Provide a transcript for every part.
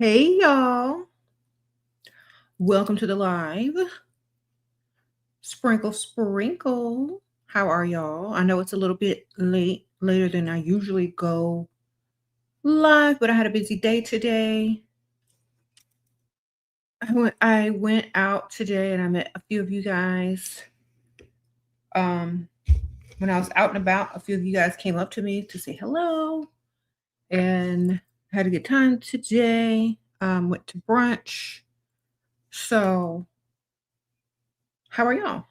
Hey y'all, welcome to the live. Sprinkle, sprinkle. How are y'all? I know it's a little bit later than I usually go live, but I had a busy day today. I went out today and I met a few of you guys. When I was out and about, a few of you guys came up to me to say hello, and had a good time today. Went to brunch. So, how are y'all?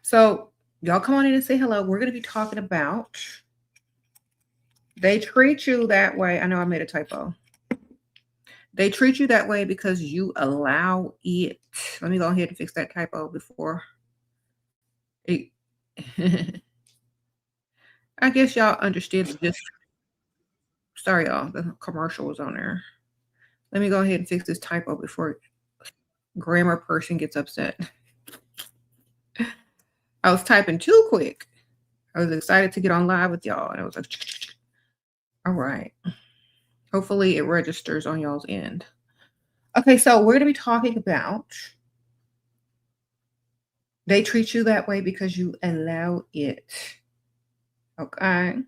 So, y'all come on in and say hello. We're going to be talking about they treat you that way. I know I made a typo. They treat you that way because you allow it. Let me go ahead and fix that typo before it. I guess y'all understood this. Sorry, y'all. The commercial was on there. Let me go ahead and fix this typo before grammar person gets upset. I was typing too quick. I was excited to get on live with y'all, and I was like, all right. Hopefully it registers on y'all's end. Okay, so we're going to be talking about they treat you that way because you allow it. Okay.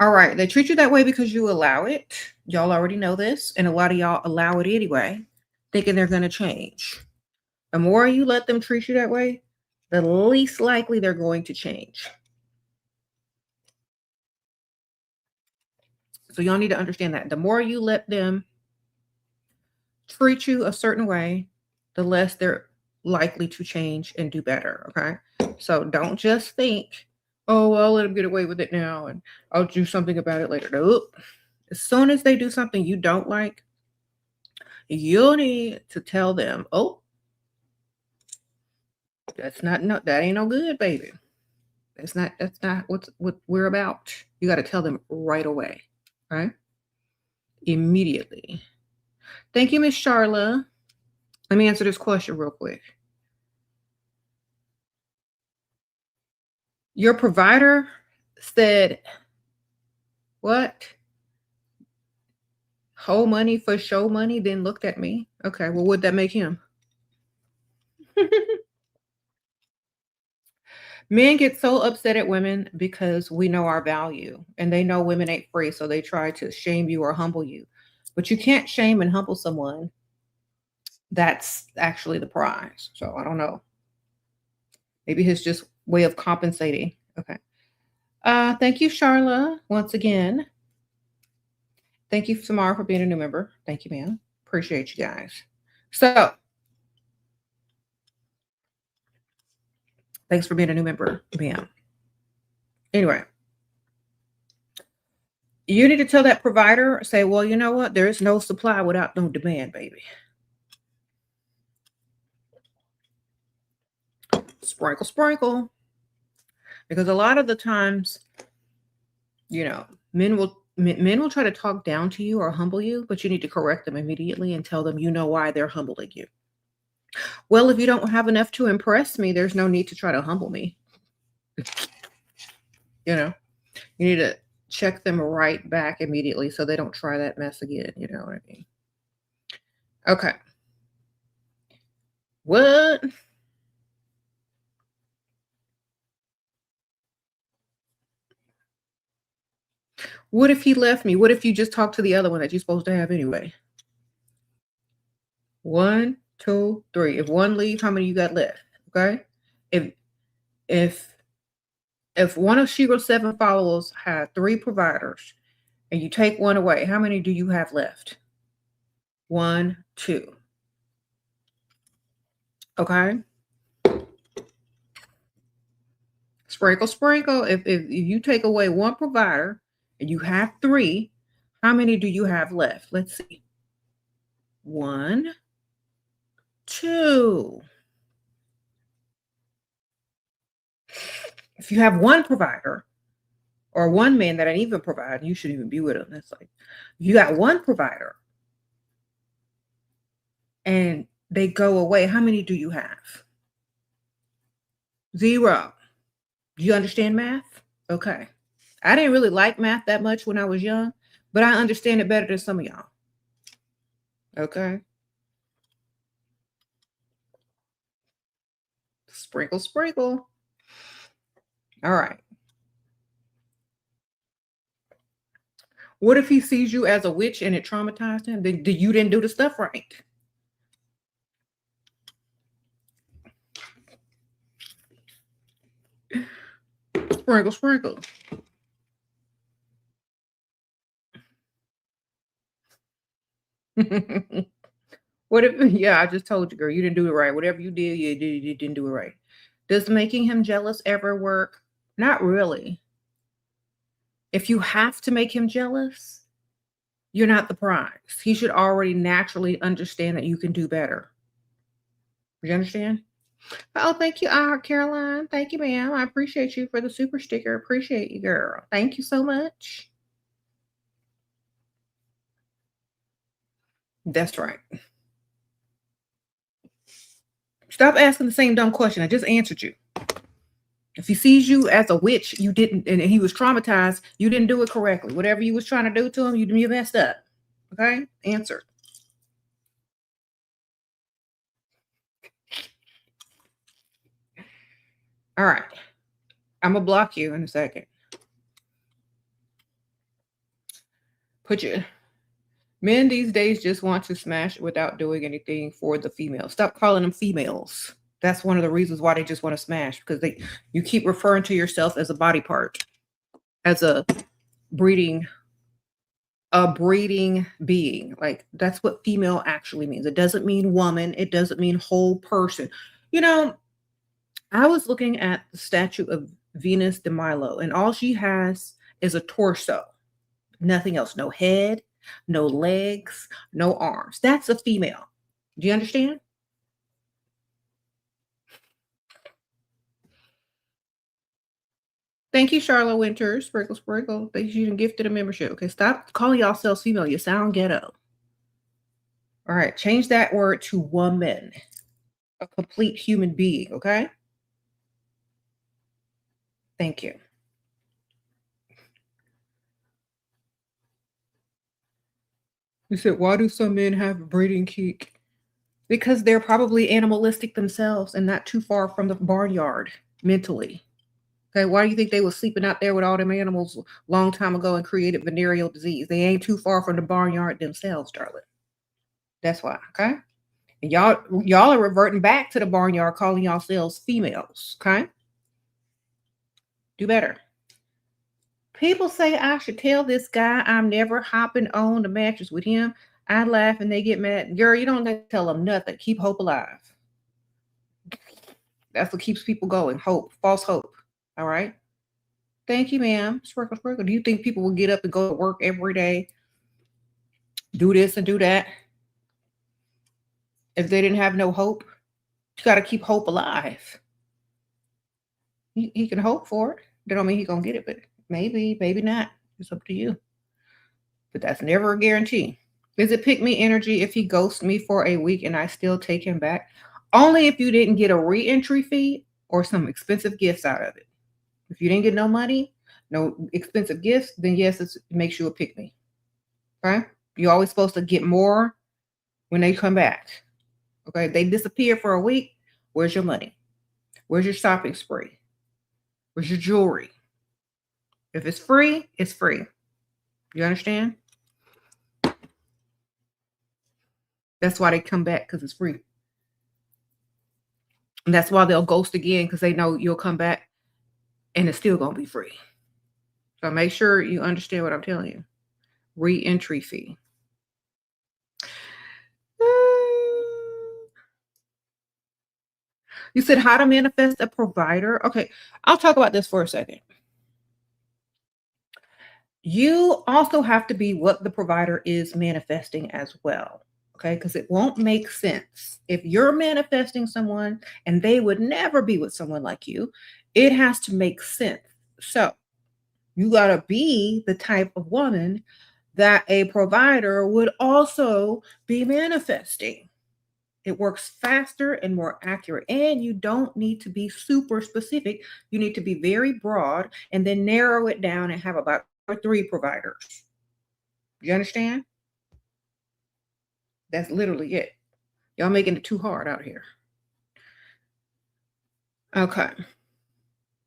All right. They treat you that way because you allow it. Y'all already know this. And a lot of y'all allow it anyway, thinking they're going to change. The more you let them treat you that way, the least likely they're going to change. So y'all need to understand that. The more you let them treat you a certain way, the less they're likely to change and do better. Okay. So don't just think, oh, well, I'll let them get away with it now and I'll do something about it later. Nope. As soon as they do something you don't like, you'll need to tell them, oh, that ain't no good, baby. That's not what we're about. You got to tell them right away. Right? Immediately. Thank you, Miss Charla. Let me answer this question real quick. Your provider said, what? Whole money for show money, then looked at me. Okay, well, would that make him? Men get so upset at women because we know our value and they know women ain't free. So they try to shame you or humble you. But you can't shame and humble someone. That's actually the prize. So I don't know. Maybe his just way of compensating. Okay. Thank you, Charla, once again. Thank you, Samara, for being a new member. Thank you, ma'am. Appreciate you guys. So, thanks for being a new member, ma'am. Anyway, you need to tell that provider, say, well, you know what? There is no supply without no demand, baby. Sprinkle, sprinkle. Because a lot of the times, men will try to talk down to you or humble you, but you need to correct them immediately and tell them you know why they're humbling you. Well, if you don't have enough to impress me, there's no need to try to humble me. You need to check them right back immediately so they don't try that mess again. You know what I mean? Okay. What? What if he left me? What if you just talked to the other one that you're supposed to have anyway? 1, 2, 3. If one leaves, how many you got left? Okay. If one of Shiro's 7 followers had 3 providers and you take one away, how many do you have left? 1, 2. Okay. Sprinkle, sprinkle. If you take away one provider and you have 3, how many do you have left? Let's see. 1, 2. If you have one provider or one man that ain't even provide, you shouldn't even be with him. That's like, you got one provider and they go away, how many do you have? 0. Do you understand math? Okay. I didn't really like math that much when I was young, but I understand it better than some of y'all. Okay. Sprinkle, sprinkle. All right. What if he sees you as a witch and it traumatized him? Then you didn't do the stuff right. Sprinkle, sprinkle. What if, yeah, I just told you, girl, you didn't do it right. Whatever you did, you didn't do it right. Does making him jealous ever work? Not really. If you have to make him jealous, you're not the prize. He should already naturally understand that you can do better. You understand? Oh, thank you, Caroline. Thank you, ma'am. I appreciate you for the super sticker. Appreciate you, girl. Thank you so much. That's right. Stop asking the same dumb question. I just answered you. If he sees you as a witch, you didn't, and he was traumatized, you didn't do it correctly. Whatever you was trying to do to him, you messed up. Okay? Answer. All right. I'm gonna block you in a second. Put you. Men these days just want to smash without doing anything for the female. Stop calling them females. That's one of the reasons why they just want to smash, because you keep referring to yourself as a body part, as a breeding being. Like, that's what female actually means. It doesn't mean woman. It doesn't mean whole person. You know, I was looking at the statue of Venus de Milo, and all she has is a torso, nothing else. No head, no legs, no arms. That's a female. Do you understand? Thank you, Charlotte Winters. Sprinkle, sprinkle. Thank you, and gifted a membership. Okay, stop calling yourselves female. You sound ghetto. All right, change that word to woman, a complete human being. Okay. Thank you. You said, why do some men have a breeding kink? Because they're probably animalistic themselves and not too far from the barnyard mentally. Okay, why do you think they were sleeping out there with all them animals a long time ago and created venereal disease? They ain't too far from the barnyard themselves, darling. That's why, okay? And y'all are reverting back to the barnyard calling yourselves females, okay? Do better. People say I should tell this guy I'm never hopping on the mattress with him. I laugh and they get mad. Girl, you don't have to tell them nothing. Keep hope alive. That's what keeps people going. Hope, false hope. All right. Thank you, ma'am. Sprinkle, sprinkle. Do you think people will get up and go to work every day, do this and do that, if they didn't have no hope? You got to keep hope alive. He can hope for it. That don't mean he's gonna get it, but maybe, maybe not. It's up to you. But that's never a guarantee. Is it pick me energy if he ghosts me for a week and I still take him back? Only if you didn't get a re-entry fee or some expensive gifts out of it. If you didn't get no money, no expensive gifts, then yes, it makes you a pick me. Okay? You're always supposed to get more when they come back. Okay? If they disappear for a week, where's your money? Where's your shopping spree? Where's your jewelry? If it's free, it's free. You understand? That's why they come back, because it's free. And that's why they'll ghost again, because they know you'll come back and it's still going to be free. So make sure you understand what I'm telling you. Re-entry fee. You said how to manifest a provider. Okay, I'll talk about this for a second. You also have to be what the provider is manifesting as well. Okay, because it won't make sense if you're manifesting someone and they would never be with someone like you. It has to make sense. So you got to be the type of woman that a provider would also be manifesting. It works faster and more accurate. And you don't need to be super specific. You need to be very broad and then narrow it down and have about 3 providers. You understand? That's literally it. Y'all making it too hard out here. Okay.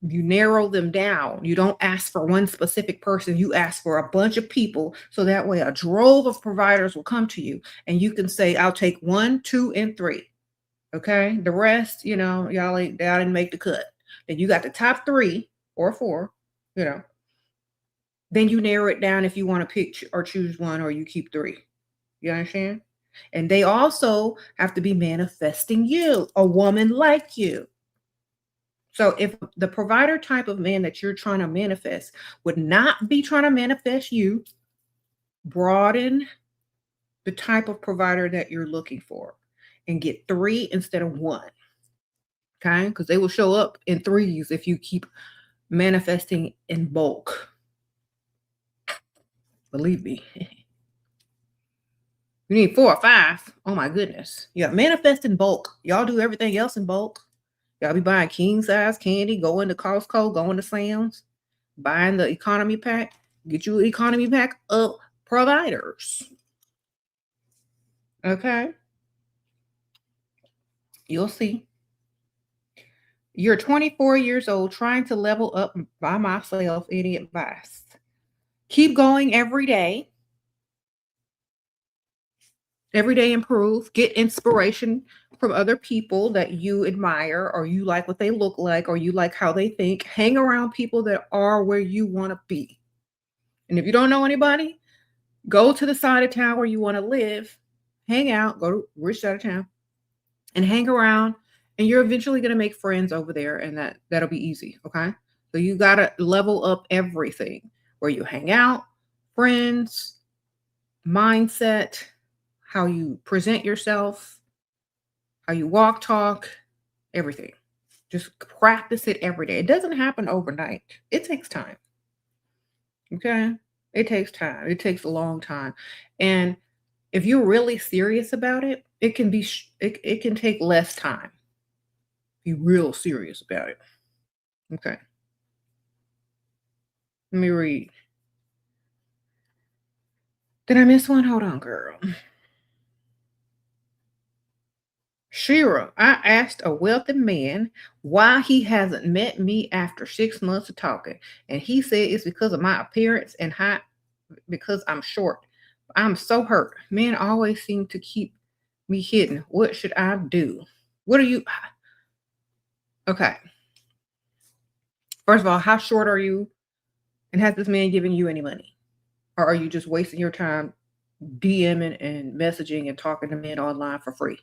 You narrow them down. You don't ask for one specific person. You ask for a bunch of people. So that way a drove of providers will come to you and you can say, I'll take 1, 2, and 3. Okay. The rest, y'all didn't make the cut. Then you got the top 3 or 4, you know. Then you narrow it down if you want to pick or choose one, or you keep 3. You understand? And they also have to be manifesting you, a woman like you. So if the provider type of man that you're trying to manifest would not be trying to manifest you, broaden the type of provider that you're looking for and get 3 instead of 1. Okay? Because they will show up in 3s if you keep manifesting in bulk. Believe me. You need 4 or 5. Oh my goodness. Yeah, manifest in bulk. Y'all do everything else in bulk. Y'all be buying king size candy, going to Costco, going to Sam's, buying the economy pack. Get you an economy pack of providers. Okay. You'll see. You're 24 years old, trying to level up by myself. Any advice? Keep going every day. Every day improve. Get inspiration from other people that you admire, or you like what they look like, or you like how they think. Hang around people that are where you want to be. And if you don't know anybody, go to the side of town where you want to live. Hang out. Go to rich side of town and hang around. And you're eventually going to make friends over there, and that'll be easy. Okay. So you got to level up everything where you hang out, friends, mindset, how you present yourself, how you walk, talk, everything. Just practice it every day. It doesn't happen overnight. It takes time. Okay. It takes time. It takes a long time. And if you're really serious about it, it can be, it can take less time. Be real serious about it. Okay. Let me read. Did I miss one? Hold on, girl. Shira, I asked a wealthy man why he hasn't met me after 6 months of talking, and he said it's because of my appearance and height, because I'm short. I'm so hurt. Men always seem to keep me hidden. What should I do? What are you? Okay. First of all, how short are you? And has this man given you any money? Or are you just wasting your time DMing and messaging and talking to men online for free?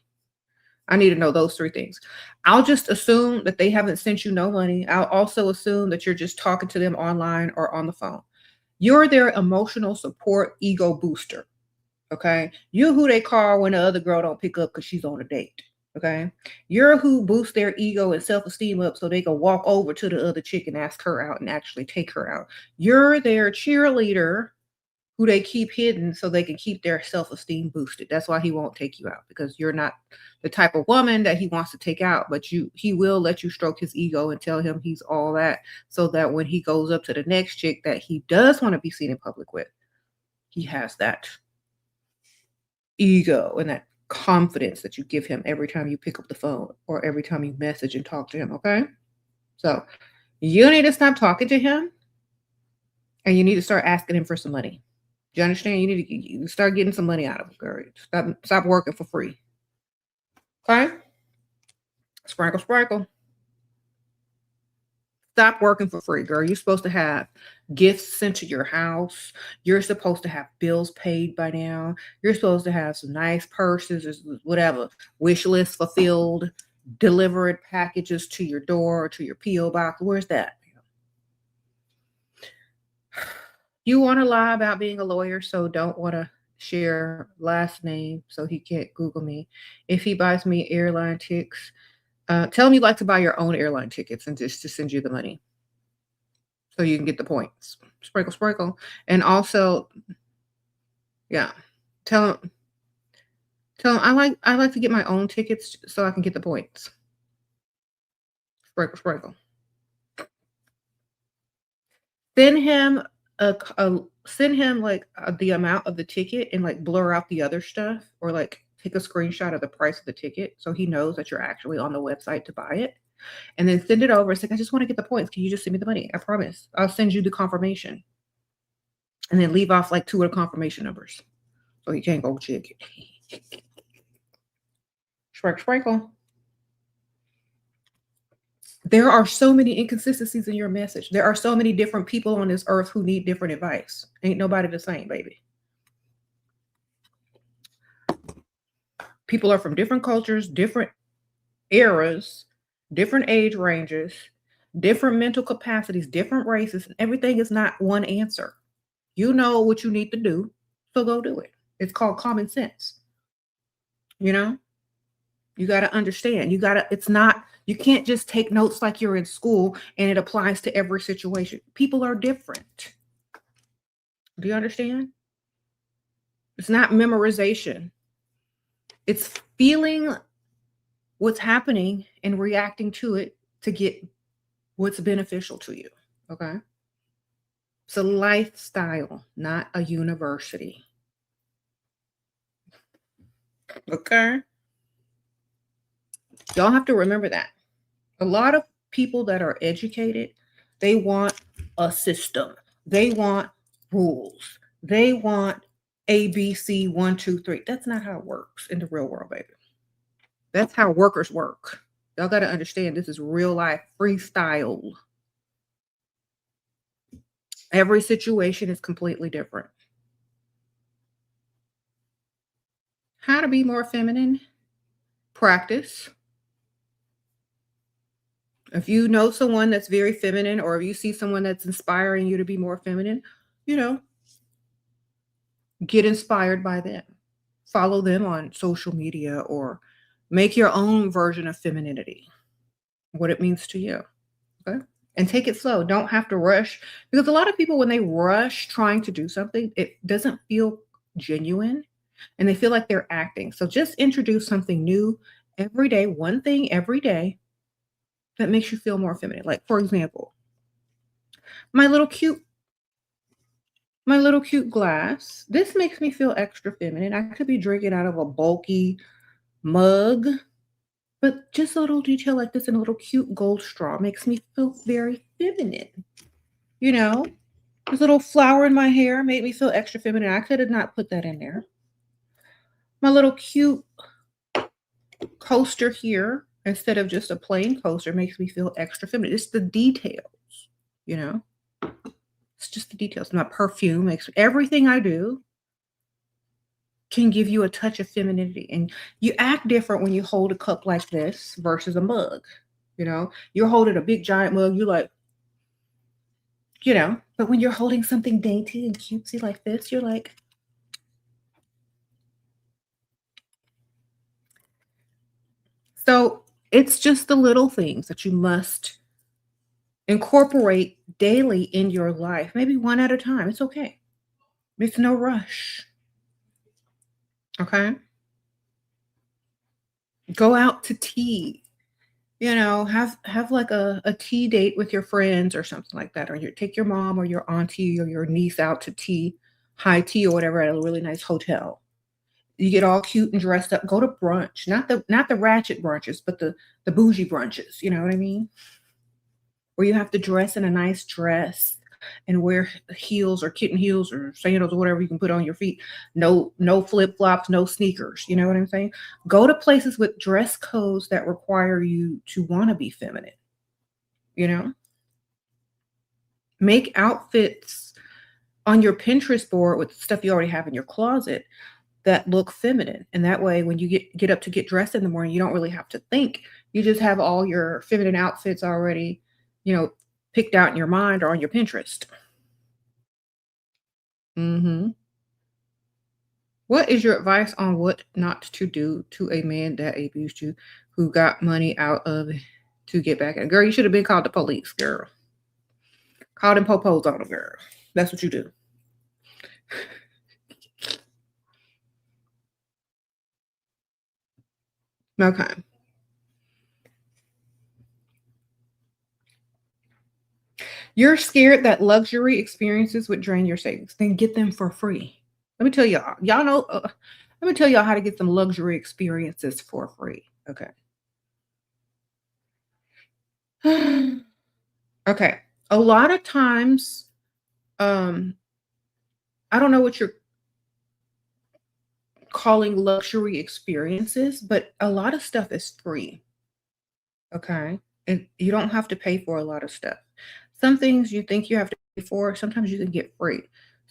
I need to know those 3 things. I'll just assume that they haven't sent you no money. I'll also assume that you're just talking to them online or on the phone. You're their emotional support ego booster. Okay. You're who they call when the other girl don't pick up because she's on a date. Okay. You're who boosts their ego and self-esteem up so they can walk over to the other chick and ask her out and actually take her out. You're their cheerleader who they keep hidden so they can keep their self-esteem boosted. That's why he won't take you out, because you're not the type of woman that he wants to take out, but he will let you stroke his ego and tell him he's all that, so that when he goes up to the next chick that he does want to be seen in public with, he has that ego and that confidence that you give him every time you pick up the phone or every time you message and talk to him. Okay. So you need to stop talking to him and you need to start asking him for some money. Do you understand? You need to start getting some money out of him, girl. Stop working for free. Okay? Sprinkle, sprinkle. Stop working for free, girl. You're supposed to have gifts sent to your house. You're supposed to have bills paid by now. You're supposed to have some nice purses, whatever, wish list fulfilled, delivered packages to your door or to your P.O. box. Where's that? You want to lie about being a lawyer, so don't want to share last name so he can't Google me. If he buys me airline tickets, tell him you like to buy your own airline tickets and just to send you the money so you can get the points. Sprinkle, sprinkle. And also, yeah, tell him I like to get my own tickets so I can get the points. Sprinkle, sprinkle. Send him a send him like the amount of the ticket and like blur out the other stuff, or like take a screenshot of the price of the ticket so he knows that you're actually on the website to buy it. And then send it over. It's like, I just want to get the points. Can you just send me the money? I promise. I'll send you the confirmation. And then leave off like 2 of the confirmation numbers. So he can't go check it. Sprinkle. There are so many inconsistencies in your message. There are so many different people on this earth who need different advice. Ain't nobody the same, baby. People are from different cultures, different eras, different age ranges, different mental capacities, different races. Everything is not one answer. You know what you need to do, so go do it. It's called common sense. You know, you got to understand. You can't just take notes like you're in school and it applies to every situation. People are different. Do you understand? It's not memorization. It's feeling what's happening and reacting to it to get what's beneficial to you. Okay. It's a lifestyle, not a university. Okay. Y'all have to remember that. A lot of people that are educated, they want a system. They want rules. They want ABC 1, 2, 3. That's not how it works in the real world, baby. That's how workers work. Y'all got to understand this is real life freestyle. Every situation is completely different. How to be more feminine? Practice. If you know someone that's very feminine, or if you see someone that's inspiring you to be more feminine, get inspired by them. Follow them on social media or make your own version of femininity, what it means to you. Okay. And take it slow. Don't have to rush, because a lot of people, when they rush trying to do something, it doesn't feel genuine and they feel like they're acting. So just introduce something new every day, one thing every day that makes you feel more feminine. Like, for example, my little cute glass. This makes me feel extra feminine. I could be drinking out of a bulky mug, but just a little detail like this and a little cute gold straw makes me feel very feminine. This little flower in my hair made me feel extra feminine. I could have not put that in there. My little cute coaster here, instead of just a plain coaster, makes me feel extra feminine. It's the details, It's just the details. My perfume makes everything I do can give you a touch of femininity. And you act different when you hold a cup like this versus a mug. You're holding a big giant mug, you're like, but when you're holding something dainty and cutesy like this, you're like, so it's just the little things that you must incorporate daily in your life, maybe one at a time. It's okay. It's no rush. Okay. Go out to tea. Have like a tea date with your friends or something like that, or take your mom or your auntie or your niece out to tea, high tea or whatever, at a really nice hotel. You get all cute and dressed up. Go to brunch, not the ratchet brunches, but the bougie brunches. You know what I mean? Where you have to dress in a nice dress and wear heels or kitten heels or sandals or whatever you can put on your feet. No flip flops, no sneakers. You know what I'm saying? Go to places with dress codes that require you to want to be feminine. Make outfits on your Pinterest board with stuff you already have in your closet that look feminine. And that way, when you get up to get dressed in the morning, you don't really have to think. You just have all your feminine outfits already, picked out in your mind or on your Pinterest. What is your advice on what not to do to a man that abused you, who got money out of to get back at? Girl, you should have been called the police, girl. Call them popos on them, girl. That's what you do. Okay. You're scared that luxury experiences would drain your savings. Then get them for free. Let me tell y'all. Y'all know. Let me tell y'all how to get some luxury experiences for free. Okay. Okay. A lot of times, um, I don't know what you're calling luxury experiences, but a lot of stuff is free. Okay. And you don't have to pay for a lot of stuff. Some things you think you have to pay for, sometimes you can get free.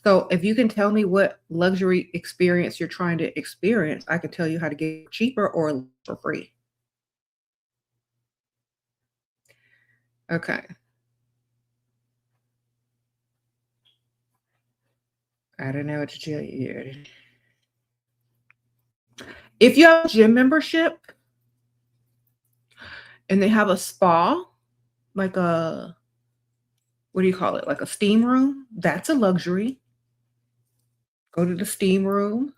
So if you can tell me what luxury experience you're trying to experience, I can tell you how to get it cheaper or for free. Okay. I don't know what to tell you here. If you have a gym membership and they have a spa, like a, what do you call it? Like a steam room, that's a luxury. Go to the steam room.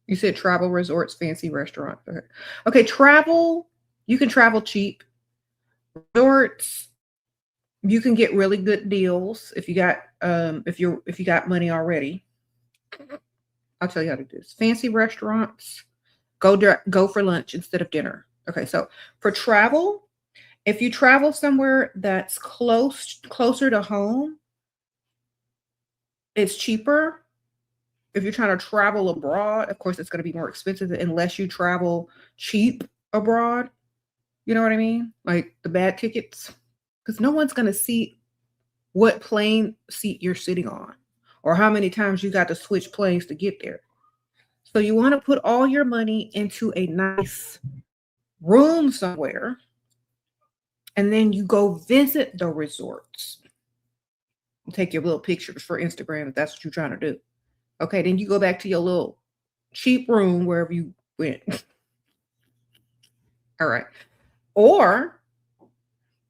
You said travel resorts, fancy restaurants. Okay. Okay, travel, you can travel cheap. Resorts, you can get really good deals if you got if you got money already. I'll tell you how to do this. Fancy restaurants, go for lunch instead of dinner. Okay, so for travel, if you travel somewhere that's closer to home, it's cheaper. If you're trying to travel abroad, of course, it's going to be more expensive unless you travel cheap abroad. You know what I mean? Like the bad tickets, because no one's going to see what plane seat you're sitting on or how many times you got to switch planes to get there. So you want to put all your money into a nice room somewhere, and then you go visit the resorts. Take your little pictures for Instagram if that's what you're trying to do. Okay, then you go back to your little cheap room wherever you went. All right. Or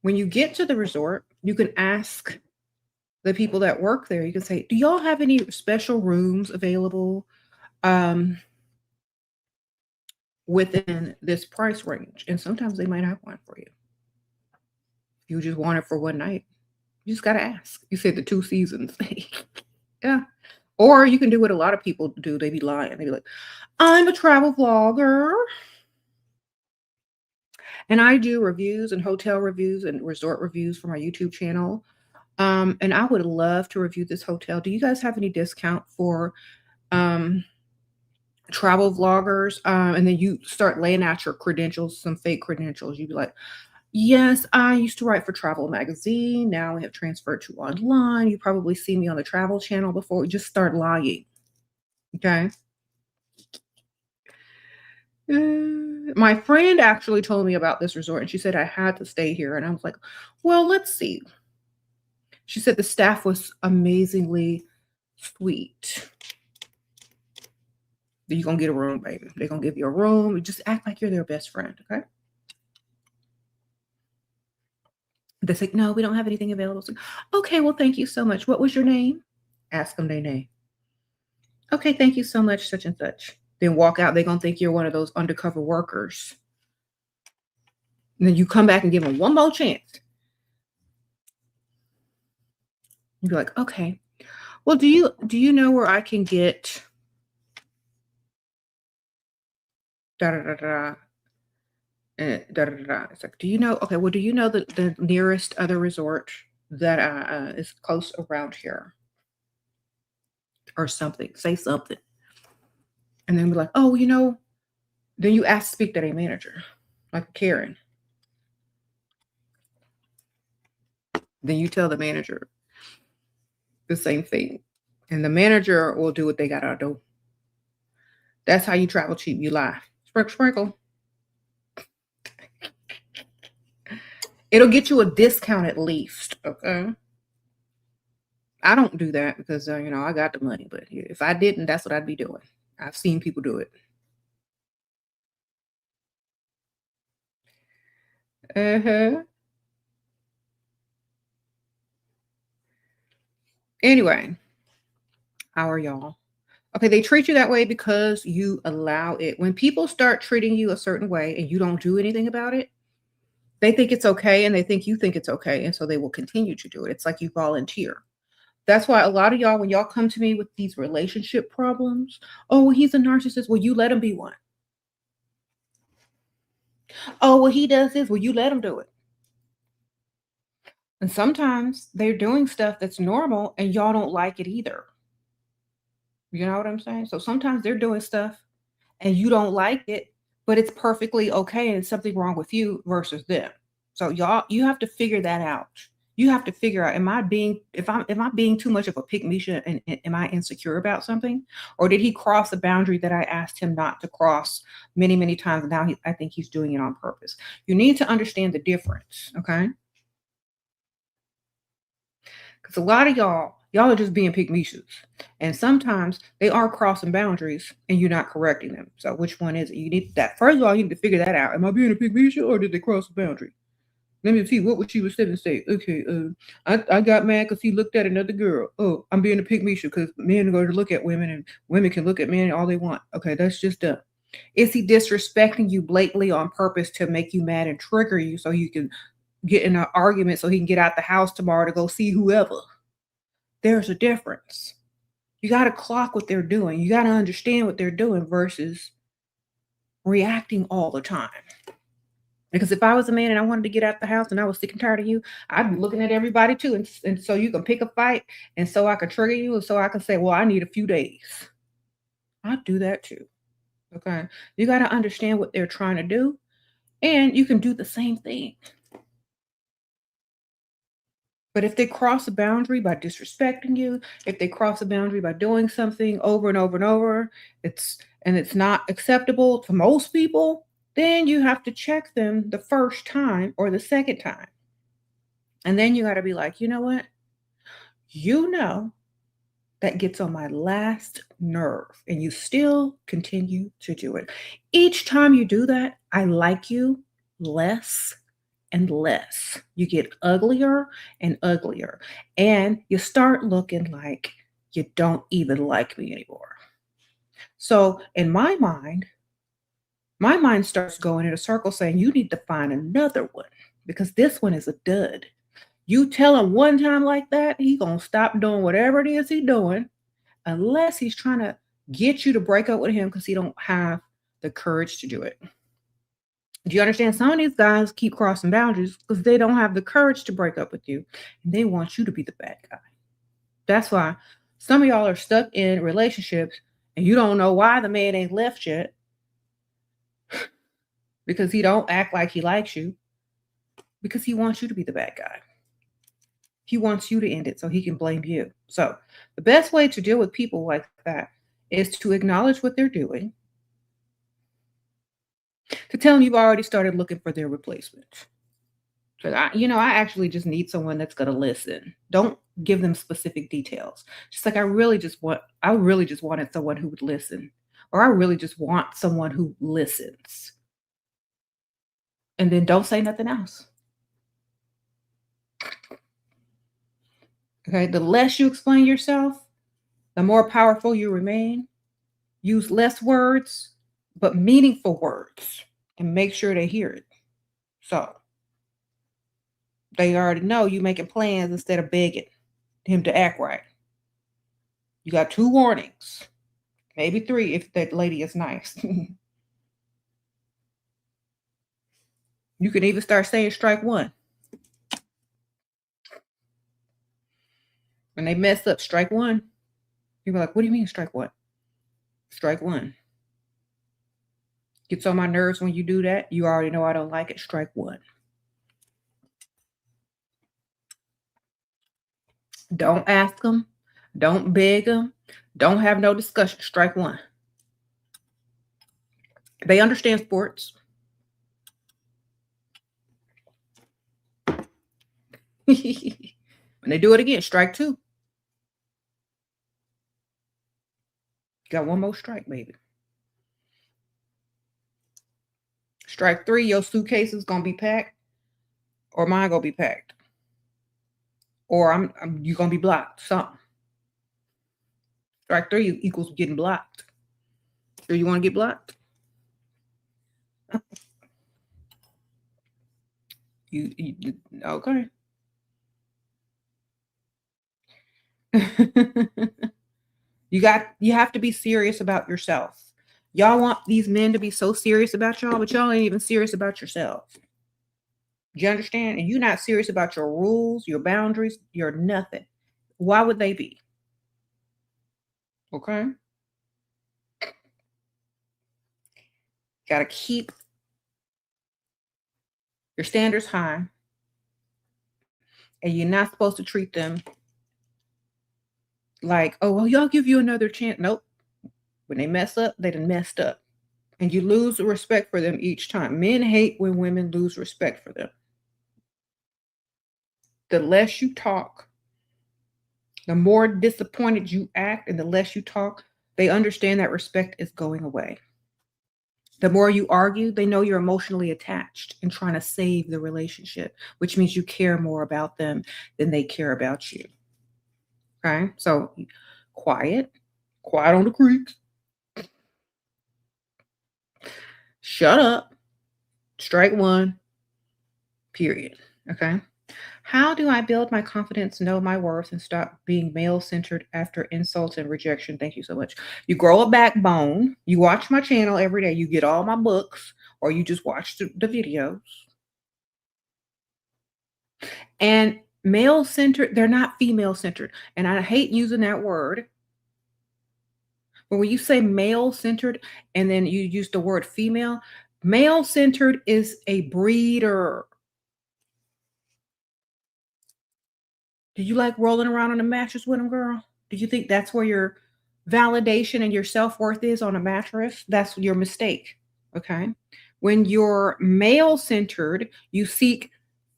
when you get to the resort, you can ask the people that work there, you can say, do y'all have any special rooms available within this price range? And sometimes they might have one for you. You just want it for one night. You just got to ask. You said the 2 seasons. Yeah. Or you can do what a lot of people do. They be lying. They be like, I'm a travel vlogger. And I do reviews and hotel reviews and resort reviews for my YouTube channel. And I would love to review this hotel. Do you guys have any discount for travel vloggers? And then you start laying out your credentials, some fake credentials. You'd be like, yes, I used to write for Travel Magazine. Now we have transferred to online. You probably see me on the travel channel before. Just start lying. Okay. My friend actually told me about this resort and she said I had to stay here. And I was like, well, let's see. She said the staff was amazingly sweet. You're going to get a room, baby. They're going to give you a room. You just act like you're their best friend, okay? They say, no, we don't have anything available. So, okay, well, thank you so much. What was your name? Ask them their name. Okay, thank you so much, such and such. Then walk out. They're going to think you're one of those undercover workers. And then you come back and give them one more chance. You'd be like, okay, well, do you know where I can get da da da da da da da? It's like, do you know? Okay, well, do you know the nearest other resort that is close around here, or something? Say something, and then be like, oh, you know. Then you ask to speak to their manager, like Karen. Then you tell the manager the same thing, and the manager will do what they gotta do. That's how you travel cheap. You lie. Sprinkle, sprinkle. It'll get you a discount at least. Okay. I don't do that because you know I got the money. But if I didn't, that's what I'd be doing. I've seen people do it. Uh-huh. Anyway, how are y'all? Okay, they treat you that way because you allow it. When people start treating you a certain way and you don't do anything about it, They think it's okay and they think you think it's okay. And so they will continue to do it. It's like you volunteer. That's why a lot of y'all, when y'all come to me with these relationship problems, oh, well, he's a narcissist. Well, you let him be one. Oh, well, he does this. Well, you let him do it. And sometimes they're doing stuff that's normal and y'all don't like it either. You know what I'm saying? So sometimes they're doing stuff and you don't like it, but it's perfectly okay and it's something wrong with you versus them. So y'all, you have to figure that out. You have to figure out, am I being, if I'm, am I being too much of a pick me and am I insecure about something? Or did he cross a boundary that I asked him not to cross many, many times? And now I think he's doing it on purpose. You need to understand the difference. Okay. Because a lot of y'all are just being pick me and sometimes they are crossing boundaries and you're not correcting them. So which one is it? You need that. First of all, you need to figure that out. Am I being a pick me or did they cross the boundary? Let me see what would she was saying. Say, okay, I got mad because he looked at another girl. Oh, I'm being a pick me because men are going to look at women and women can look at men all they want. Okay, that's just dumb. Is he disrespecting you blatantly on purpose to make you mad and trigger you so you can get in an argument so he can get out the house tomorrow to go see whoever? There's a difference. You got to clock what they're doing. You got to understand what they're doing versus reacting all the time. Because if I was a man and I wanted to get out the house and I was sick and tired of you, I'd be looking at everybody too. And so you can pick a fight and so I can trigger you and so I can say, well, I need a few days. I'd do that too. Okay. You got to understand what they're trying to do and you can do the same thing. But if they cross a boundary by disrespecting you, if they cross a boundary by doing something over and over and over, it's not acceptable to most people, then you have to check them the first time or the second time. And then you got to be like, you know what? You know that gets on my last nerve and you still continue to do it. Each time you do that, I like you less and less. You get uglier and uglier. And you start looking like you don't even like me anymore. So in my mind starts going in a circle saying, you need to find another one because this one is a dud. You tell him one time like that, he gonna stop doing whatever it is he's doing, unless he's trying to get you to break up with him because he don't have the courage to do it. Do you understand? Some of these guys keep crossing boundaries because they don't have the courage to break up with you, and they want you to be the bad guy. That's why some of y'all are stuck in relationships, and you don't know why the man ain't left yet because he don't act like he likes you because he wants you to be the bad guy. He wants you to end it so he can blame you. So the best way to deal with people like that is to acknowledge what they're doing, to tell them you've already started looking for their replacement. So I actually just need someone that's going to listen. Don't give them specific details. Just like I really just wanted someone who would listen, or I really just want someone who listens. And then don't say nothing else. Okay, the less you explain yourself, the more powerful you remain. Use less words, but meaningful words, and make sure they hear it. So they already know you making plans instead of begging him to act right. You got 2 warnings, maybe 3 if that lady is nice. You can even start saying strike 1. When they mess up, strike 1. People are like, what do you mean strike 1? Strike 1. Gets on my nerves when you do that. You already know I don't like it. Strike 1. Don't ask them. Don't beg them. Don't have no discussion. Strike 1. They understand sports. When they do it again, strike 2. Got 1 more strike, baby. Strike 3, your suitcase is gonna be packed, or mine gonna be packed, or you gonna be blocked. Something. Strike 3 equals getting blocked. Do you want to get blocked? Okay. You have to be serious about yourself. Y'all want these men to be so serious about y'all, but y'all ain't even serious about yourself. Do you understand? And you're not serious about your rules, your boundaries, your nothing. Why would they be? Okay. Got to keep your standards high, and you're not supposed to treat them like, oh, well, y'all give you another chance. Nope. When they mess up, they done messed up. And you lose the respect for them each time. Men hate when women lose respect for them. The less you talk, the more disappointed you act, and the less you talk, they understand that respect is going away. The more you argue, they know you're emotionally attached and trying to save the relationship, which means you care more about them than they care about you. Okay? So quiet, quiet on the creeks, shut up, strike one, period. Okay? How do I build my confidence, know my worth, and stop being male centered after insults and rejection? Thank you so much. You grow a backbone. You watch my channel every day. You get all my books, or you just watch the videos. And male centered, they're not female centered. And I hate using that word. But when you say male centered and then you use the word female, male centered is a breeder. Do you like rolling around on a mattress with them, girl? Do you think that's where your validation and your self-worth is, on a mattress? That's your mistake. Okay. When you're male centered, you seek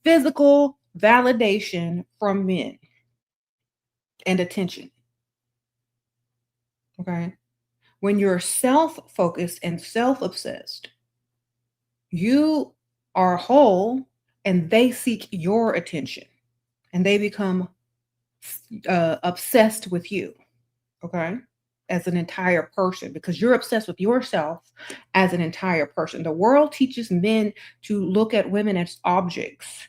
physical validation from men and attention. Okay. When you're self focused and self obsessed, you are whole and they seek your attention and they become obsessed with you. Okay. As an entire person, because you're obsessed with yourself as an entire person. The world teaches men to look at women as objects,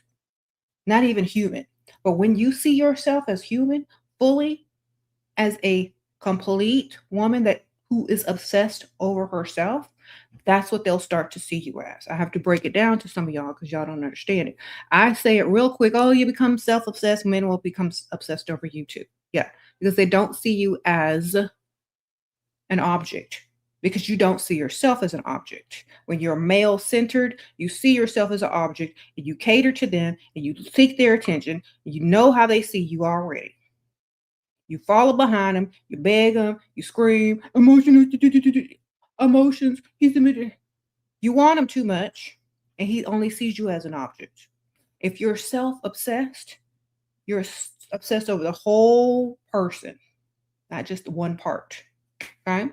not even human. But when you see yourself as human, fully, as a complete woman that who is obsessed over herself, that's what they'll start to see you as. I have to break it down to some of y'all because y'all don't understand it. I say it real quick. Oh, you become self-obsessed, men will become obsessed over you too. Yeah, because they don't see you as an object, because you don't see yourself as an object. When you're male centered, you see yourself as an object and you cater to them and you seek their attention. You know how they see you already. You follow behind them, you beg them, you scream, emotions. You want him too much, and he only sees you as an object. If you're self-obsessed, you're obsessed over the whole person, not just one part. Okay?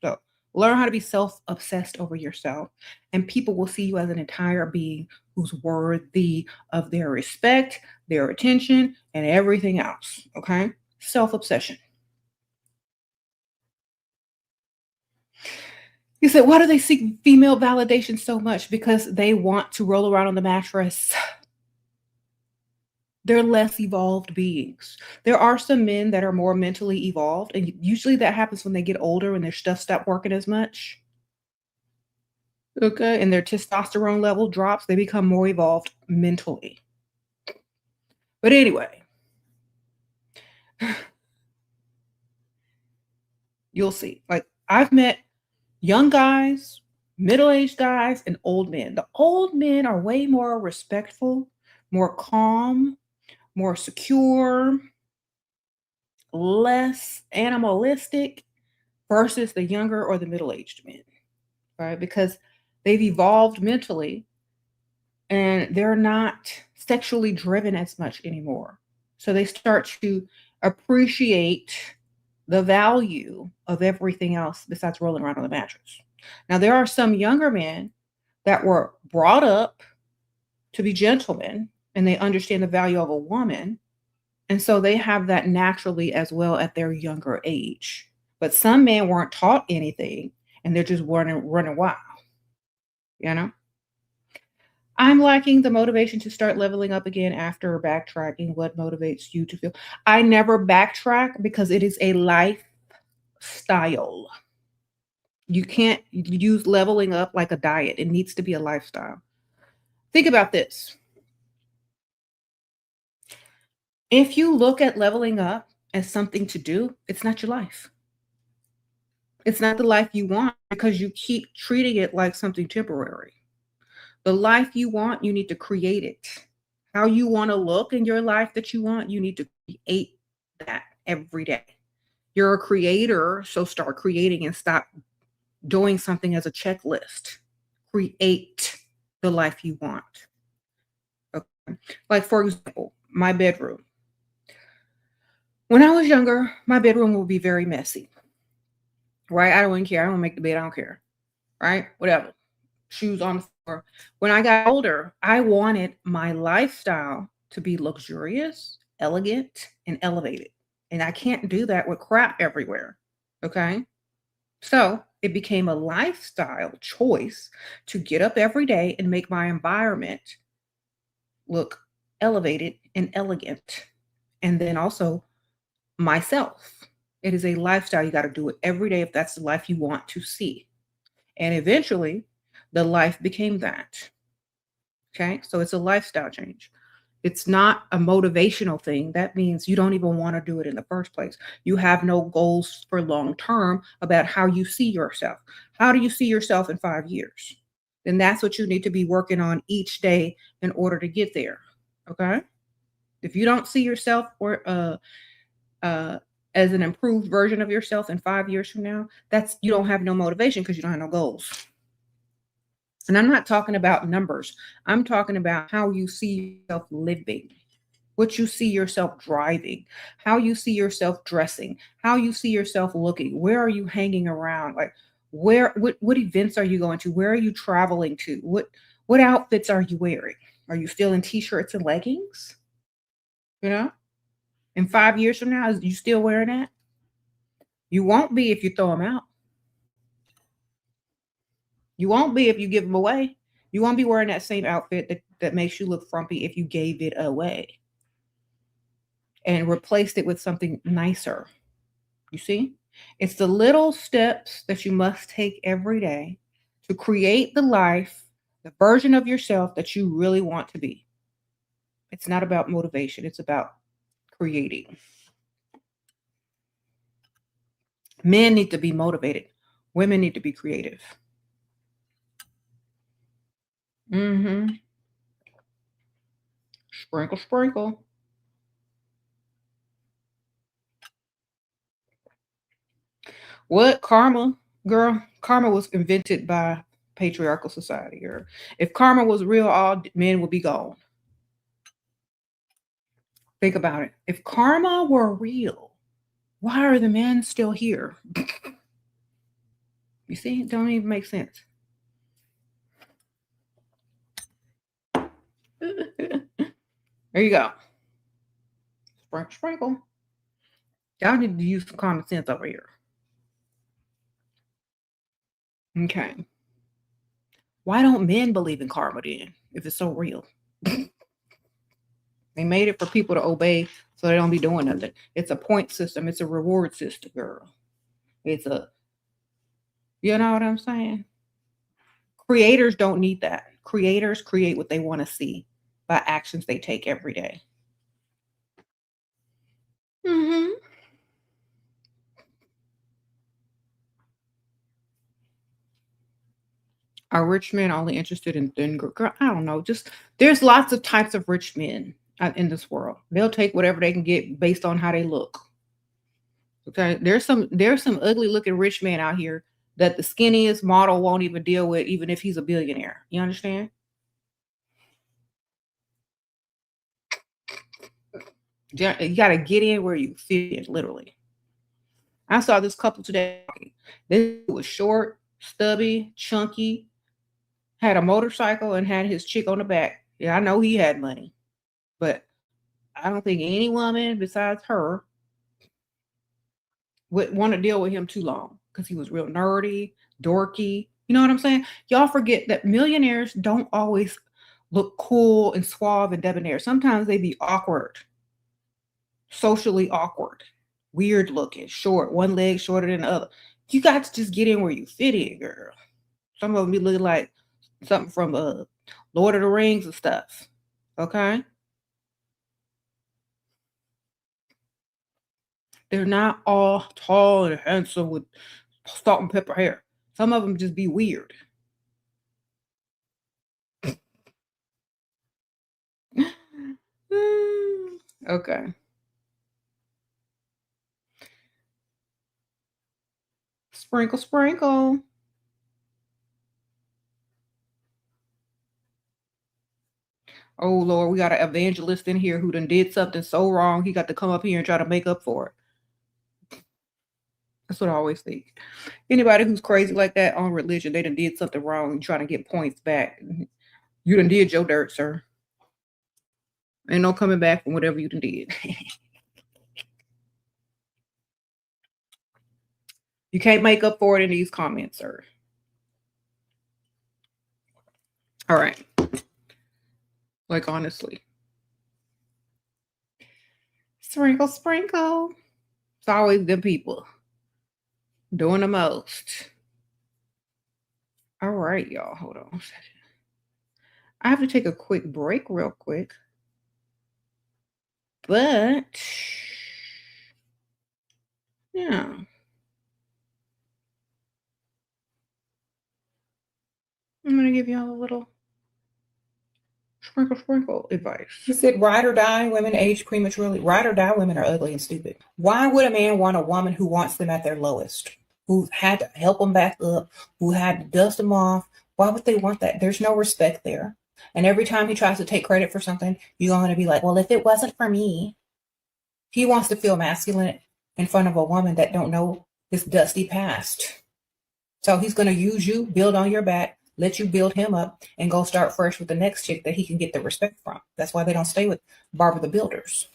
So learn how to be self-obsessed over yourself, and people will see you as an entire being who's worthy of their respect, their attention, and everything else. Okay? Self-obsession. You said, why do they seek female validation so much? Because they want to roll around on the mattress. They're less evolved beings. There are some men that are more mentally evolved, and usually that happens when they get older and their stuff stops working as much. Okay, and their testosterone level drops, they become more evolved mentally. But anyway, you'll see. Like, I've met young guys, middle-aged guys, and old men. The old men are way more respectful, more calm, more secure, less animalistic versus the younger or the middle-aged men, right? Because they've evolved mentally and they're not sexually driven as much anymore. So they start to appreciate the value of everything else besides rolling around on the mattress. Now, there are some younger men that were brought up to be gentlemen and they understand the value of a woman. And so they have that naturally as well at their younger age. But some men weren't taught anything and they're just running wild, you know? I'm lacking the motivation to start leveling up again after backtracking. What motivates you to feel? I never backtrack because it is a lifestyle. You can't use leveling up like a diet. It needs to be a lifestyle. Think about this. If you look at leveling up as something to do, it's not your life. It's not the life you want because you keep treating it like something temporary. The life you want, you need to create it. How you want to look in your life that you want, you need to create that every day. You're a creator, so start creating and stop doing something as a checklist. Create the life you want. Okay. Like, for example, my bedroom. When I was younger, my bedroom would be very messy, right? I don't even care. I don't make the bed. I don't care, right? Whatever. Shoes on the floor. When I got older, I wanted my lifestyle to be luxurious, elegant, and elevated. And I can't do that with crap everywhere. Okay. So it became a lifestyle choice to get up every day and make my environment look elevated and elegant. And then also myself. It is a lifestyle. You got to do it every day if that's the life you want to see. And eventually, the life became that. Okay. So it's a lifestyle change. It's not a motivational thing. That means you don't even want to do it in the first place. You have no goals for long term about how you see yourself. How do you see yourself in 5 years? Then that's what you need to be working on each day in order to get there. Okay. If you don't see yourself or uh, as an improved version of yourself in 5 years from now, that's you don't have no motivation because you don't have no goals. And I'm not talking about numbers. I'm talking about how you see yourself living, what you see yourself driving, how you see yourself dressing, how you see yourself looking. Where are you hanging around? Like what events are you going to? Where are you traveling to? What outfits are you wearing? Are you still in t-shirts and leggings? You know? In 5 years from now, is you still wearing that? You won't be if you throw them out. You won't be if you give them away. You won't be wearing that same outfit that makes you look frumpy if you gave it away and replaced it with something nicer. You see? It's the little steps that you must take every day to create the life, the version of yourself that you really want to be. It's not about motivation, it's about creating. Men need to be motivated, women need to be creative. Mhm. Sprinkle, sprinkle. What karma, girl? Karma was invented by patriarchal society. Or if karma was real, all men would be gone. Think about it. If karma were real, why are the men still here? You see, it don't even make sense. There you go. Sprinkle, sprinkle. Y'all need to use some common sense over here. Okay. Why don't men believe in karma then, if it's so real? They made it for people to obey so they don't be doing nothing. It's a point system. It's a reward system, girl. It's a, you know what I'm saying? Creators don't need that. Creators create what they want to see by actions they take every day. Mhm. Are rich men only interested in thin girl? I don't know. Just there's lots of types of rich men in this world. They'll take whatever they can get based on how they look. Okay, there's some ugly looking rich man out here that the skinniest model won't even deal with, even if he's a billionaire. You understand? You got to get in where you fit in, literally. I saw this couple today. This was short, stubby, chunky, had a motorcycle, and had his chick on the back. Yeah, I know he had money, but I don't think any woman besides her would want to deal with him too long because he was real nerdy, dorky. You know what I'm saying? Y'all forget that millionaires don't always look cool and suave and debonair. Sometimes they be awkward, socially awkward, weird looking, short, one leg shorter than the other. You got to just get in where you fit in, girl. Some of them be looking like something from Lord of the Rings and stuff. Okay? They're not all tall and handsome with salt and pepper hair. Some of them just be weird. Okay. Sprinkle, sprinkle. Oh Lord, we got an evangelist in here who done did something so wrong. He got to come up here and try to make up for it. That's what I always think. Anybody who's crazy like that on religion, they done did something wrong and trying to get points back. You done did your dirt, sir. Ain't no coming back from whatever you done did. You can't make up for it in these comments, sir. All right. Like, honestly. Sprinkle, sprinkle. It's always them people doing the most. All right, y'all. Hold on a second. I have to take a quick break real quick. But, yeah. I'm going to give y'all a little sprinkle, sprinkle advice. He said, ride or die women age prematurely. Ride or die women are ugly and stupid. Why would a man want a woman who wants them at their lowest? Who had to help them back up? Who had to dust them off? Why would they want that? There's no respect there. And every time he tries to take credit for something, you're going to be like, well, if it wasn't for me. He wants to feel masculine in front of a woman that don't know his dusty past. So he's going to use you, build on your back, let you build him up, and go start fresh with the next chick that he can get the respect from. That's why they don't stay with Barbara the Builders.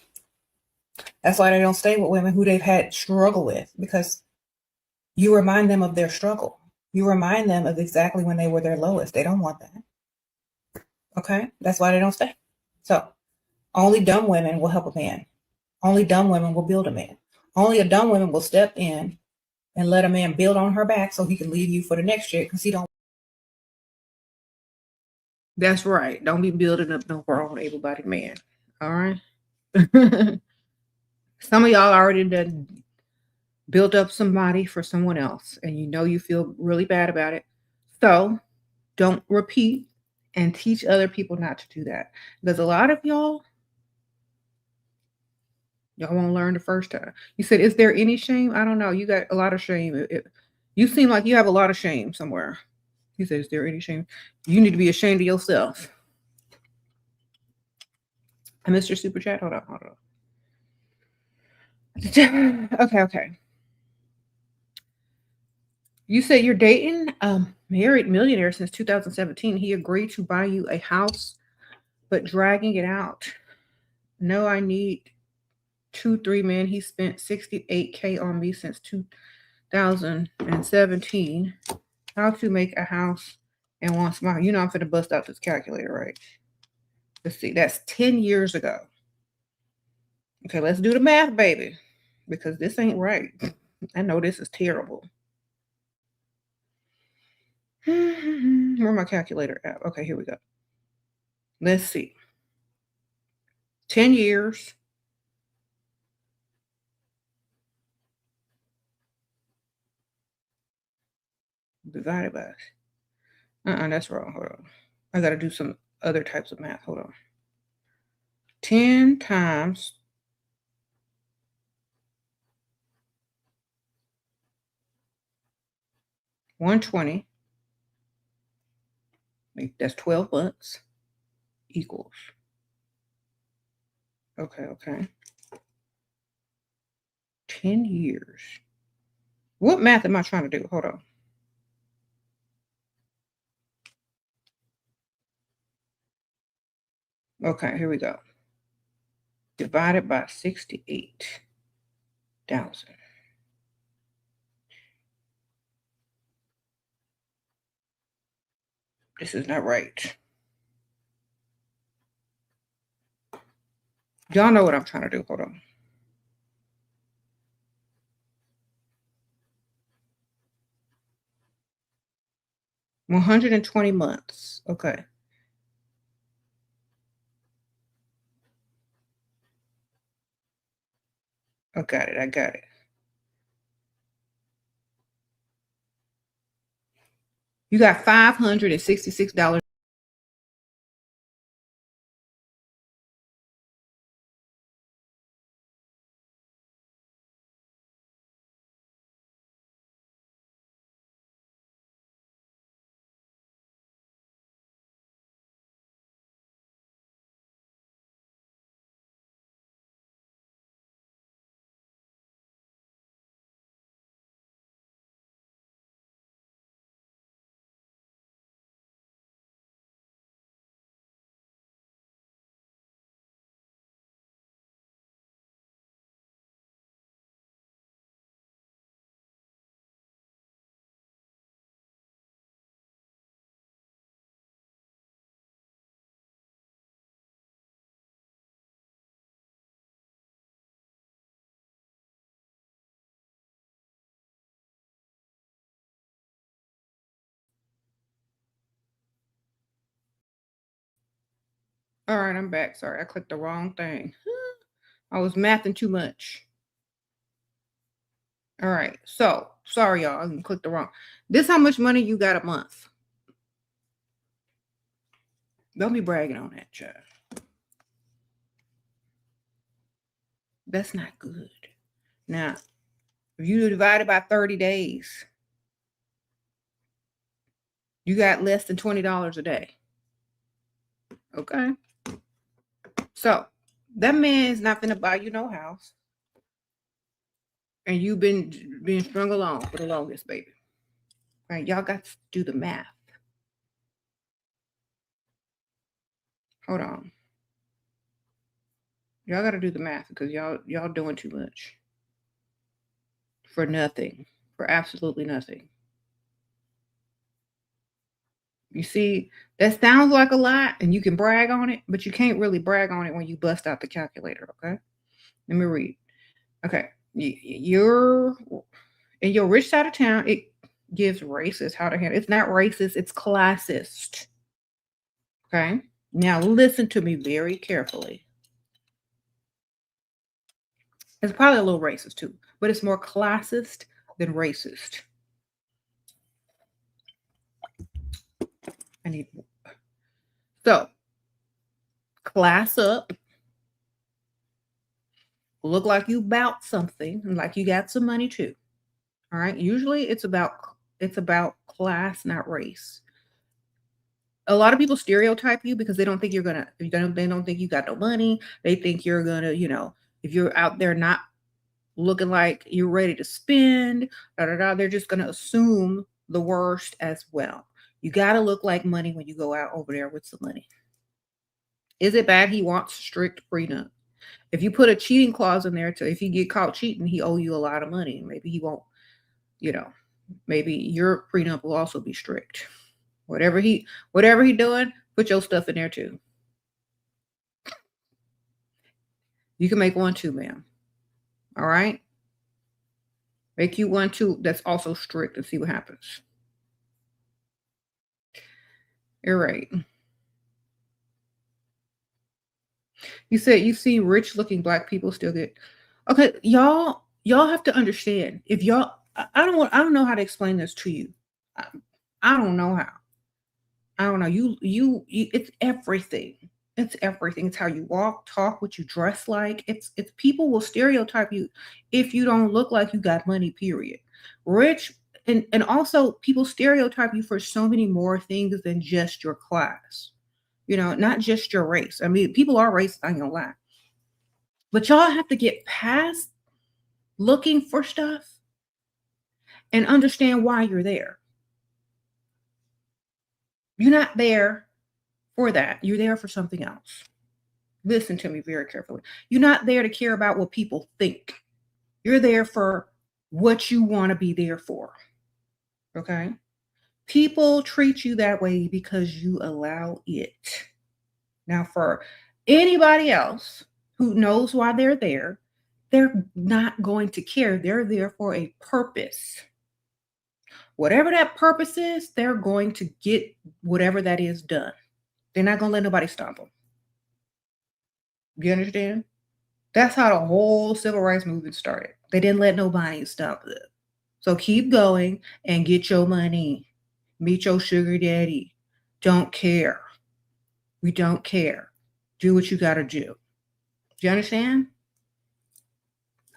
That's why they don't stay with women who they've had struggle with, because you remind them of their struggle. You remind them of exactly when they were their lowest. They don't want that. Okay? That's why they don't stay. So only dumb women will help a man. Only dumb women will build a man. Only a dumb woman will step in and let a man build on her back so he can leave you for the next chick because he don't. That's right. Don't be building up no grown able-bodied man. All right. Some of y'all already done built up somebody for someone else, and you know you feel really bad about it. So don't repeat and teach other people not to do that. Because a lot of y'all won't learn the first time. You said, is there any shame? I don't know. You got a lot of shame. You seem like you have a lot of shame somewhere. He said, is there any shame? You need to be ashamed of yourself. I missed your super chat. Hold on. Okay. You said you're dating a married millionaire since 2017. He agreed to buy you a house, but dragging it out. No, I need 2-3 men. He spent $68K on me since 2017. How to make a house and one smile. You know I'm finna bust out this calculator, right? Let's see. That's 10 years ago. Okay, let's do the math, baby, because this ain't right. I know this is terrible. Where my calculator at? Okay, here we go. Let's see. 10 years. Divided by. That's wrong. Hold on. I got to do some other types of math. Hold on. 10 times 120. That's 12 months equals. Okay. 10 years. What math am I trying to do? Hold on. Okay, here we go. Divided by 68,000. This is not right. Y'all know what I'm trying to do. Hold on. 120 months. Okay. I got it. I got it. You got $566. All right, I'm back. Sorry, I clicked the wrong thing. I was mathing too much. All right. So sorry, y'all. I clicked the wrong. This how much money you got a month. Don't be bragging on that, child. That's not good. Now, if you divide it by 30 days, you got less than $20 a day. Okay. So that man is not gonna buy you no house. And you've been being strung along for the longest, baby. Right? Y'all got to do the math. Hold on. Y'all got to do the math because y'all doing too much for nothing, for absolutely nothing. You see, that sounds like a lot, and you can brag on it, but you can't really brag on it when you bust out the calculator. Okay, let me read. Okay, you're in your rich side of town. It gives racist how to handle. It's not racist. It's classist. Okay, now listen to me very carefully. It's probably a little racist too, but it's more classist than racist. I need so class up, look like you bout something, and like you got some money too. All right. Usually it's about class, not race. A lot of people stereotype you because they don't think you're gonna they don't think you got no money. They think you're gonna, if you're out there not looking like you're ready to spend, da, da, da, they're just gonna assume the worst as well. You gotta look like money when you go out over there with some money. Is it bad he wants strict prenup? If you put a cheating clause in there to if he get caught cheating, he owe you a lot of money. Maybe he won't, you know, maybe your prenup will also be strict. Whatever he doing, put your stuff in there too. You can make one too, ma'am. All right? Make you one too that's also strict and see what happens. You're right. You said you see rich looking black people still get okay, y'all have to understand. If y'all I don't know how to explain this to you. I, I don't know how. I don't know. You it's everything. It's everything. It's how you walk, talk, what you dress like. It's people will stereotype you if you don't look like you got money, period. Rich and also people stereotype you for so many more things than just your class. Not just your race. I mean, people are racist, I ain't gonna lie. But y'all have to get past looking for stuff and understand why you're there. You're not there for that. You're there for something else. Listen to me very carefully. You're not there to care about what people think. You're there for what you want to be there for. Okay? People treat you that way because you allow it. Now, for anybody else who knows why they're there. They're not going to care. They're there for a purpose. Whatever that purpose is, they're going to get whatever that is done. They're not going to let nobody stop them. You understand? That's how the whole civil rights movement started. They didn't let nobody stop them. So keep going and get your money. Meet your sugar daddy. Don't care. We don't care. Do what you got to do. Do you understand?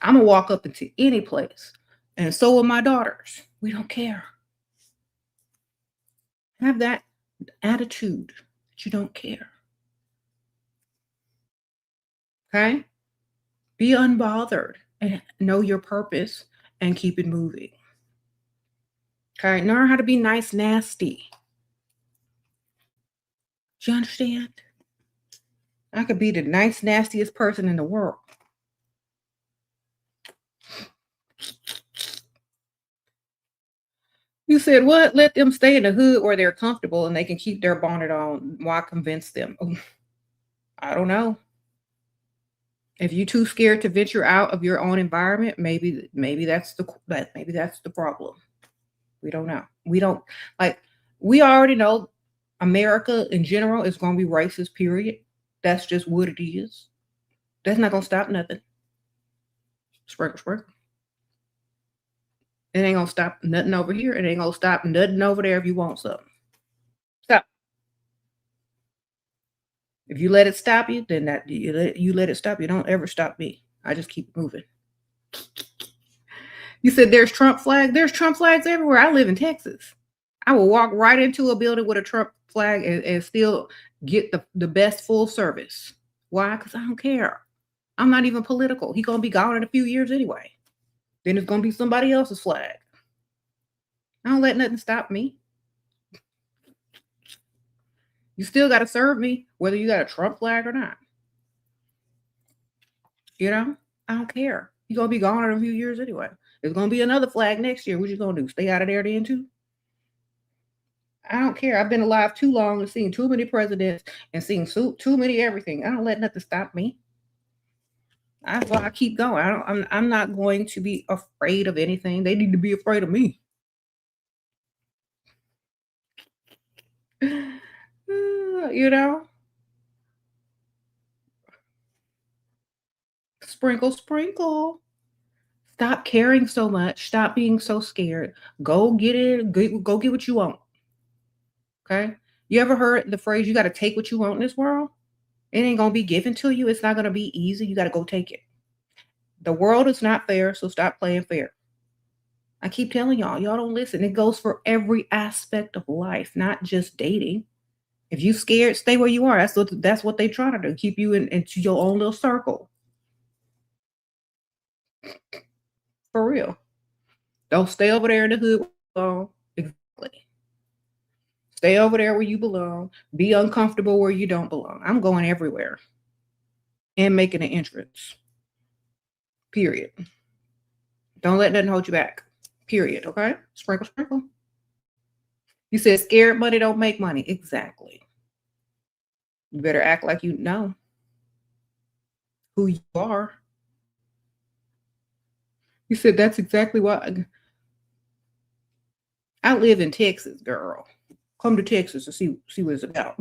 I'm going to walk up into any place. And so will my daughters. We don't care. Have that attitude that you don't care. Okay? Be unbothered and know your purpose and keep it moving. Okay? Learn how to be nice, nasty. Do you understand? I could be the nice, nastiest person in the world. You said what? Let them stay in the hood where they're comfortable and they can keep their bonnet on. Why convince them? I don't know. If you're too scared to venture out of your own environment, maybe that's the problem. We don't know. We don't like. We already know America in general is going to be racist. Period. That's just what it is. That's not going to stop nothing. Sprinkle, sprinkle. It ain't going to stop nothing over here. It ain't going to stop nothing over there if you want something. Stop. If you let it stop you, then you let it stop you. Don't ever stop me. I just keep moving. You said there's Trump flag. There's Trump flags everywhere. I live in Texas. I will walk right into a building with a Trump flag and still get the best full service. Why? Because I don't care. I'm not even political. He's going to be gone in a few years anyway. Then it's going to be somebody else's flag. I don't let nothing stop me. You still got to serve me, whether you got a Trump flag or not. You know, I don't care. He's going to be gone in a few years anyway. There's going to be another flag next year. What you going to do? Stay out of there then too? I don't care. I've been alive too long and seen too many presidents and seen too many everything. I don't let nothing stop me. That's why I keep going. I'm not going to be afraid of anything. They need to be afraid of me. You know? Sprinkle, sprinkle. Stop caring so much. Stop being so scared. Go get it. Go get what you want. Okay? You ever heard the phrase, you got to take what you want in this world? It ain't going to be given to you. It's not going to be easy. You got to go take it. The world is not fair, so stop playing fair. I keep telling y'all don't listen. It goes for every aspect of life, not just dating. If you scared, stay where you are. That's what they try to do. Keep you into your own little circle. For real. Don't stay over there in the hood. Exactly. Stay over there where you belong. Be uncomfortable where you don't belong. I'm going everywhere and making an entrance. Period. Don't let nothing hold you back. Period. Okay? Sprinkle, sprinkle. You said scared money don't make money. Exactly. You better act like you know who you are. You said that's exactly why. I live in Texas, girl. Come to Texas to see what it's about.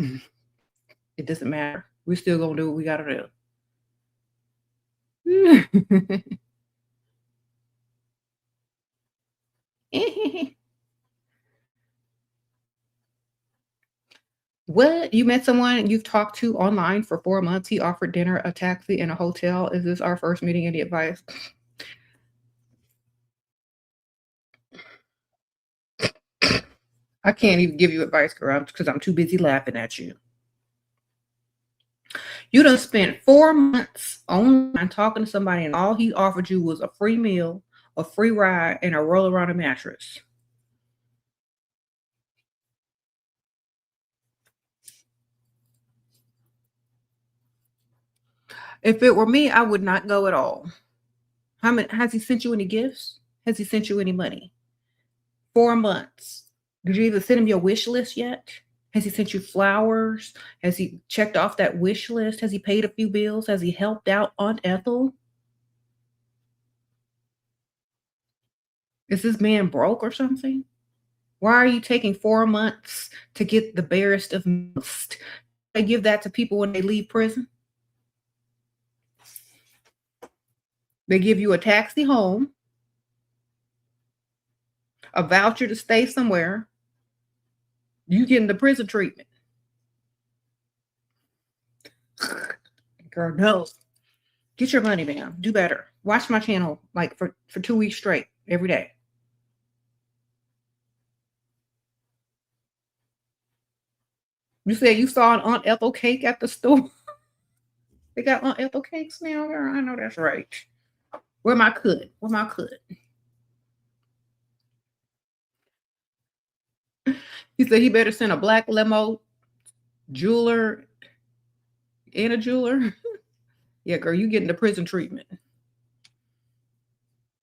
It doesn't matter. We're still gonna do what we gotta do. What? You met someone you've talked to online for 4 months. He offered dinner, a taxi, and a hotel. Is this our first meeting? Any advice? I can't even give you advice, girl, because I'm too busy laughing at you. You done spent 4 months online talking to somebody, and all he offered you was a free meal, a free ride, and a roll around a mattress. If it were me, I would not go at all. Has he sent you any gifts? Has he sent you any money? 4 months. Did you even send him your wish list yet? Has he sent you flowers? Has he checked off that wish list? Has he paid a few bills? Has he helped out Aunt Ethel? Is this man broke or something? Why are you taking 4 months to get the barest of most? They give that to people when they leave prison. They give you a taxi home, a voucher to stay somewhere. You getting the prison treatment. Girl, no. Get your money, man. Do better. Watch my channel like for 2 weeks straight every day. You said you saw an Aunt Ethel cake at the store. They got Aunt Ethel cakes now, girl. I know that's right. Where my could? Where my could? He said he better send a black limo jeweler and a jeweler. Yeah, girl, you getting the prison treatment.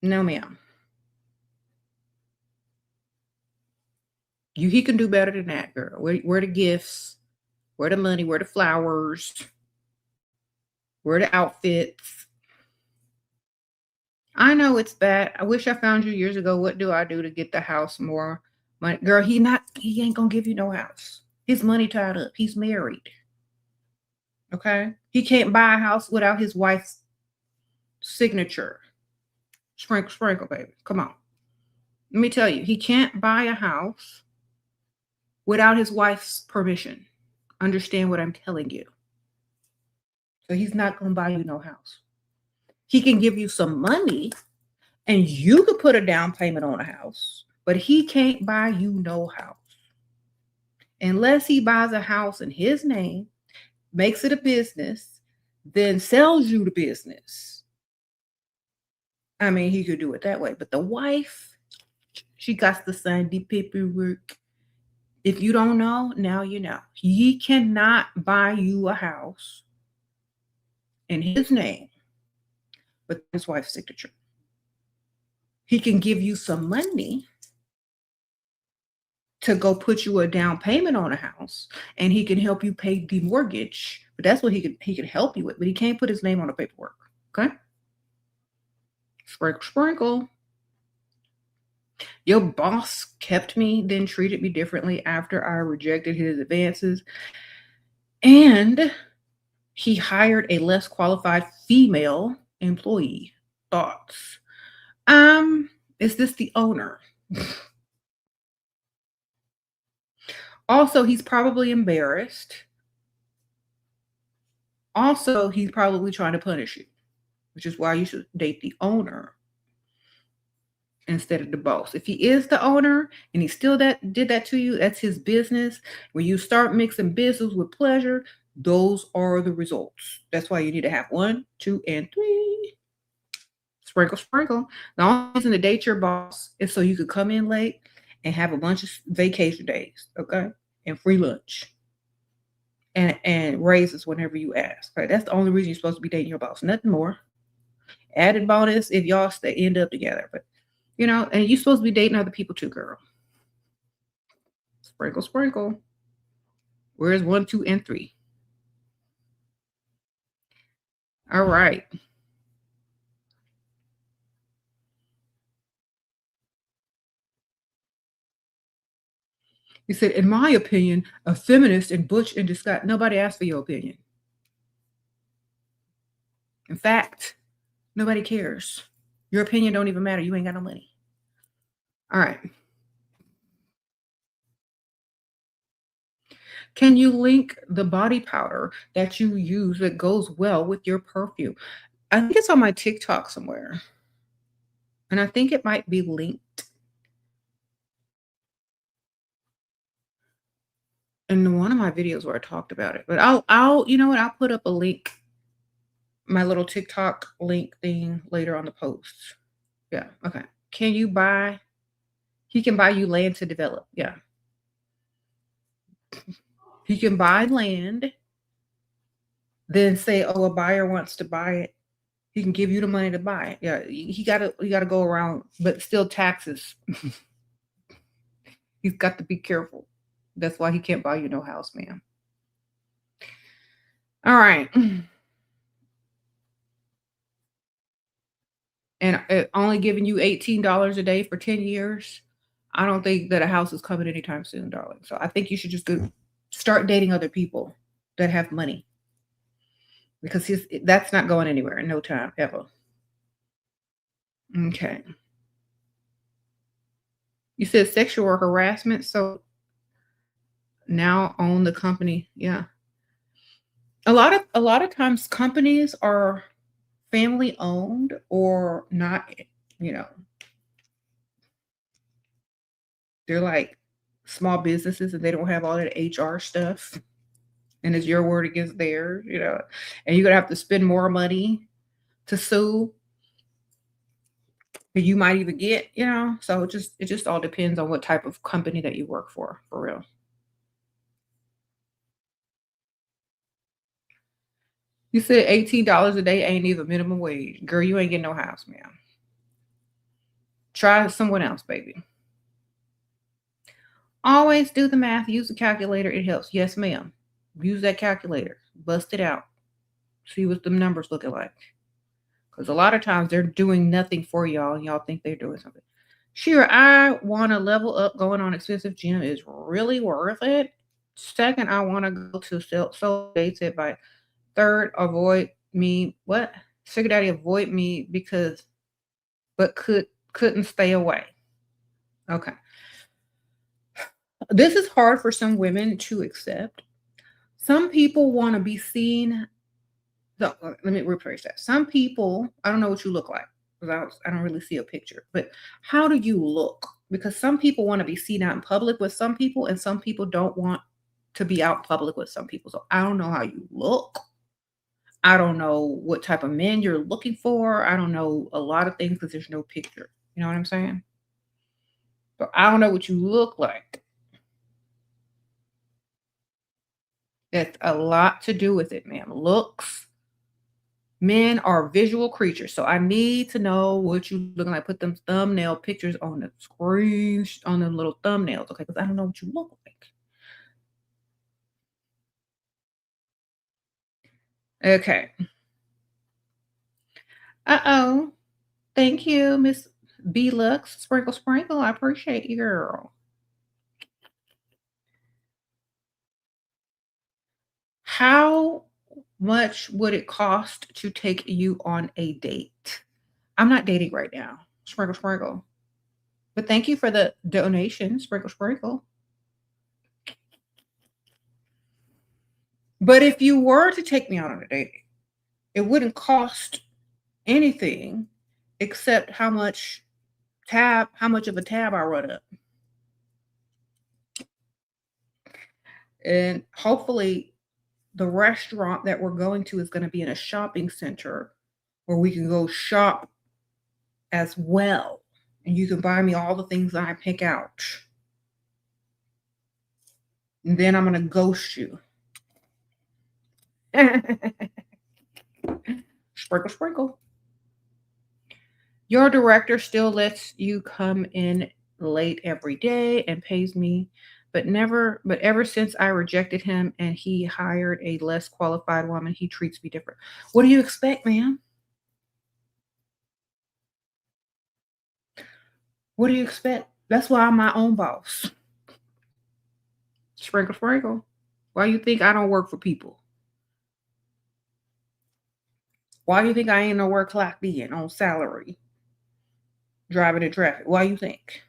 No, ma'am. He can do better than that, girl. Where the gifts? Where the money? Where the flowers? Where the outfits? I know it's bad. I wish I found you years ago. What do I do to get the house more money? Girl, he ain't gonna give you no house. His money tied up. He's married. Okay? He can't buy a house without his wife's signature. Sprinkle, sprinkle, baby. Come on. Let me tell you, he can't buy a house without his wife's permission. Understand what I'm telling you. So he's not going to buy you no house. He can give you some money and you could put a down payment on a house, but he can't buy you no house. Unless he buys a house in his name, makes it a business, then sells you the business. I mean, he could do it that way. But the wife, she got to sign the paperwork. If you don't know, now you know. He cannot buy you a house in his name with his wife's signature. He can give you some money to go put you a down payment on a house, and he can help you pay the mortgage. But that's what he can help you with. But he can't put his name on the paperwork. Okay? Sprinkle, sprinkle. Your boss kept me, then treated me differently after I rejected his advances. And he hired a less qualified female employee. Thoughts? Is this the owner? Also, he's probably embarrassed. Also, he's probably trying to punish you, which is why you should date the owner instead of the boss. If he is the owner and he still did that to you, that's his business. When you start mixing business with pleasure, those are the results. That's why you need to have 1, 2, and 3. Sprinkle, sprinkle. The only reason to date your boss is so you could come in late and have a bunch of vacation days, okay? And free lunch. And raises whenever you ask. Right? That's the only reason you're supposed to be dating your boss. Nothing more. Added bonus if y'all end up together. But and you're supposed to be dating other people too, girl. Sprinkle, sprinkle. Where's 1, 2, and 3? All right. He said, in my opinion, a feminist and butch in disguise. Nobody asked for your opinion. In fact, nobody cares. Your opinion don't even matter. You ain't got no money. All right. Can you link the body powder that you use that goes well with your perfume? I think it's on my TikTok somewhere. And I think it might be linked in one of my videos where I talked about it. But I'll you know what? I'll put up a link, my little TikTok link thing later on the post. Yeah. Okay. Can you buy? He can buy you land to develop. Yeah. He can buy land, then say, oh, a buyer wants to buy it. He can give you the money to buy it. Yeah. He gotta go around, but still taxes. He's got to be careful. That's why he can't buy you no house, ma'am. All right. And only giving you $18 a day for 10 years. I don't think that a house is coming anytime soon, darling. So I think you should just go start dating other people that have money because that's not going anywhere in no time ever. Okay. You said sexual harassment. So now own the company. Yeah. A lot of times companies are family owned or not, you know, they're like small businesses and they don't have all that HR stuff. And it's your word against theirs, and you're gonna have to spend more money to sue than you might even get. So it just all depends on what type of company that you work for real. You said $18 a day ain't even minimum wage. Girl, you ain't getting no house, ma'am. Try someone else, baby. Always do the math, use the calculator, it helps. Yes, ma'am. Use that calculator. Bust it out. See what the numbers looking like. Because a lot of times they're doing nothing for y'all and y'all think they're doing something. Sure, I want to level up. Going on expensive gym is really worth it. Second, I want to go to solo dates advice. Third, avoid me. What? Sugar daddy avoid me because but couldn't stay away. Okay. This is hard for some women to accept. Some people want to be seen. So let me rephrase that. Some people, I don't know what you look like because I don't really see a picture, but how do you look? Because some people want to be seen out in public with some people, and some people don't want to be out public with some people. So I don't know how you look. I don't know what type of men you're looking for. I don't know a lot of things because there's no picture. You know what I'm saying? But I don't know what you look like. That's a lot to do with it, ma'am. Looks. Men are visual creatures, so I need to know what you looking like. Put them thumbnail pictures on the screen, on them little thumbnails, okay? Because I don't know what you look like. Okay. Uh-oh. Thank you, Miss B Lux. Sprinkle, sprinkle. I appreciate you, girl. How much would it cost to take you on a date? I'm not dating right now. Sprinkle, sprinkle. But thank you for the donation. Sprinkle, sprinkle. But if you were to take me out on a date, it wouldn't cost anything except how much of a tab I run up. And hopefully the restaurant that we're going to is going to be in a shopping center where we can go shop as well. And you can buy me all the things that I pick out. And then I'm going to ghost you. Sprinkle, sprinkle. Your director still lets you come in late every day and pays me, but ever since I rejected him and he hired a less qualified woman, he treats me different. What do you expect, ma'am? What do you expect? That's why I'm my own boss. Sprinkle, sprinkle. Why you think I don't work for people? Why do you think I ain't nowhere clocked in on salary, driving in traffic? Why you think?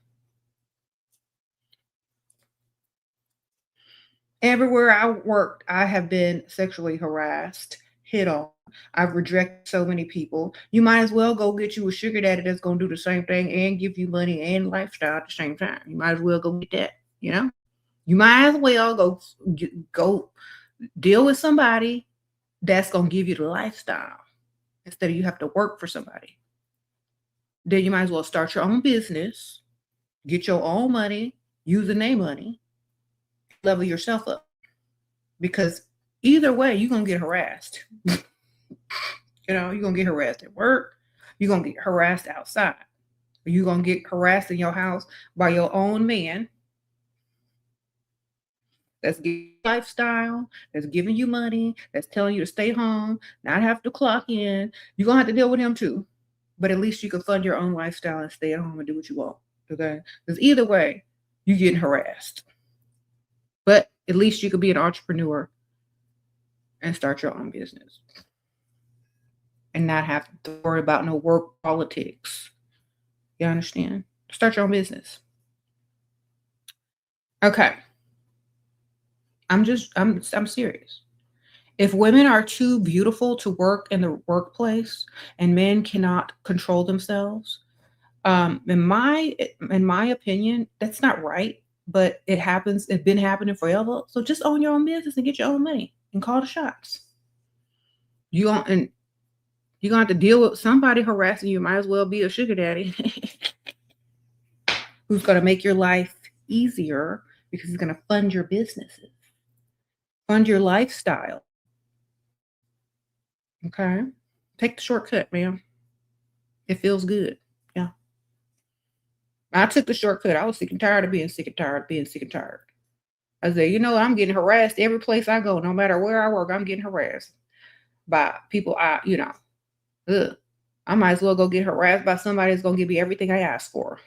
Everywhere I worked, I have been sexually harassed, hit on. I've rejected so many people. You might as well go get you a sugar daddy that's going to do the same thing and give you money and lifestyle at the same time. You might as well go get that. You might as well go deal with somebody that's going to give you the lifestyle instead of you have to work for somebody. Then you might as well start your own business, get your own money, using their money, level yourself up. Because either way, you're going to get harassed. You're going to get harassed at work. You're going to get harassed outside. You're going to get harassed in your house by your own man. that's giving you lifestyle, that's giving you money, that's telling you to stay home, not have to clock in. You're gonna have to deal with him too. But at least you can fund your own lifestyle and stay at home and do what you want. Okay. Because either way, you're getting harassed. But at least you could be an entrepreneur and start your own business and not have to worry about no work politics. You understand? Start your own business. Okay. I'm serious. If women are too beautiful to work in the workplace and men cannot control themselves, in my opinion, that's not right. But it happens. It's been happening forever. So just own your own business and get your own money and call the shots. You don't, and you're gonna have to deal with somebody harassing you. Might as well be a sugar daddy who's gonna make your life easier because he's gonna fund your businesses, fund your lifestyle. Okay. Take the shortcut, ma'am. It feels good. Yeah. I took the shortcut. I was sick and tired of being sick and tired, being sick and tired. I said, I'm getting harassed every place I go, no matter where I work, I'm getting harassed by people ugh. I might as well go get harassed by somebody that's gonna give me everything I asked for.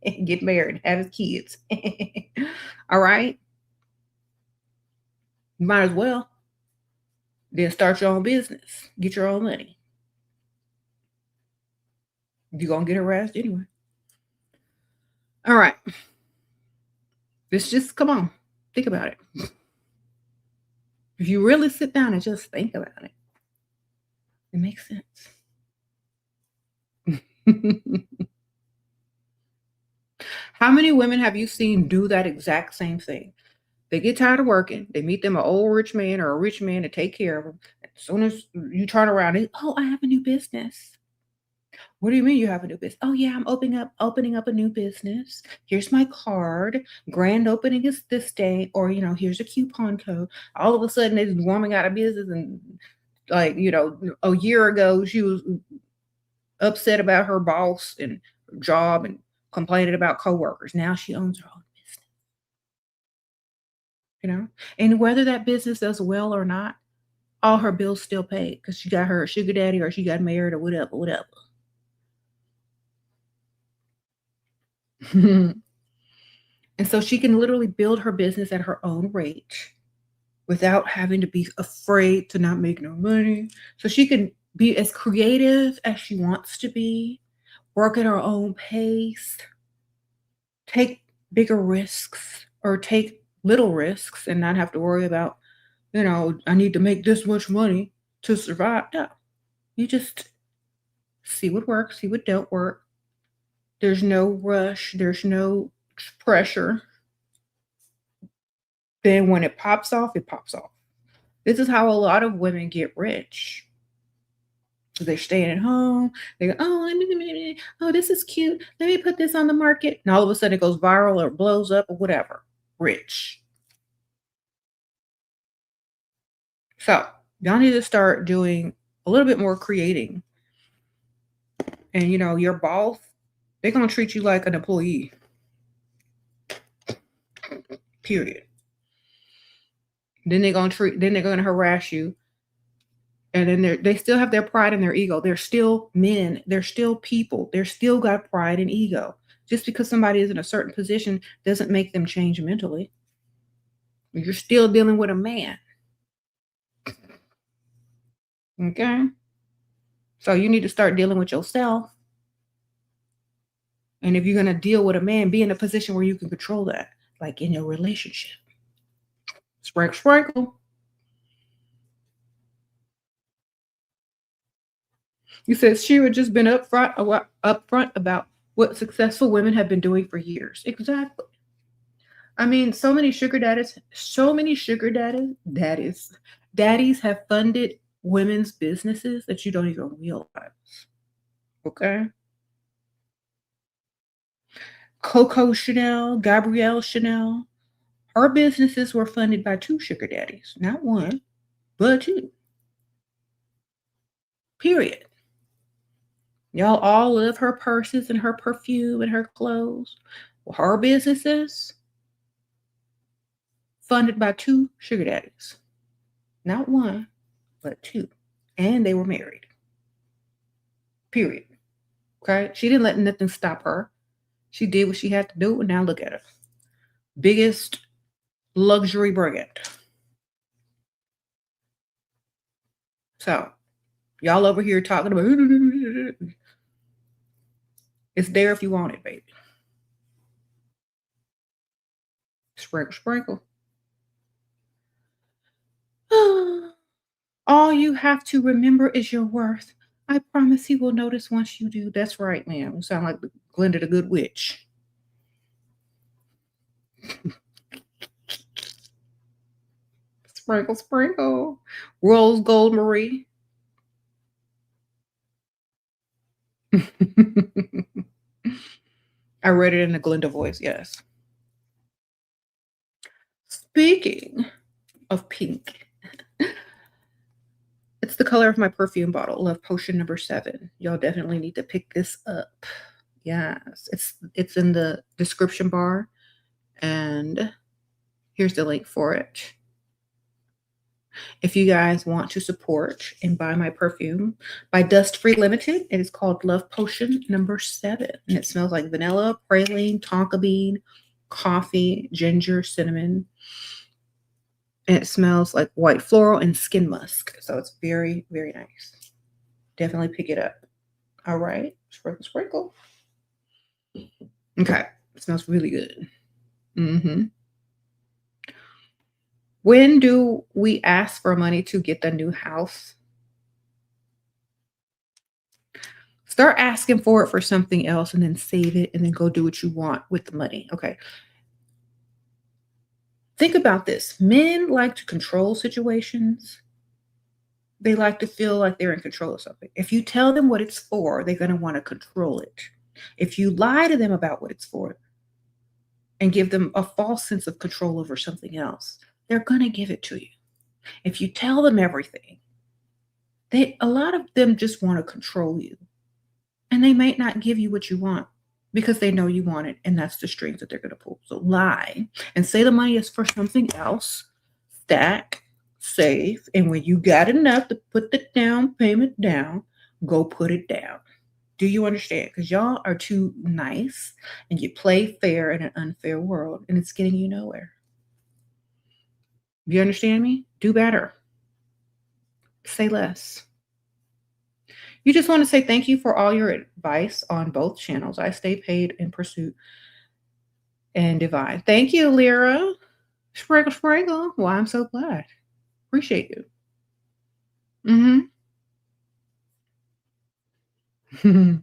And get married, have his kids. All right. You might as well. Then start your own business. Get your own money. You're gonna get harassed anyway. All right. Let's just come on. Think about it. If you really sit down and just think about it, it makes sense. How many women have you seen do that exact same thing? They get tired of working. They meet them an old rich man or a rich man to take care of them. As soon as you turn around, I have a new business. What do you mean you have a new business? Oh yeah, I'm opening up a new business. Here's my card. Grand opening is this day, or here's a coupon code. All of a sudden, they're warming out of business, and a year ago she was upset about her boss and job and complaining about coworkers. Now she owns her own business. And whether that business does well or not, all her bills still paid because she got her sugar daddy or she got married or whatever. And so she can literally build her business at her own rate without having to be afraid to not make no money. So she can be as creative as she wants to be, work at her own pace, take bigger risks or take little risks and not have to worry about, I need to make this much money to survive. No, you just see what works, see what don't work. There's no rush. There's no pressure. Then when it pops off, it pops off. This is how a lot of women get rich. They're staying at home. They go, oh, this is cute. Let me put this on the market. And all of a sudden it goes viral or blows up or whatever. Rich. So y'all need to start doing a little bit more creating. And your boss, they're gonna treat you like an employee. Period. Then they're gonna harass you. And then they still have their pride and their ego. They're still men. They're still people. They're still got pride and ego. Just because somebody is in a certain position doesn't make them change mentally. You're still dealing with a man. Okay? So you need to start dealing with yourself. And if you're going to deal with a man, be in a position where you can control that, like in your relationship. Sprinkle. You said she had just been upfront about what successful women have been doing for years. Exactly. I mean, so many sugar daddies have funded women's businesses that you don't even realize. Okay? Coco Chanel, Gabrielle Chanel, her businesses were funded by 2 sugar daddies. Not 1, but 2. Period. Y'all all love her purses and her perfume and her clothes. Well, her businesses funded by 2 sugar daddies. Not 1, but 2. And they were married. Period. Okay? She didn't let nothing stop her. She did what she had to do, and now look at her. Biggest luxury brand. So, y'all over here talking about it's there if you want it, baby. Sprinkle, sprinkle. All you have to remember is your worth. I promise he will notice once you do. That's right, ma'am. You sound like Glenda the Good Witch. Sprinkle, sprinkle. Rose Gold Marie. I read it in the Glenda voice, yes. Speaking of pink, it's the color of my perfume bottle, Love Potion number 7. Y'all definitely need to pick this up. Yes, it's in the description bar, and here's the link for it. If you guys want to support and buy my perfume by Dust Free Limited, it is called Love Potion number 7. And it smells like vanilla, praline, tonka bean, coffee, ginger, cinnamon. And it smells like white floral and skin musk. So it's very, very nice. Definitely pick it up. All right. Sprinkle, sprinkle. Okay. It smells really good. Mm-hmm. When do we ask for money to get the new house? Start asking for it for something else and then save it and then go do what you want with the money. Okay. Think about this. Men like to control situations. They like to feel like they're in control of something. If you tell them what it's for, they're going to want to control it. If you lie to them about what it's for and give them a false sense of control over something else, they're going to give it to you. If you tell them everything, a lot of them just want to control you. And they might not give you what you want because they know you want it, and that's the strings that they're going to pull. So lie and say the money is for something else. Stack, save, and when you got enough to put the down payment down, go put it down. Do you understand? Because y'all are too nice and you play fair in an unfair world, and it's getting you nowhere. You understand me? Do better. Say less. You just want to say thank you for all your advice on both channels. I stay paid in pursuit and divine. Thank you, Lyra. Sprinkle, sprinkle. Well, I'm so glad. Appreciate you. Mm-hmm.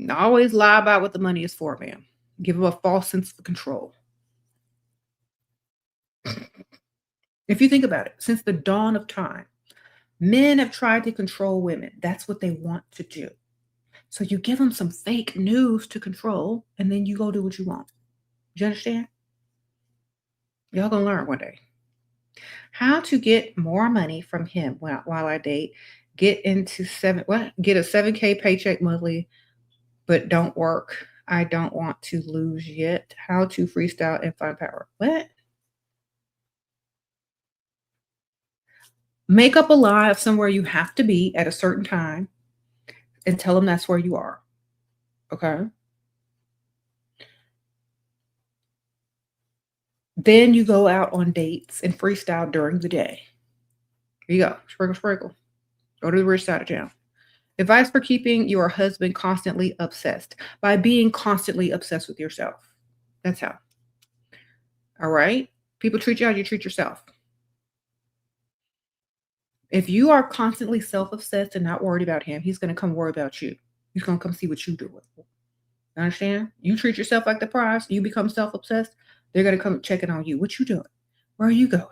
Always lie about what the money is for, ma'am. Give them a false sense of control. If you think about it, since the dawn of time, men have tried to control women. That's what they want to do. So you give them some fake news to control, and then you go do what you want. Do you understand? Y'all gonna learn one day. How to get more money from him while I date. Get a 7K paycheck monthly, but don't work. I don't want to lose yet. How to freestyle and find power. What? Make up a lie of somewhere you have to be at a certain time and tell them that's where you are. Okay. Then you go out on dates and freestyle during the day. Here you go. Sprinkle, sprinkle. Go to the rich side of town. Advice for keeping your husband constantly obsessed by being constantly obsessed with yourself. That's how. All right. People treat you how you treat yourself. If you are constantly self-obsessed and not worried about him, he's going to come worry about you. He's going to come see what you do. Understand? You treat yourself like the prize, you become self-obsessed, they're going to come checking on you. What you doing? Where are you going?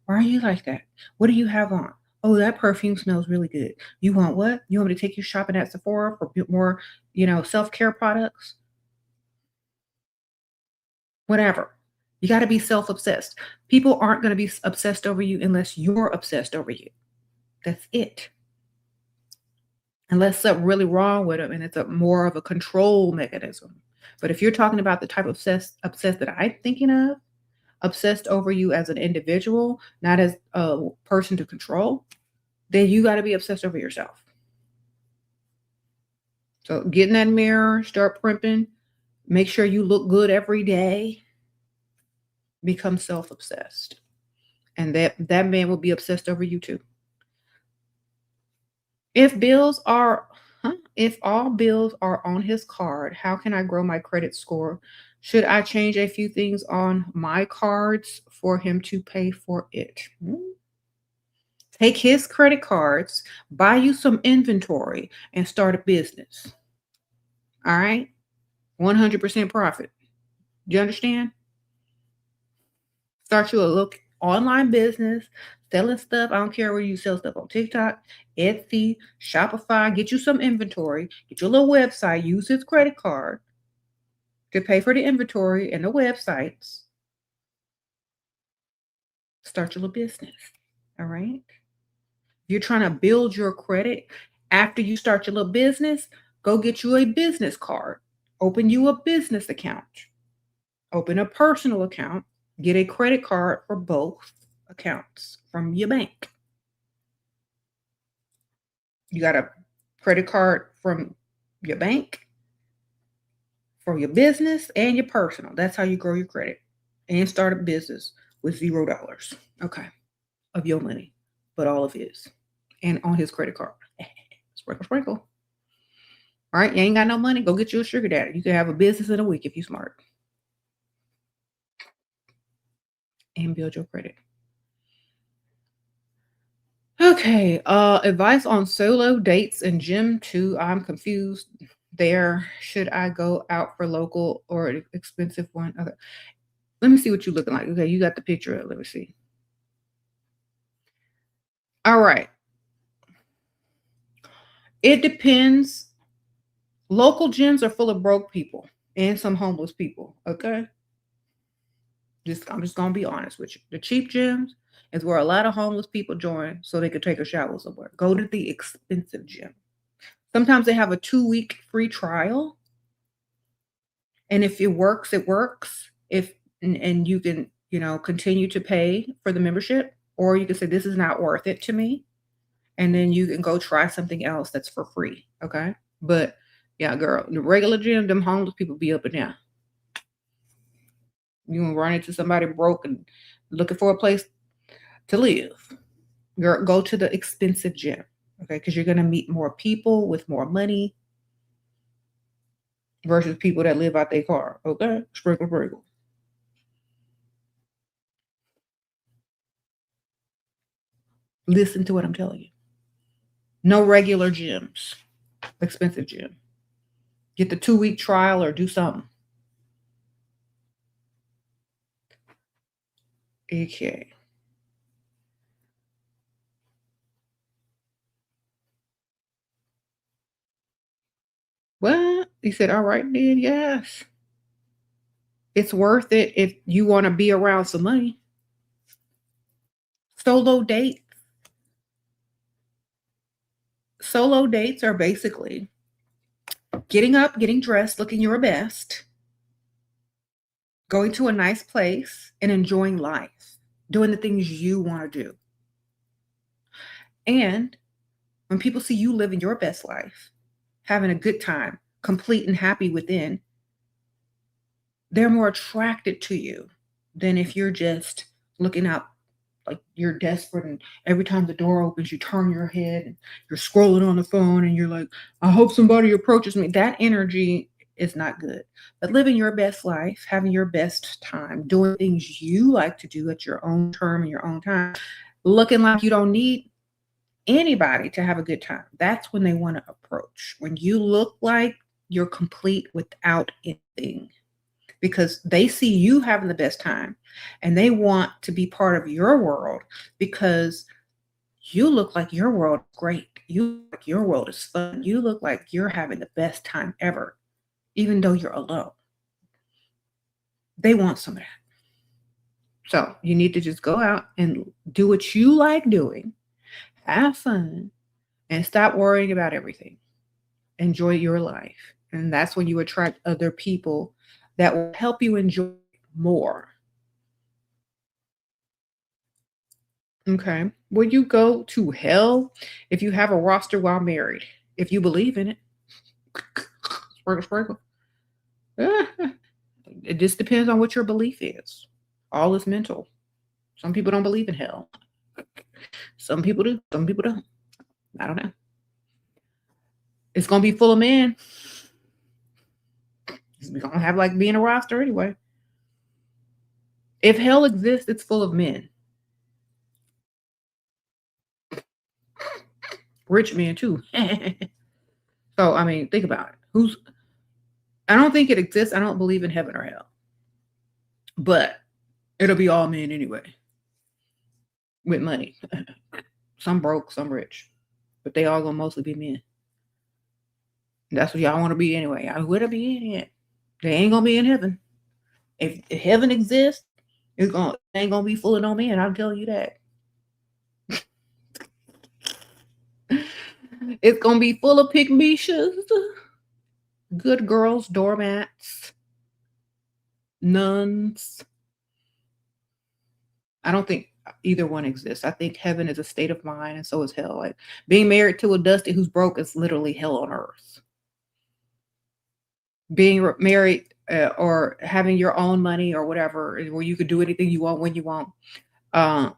Why are you like that? What do you have on? Oh, that perfume smells really good. You want what? You want me to take you shopping at Sephora for more, self-care products? Whatever. You got to be self-obsessed. People aren't going to be obsessed over you unless you're obsessed over you. That's it. unless something really wrong with them and it's a more of a control mechanism. But if you're talking about the type of obsessed that I'm thinking of, obsessed over you as an individual, not as a person to control, then you got to be obsessed over yourself. So get in that mirror, start primping, make sure you look good every day, become self-obsessed. And that man will be obsessed over you too. If bills are if all bills are on his card, how can I grow my credit score? Should I change a few things on my cards for him to pay for it? Take his credit cards, buy you some inventory, and start a business. All right? 100% profit. You understand? Start you a little online business, selling stuff. I don't care where you sell stuff on TikTok, Etsy, Shopify. Get you some inventory. Get your little website. Use his credit card to pay for the inventory and the websites. Start your little business. All right? If you're trying to build your credit after you start your little business, go get you a business card. Open you a business account. Open a personal account. Get a credit card for both accounts from your bank. You got a credit card from your bank, for your business, and your personal. That's how you grow your credit and start a business with $0. Okay. Of your money, but all of his. And on his credit card. Sprinkle, sprinkle. All right. You ain't got no money. Go get you a sugar daddy. You can have a business in a week if you're smart. And build your credit. Okay, advice on solo dates and gym too. I'm confused there. Should I go out for local or an expensive one? Okay. Let me see what you're looking like. Okay, you got the picture up. Let me see. All right. It depends. Local gyms are full of broke people and some homeless people. Okay. I'm just gonna be honest with you. The cheap gyms is where a lot of homeless people join so they could take a shower somewhere. Go to the expensive gym. Sometimes they have a 2-week free trial. And if it works, it works. If and you can, continue to pay for the membership, or you can say this is not worth it to me. And then you can go try something else that's for free. Okay. But yeah, girl, the regular gym, them homeless people be up and down. You can run into somebody broke and looking for a place to live. Girl, go to the expensive gym. Okay, because you're gonna meet more people with more money versus people that live out their car. Okay, sprinkle, sprinkle. Listen to what I'm telling you. No regular gyms, expensive gym. Get the 2-week trial or do something. Okay. Well, he said, all right, then, yes. It's worth it if you want to be around some money. Solo date. Solo dates are basically getting up, getting dressed, looking your best, going to a nice place, and enjoying life, doing the things you want to do. And when people see you living your best life, having a good time, complete and happy within, they're more attracted to you than if you're just looking out like you're desperate and every time the door opens, you turn your head and you're scrolling on the phone and you're like, I hope somebody approaches me. That energy is not good. But living your best life, having your best time, doing things you like to do at your own term and your own time, looking like you don't need anybody to have a good time. That's when they want to approach. When you look like you're complete without anything, because they see you having the best time and they want to be part of your world because you look like your world is great. You look like your world is fun. You look like you're having the best time ever, even though you're alone. They want some of that. So you need to just go out and do what you like doing, have fun, and stop worrying about everything. Enjoy your life. And that's when you attract other people that will help you enjoy more. Okay. Will you go to hell if you have a roster while married? If you believe in it. Sprinkle, sprinkle. It just depends on what your belief is. All is mental. Some people don't believe in hell. Some people do. Some people don't. I don't know. It's gonna be full of men. We're gonna have like being a roster anyway. If hell exists, it's full of men. Rich men too. So I mean, think about it. Who's I don't think it exists. I don't believe in heaven or hell. But it'll be all men anyway. With money. Some broke, some rich. But they all gonna mostly be men. That's what y'all want to be anyway. I would be in it. They ain't gonna be in heaven. If heaven exists, it ain't gonna be full of no men. I'll tell you that. It's gonna be full of pygmishas, good girls, doormats, nuns. I don't think either one exists. I think heaven is a state of mind, and so is hell. Like being married to a Dusty who's broke is literally hell on earth. Being married or having your own money or whatever, where you could do anything you want when you want, uh,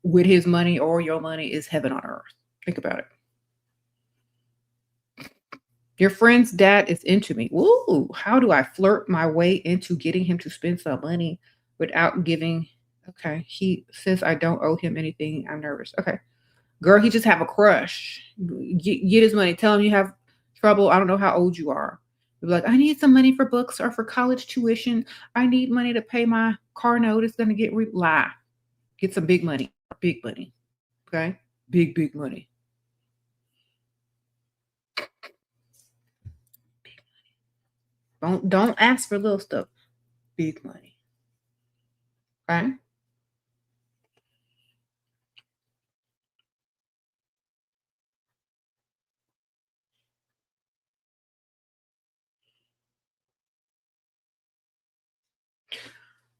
with his money or your money is heaven on earth. Think about it. Your friend's dad is into me. Woo! How do I flirt my way into getting him to spend some money without giving? Okay, he says I don't owe him anything. I'm nervous. Okay, girl, he just have a crush. Get his money. Tell him you have trouble. I don't know how old you are. Be like, I need some money for books or for college tuition. I need money to pay my car note. It's gonna get lie. Get some big money. Big money. Okay, big money. Don't ask for little stuff. Big money. Okay.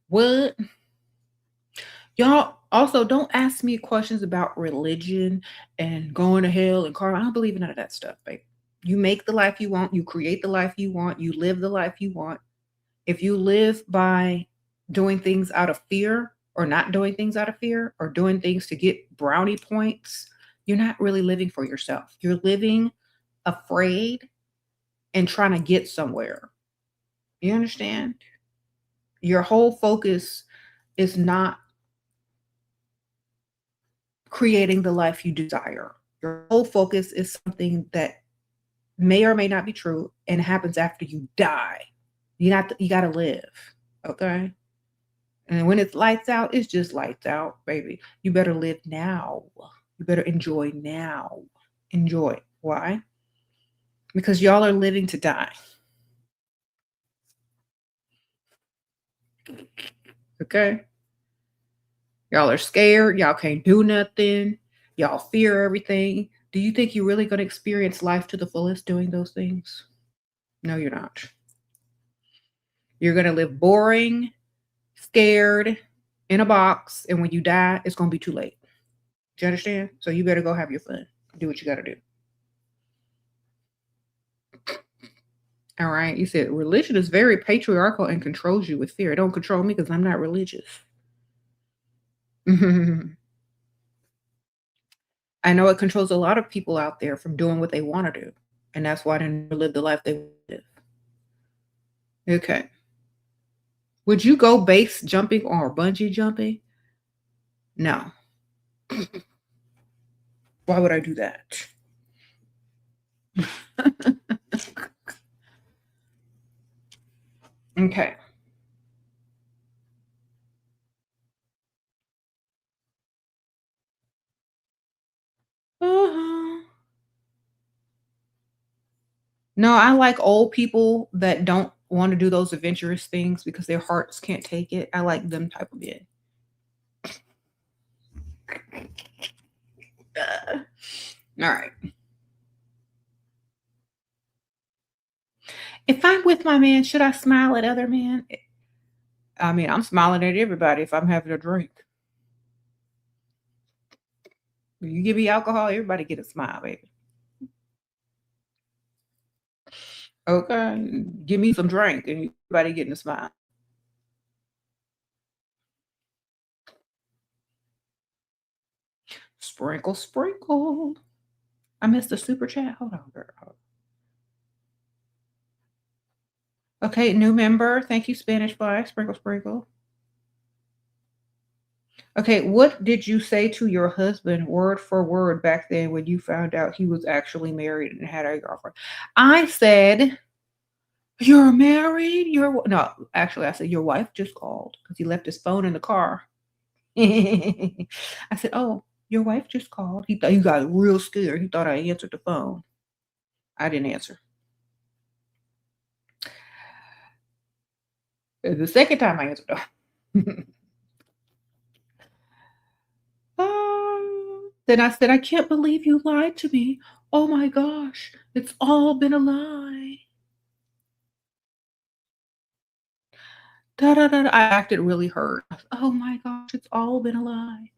What? Y'all also don't ask me questions about religion and going to hell and karma. I don't believe in none of that stuff, babe. You make the life you want, you create the life you want, you live the life you want. If you live by doing things out of fear or not doing things out of fear or doing things to get brownie points, you're not really living for yourself. You're living afraid and trying to get somewhere. You understand? Your whole focus is not creating the life you desire. Your whole focus is something that may or may not be true and happens after you die. You got to live, okay? And when it's lights out, it's just lights out, baby. You better live now. You better enjoy now. Enjoy. Why? Because y'all are living to die. Okay? Y'all are scared. Y'all can't do nothing. Y'all fear everything. Do you think you're really going to experience life to the fullest doing those things? No, you're not. You're going to live boring, scared, in a box, and when you die, it's going to be too late. Do you understand? So you better go have your fun. Do what you got to do. All right. You said religion is very patriarchal and controls you with fear. It don't control me because I'm not religious. I know it controls a lot of people out there from doing what they want to do. And that's why they never live the life they live. Okay. Would you go base jumping or bungee jumping? No. Why would I do that? Okay. Uh-huh. No, I like old people that don't want to do those adventurous things because their hearts can't take it. I like them type of men. All right. If I'm with my man, should I smile at other men? I mean, I'm smiling at everybody if I'm having a drink. You give me alcohol, everybody get a smile, baby. Okay, give me some drink and everybody getting a smile. Sprinkle, sprinkle. I missed the super chat. Hold on, girl. Okay, new member. Thank you, Spanish Fly. Sprinkle, sprinkle. Okay, what did you say to your husband word for word back then when you found out he was actually married and had a girlfriend? I said, "You're married? No, actually, I said, your wife just called because he left his phone in the car." I said, "Oh, your wife just called." He thought he got real scared. He thought I answered the phone. I didn't answer. The second time I answered, then I said, "I can't believe you lied to me. Oh my gosh, it's all been a lie." Da, da, da, da. I acted really hurt. Oh my gosh, it's all been a lie.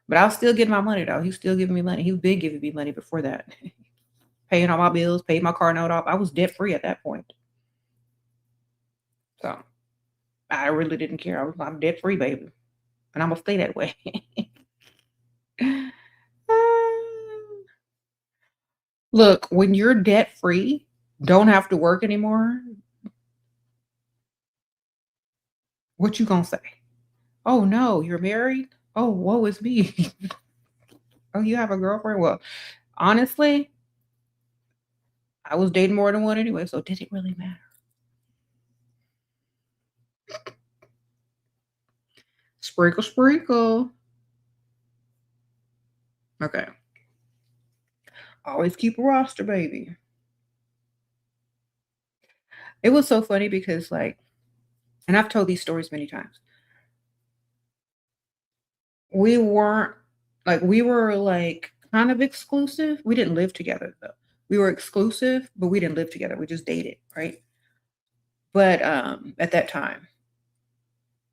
But I'll still get my money though. He's still giving me money. He's been giving me money before that. Paying all my bills, paid my car note off. I was debt free at that point. So I really didn't care. I'm debt free, baby. And I'm gonna stay that way. Look, when you're debt free, don't have to work anymore, what you gonna say? Oh no, you're married? Oh, woe is me. Oh, you have a girlfriend? Well, honestly, I was dating more than one anyway, so did it really matter? Sprinkle, sprinkle. Okay. Always keep a roster, baby. It was so funny because, like, and I've told these stories many times. We weren't we were like kind of exclusive. We didn't live together though. We were exclusive, but we didn't live together. We just dated, right? But at that time,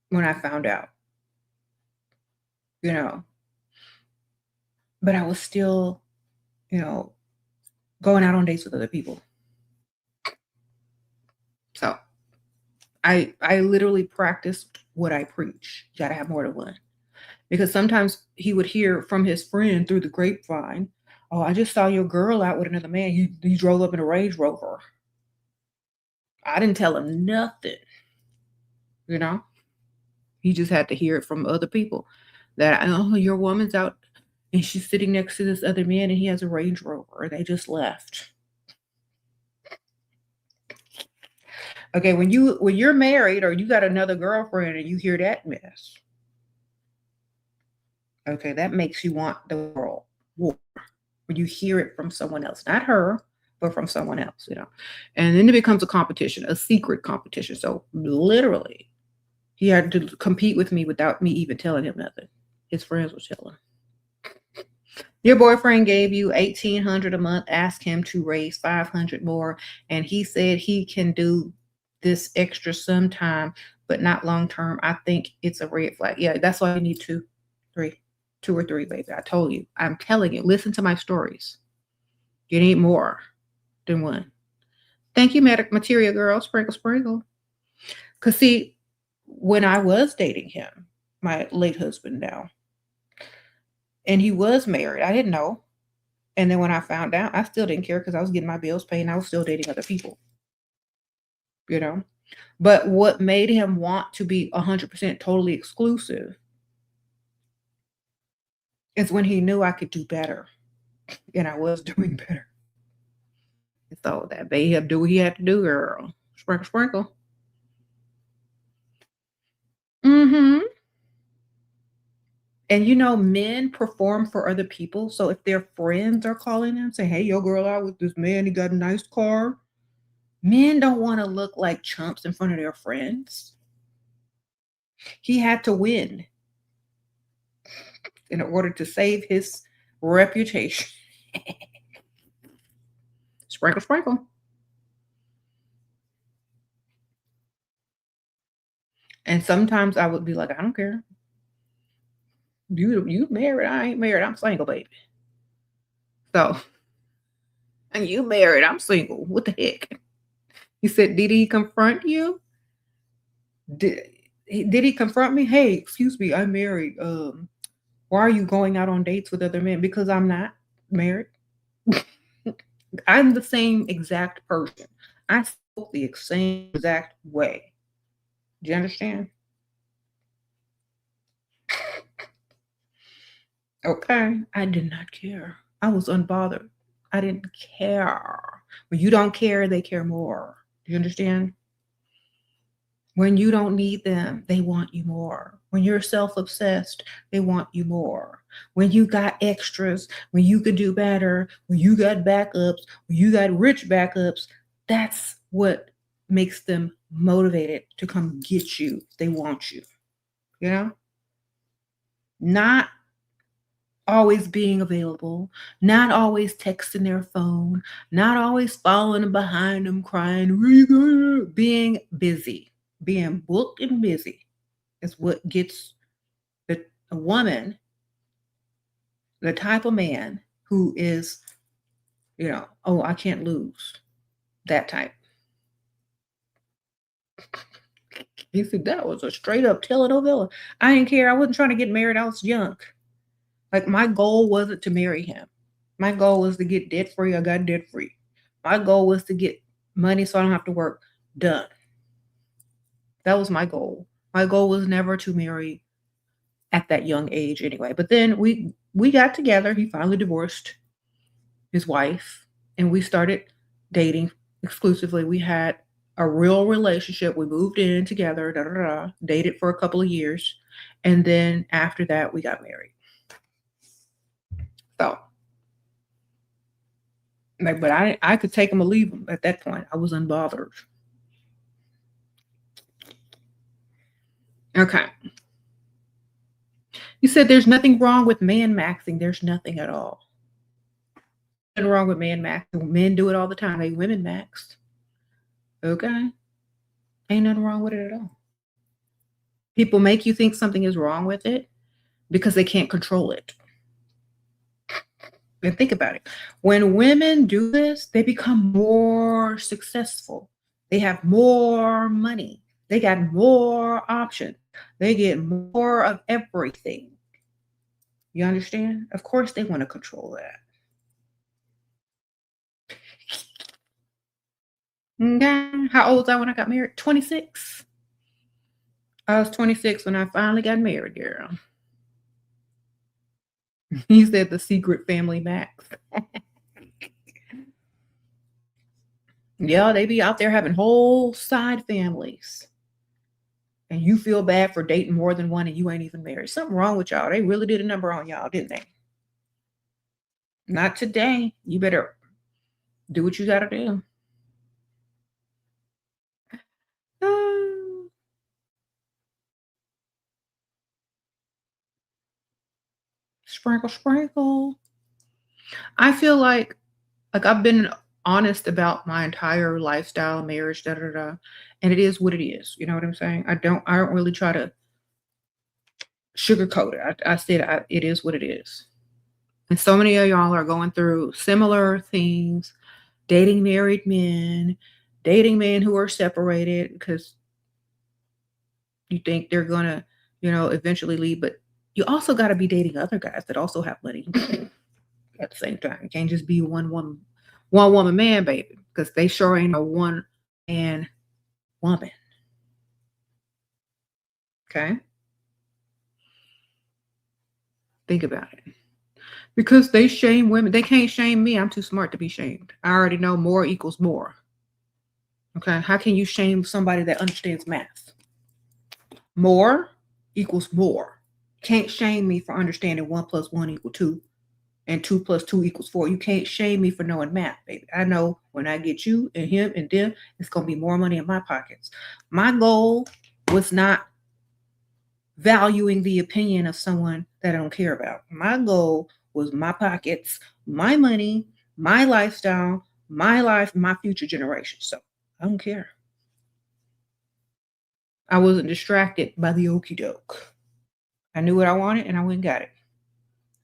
when I found out, you know, but I was still, you know, going out on dates with other people. So I literally practiced what I preach. You gotta have more than one. Because sometimes he would hear from his friend through the grapevine, "Oh, I just saw your girl out with another man. He drove up in a Range Rover." I didn't tell him nothing, you know? He just had to hear it from other people that, "Oh, your woman's out and she's sitting next to this other man and he has a Range Rover. They just left." Okay, when you're married or you got another girlfriend and you hear that mess, okay, that makes you want the world war. When you hear it from someone else, not her, but from someone else, you know. And then it becomes a competition, a secret competition. So literally, he had to compete with me without me even telling him nothing. His friends were telling. Your boyfriend gave you 1,800 a month. Ask him to raise 500 more, and he said he can do this extra sometime, but not long term. I think it's a red flag. Yeah, that's why you need three, two or three, baby. I told you. I'm telling you. Listen to my stories. You need more than one. Thank you, material girl. Sprinkle, sprinkle. Cause see, when I was dating him, my late husband now, and he was married, I didn't know. And then when I found out, I still didn't care because I was getting my bills paid and I was still dating other people, you know. But what made him want to be 100% totally exclusive is when he knew I could do better, and I was doing better. So that made him do what he had to do, girl. Sprinkle, sprinkle. Mm-hmm. And you know, men perform for other people. So if their friends are calling them, say, "Hey, your girl out with this man, he got a nice car." Men don't want to look like chumps in front of their friends. He had to win in order to save his reputation. Sprinkle, sprinkle. And sometimes I would be like, I don't care. You married, I ain't married. I'm single, baby. So, and you married, I'm single. What the heck? He said, did he confront you? Did did he confront me? Hey, excuse me, I'm married. Why are you going out on dates with other men? Because I'm not married. I'm the same exact person. I spoke the same exact way. Do you understand? Okay. I did not care. I was unbothered. I didn't care. When you don't care, they care more. Do you understand? When you don't need them, they want you more. When you're self obsessed, they want you more. When you got extras, when you could do better, when you got backups, when you got rich backups, that's what makes them motivated to come get you. They want you, you know? Not always being available, not always texting their phone, not always following behind them crying, "Where you going?" Being busy, being booked and busy is what gets a woman, the type of man who is, oh, I can't lose, that type. He said that was a straight up telenovela. I didn't care. I wasn't trying to get married. I was young. Like, my goal wasn't to marry him. My goal was to get debt free. I got debt free. My goal was to get money so I don't have to work. Done. That was my goal. My goal was never to marry at that young age anyway. But then we got together. He finally divorced his wife and we started dating exclusively. We had a real relationship. We moved in together, dated for a couple of years. And then after that, we got married. So, like, but I could take him or leave him at that point. I was unbothered. Okay. You said there's nothing wrong with man maxing. There's nothing at all. Nothing wrong with man maxing. Men do it all the time. Hey, women max. Okay. Ain't nothing wrong with it at all. People make you think something is wrong with it because they can't control it. And think about it. When women do this, they become more successful. They have more money. They got more options. They get more of everything. You understand? Of course, they want to control that. Okay. How old was I when I got married? 26. I was 26 when I finally got married, girl. He said the secret family max. Yeah, they be out there having whole side families. And you feel bad for dating more than one and you ain't even married. Something wrong with y'all. They really did a number on y'all, didn't they? Not today. You better do what you got to do. Sprinkle, sprinkle. I feel like I've been honest about my entire lifestyle, marriage, and it is what it is. You know what I'm saying? I don't really try to sugarcoat it. I said it is what it is. And so many of y'all are going through similar things, dating married men, dating men who are separated because you think they're gonna, eventually leave. But you also got to be dating other guys that also have money at the same time. You can't just be one woman man, baby, because they sure ain't a one man woman. Okay? Think about it. Because they shame women. They can't shame me. I'm too smart to be shamed. I already know more equals more. Okay? How can you shame somebody that understands math? More equals more. Can't shame me for understanding 1 + 1 = 2 and 2 + 2 = 4. You can't shame me for knowing math, baby. I know when I get you and him and them, it's going to be more money in my pockets. My goal was not valuing the opinion of someone that I don't care about. My goal was my pockets, my money, my lifestyle, my life, my future generation. So I don't care. I wasn't distracted by the okey doke. I knew what I wanted and I went and got it.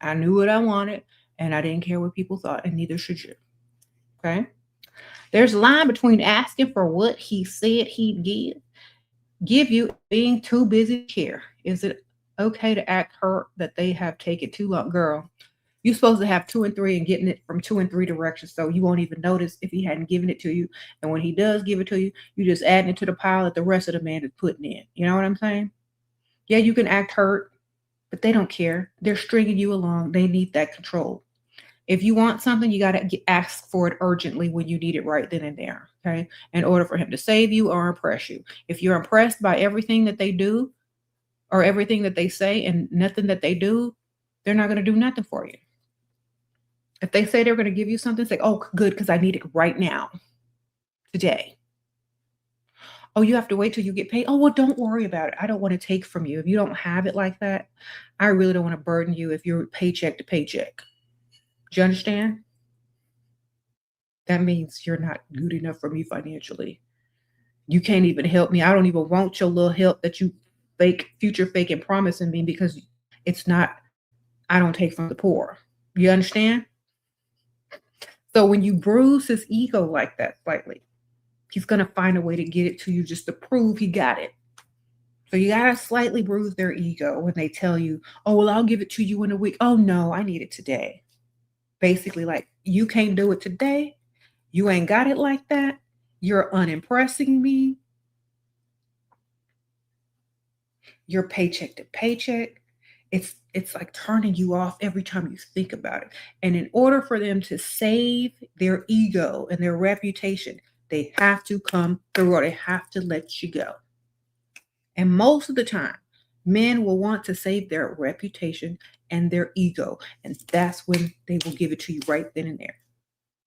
I knew what I wanted and I didn't care what people thought, and neither should you. Okay. There's a line between asking for what he said he'd give you, being too busy to care. Is it okay to act hurt that they have taken too long? Girl, you're supposed to have two and three and getting it from two and three directions. So you won't even notice if he hadn't given it to you. And when he does give it to you, you just adding it to the pile that the rest of the man is putting in. You know what I'm saying? Yeah, you can act hurt, but they don't care. They're stringing you along. They need that control. If you want something, you got to ask for it urgently when you need it right then and there. Okay. In order for him to save you or impress you. If you're impressed by everything that they do or everything that they say and nothing that they do, they're not going to do nothing for you. If they say they're going to give you something, say, oh, good, because I need it right now, today. Oh, you have to wait till you get paid. Oh, well, don't worry about it. I don't want to take from you. If you don't have it like that, I really don't want to burden you if you're paycheck to paycheck. Do you understand? That means you're not good enough for me financially. You can't even help me. I don't even want your little help that you future fake and promising me, because it's not, I don't take from the poor. You understand? So when you bruise his ego like that slightly, he's going to find a way to get it to you just to prove he got it. So you got to slightly bruise their ego when they tell you, oh, well, I'll give it to you in a week. Oh, no, I need it today. Basically, like, you can't do it today. You ain't got it like that. You're unimpressing me. You're paycheck to paycheck. It's like turning you off every time you think about it. And in order for them to save their ego and their reputation, they have to come through, or they have to let you go. And most of the time, men will want to save their reputation and their ego. And that's when they will give it to you right then and there.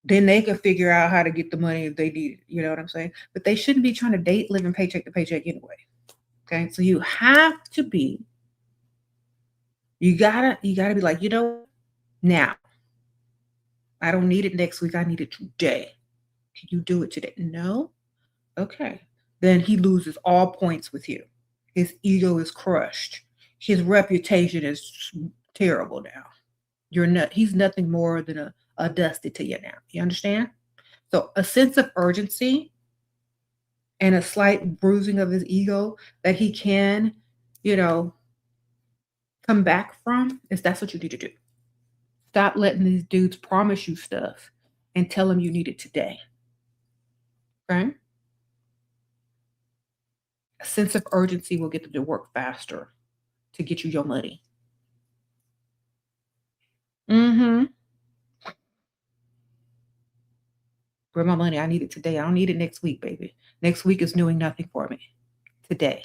Then they can figure out how to get the money if they need it. You know what I'm saying? But they shouldn't be trying to date living paycheck to paycheck anyway. Okay. So you have to be, you gotta be like, now, I don't need it next week. I need it today. Can you do it today? No? Okay. Then he loses all points with you. His ego is crushed. His reputation is terrible now. He's nothing more than a dusty to you now. You understand? So a sense of urgency and a slight bruising of his ego that he can, come back from, that's what you need to do. Stop letting these dudes promise you stuff and tell them you need it today. Okay? A sense of urgency will get them to work faster to get you your money. Mm-hmm. Where my money? I need it today. I don't need it next week, baby. Next week is doing nothing for me. Today.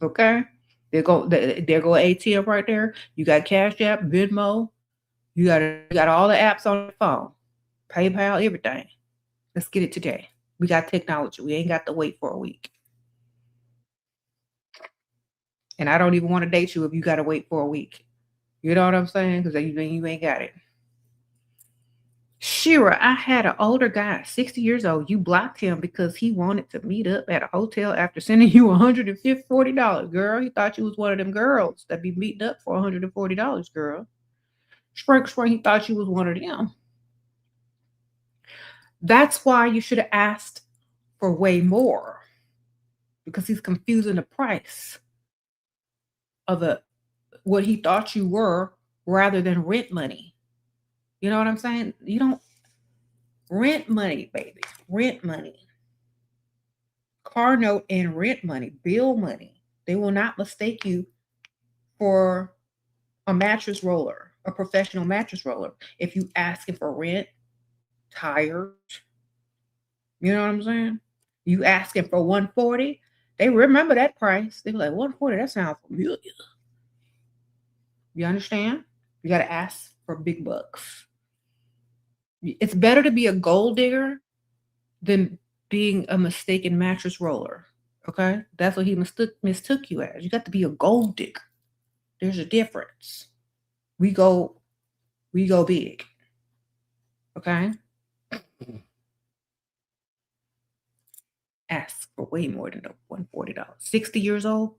Okay? There go ATM right there. You got Cash App, Venmo. You got all the apps on your phone. PayPal, everything. Let's get it today. We got technology. We ain't got to wait for a week. And I don't even want to date you if you got to wait for a week. You know what I'm saying? Because you ain't got it. Shira, I had an older guy, 60 years old. You blocked him because he wanted to meet up at a hotel after sending you $140. Girl, he thought you was one of them girls that be meeting up for $140, girl. Spring, he thought you was one of them. That's why you should have asked for way more, because he's confusing the price of what he thought you were rather than rent money. You know what I'm saying? You don't rent money, baby. Rent money. Car note and rent money, bill money. They will not mistake you for a mattress roller, a professional mattress roller. If you asking for rent, tires, you know what I'm saying? You asking for 140, they remember that price. They be like, 140, that sounds familiar. You understand? You got to ask for big bucks. It's better to be a gold digger than being a mistaken mattress roller. Okay? That's what he mistook you as. You got to be a gold digger. There's a difference. We go big. Okay. Ask for way more than the $140. 60 years old,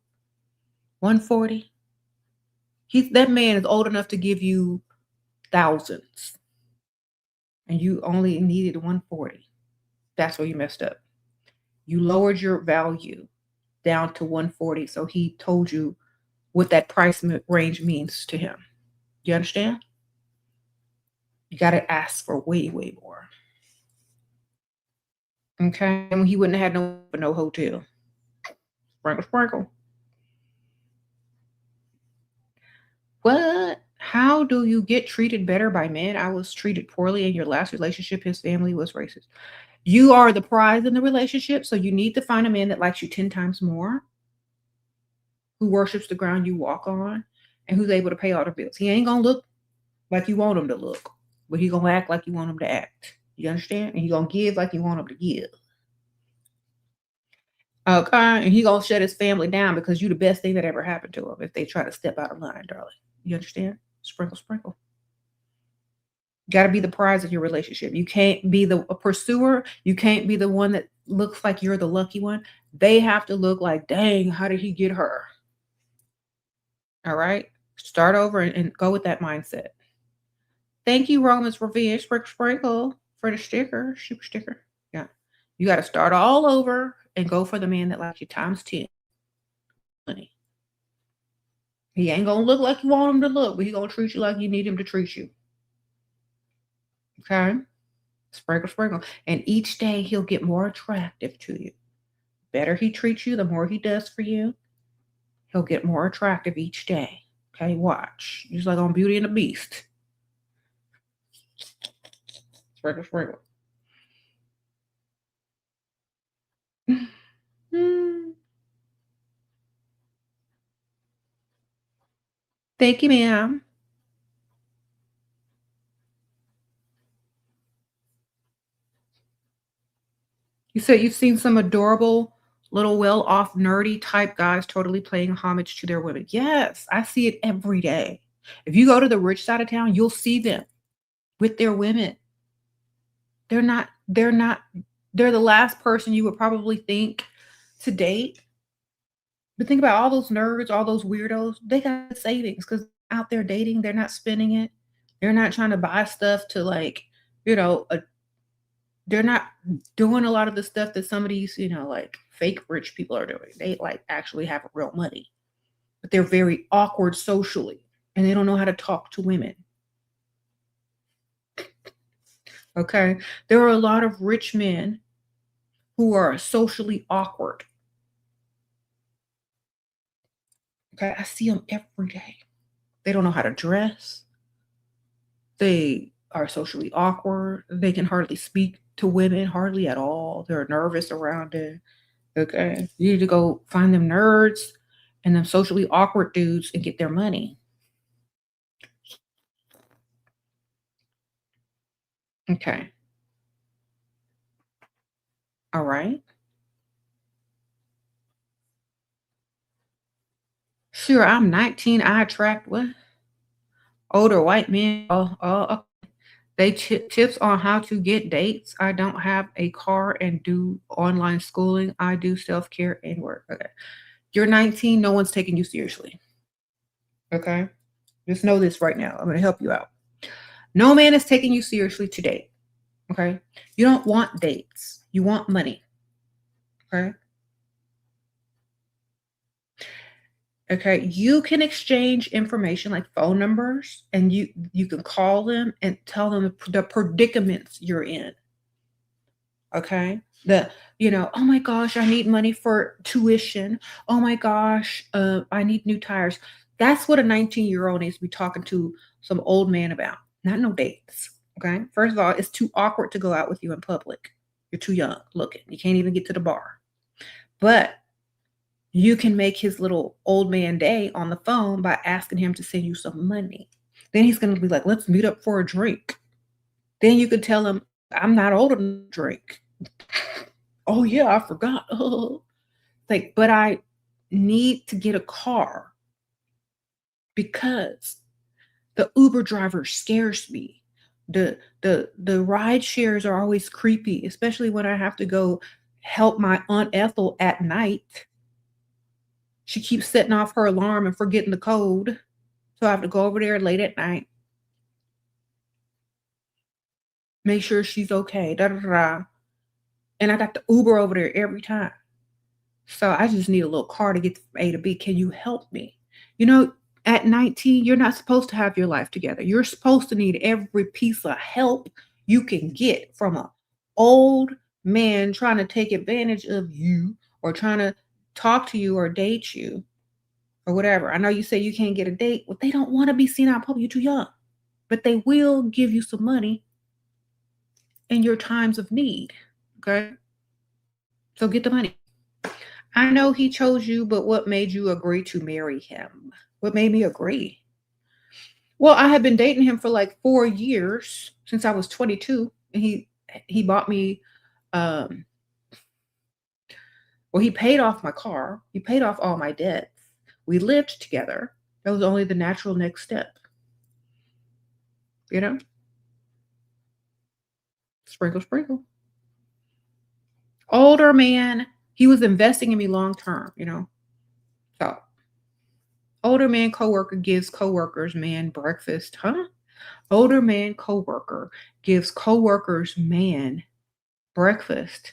140. That man is old enough to give you thousands, and you only needed 140. That's where you messed up. You lowered your value down to 140, so he told you what that price range means to him. You understand? You got to ask for way, way more. Okay, and he wouldn't have had no hotel. Sprinkle, sprinkle. What? How do you get treated better by men? I was treated poorly in your last relationship. His family was racist. You are the prize in the relationship, so you need to find a man that likes you 10 times more, who worships the ground you walk on, and who's able to pay all the bills. He ain't gonna look like you want him to look, but he gonna act like you want him to act. You understand? And he gonna give like you want him to give. Okay, and he gonna shut his family down because you the best thing that ever happened to him if they try to step out of line, darling. You understand? Sprinkle, sprinkle. Got to be the prize of your relationship. You can't be a pursuer. You can't be the one that looks like you're the lucky one. They have to look like, dang, how did he get her? All right. Start over and go with that mindset. Thank you, Roman's Revenge, Sprinkle, for the sticker, super sticker. Yeah. You got to start all over and go for the man that likes you times 10. Money. He ain't going to look like you want him to look, but he going to treat you like you need him to treat you. Okay. Sprinkle, sprinkle. And each day he'll get more attractive to you. Better he treats you, the more he does for you, he'll get more attractive each day. Okay, watch. Just like on Beauty and the Beast. Sprinkle, sprinkle. Thank you, ma'am. You said you've seen some adorable, little well-off, nerdy type guys totally paying homage to their women. Yes, I see it every day. If you go to the rich side of town, you'll see them with their women. They're the last person you would probably think to date. But think about all those nerds, all those weirdos. They got savings because out there dating, they're not spending it. They're not trying to buy stuff to like, you know, they're not doing a lot of the stuff that some of these, like fake rich people are doing. They like actually have real money, but they're very awkward socially and they don't know how to talk to women. Okay. There are a lot of rich men who are socially awkward. Okay. I see them every day. They don't know how to dress. They are socially awkward. They can hardly speak to women, hardly at all. They're nervous around it. Okay. You need to go find them nerds and them socially awkward dudes and get their money. Okay. All right. Sure, I'm 19. I attract what? Older white men. Okay. They tips on how to get dates. I don't have a car and do online schooling. I do self care and work. Okay. You're 19. No one's taking you seriously. Okay. Just know this right now. I'm going to help you out. No man is taking you seriously to date. Okay. You don't want dates. You want money. Okay. Okay. You can exchange information like phone numbers and you can call them and tell them the predicaments you're in. Okay. Oh my gosh, I need money for tuition. Oh my gosh, I need new tires. That's what a 19-year-old needs to be talking to some old man about, not no dates. Okay. First of all, it's too awkward to go out with you in public. You're too young looking. You can't even get to the bar. But you can make his little old man day on the phone by asking him to send you some money. Then he's going to be like, let's meet up for a drink. Then you could tell him, I'm not old enough to drink. Oh, yeah, I forgot. Like, but I need to get a car because the Uber driver scares me. The ride shares are always creepy, especially when I have to go help my Aunt Ethel at night. She keeps setting off her alarm and forgetting the code. So I have to go over there late at night, make sure she's okay. Da, da, da, da. And I got the Uber over there every time. So I just need a little car to get from A to B. Can you help me? You know, at 19, you're not supposed to have your life together. You're supposed to need every piece of help you can get from a old man trying to take advantage of you or trying to talk to you or date you or whatever. I know you say you can't get a date. Well, they don't want to be seen out in public. You're too young. But they will give you some money in your times of need. Okay. So get the money. I know he chose you, but what made you agree to marry him? What made me agree? Well, I had been dating him for like 4 years since I was 22, and he bought me um well, he paid off my car. He paid off all my debts. We lived together. That was only the natural next step, you know? Sprinkle, sprinkle. Older man, he was investing in me long term, you know? So, older man coworker gives coworkers man breakfast, huh? Older man coworker gives coworkers man breakfast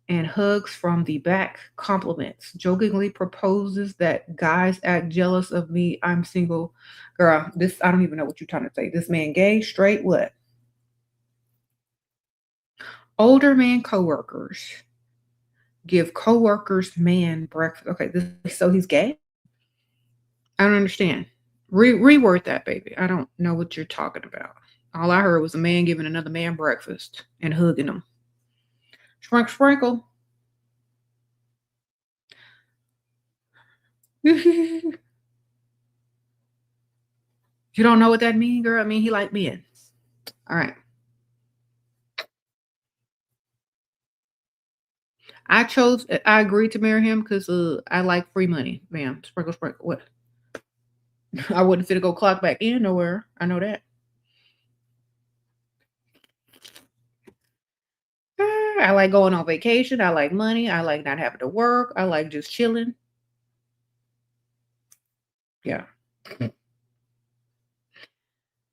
and hugs from the back, compliments, jokingly proposes that guys act jealous of me. I'm single. Girl, this I don't even know what you're trying to say. This man gay, straight, what? Older man coworkers give coworkers man breakfast. Okay, so he's gay? I don't understand. Reword that, baby. I don't know what you're talking about. All I heard was a man giving another man breakfast and hugging him. Sprinkle, sprinkle. You don't know what that mean, girl? I mean, he like men. All right. I agreed to marry him because I like free money, ma'am. Sprinkle, sprinkle. What? I wouldn't fit to go clock back in nowhere. I know that. I like going on vacation. I like money. I like not having to work. I like just chilling. Yeah.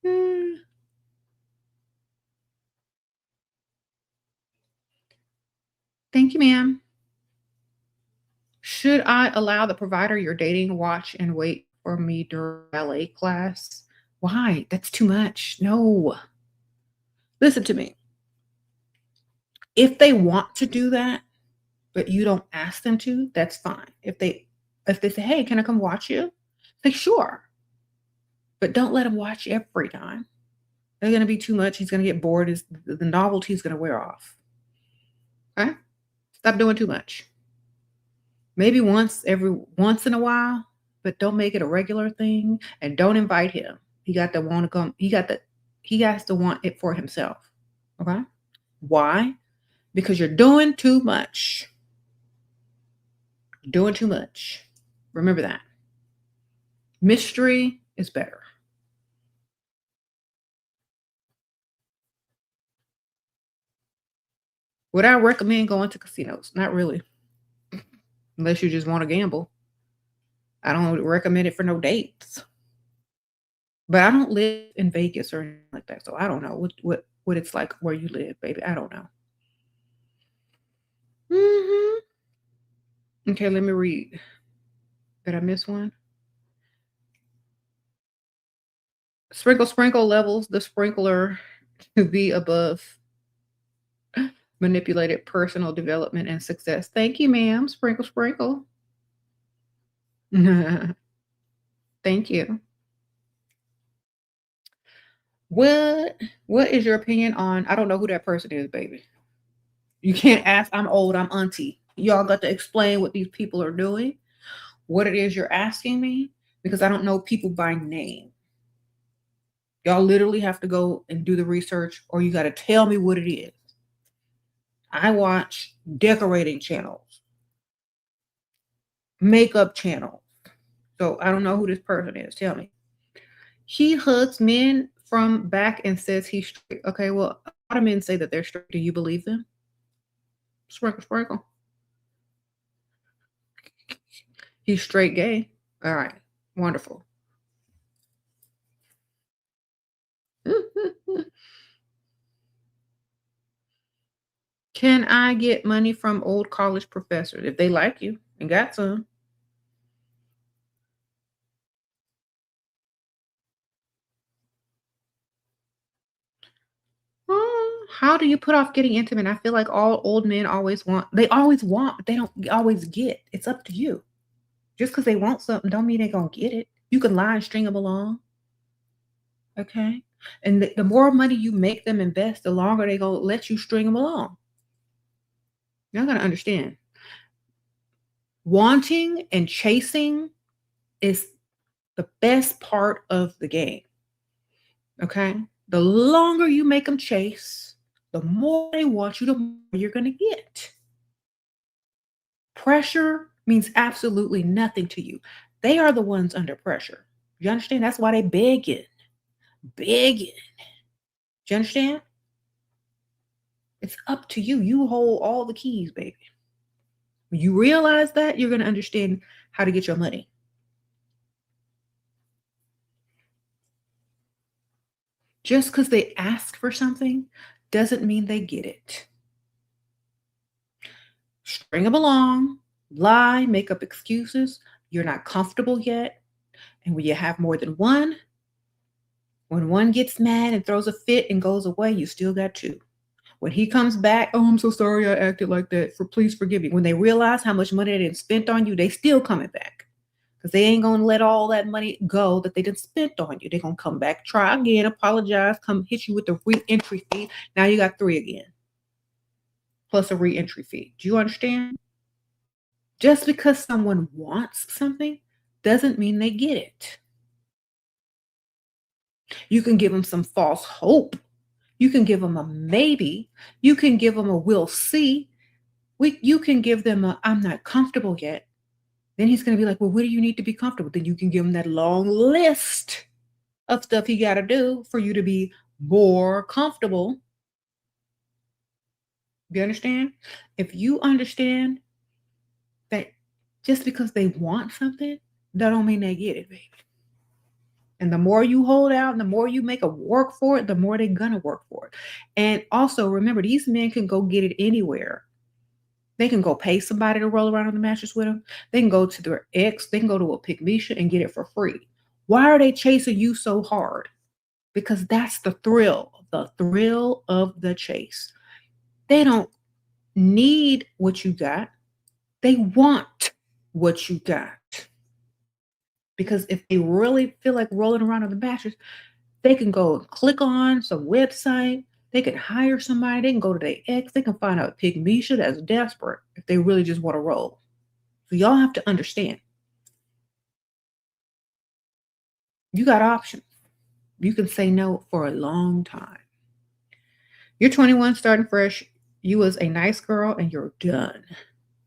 Mm. Thank you, ma'am. Should I allow the provider you're dating watch and wait for me during ballet class? Why? That's too much. No. Listen to me. If they want to do that, but you don't ask them to, that's fine. If they say, "Hey, can I come watch you?" Say, "Sure." But don't let him watch every time. They're gonna be too much. He's gonna get bored. The novelty is gonna wear off. Okay? Stop doing too much. Maybe once in a while, but don't make it a regular thing and don't invite him. He got to want to come. He has to want it for himself. Okay? Why? Because you're doing too much. Doing too much. Remember that. Mystery is better. Would I recommend going to casinos? Not really, unless you just want to gamble. I don't recommend it for no dates. But I don't live in Vegas or anything like that, so I don't know what it's like where you live, baby. I don't know. Mhm. Okay, let me read. Did I miss one? Sprinkle, sprinkle levels the sprinkler to be above manipulated personal development and success. Thank you, ma'am. Sprinkle, sprinkle. Thank you. What what is your opinion on I don't know who that person is, baby. You can't ask, I'm old, I'm auntie. Y'all got to explain what these people are doing, what it is you're asking me, because I don't know people by name. Y'all literally have to go and do the research, or you got to tell me what it is. I watch decorating channels, makeup channels. So I don't know who this person is. Tell me. He hugs men from back and says he's straight. Okay, well, a lot of men say that they're straight. Do you believe them? Sprinkle, sprinkle. He's straight gay. All right, wonderful. Can I get money from old college professors if they like you and got some? How do you put off getting intimate? I feel like all old men always want, but they don't always get. It's up to you. Just because they want something don't mean they're gonna get it. You can lie and string them along, okay? And the more money you make them invest, the longer they gonna let you string them along. Y'all gotta understand. Wanting and chasing is the best part of the game, okay? The longer you make them chase, the more they want you, the more you're gonna get. Pressure means absolutely nothing to you. They are the ones under pressure. You understand? That's why they begging, begging. Do you understand? It's up to you. You hold all the keys, baby. When you realize that, you're going to understand how to get your money. Just because they ask for something doesn't mean they get it. String them along, lie, make up excuses. You're not comfortable yet. And when you have more than one, when one gets mad and throws a fit and goes away, you still got two. When he comes back, oh, I'm so sorry I acted like that. Please forgive me. When they realize how much money they didn't spent on you, they still coming back. Because they ain't gonna let all that money go that they didn't spent on you. They're gonna come back, try again, apologize, come hit you with the re-entry fee. Now you got three again. Plus a re-entry fee. Do you understand? Just because someone wants something doesn't mean they get it. You can give them some false hope. You can give them a maybe. You can give them a we'll see. You can give them a I'm not comfortable yet. Then he's going to be like, well, what do you need to be comfortable? Then you can give him that long list of stuff he got to do for you to be more comfortable. You understand? If you understand that just because they want something, that don't mean they get it, baby. And the more you hold out and the more you make a work for it, the more they're going to work for it. And also remember, these men can go get it anywhere. They can go pay somebody to roll around on the mattress with them. They can go to their ex. They can go to a Pygmisha and get it for free. Why are they chasing you so hard? Because that's the thrill of the chase. They don't need what you got. They want what you got. Because if they really feel like rolling around on the mattress, they can go and click on some website. They can hire somebody. They can go to their ex. They can find a Pygmisha that's desperate if they really just want to roll. So y'all have to understand. You got options. You can say no for a long time. You're 21, starting fresh. You was a nice girl and you're done.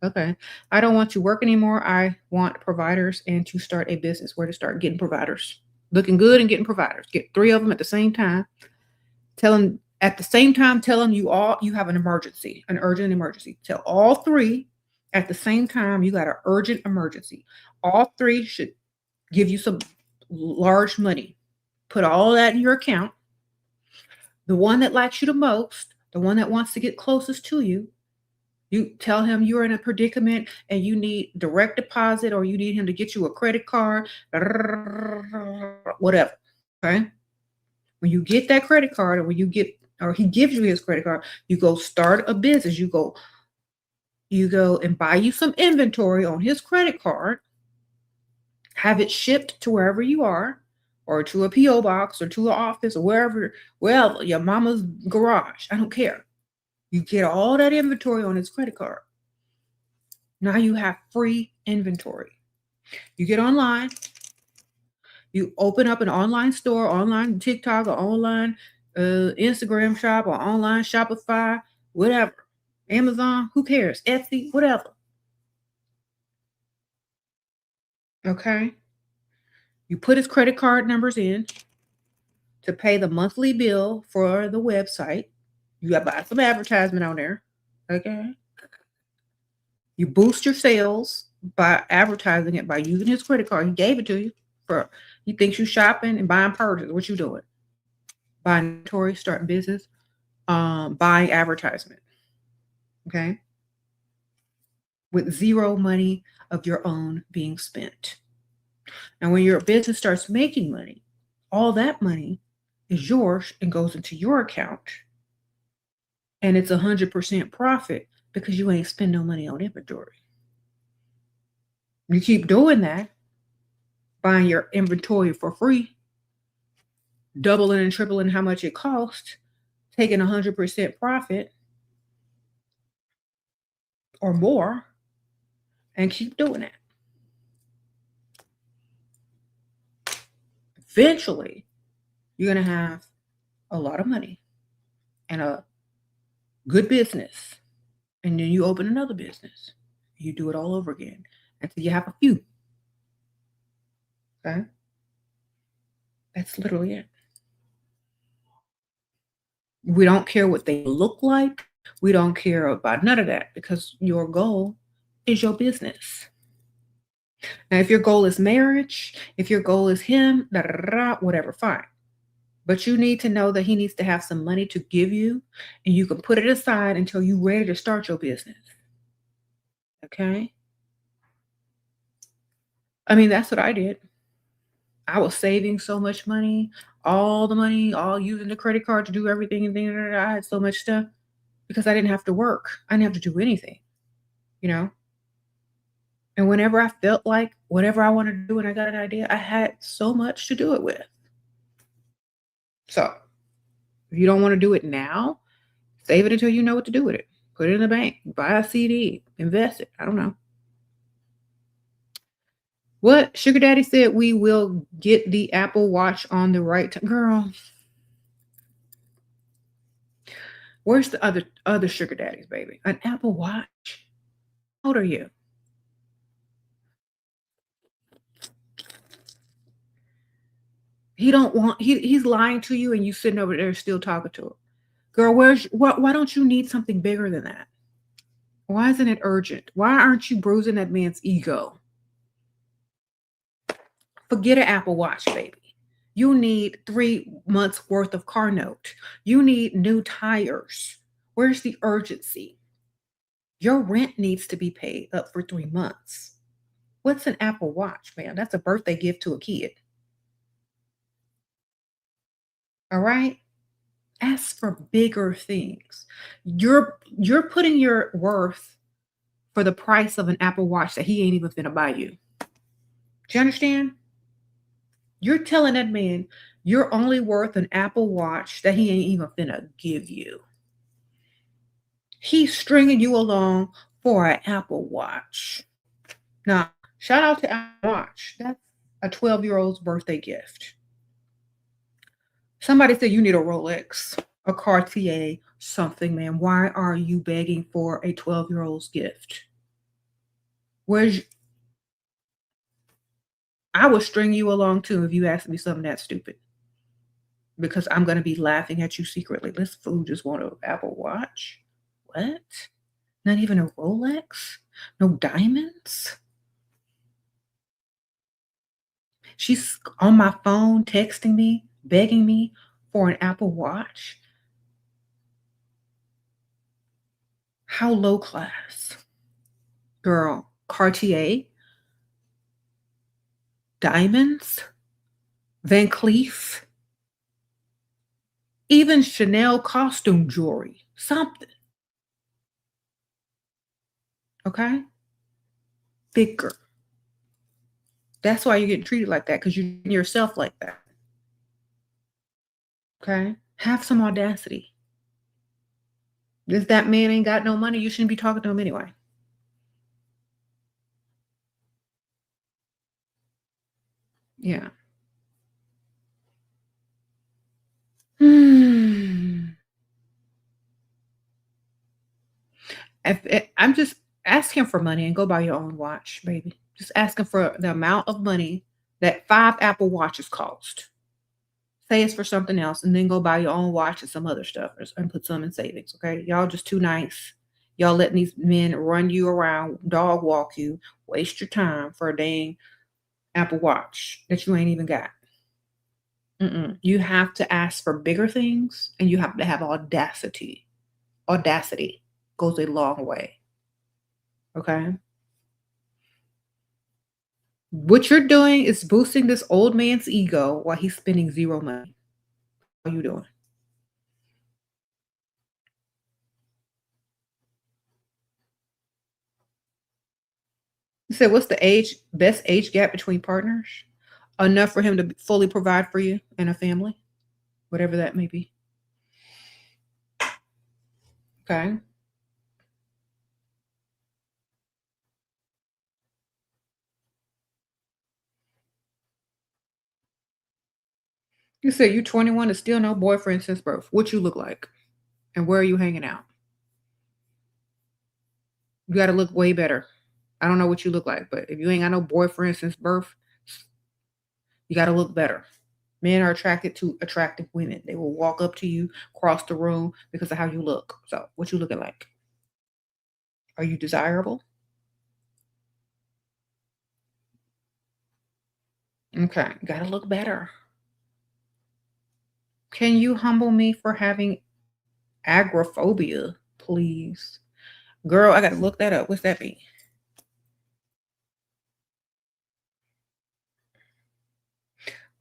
Okay. I don't want to work anymore. I want providers and to start a business. Where to start getting providers? Looking good and getting providers. Get three of them at the same time. Tell them at the same time, tell them you have an emergency, an urgent emergency. Tell all three at the same time you got an urgent emergency. All three should give you some large money. Put all that in your account. The one that likes you the most, the one that wants to get closest to you, you tell him you're in a predicament and you need direct deposit or you need him to get you a credit card, whatever. Okay. When you get that credit card or he gives you his credit card, you go start a business. You go and buy you some inventory on his credit card, have it shipped to wherever you are, or to a P.O. box or to an office or wherever, your mama's garage. I don't care. You get all that inventory on his credit card. Now you have free inventory. You get online, you open up an online store, online TikTok or online Instagram shop or online Shopify, whatever. Amazon, who cares? Etsy, whatever. Okay. You put his credit card numbers in. to pay the monthly bill for the website. You got to buy some advertisement on there. Okay. You boost your sales by advertising it by using his credit card. He gave it to you for he thinks you shopping and buying purses. What you doing? Buying inventory, starting business, buying advertisement. Okay. With zero money of your own being spent. And when your business starts making money, all that money is yours and goes into your account. And it's 100% profit because you ain't spend no money on inventory. You keep doing that, buying your inventory for free, doubling and tripling how much it costs, taking 100% profit or more, and keep doing it. Eventually, you're going to have a lot of money and a good business. And then you open another business. You do it all over again until you have a few. Okay? That's literally it. We don't care what they look like. We don't care about none of that because your goal is your business. Now, if your goal is marriage, if your goal is him, whatever, fine. But you need to know that he needs to have some money to give you, and you can put it aside until you're ready to start your business. Okay? I mean, that's what I did. I was saving so much money, all the money, all using the credit card to do everything, and then I had so much stuff because I didn't have to work. I didn't have to do anything, you know? And whenever I felt like whatever I wanted to do and I got an idea, I had so much to do it with. So if you don't want to do it now, save it until you know what to do with it. Put it in the bank, buy a CD, invest it. I don't know. What Sugar Daddy said we will get the Apple Watch on the right time. Girl, where's the other Sugar Daddies, baby? An Apple Watch? How old are you? He don't want he's lying to you and you sitting over there still talking to him. Girl, why don't you need something bigger than that? Why isn't it urgent? Why aren't you bruising that man's ego? Forget an Apple Watch, baby. You need 3 months worth of car note. You need new tires. Where's the urgency? Your rent needs to be paid up for 3 months. What's an Apple Watch, man? That's a birthday gift to a kid. All right? Ask for bigger things. You're putting your worth for the price of an Apple Watch that he ain't even finna buy you. Do you understand? You're telling that man you're only worth an Apple Watch that he ain't even finna give you. He's stringing you along for an Apple Watch. Now, shout out to Apple Watch. That's a 12-year-old's birthday gift. Somebody said you need a Rolex, a Cartier, something, man. Why are you begging for a 12-year-old's gift? I would string you along too if you asked me something that stupid. Because I'm going to be laughing at you secretly. This fool just want an Apple Watch. What? Not even a Rolex? No diamonds? She's on my phone texting me, begging me for an Apple Watch. How low class. Girl, Cartier, diamonds, Van Cleef, even Chanel costume jewelry, something. Okay? Bigger. That's why you're getting treated like that, because you're treating yourself like that. Okay? Have some audacity. If that man ain't got no money, you shouldn't be talking to him anyway. Yeah. I'm just ask him for money and go buy your own watch, baby. Just ask him for the amount of money that 5 Apple Watches cost. say it's for something else, and then go buy your own watch and some other stuff and put some in savings, okay? Y'all just too nice. Y'all letting these men run you around, dog walk you, waste your time for a dang Apple Watch that you ain't even got. You have to ask for bigger things, and you have to have audacity. Audacity goes a long way, okay? What you're doing is boosting this old man's ego while he's spending zero money. How you doing? You said, what's the best age gap between partners? Enough for him to fully provide for you and a family, whatever that may be. Okay. You said you're 21 and still no boyfriend since birth. What you look like? And where are you hanging out? You got to look way better. I don't know what you look like, but if you ain't got no boyfriend since birth, you got to look better. Men are attracted to attractive women. They will walk up to you, cross the room because of how you look. So, what you looking like? Are you desirable? Okay, got to look better. Can you humble me for having agoraphobia, please? Girl, I got to look that up. What's that mean?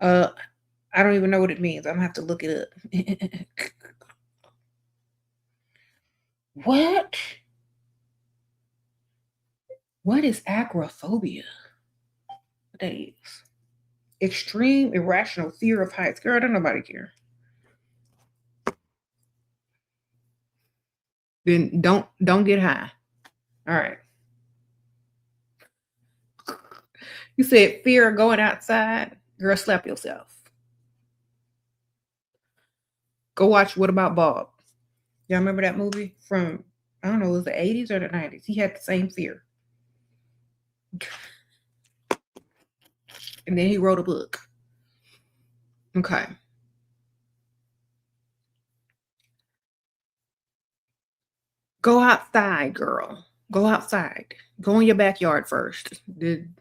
Uh, I don't even know what it means. I'm gonna have to look it up. What? What is agoraphobia? What that is? Extreme irrational fear of heights. Girl, don't nobody care. Then don't get high. All right. You said fear of going outside. Girl, slap yourself. Go watch What About Bob? Y'all remember that movie from, I don't know, it was the 80s or the 90s? He had the same fear. And then he wrote a book. Okay. Go outside, girl. Go outside. Go in your backyard first. Then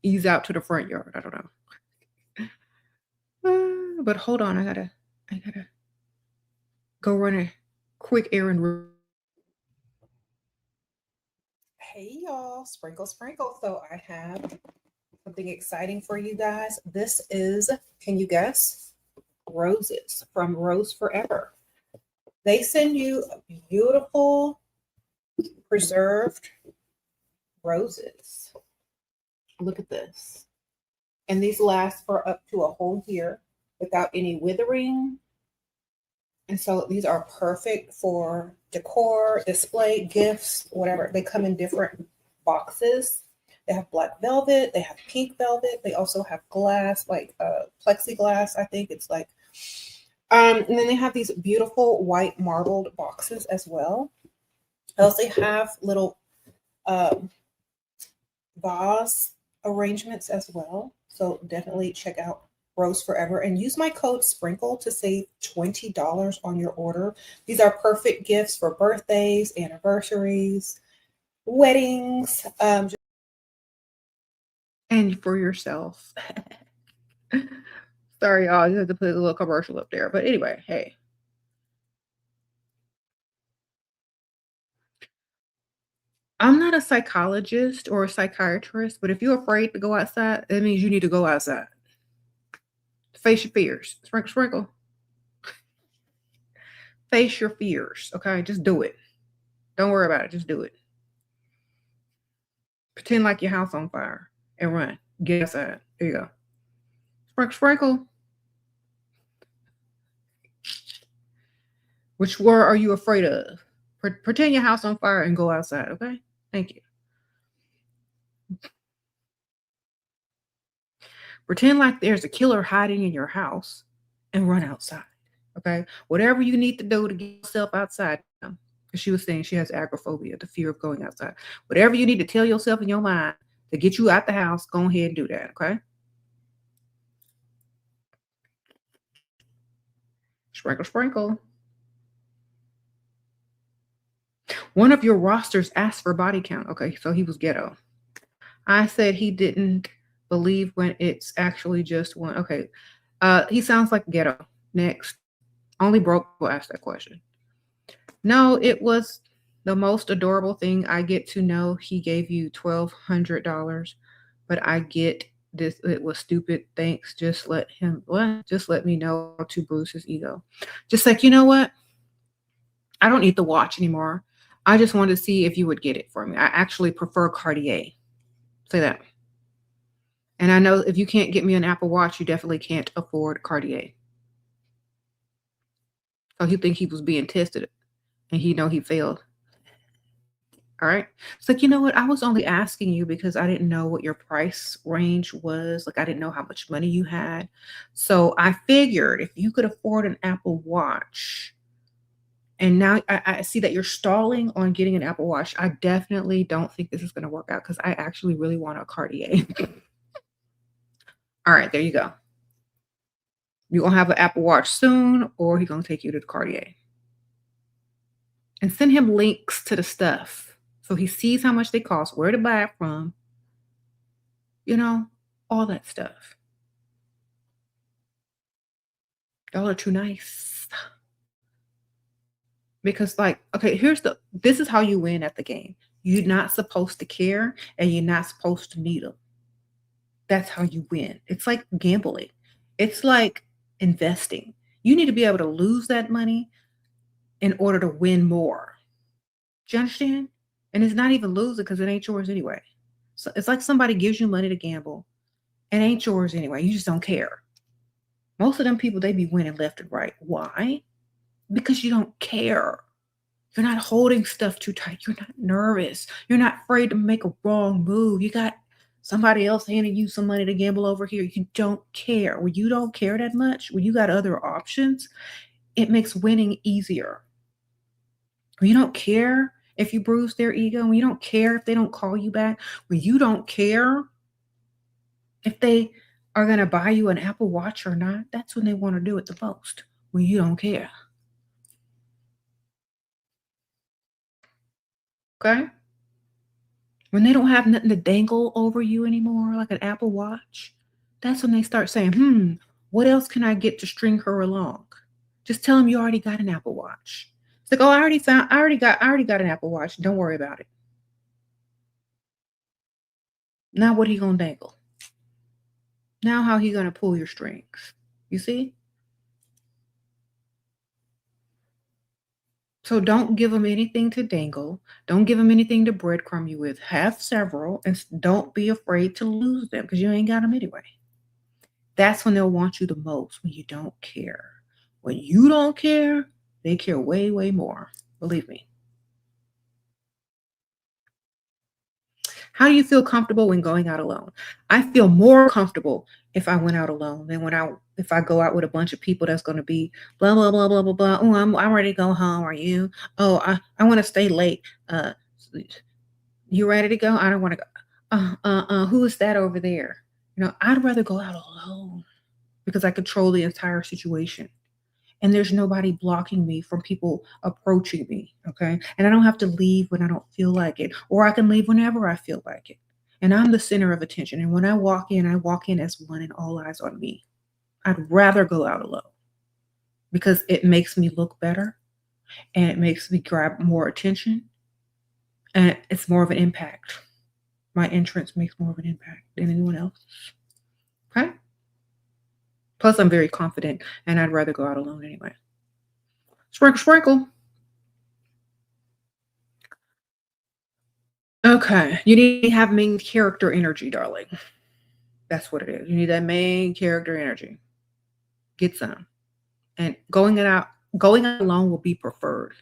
ease out to the front yard. I don't know. But hold on, I gotta go run a quick errand. Hey y'all, sprinkle, sprinkle. So I have something exciting for you guys. This is, can you guess? Roses from Rose Forever. They send you beautiful preserved roses. Look at this. And these last for up to a whole year without any withering. And so these are perfect for decor, display, gifts, whatever. They come in different boxes. They have black velvet, they have pink velvet, they also have glass, like plexiglass, I think it's like. And then they have these beautiful white marbled boxes as well. They also have little vase arrangements as well. So definitely check out Rose Forever and use my code SPRINKLE to save $20 on your order. These are perfect gifts for birthdays, anniversaries, weddings, and for yourself. Sorry, y'all, I just had to put a little commercial up there. But anyway, hey. I'm not a psychologist or a psychiatrist, but if you're afraid to go outside, that means you need to go outside. Face your fears. Sprinkle, sprinkle. Face your fears. Okay, just do it. Don't worry about it. Just do it. Pretend like your house on fire and run. Get outside. There you go. Sprinkle, sprinkle. Which word are you afraid of? Pretend your house on fire and go outside. Okay. Thank you. Pretend like there's a killer hiding in your house and run outside. Okay. Whatever you need to do to get yourself outside. Because she was saying she has agoraphobia, the fear of going outside. Whatever you need to tell yourself in your mind to get you out the house, go ahead and do that. Okay. Sprinkle, sprinkle. One of your rosters asked for body count. Okay, so he was ghetto. I said he didn't believe when it's actually just one. Okay. He sounds like ghetto. Next. Only broke will ask that question. No, it was the most adorable thing. I get to know he gave you $1,200, but I get this. It was stupid. Thanks. Just let him. What? Just let me know to bruise his ego. Just like, you know what? I don't need the watch anymore. I just wanted to see if you would get it for me. I actually prefer Cartier. Say that. And I know if you can't get me an Apple Watch, you definitely can't afford Cartier. So he think he was being tested, and he know he failed. All right. It's like, you know what? I was only asking you because I didn't know what your price range was. Like, I didn't know how much money you had. So I figured if you could afford an Apple Watch, and now I see that you're stalling on getting an Apple Watch, I definitely don't think this is going to work out because I actually really want a Cartier. All right, there you go. You're going to have an Apple Watch soon, or he's going to take you to the Cartier. And send him links to the stuff so he sees how much they cost, where to buy it from, you know, all that stuff. Y'all are too nice. Because, like, okay, this is how you win at the game. You're not supposed to care and you're not supposed to need them. That's how you win. It's like gambling. It's like investing. You need to be able to lose that money in order to win more. Do you understand? And it's not even losing because it ain't yours anyway. So it's like somebody gives you money to gamble. It ain't yours anyway. You just don't care. Most of them people, they be winning left and right. Why? Because you don't care. You're not holding stuff too tight. You're not nervous. You're not afraid to make a wrong move. You got somebody else handing you some money to gamble over here. You don't care. When you don't care that much, when you got other options, it makes winning easier. When you don't care if you bruise their ego, when you don't care if they don't call you back, when you don't care if they are going to buy you an Apple Watch or not, that's when they want to do it the most, when you don't care. Okay? When they don't have nothing to dangle over you anymore, like an Apple Watch, that's when they start saying, what else can I get to string her along? Just tell them you already got an Apple Watch. It's like, oh, I already got an Apple Watch. Don't worry about it. Now what he gonna dangle? Now how he gonna pull your strings? You see? So don't give them anything to dangle. Don't give them anything to breadcrumb you with. Have several and don't be afraid to lose them because you ain't got them anyway. That's when they'll want you the most, when you don't care. When you don't care, they care way, way more. Believe me. How do you feel comfortable when going out alone? I feel more comfortable if I went out alone than if I go out with a bunch of people that's going to be blah blah blah blah blah blah. Oh, I'm ready to go home. Are you? Oh, I want to stay late. You ready to go? I don't want to go. Who is that over there? I'd rather go out alone because I control the entire situation. And there's nobody blocking me from people approaching me. Okay. And I don't have to leave when I don't feel like it, or I can leave whenever I feel like it. And I'm the center of attention. And when I walk in as one and all eyes on me. I'd rather go out alone because it makes me look better and it makes me grab more attention and it's more of an impact. My entrance makes more of an impact than anyone else. Okay. Plus, I'm very confident and I'd rather go out alone anyway. Sprinkle, sprinkle. Okay. You need to have main character energy, darling. That's what it is. You need that main character energy. Get some. And going out alone will be preferred.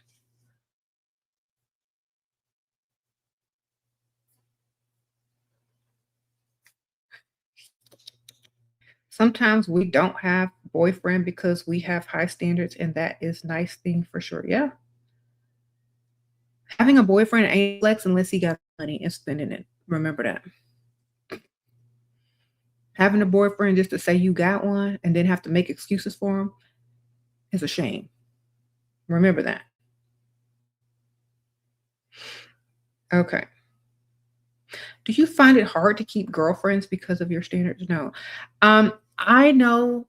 Sometimes we don't have boyfriend because we have high standards, and that is nice thing for sure. Yeah. Having a boyfriend ain't flex unless he got money and spending it. Remember that. Having a boyfriend just to say you got one and then have to make excuses for him, is a shame. Remember that. Okay. Do you find it hard to keep girlfriends because of your standards? No. I know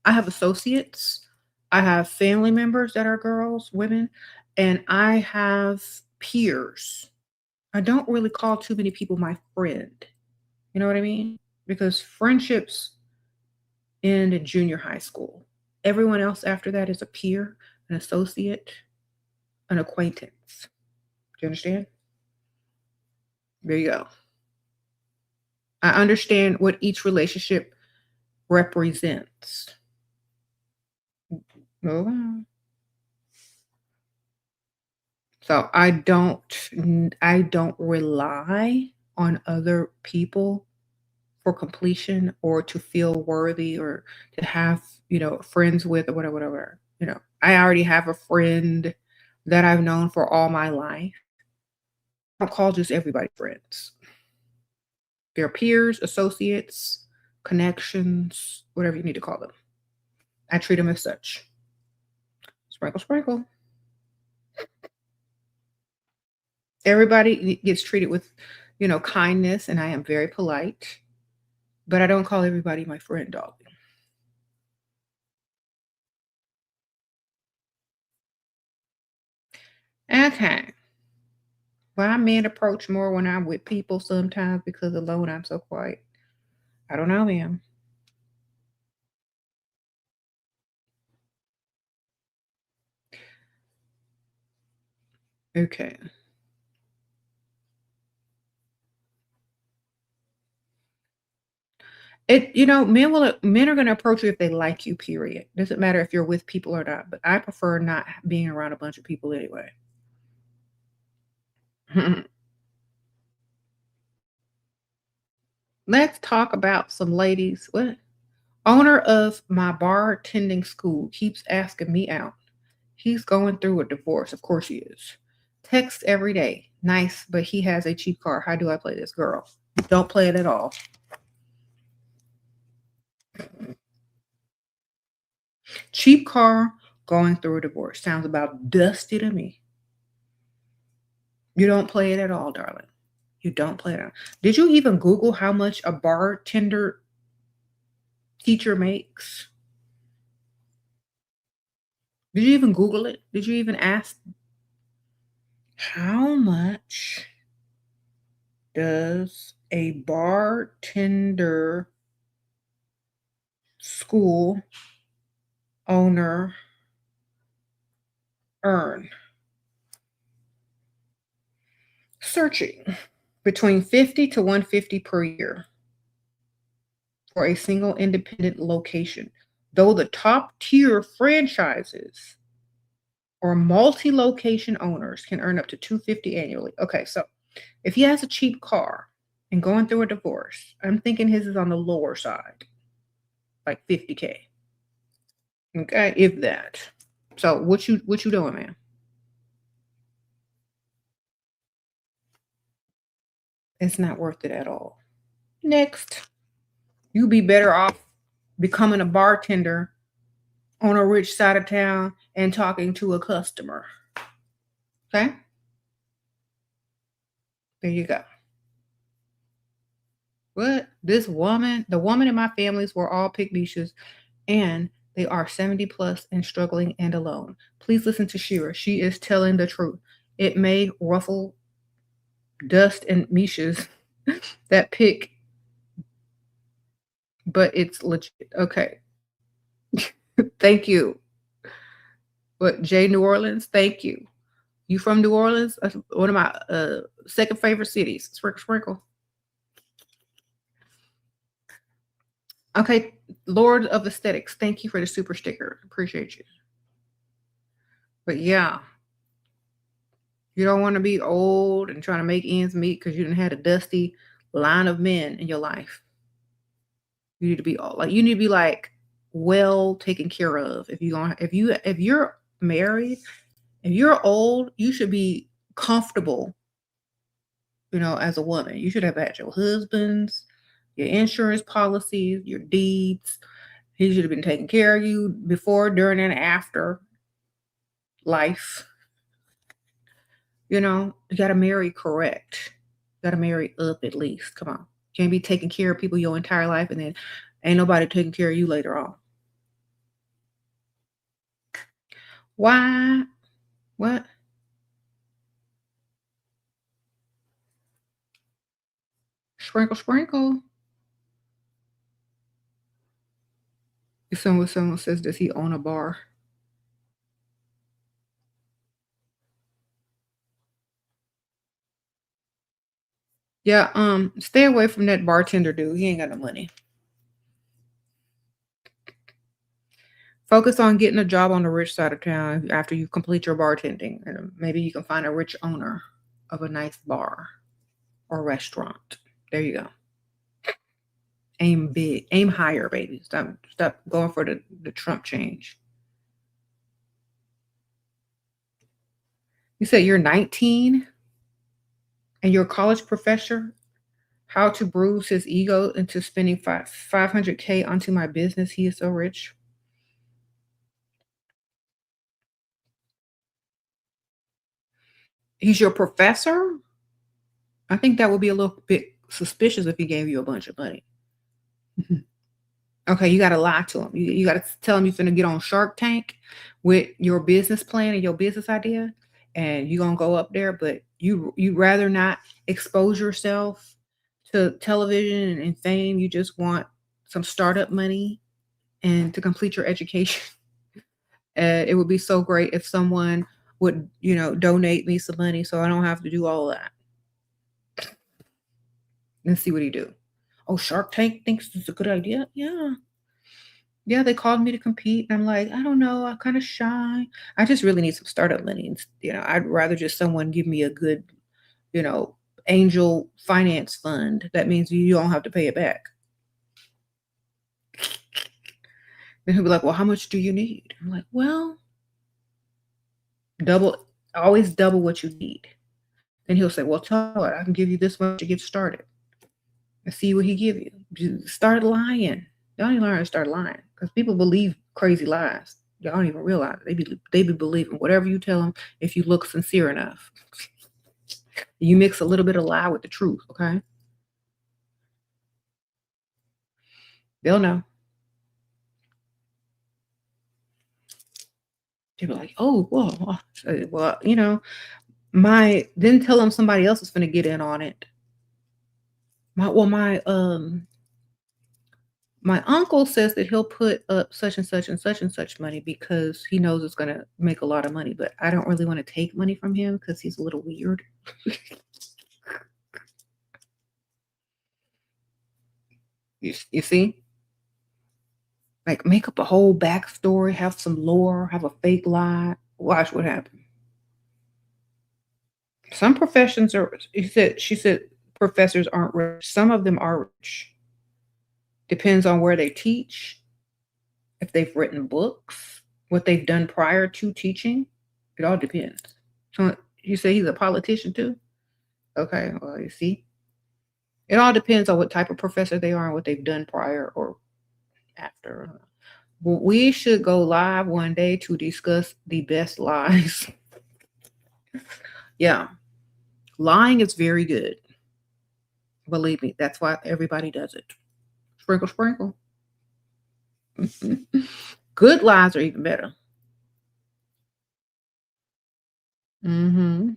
I have associates, I have family members that are girls, women, and I have peers. I don't really call too many people my friend. You know what I mean? Because friendships end in junior high school. Everyone else after that is a peer, an associate, an acquaintance. Do you understand? There you go. I understand what each relationship represents. Oh, so I don't rely on other people for completion or to feel worthy or to have, friends with or whatever, whatever. I already have a friend that I've known for all my life. I don't call just everybody friends. They're peers, associates, connections, whatever you need to call them. I treat them as such. Sprinkle, sprinkle. Everybody gets treated with, kindness, and I am very polite, but I don't call everybody my friend, dog. Okay. Why men approach more when I'm with people sometimes because alone I'm so quiet. I don't know, ma'am. Okay. Men are gonna approach you if they like you, period. Doesn't matter if you're with people or not, but I prefer not being around a bunch of people anyway. Let's talk about some ladies. What? Owner of my bartending school keeps asking me out. He's going through a divorce. Of course he is. Text every day. Nice, but he has a cheap car. How do I play this girl? Don't play it at all. Cheap car going through a divorce. Sounds about dusty to me. You don't play it at all, darling. You don't play it out. Did you even Google how much a bartender teacher makes? Did you even Google it? Did you even ask how much does a bartender school owner earn? Searching between 50 to 150 per year for a single independent location. Though the top tier franchises or multi-location owners can earn up to 250 annually. Okay, so if he has a cheap car and going through a divorce, I'm thinking his is on the lower side, like 50K. Okay, if that. So what you doing, man? It's not worth it at all. Next. You'd be better off becoming a bartender on a rich side of town and talking to a customer. Okay? There you go. What? The woman in my families were all pygmies and they are 70 plus and struggling and alone. Please listen to Shira. She is telling the truth. It may ruffle dust and Misha's that pick, but it's legit. Okay. Thank you. What, Jay New Orleans? Thank you. You from New Orleans? That's one of my second favorite cities. Sprinkle, sprinkle. Okay, Lord of Aesthetics. Thank you for the super sticker. Appreciate you. But yeah, you don't want to be old and trying to make ends meet because you didn't have a dusty line of men in your life. You need to be all like you need to be like well taken care of. If you're married, if you're old, you should be comfortable. As a woman, you should have had your husbands, your insurance policies, your deeds, He should have been taking care of you before, during, and after life. You gotta marry correct. You gotta marry up at least. Come on. Can't be taking care of people your entire life and then ain't nobody taking care of you later on. Why? What? Sprinkle, sprinkle. If someone says, does he own a bar? Yeah, stay away from that bartender dude. He ain't got no money. Focus on getting a job on the rich side of town after you complete your bartending. And maybe you can find a rich owner of a nice bar or restaurant. There you go. Aim big, aim higher, baby. Stop going for the Trump change. You said you're 19 and you're a college professor. How to bruise his ego into spending 500K onto my business. He is so rich. He's your professor? I think that would be a little bit suspicious if he gave you a bunch of money. Mhm. Okay, you gotta lie to him. You gotta tell him you're gonna get on Shark Tank with your business plan and your business idea, and you're gonna go up there, but you rather not expose yourself to television and fame. You just want some startup money and to complete your education. And it would be so great if someone would, donate me some money so I don't have to do all that. And see what he do. Oh, Shark Tank thinks it's a good idea? Yeah. Yeah, they called me to compete, and I'm like, "I don't know, I'm kinda shy." I just really need some startup money, and I'd rather just someone give me a good, you know, angel finance fund. That means you don't have to pay it back. Then he'll be like, "Well, how much do you need?" I'm like, "Well, double always double what you need." Then he'll say, "Well, tell you what, I can give you this much to get started." And see what he give you. You start lying. Y'all need to learn how to start lying because people believe crazy lies. Y'all don't even realize it. They be believing whatever you tell them if you look sincere enough. You mix a little bit of lie with the truth, okay? They'll know. They'll be like, "Oh, well, well, my then tell them somebody else is gonna get in on it." My uncle says that he'll put up such and such and such and such money because he knows it's gonna make a lot of money, but I don't really wanna take money from him because he's a little weird. You see? Like, make up a whole backstory, have some lore, have a fake lie. Watch what happens. Some professions are she said professors aren't rich. Some of them are rich. Depends on where they teach, if they've written books, what they've done prior to teaching. It all depends. So you say he's a politician too? Okay, well, you see, it all depends on what type of professor they are and what they've done prior or after. Well, we should go live one day to discuss the best lies. Yeah, lying is very good. Believe me, that's why everybody does it. Sprinkle, sprinkle. Good lies are even better. Hmm.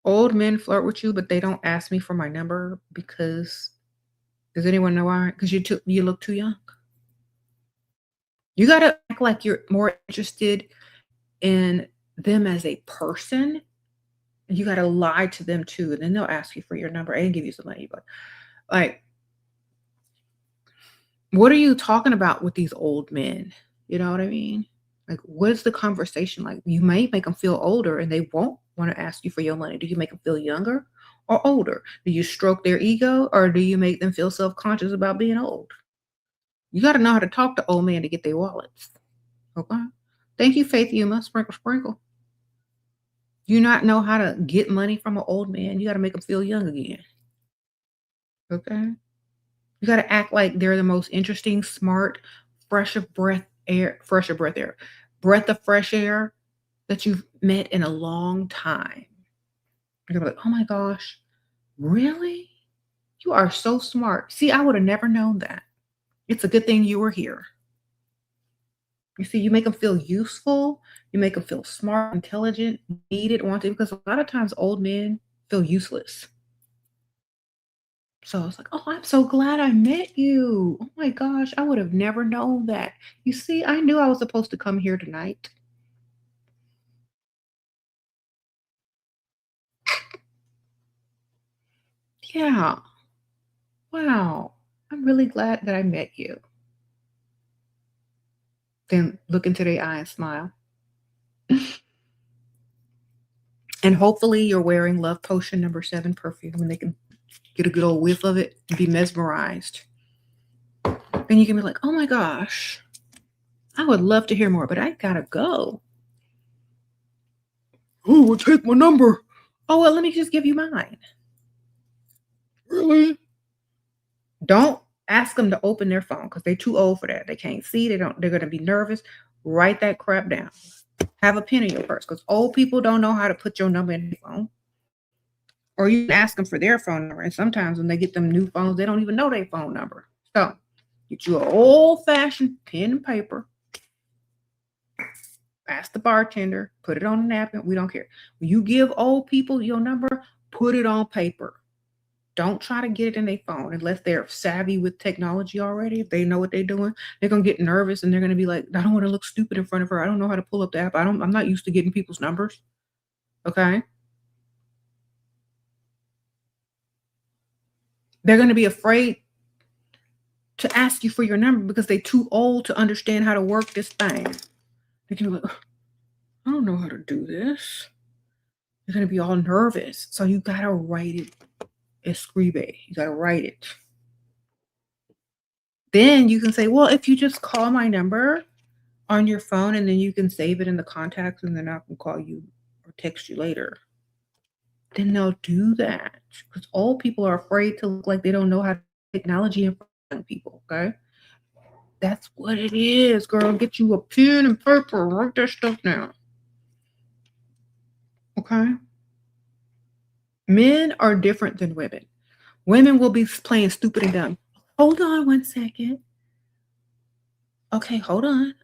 Old men flirt with you, but they don't ask me for my number because does anyone know why? Because you look too young. You gotta act like you're more interested in them as a person. You gotta lie to them too, and then they'll ask you for your number and give you some money. But like, what are you talking about with these old men? You know what I mean? Like, what's the conversation like? You may make them feel older and they won't want to ask you for your money. Do you make them feel younger or older? Do you stroke their ego or do you make them feel self conscious about being old? You got to know how to talk to old men to get their wallets. Okay. Thank you, Faith Yuma. Sprinkle, sprinkle. You not know how to get money from an old man. You got to make them feel young again. Okay. You got to act like they're the most interesting, smart, fresh of breath air, breath of fresh air that you've met in a long time. You're gonna be like, oh my gosh, really? You are so smart. See, I would have never known that. It's a good thing you were here. You see, you make them feel useful. You make them feel smart, intelligent, needed, wanted, because a lot of times old men feel useless. So I was like, oh, I'm so glad I met you. Oh my gosh, I would have never known that. You see, I knew I was supposed to come here tonight. Yeah. Wow. I'm really glad that I met you. Then look into their eye and smile. And hopefully you're wearing Love Potion #7 perfume and they can get a good old whiff of it and be mesmerized. And you can be like, oh my gosh, I would love to hear more, but I gotta go. Who would take my number? Oh, well, let me just give you mine. Really? Don't ask them to open their phone because they're too old for that. They can't see. They're gonna be nervous. Write that crap down. Have a pen in your purse because old people don't know how to put your number in the phone. Or you can ask them for their phone number. And sometimes when they get them new phones, they don't even know their phone number. So get you an old-fashioned pen and paper. Ask the bartender, put it on a napkin. We don't care. When you give old people your number, put it on paper. Don't try to get it in their phone unless they're savvy with technology already. If they know what they're doing, they're gonna get nervous and they're gonna be like, I don't want to look stupid in front of her. I don't know how to pull up the app. I'm not used to getting people's numbers. Okay. They're gonna be afraid to ask you for your number because they're too old to understand how to work this thing. They're gonna be like, I don't know how to do this. You're gonna be all nervous. So you gotta write it. Escribe. You gotta write it. Then you can say, well, if you just call my number on your phone and then you can save it in the contacts and then I can call you or text you later. Then they'll do that. Because old people are afraid to look like they don't know how to technology in front of people. Okay. That's what it is, girl. Get you a pen and paper. Write that stuff down. Okay. Men are different than women. Women will be playing stupid and dumb. Hold on 1 second. Okay, hold on.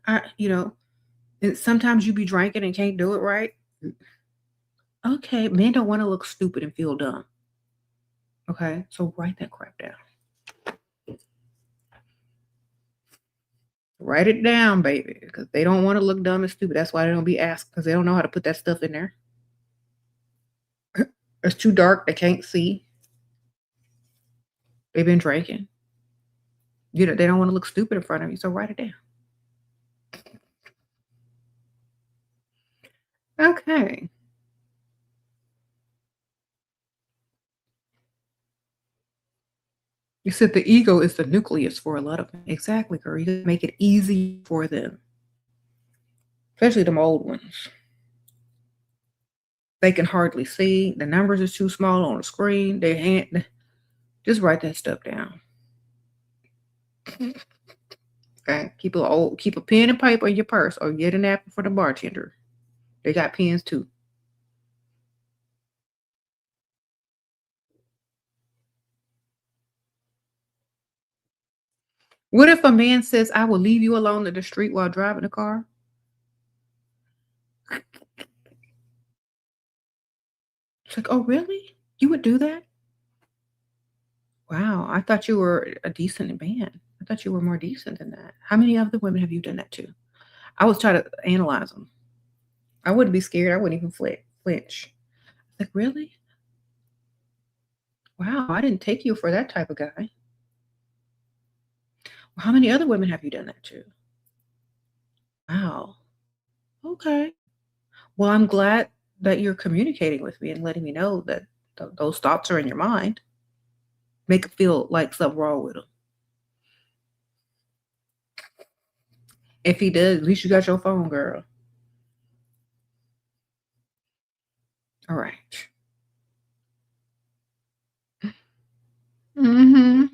Sometimes you be drinking and can't do it right. Okay, men don't want to look stupid and feel dumb. Okay, so write that crap down. Write it down, baby, because they don't want to look dumb and stupid. That's why they don't be asked because they don't know how to put that stuff in there. It's too dark. They can't see. They've been drinking. They don't want to look stupid in front of you, so write it down. Okay. You said the ego is the nucleus for a lot of them. Exactly, girl. You gotta make it easy for them, especially them old ones. They can hardly see. The numbers are too small on the screen. Just write that stuff down. Okay. Keep a pen and paper in your purse or get a napkin for the bartender. They got pens too. What if a man says, I will leave you alone in the street while driving the car? It's like, oh, really? You would do that? Wow. I thought you were a decent man. I thought you were more decent than that. How many other women have you done that to? I was trying to analyze them. I wouldn't be scared. I wouldn't even flinch. Like, really? Wow. I didn't take you for that type of guy. Well, how many other women have you done that to? Wow. Okay. Well, I'm glad that you're communicating with me and letting me know that those thoughts are in your mind. Make it feel like something wrong with him. If he does, at least you got your phone, girl. All right. Mm-hmm.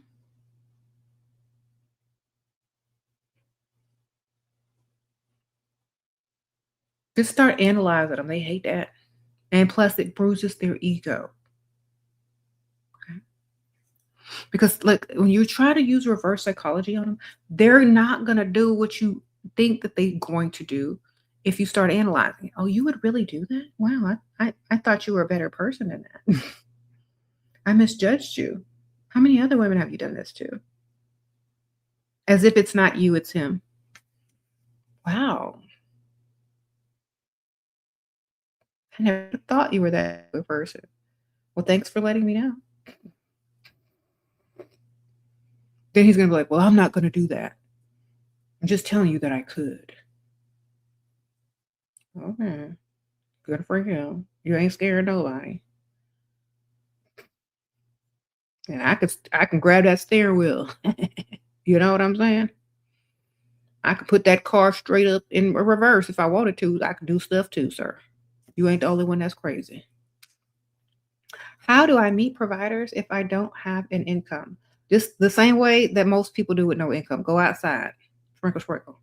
Just start analyzing them. They hate that. And plus, it bruises their ego. Okay? Because, look, when you try to use reverse psychology on them, they're not going to do what you think that they're going to do if you start analyzing. Oh, you would really do that? Wow, I thought you were a better person than that. I misjudged you. How many other women have you done this to? As if it's not you, it's him. Wow, I never thought you were that good person. Well, thanks for letting me know. Then he's gonna be like, "Well, I'm not gonna do that. I'm just telling you that I could." Okay, good for you. You ain't scared of nobody. And I can grab that steering wheel. You know what I'm saying? I could put that car straight up in reverse if I wanted to. I could do stuff too, sir. You ain't the only one that's crazy. How do I meet providers if I don't have an income? Just the same way that most people do with no income. Go outside. Sprinkle, sprinkle.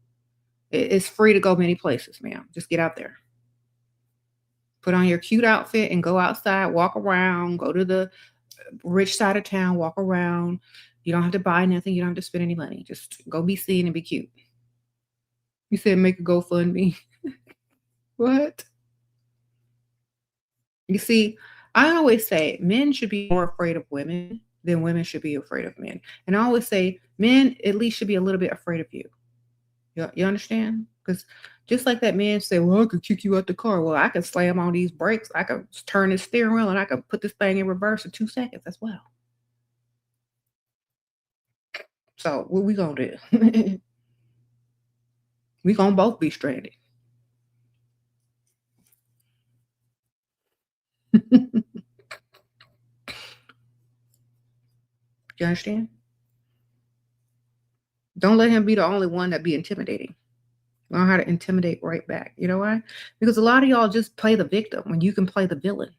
It's free to go many places, ma'am. Just get out there. Put on your cute outfit and go outside, walk around, go to the rich side of town, walk around. You don't have to buy nothing. You don't have to spend any money. Just go be seen and be cute. You said make a GoFundMe. What? You see, I always say men should be more afraid of women than women should be afraid of men. And I always say men at least should be a little bit afraid of you. You understand? Because just like that man said, well, I could kick you out the car. Well, I could slam on these brakes. I could turn this steering wheel and I could put this thing in reverse in 2 seconds as well. So what we gonna do? We gonna both be stranded. You understand? Don't let him be the only one that be intimidating. Learn how to intimidate right back. You know why? Because a lot of y'all just play the victim when you can play the villain.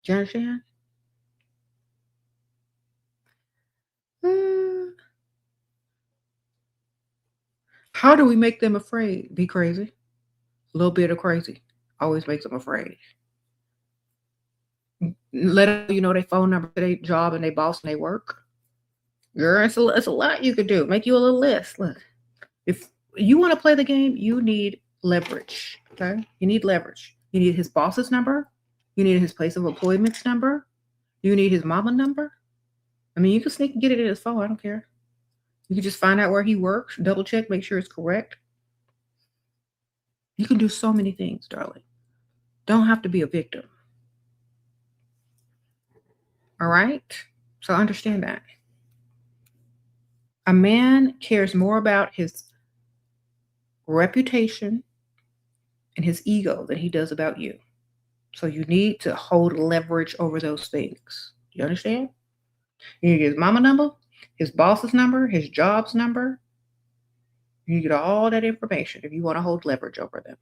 Do you understand? Uh, how do we make them afraid? Be crazy. A little bit of crazy always makes them afraid. Let them you know their phone number, their job, and their boss and they work. Girl, it's a lot you could do. Make you a little list. Look, if you want to play the game, you need leverage. Okay, you need leverage. You need his boss's number. You need his place of employment's number. You need his mama number. I mean, you can sneak and get it in his phone. I don't care. You can just find out where he works, double check, make sure it's correct. You can do so many things, darling. Don't have to be a victim. All right? So understand that. A man cares more about his reputation and his ego than he does about you. So you need to hold leverage over those things. You understand? You need his mama number, his boss's number, his job's number. You need all that information if you want to hold leverage over them.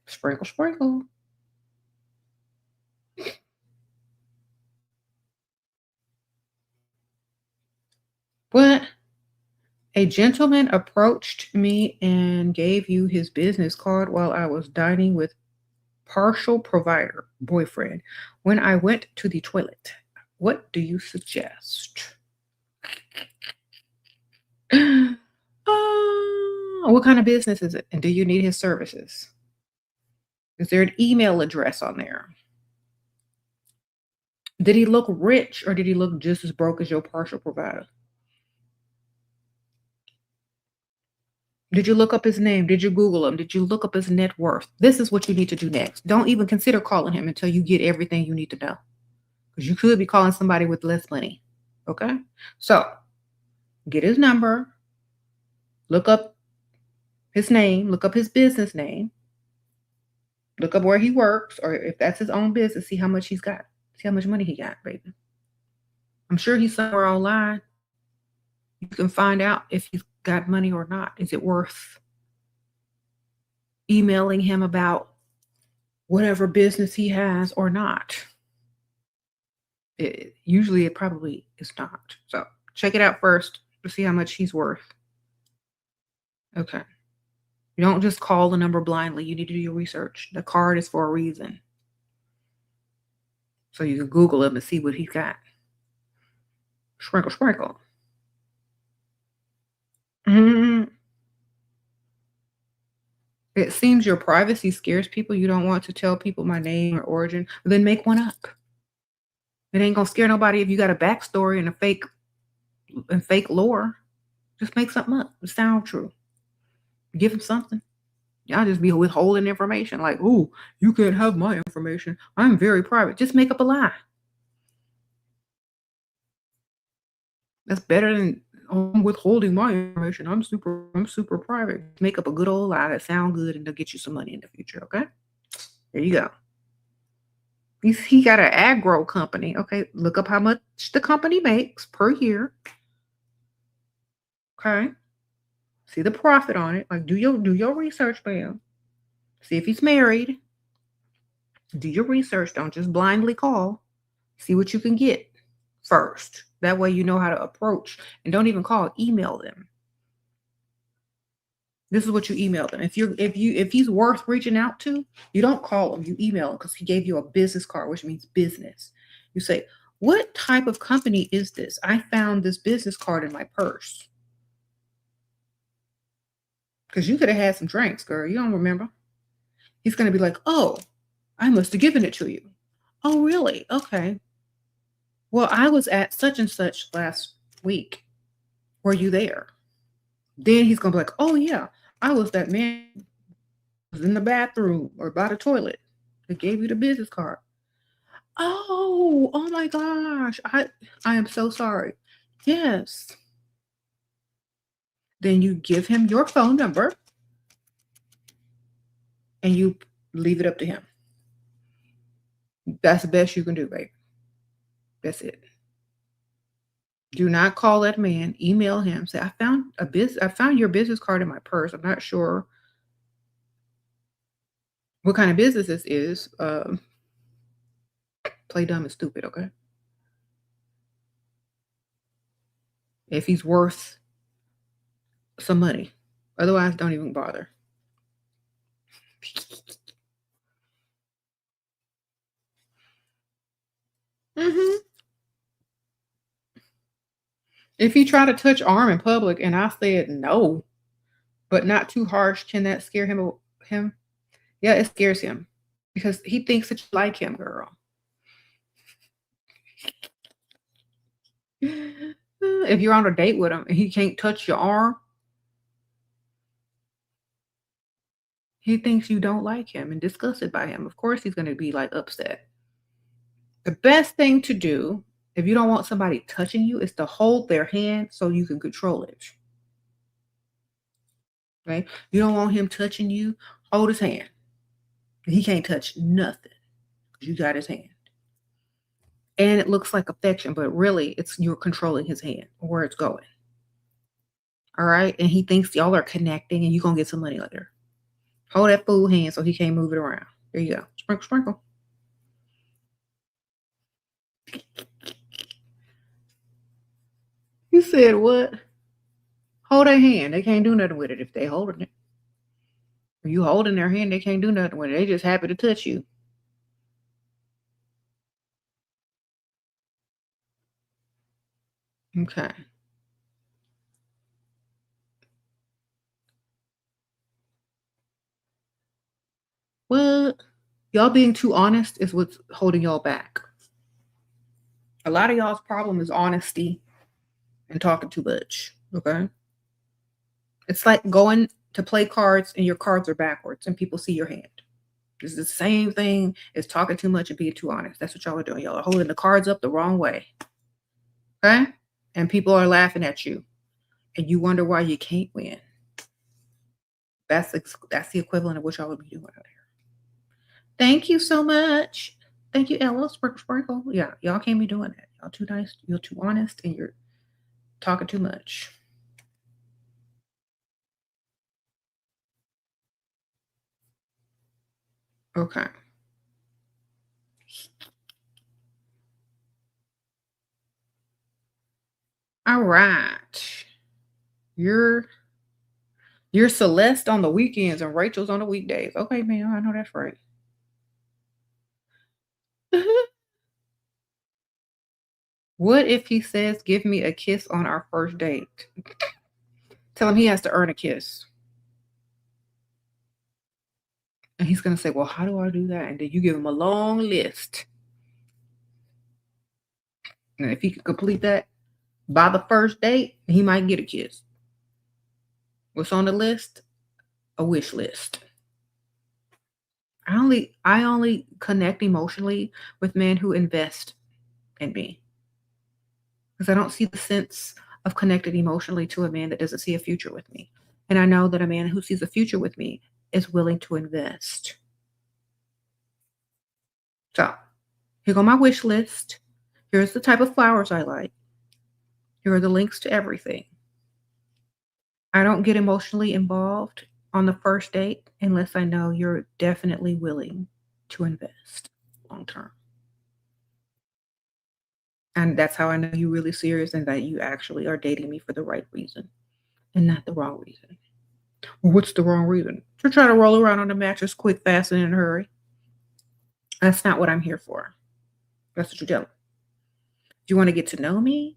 Sprinkle, sprinkle. What? A gentleman approached me and gave you his business card while I was dining with partial provider boyfriend when I went to the toilet. What do you suggest? What kind of business is it? And do you need his services? Is there an email address on there? Did he look rich or did he look just as broke as your partial provider? Did you look up his name? Did you Google him? Did you look up his net worth? This is what you need to do next. Don't even consider calling him until you get everything you need to know. Because you could be calling somebody with less money. Okay? So get his number, look up his name, look up his business name, look up where he works, or if that's his own business, see how much he's got. See how much money he got, baby. I'm sure he's somewhere online. You can find out if he's got money or not. Is it worth emailing him about whatever business he has or not. Usually it probably is not. So check it out first to see how much he's worth. Okay. You don't just call the number blindly. You need to do your research. The card is for a reason. So you can Google him and see what he's got. Sprinkle, sprinkle. It seems your privacy scares people. You don't want to tell people my name or origin. Then make one up. It ain't gonna scare nobody if you got a backstory and a fake lore. Just make something up. It sound true. Give them something. Y'all just be withholding information. Like, ooh, you can't have my information. I'm very private. Just make up a lie. That's better than I'm withholding my information. I'm super private. Make up a good old lie that sound good and they'll get you some money in the future. Okay. There you go. He got an agro company. Okay. Look up how much the company makes per year. Okay. See the profit on it. Like do your research, ma'am. See if he's married. Do your research. Don't just blindly call. See what you can get first. That way you know how to approach. And don't even call, email them. This is what you email them. If he's worth reaching out to, you don't call him, you email him because he gave you a business card, which means business. You say, what type of company is this? I found this business card in my purse. Because you could have had some drinks, girl. You don't remember. He's going to be like, oh, I must have given it to you. Oh, really? Okay. Well, I was at such and such last week. Were you there? Then he's going to be like, oh, yeah, I was that man was in the bathroom or by the toilet that gave you the business card. Oh my gosh. I am so sorry. Yes. Then you give him your phone number and you leave it up to him. That's the best you can do, babe. That's it. Do not call that man. Email him. Say, I found your business card in my purse. I'm not sure what kind of business this is. Play dumb and stupid, okay? If he's worth some money. Otherwise, don't even bother. If he tried to touch arm in public and I said no, but not too harsh, can that scare him? Yeah, it scares him because he thinks that you like him, girl. If you're on a date with him and he can't touch your arm, he thinks you don't like him and disgusted by him. Of course, he's going to be like upset. The best thing to do if you don't want somebody touching you is to hold their hand so you can control it. Right? You don't want him touching you, hold his hand. He can't touch nothing. You got his hand. And it looks like affection, but really you're controlling his hand, where it's going. All right. And he thinks y'all are connecting and you're going to get some money later. Hold that fool hand so he can't move it around. There you go. Sprinkle, sprinkle. You said what? Hold their hand. They can't do nothing with it if they holding it. If you holding their hand, they can't do nothing with it. They just happy to touch you. Okay. Well, y'all being too honest is what's holding y'all back. A lot of y'all's problem is honesty and talking too much. Okay. It's like going to play cards and your cards are backwards and people see your hand. It's the same thing as talking too much and being too honest. That's what y'all are doing. Y'all are holding the cards up the wrong way. Okay? And people are laughing at you. And you wonder why you can't win. That's the equivalent of what y'all would be doing out here. Thank you so much. Thank you, Ella. Sprinkle, sprinkle. Yeah, y'all can't be doing that. Y'all too nice. You're too honest and you're talking too much. Okay. All right. You're you're Celeste on the weekends and Rachel's on the weekdays. Okay, man, I know that's right. What if he says, "Give me a kiss on our first date"? Tell him he has to earn a kiss. And he's gonna say, "Well, how do I do that?" And then you give him a long list. And if he can complete that by the first date, he might get a kiss. What's on the list? A wish list. I only connect emotionally with men who invest in me. Because I don't see the sense of connected emotionally to a man that doesn't see a future with me. And I know that a man who sees a future with me is willing to invest. So here go my wish list. Here's the type of flowers I like. Here are the links to everything. I don't get emotionally involved on the first date unless I know you're definitely willing to invest long term. And that's how I know you're really serious and that you actually are dating me for the right reason and not the wrong reason. Well, what's the wrong reason? To try to roll around on the mattress quick, fast, and in a hurry. That's not what I'm here for. That's what you tell 'em. If you want to get to know me,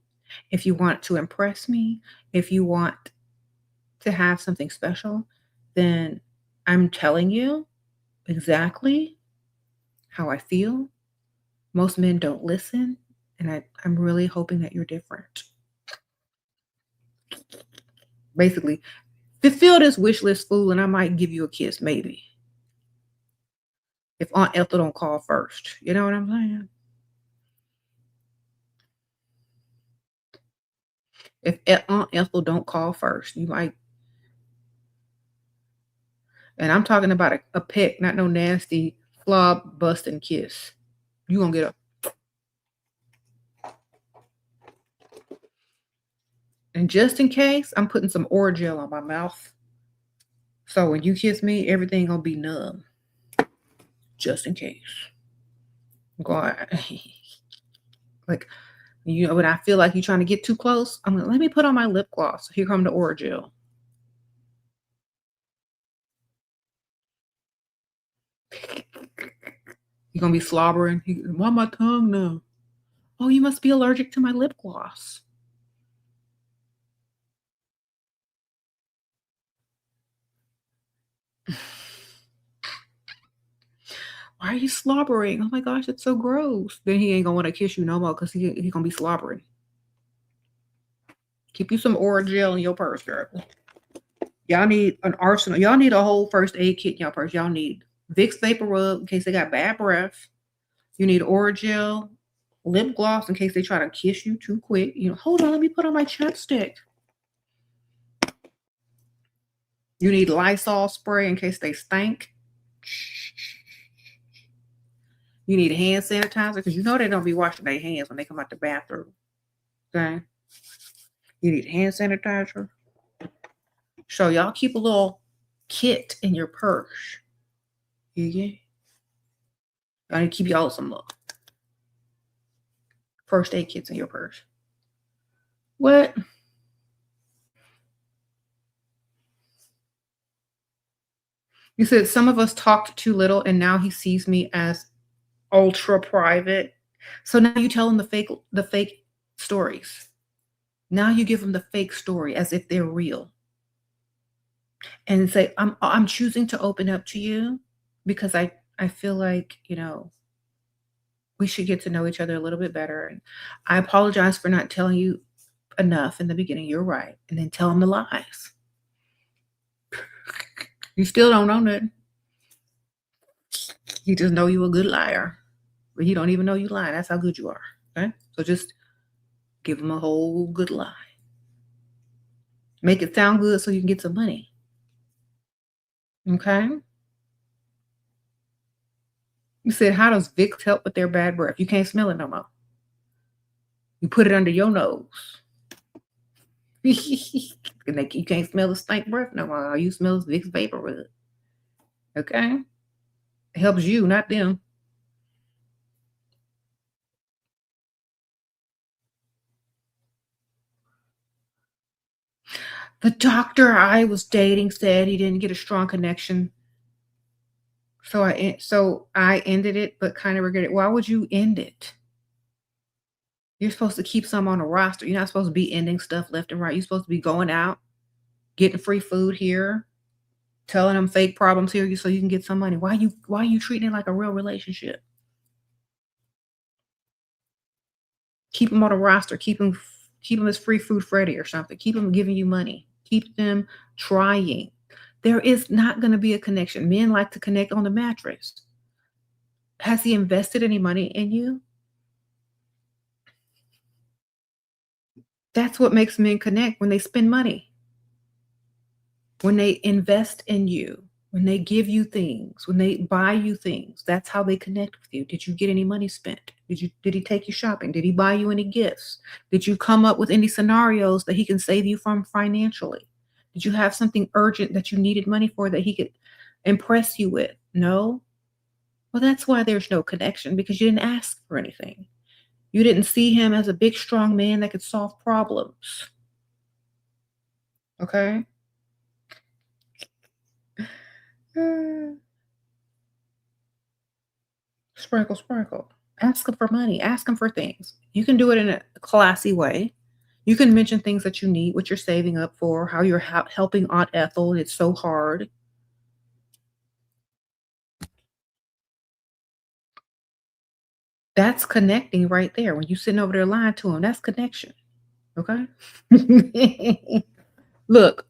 if you want to impress me, if you want to have something special, then I'm telling you exactly how I feel. Most men don't listen, and I'm really hoping that you're different. Basically, fulfill this wish list, fool, and I might give you a kiss, maybe. If Aunt Ethel don't call first. You know what I'm saying? If Aunt Ethel don't call first, you might. And I'm talking about a peck, not no nasty flob busting kiss. You gonna get a. And just in case, I'm putting some Orajel on my mouth. So when you kiss me, everything gonna be numb. Just in case. Go like when I feel like you're trying to get too close, I'm gonna let me put on my lip gloss. Here come the Orajel. You're gonna be slobbering. Why my tongue now? Oh, you must be allergic to my lip gloss. Why are you slobbering? Oh my gosh, it's so gross. Then he ain't gonna want to kiss you no more because he gonna be slobbering. Keep you some oral gel in your purse, girl. Y'all need an arsenal. Y'all need a whole first aid kit in your purse. Y'all need Vicks Vapor Rub in case they got bad breath. You need oral gel, lip gloss in case they try to kiss you too quick. Hold on, let me put on my chapstick. You need Lysol spray in case they stink. You need hand sanitizer because you know they don't be washing their hands when they come out the bathroom. Okay. You need hand sanitizer. So y'all keep a little kit in your purse. Yeah. I need to keep y'all some first aid kits in your purse. What? You said some of us talked too little and now he sees me as ultra private. So now you tell him the fake stories. Now you give him the fake story as if they're real. And say, I'm choosing to open up to you because I feel like, we should get to know each other a little bit better. And I apologize for not telling you enough in the beginning. You're right. And then tell him the lies. You still don't know nothing. You just know you're a good liar. But you don't even know you lie. That's how good you are. Okay? So just give him a whole good lie. Make it sound good so you can get some money. Okay? You said, how does Vicks help with their bad breath? You can't smell it no more. You put it under your nose. And you can't smell the stink breath no more. All you smell is Vicks Vapor Rub. Okay? It helps you, not them. The doctor I was dating said he didn't get a strong connection, so I ended it, but kind of regret it. Why would you end it? You're supposed to keep some on a roster. You're not supposed to be ending stuff left and right. You're supposed to be going out, getting free food here, telling them fake problems here so you can get some money. Why are you treating it like a real relationship? Keep them on a roster. Keep them as free food Freddy or something. Keep them giving you money. Keep them trying. There is not going to be a connection. Men like to connect on the mattress. Has he invested any money in you? That's what makes men connect when they spend money, when they invest in you, when they give you things, when they buy you things. That's how they connect with you. Did you get any money spent? Did he take you shopping? Did he buy you any gifts? Did you come up with any scenarios that he can save you from financially? Did you have something urgent that you needed money for that he could impress you with? No? Well, that's why there's no connection because you didn't ask for anything. You didn't see him as a big, strong man that could solve problems. Okay? Mm, sprinkle, sprinkle. Ask him for money. Ask him for things. You can do it in a classy way. You can mention things that you need, what you're saving up for, how you're helping Aunt Ethel, and it's so hard. That's connecting right there. When you're sitting over there lying to him, that's connection. Okay? Look,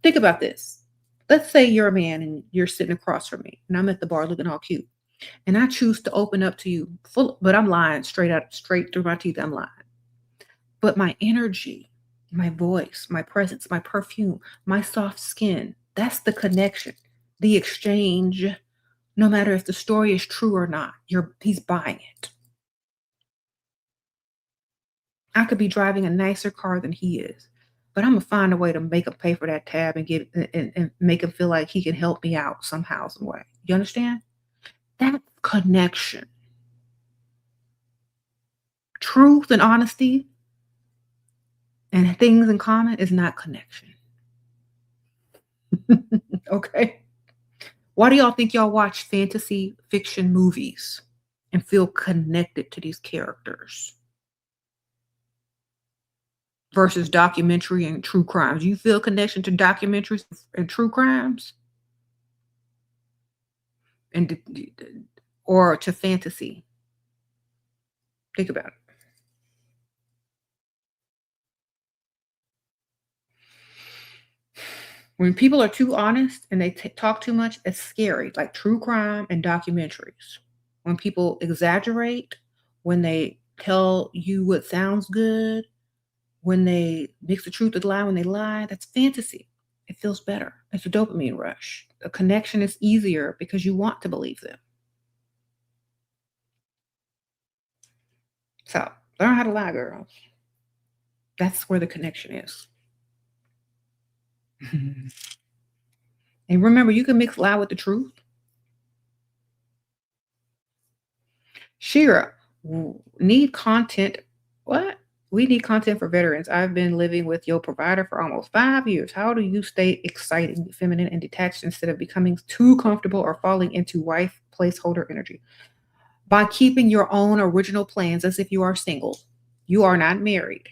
think about this. Let's say you're a man and you're sitting across from me, and I'm at the bar looking all cute, and I choose to open up to you full, but I'm lying straight through my teeth. I'm lying. But my energy, my voice, my presence, my perfume, my soft skin, that's the connection, the exchange. No matter if the story is true or not, he's buying it. I could be driving a nicer car than he is, but I'm gonna find a way to make him pay for that tab and and make him feel like he can help me out somehow, some way. You understand? That connection, truth and honesty, and things in common is not connection. Okay. Why do y'all think y'all watch fantasy fiction movies and feel connected to these characters versus documentary and true crimes? You feel connection to documentaries and true crimes and or to fantasy? Think about it. When people are too honest and they talk too much, it's scary, like true crime and documentaries. When people exaggerate, when they tell you what sounds good, when they mix the truth with the lie, when they lie, that's fantasy. It feels better. It's a dopamine rush. A connection is easier because you want to believe them. So learn how to lie, girls. That's where the connection is. And remember, you can mix lie with the truth. Shira, need content. What? We need content for veterans. I've been living with your provider for almost 5 years. How do you stay exciting, feminine, and detached instead of becoming too comfortable or falling into wife placeholder energy? By keeping your own original plans as if you are single. You are not married,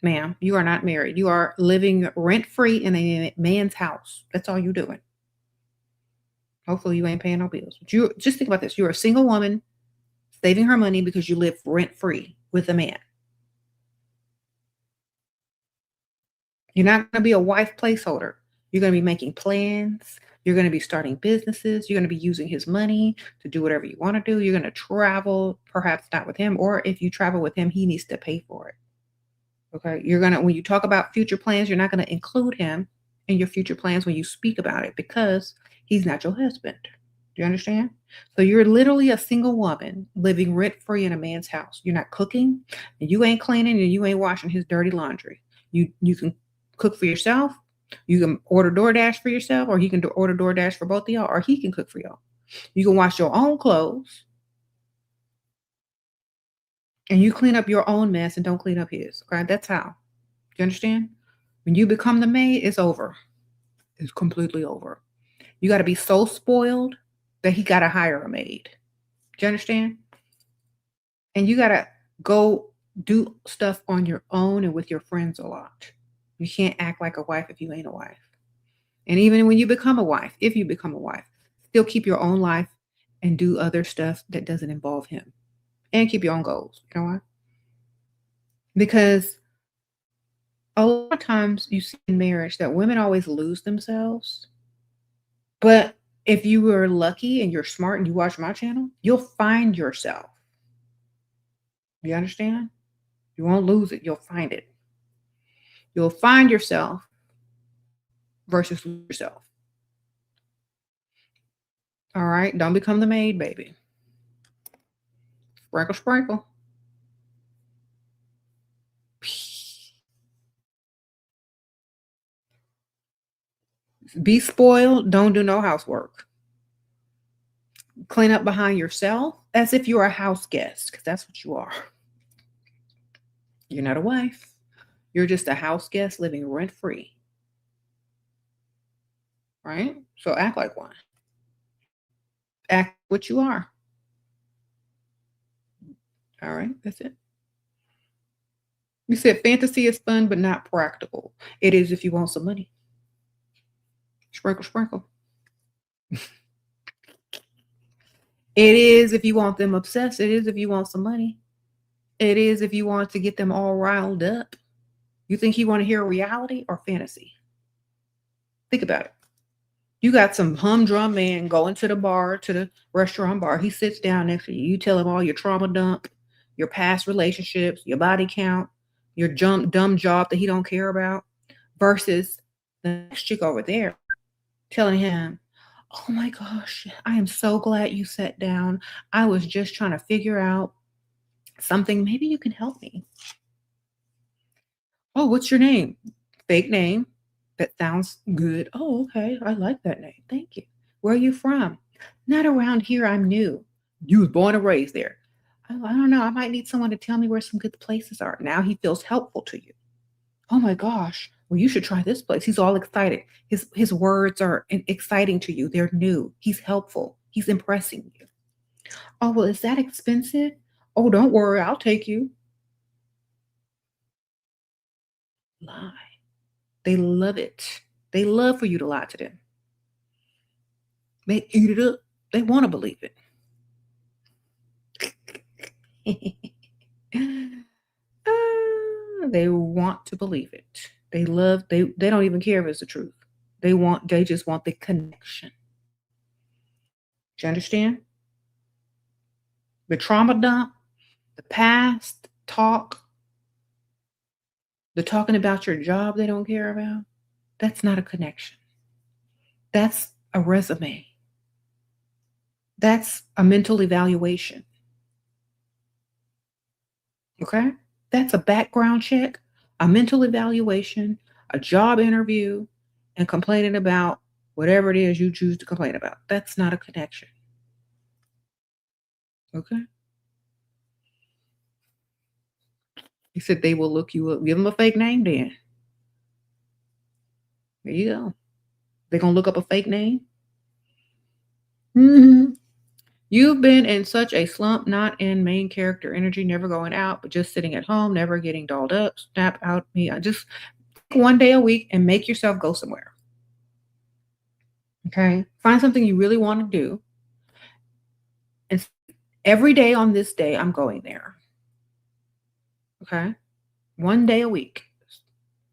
ma'am. You are not married. You are living rent free in a man's house. That's all you're doing. Hopefully, you ain't paying no bills. But you just think about this. You're a single woman saving her money because you live rent free with a man. You're not going to be a wife placeholder. You're going to be making plans. You're going to be starting businesses. You're going to be using his money to do whatever you want to do. You're going to travel, perhaps not with him, or if you travel with him, he needs to pay for it. Okay. When you talk about future plans, you're not going to include him in your future plans when you speak about it because he's not your husband. Do you understand? So you're literally a single woman living rent free in a man's house. You're not cooking, and you ain't cleaning, and you ain't washing his dirty laundry. You can cook for yourself. You can order DoorDash for yourself, or he can order DoorDash for both of y'all, or he can cook for y'all. You can wash your own clothes and you clean up your own mess and don't clean up his. Okay. That's how. You understand? When you become the maid, it's over. It's completely over. You got to be so spoiled that he got to hire a maid. Do you understand? And you got to go do stuff on your own and with your friends a lot. You can't act like a wife if you ain't a wife. And even when you become a wife, if you become a wife, still keep your own life and do other stuff that doesn't involve him. And keep your own goals. You know why? Because a lot of times you see in marriage that women always lose themselves. But if you were lucky and you're smart and you watch my channel, you'll find yourself. You understand? You won't lose it. You'll find it. You'll find yourself versus lose yourself. All right? Don't become the maid, baby. Sprinkle, sprinkle. Be spoiled. Don't do no housework. Clean up behind yourself as if you're a house guest, because that's what you are. You're not a wife. You're just a house guest living rent free. Right? So act like one. Act what you are. All right, that's it. You said fantasy is fun, but not practical. It is if you want some money. Sprinkle, sprinkle. It is if you want them obsessed. It is if you want some money. It is if you want to get them all riled up. You think you want to hear reality or fantasy? Think about it. You got some humdrum man going to the bar, to the restaurant bar. He sits down next to you. You tell him all your trauma dump, your past relationships, your body count, your dumb job that he don't care about, versus the next chick over there telling him, oh my gosh, I am so glad you sat down. I was just trying to figure out something. Maybe you can help me. Oh, what's your name? Fake name. That sounds good. Oh, okay. I like that name. Thank you. Where are you from? Not around here. I'm new. You was born and raised there. Oh, I don't know. I might need someone to tell me where some good places are. Now he feels helpful to you. Oh my gosh. Well, you should try this place. He's all excited. His words are exciting to you. They're new. He's helpful. He's impressing you. Oh, well, is that expensive? Oh, don't worry. I'll take you. Lie. They love it. They love for you to lie to them. They eat it up. They want to believe it. They want to believe it. They don't even care if it's the truth. They just want the connection. Do you understand? The trauma dump, the past talk, the talking about your job they don't care about, that's not a connection. That's a resume. That's a mental evaluation. Okay? That's a background check, a mental evaluation, a job interview, and complaining about whatever it is you choose to complain about. That's not a connection. Okay? He said they will look you up. Give them a fake name then. There you go. They're going to look up a fake name. Mm-hmm. You've been in such a slump, not in main character energy, never going out, but just sitting at home, never getting dolled up. Snap out me. I just take one day a week and make yourself go somewhere. Okay? Find something you really want to do. And every day on this day, I'm going there. Okay? One day a week.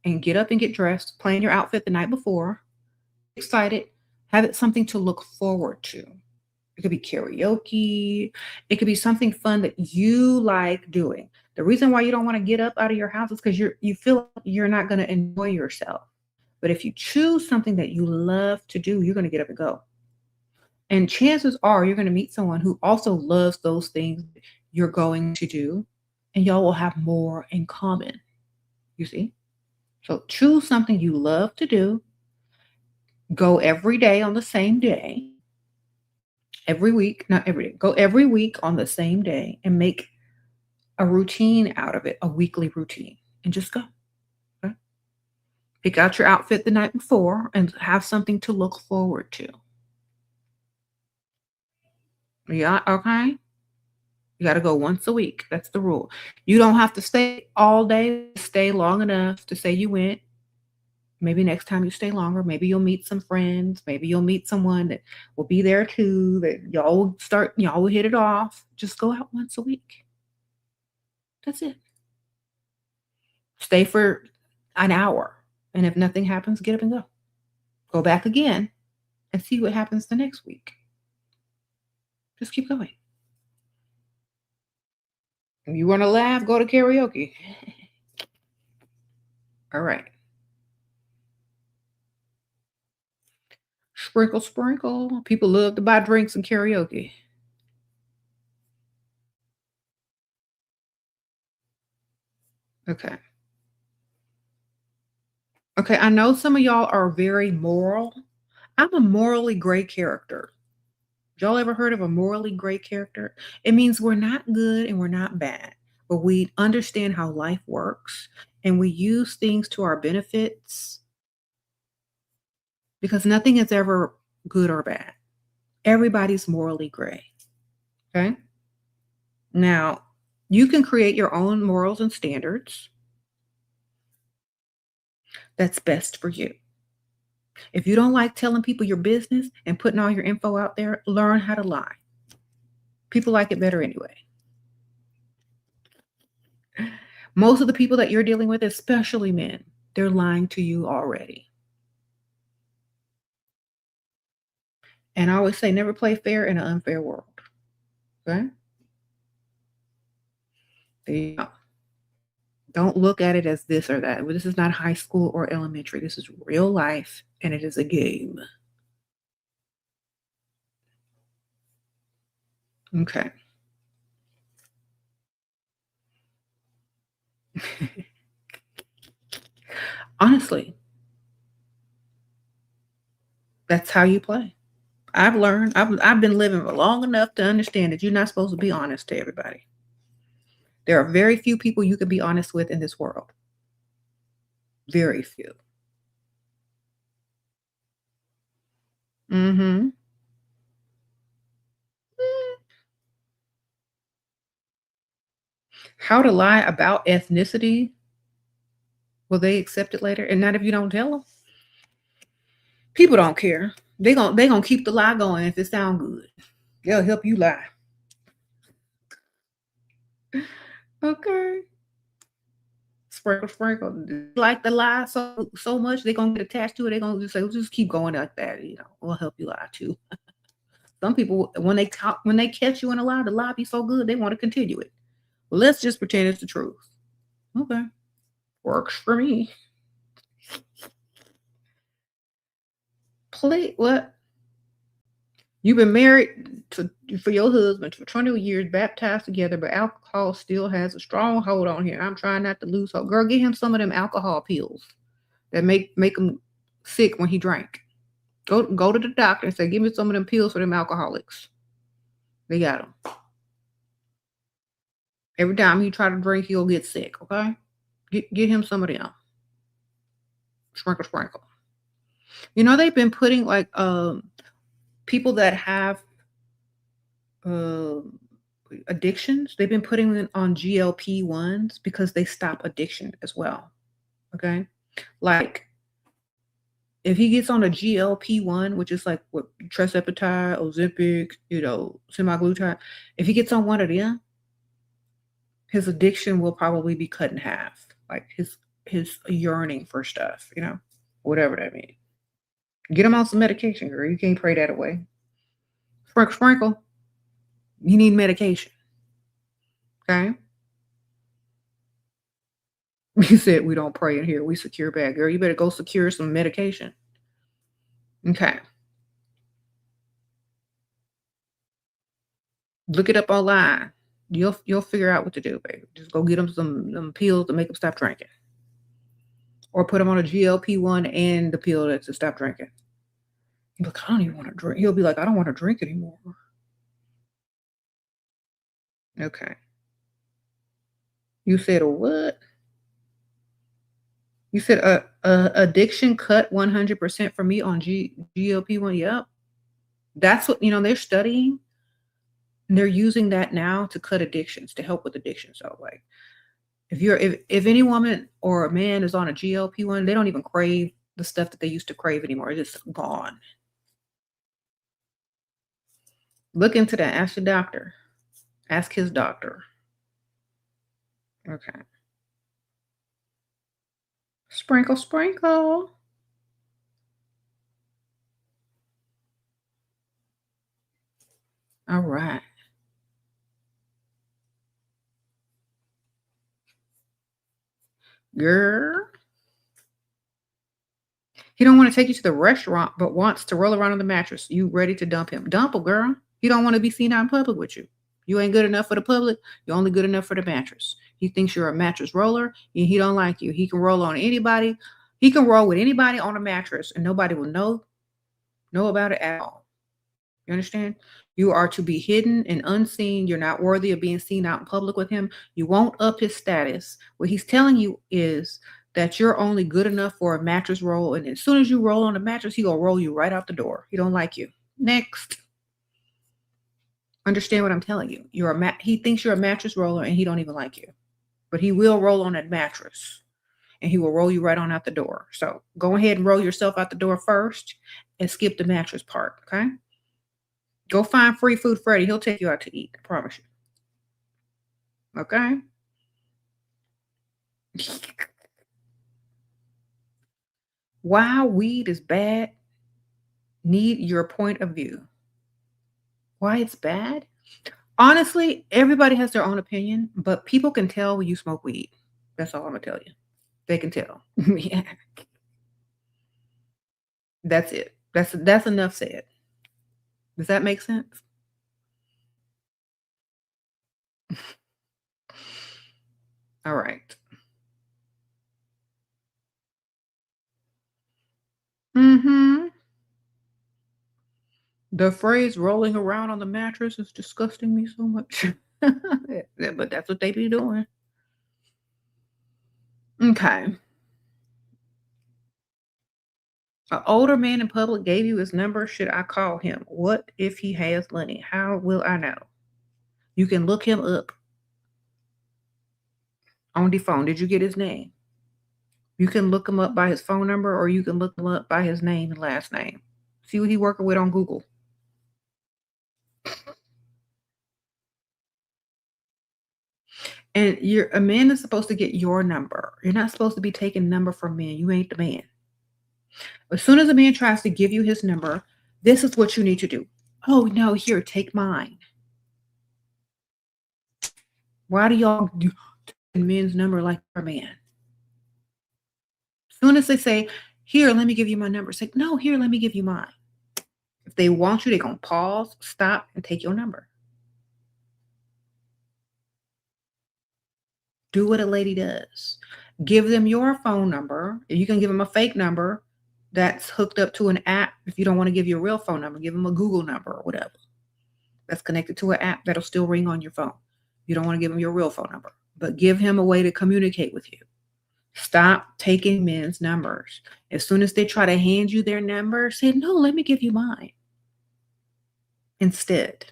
And get up and get dressed. Plan your outfit the night before. Excited. Have it something to look forward to. It could be karaoke. It could be something fun that you like doing. The reason why you don't want to get up out of your house is because you feel like you're not going to enjoy yourself. But if you choose something that you love to do, you're going to get up and go. And chances are you're going to meet someone who also loves those things you're going to do, and y'all will have more in common. You see? So choose something you love to do Go every day on the same day. Every week, not every day. Go every week on the same day and make a routine out of it, a weekly routine, and just go. Okay? Pick out your outfit the night before and have something to look forward to. Yeah, okay? You got to go once a week. That's the rule. You don't have to stay all day, stay long enough to say you went. Maybe next time you stay longer, maybe you'll meet some friends, maybe you'll meet someone that will be there too, that y'all will hit it off. Just go out once a week. That's it. Stay for an hour. And if nothing happens, get up and go. Go back again and see what happens the next week. Just keep going. If you want to laugh, go to karaoke. All right. Sprinkle, sprinkle. People love to buy drinks and karaoke. Okay. Okay. I know some of y'all are very moral. I'm a morally gray character. Y'all ever heard of a morally gray character? It means we're not good and we're not bad, but we understand how life works and we use things to our benefits because nothing is ever good or bad. Everybody's morally gray. Okay. Now, you can create your own morals and standards that's best for you. If you don't like telling people your business and putting all your info out there, learn how to lie. People like it better anyway. Most of the people that you're dealing with, especially men, they're lying to you already. And I always say, never play fair in an unfair world. Okay? There you go. Don't look at it as this or that. This is not high school or elementary. This is real life, and it is a game. Okay. Honestly, that's how you play. I've learned, I've been living long enough to understand that you're not supposed to be honest to everybody. There are very few people you can be honest with in this world. Very few. Mm-hmm. How to lie about ethnicity? Will they accept it later? And not if you don't tell them. People don't care. They gonna keep the lie going if it sound good. They'll help you lie. Okay. Sprinkle, sprinkle. Like the lie so much, they're gonna get attached to it. They're gonna just say, well, just keep going like that. We'll help you lie too. Some people, when they catch you in a lie, the lie be so good they want to continue it. Well, let's just pretend it's the truth. Okay, works for me. Play what? You've been married for your husband for 20 years, baptized together, but alcohol still has a strong hold on him. I'm trying not to lose hope. Girl, get him some of them alcohol pills that make him sick when he drank. Go to the doctor and say, give me some of them pills for them alcoholics. They got them. Every time he try to drink, he'll get sick. Okay, get him some of them. Sprinkle, sprinkle. They've been putting like people that have uh, addictions. They've been putting them on GLP-1s because they stop addiction as well. Okay, like if he gets on a GLP-1, which is like what tirzepatide, Ozempic, semaglutide, if he gets on one of them, his addiction will probably be cut in half. Like his yearning for stuff, whatever that means. Get him on some medication, girl. You can't pray that away. Sprinkle, sprinkle. You need medication. Okay. We said we don't pray in here. We secure bad, girl. You better go secure some medication. Okay. Look it up online. You'll figure out what to do, baby. Just go get them some pills to make them stop drinking, or put them on a GLP-1 and the pill to stop drinking. Look, I don't even want to drink. He'll be like, I don't want to drink anymore. Okay. You said a what? You said a addiction cut 100% for me on GLP-1. Yep. That's what, they're studying. And they're using that now to cut addictions, to help with addiction. So like if any woman or a man is on a GLP-1, they don't even crave the stuff that they used to crave anymore. It's just gone. Look into that. Ask your doctor. Ask his doctor. Okay. Sprinkle, sprinkle. All right. Girl. He don't want to take you to the restaurant, but wants to roll around on the mattress. You ready to dump him? Dump him, girl. He don't want to be seen out in public with you. You ain't good enough for the public. You're only good enough for the mattress. He thinks you're a mattress roller, and he don't like you. He can roll on anybody. He can roll with anybody on a mattress, and nobody will know about it at all. You understand? You are to be hidden and unseen. You're not worthy of being seen out in public with him. You won't up his status. What he's telling you is that you're only good enough for a mattress roll. And as soon as you roll on the mattress, he gonna roll you right out the door. He don't like you. Next. Understand what I'm telling you. He thinks you're a mattress roller and he don't even like you. But he will roll on that mattress and he will roll you right on out the door. So go ahead and roll yourself out the door first and skip the mattress part. Okay. Go find Free Food Freddy. He'll take you out to eat. I promise you. Okay? Why weed is bad, need your point of view. Why it's bad? Honestly, everybody has their own opinion, but people can tell when you smoke weed. That's all I'm going to tell you. They can tell. Yeah. That's it. That's enough said. Does that make sense? All right. Mm-hmm. The phrase rolling around on the mattress is disgusting me so much. Yeah, but that's what they be doing. Okay. An older man in public gave you his number. Should I call him? What if he has money? How will I know? You can look him up on the phone. Did you get his name? You can look him up by his phone number or you can look him up by his name and last name. See what he working with on Google. And a man is supposed to get your number. You're not supposed to be taking number from men. You ain't the man. As soon as a man tries to give you his number, this is what you need to do. Oh no, here, take mine. Why do y'all do men's number like a man? As soon as they say, here, let me give you my number, say, no, here, let me give you mine. If they want you, they're going to pause, stop, and take your number. Do what a lady does. Give them your phone number. You can give them a fake number that's hooked up to an app. If you don't want to give your real phone number, give them a Google number or whatever that's connected to an app that'll still ring on your phone. You don't want to give them your real phone number, but give him a way to communicate with you. Stop taking men's numbers. As soon as they try to hand you their number, say, no, let me give you mine instead.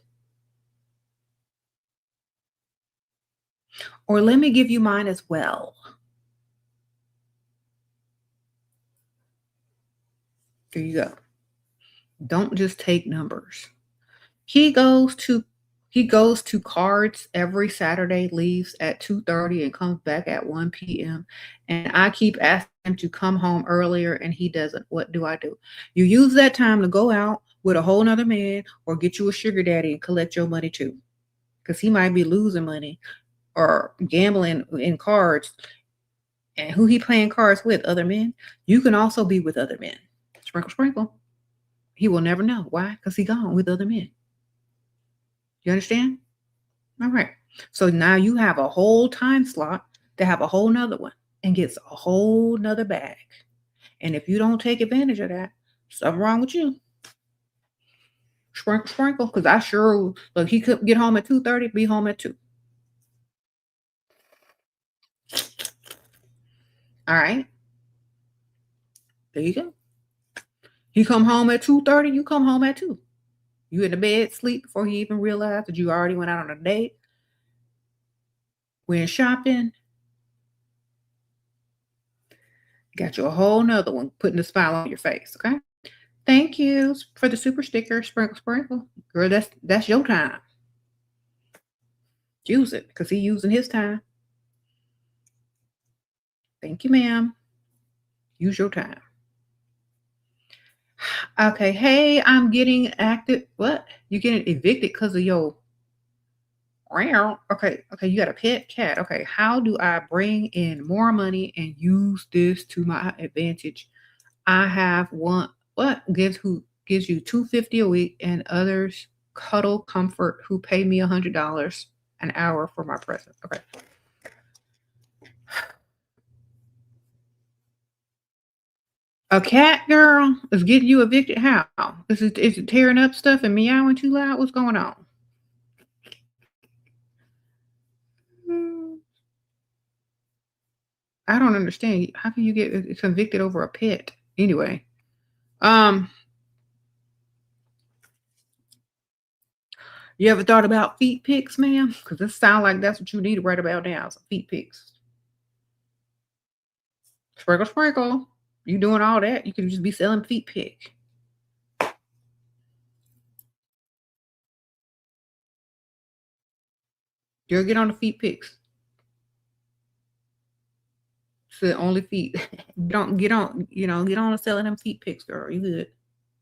Or let me give you mine as well. There you go. Don't just take numbers. He goes to cards every Saturday, leaves at 2:30 and comes back at 1 p.m. And I keep asking him to come home earlier and he doesn't. What do I do? You use that time to go out with a whole nother man or get you a sugar daddy and collect your money too. Because he might be losing money or gambling in cards. And who he playing cards with? Other men. You can also be with other men. Sprinkle, sprinkle. He will never know. Why? Because he gone with other men. You understand? All right. So now you have a whole time slot to have a whole nother one and gets a whole nother bag. And if you don't take advantage of that, something wrong with you. Sprinkle, sprinkle, because I sure look. He could get home at 2:30. Be home at 2. All right, there you go. He come home at 2:30. You come home at 2. You in the bed, sleep before he even realized that you already went out on a date, went shopping, got you a whole nother one, putting a smile on your face. Okay. Thank you for the super sticker. Sprinkle, sprinkle. Girl, that's your time. Use it because he using his time. Thank you, ma'am. Use your time. Okay. Hey, I'm getting active. What? You getting evicted because of your okay. Okay. You got a pet cat. Okay. How do I bring in more money and use this to my advantage? I have one. What gives you 250 a week and others cuddle comfort who pay me $100 an hour for my present. Okay. A cat girl is getting you evicted. How? Is it tearing up stuff and meowing too loud? What's going on? Hmm, I don't understand. How can you get convicted over a pet? Anyway, um, you ever thought about feet pics, ma'am? Because it sounds like that's what you need to write about now. Some feet pics. Sprinkle, sprinkle. You doing all that? You could just be selling feet pic. You'll get on the feet pics. So only feet. Don't get on. Get on and selling them feet pics, girl. You good?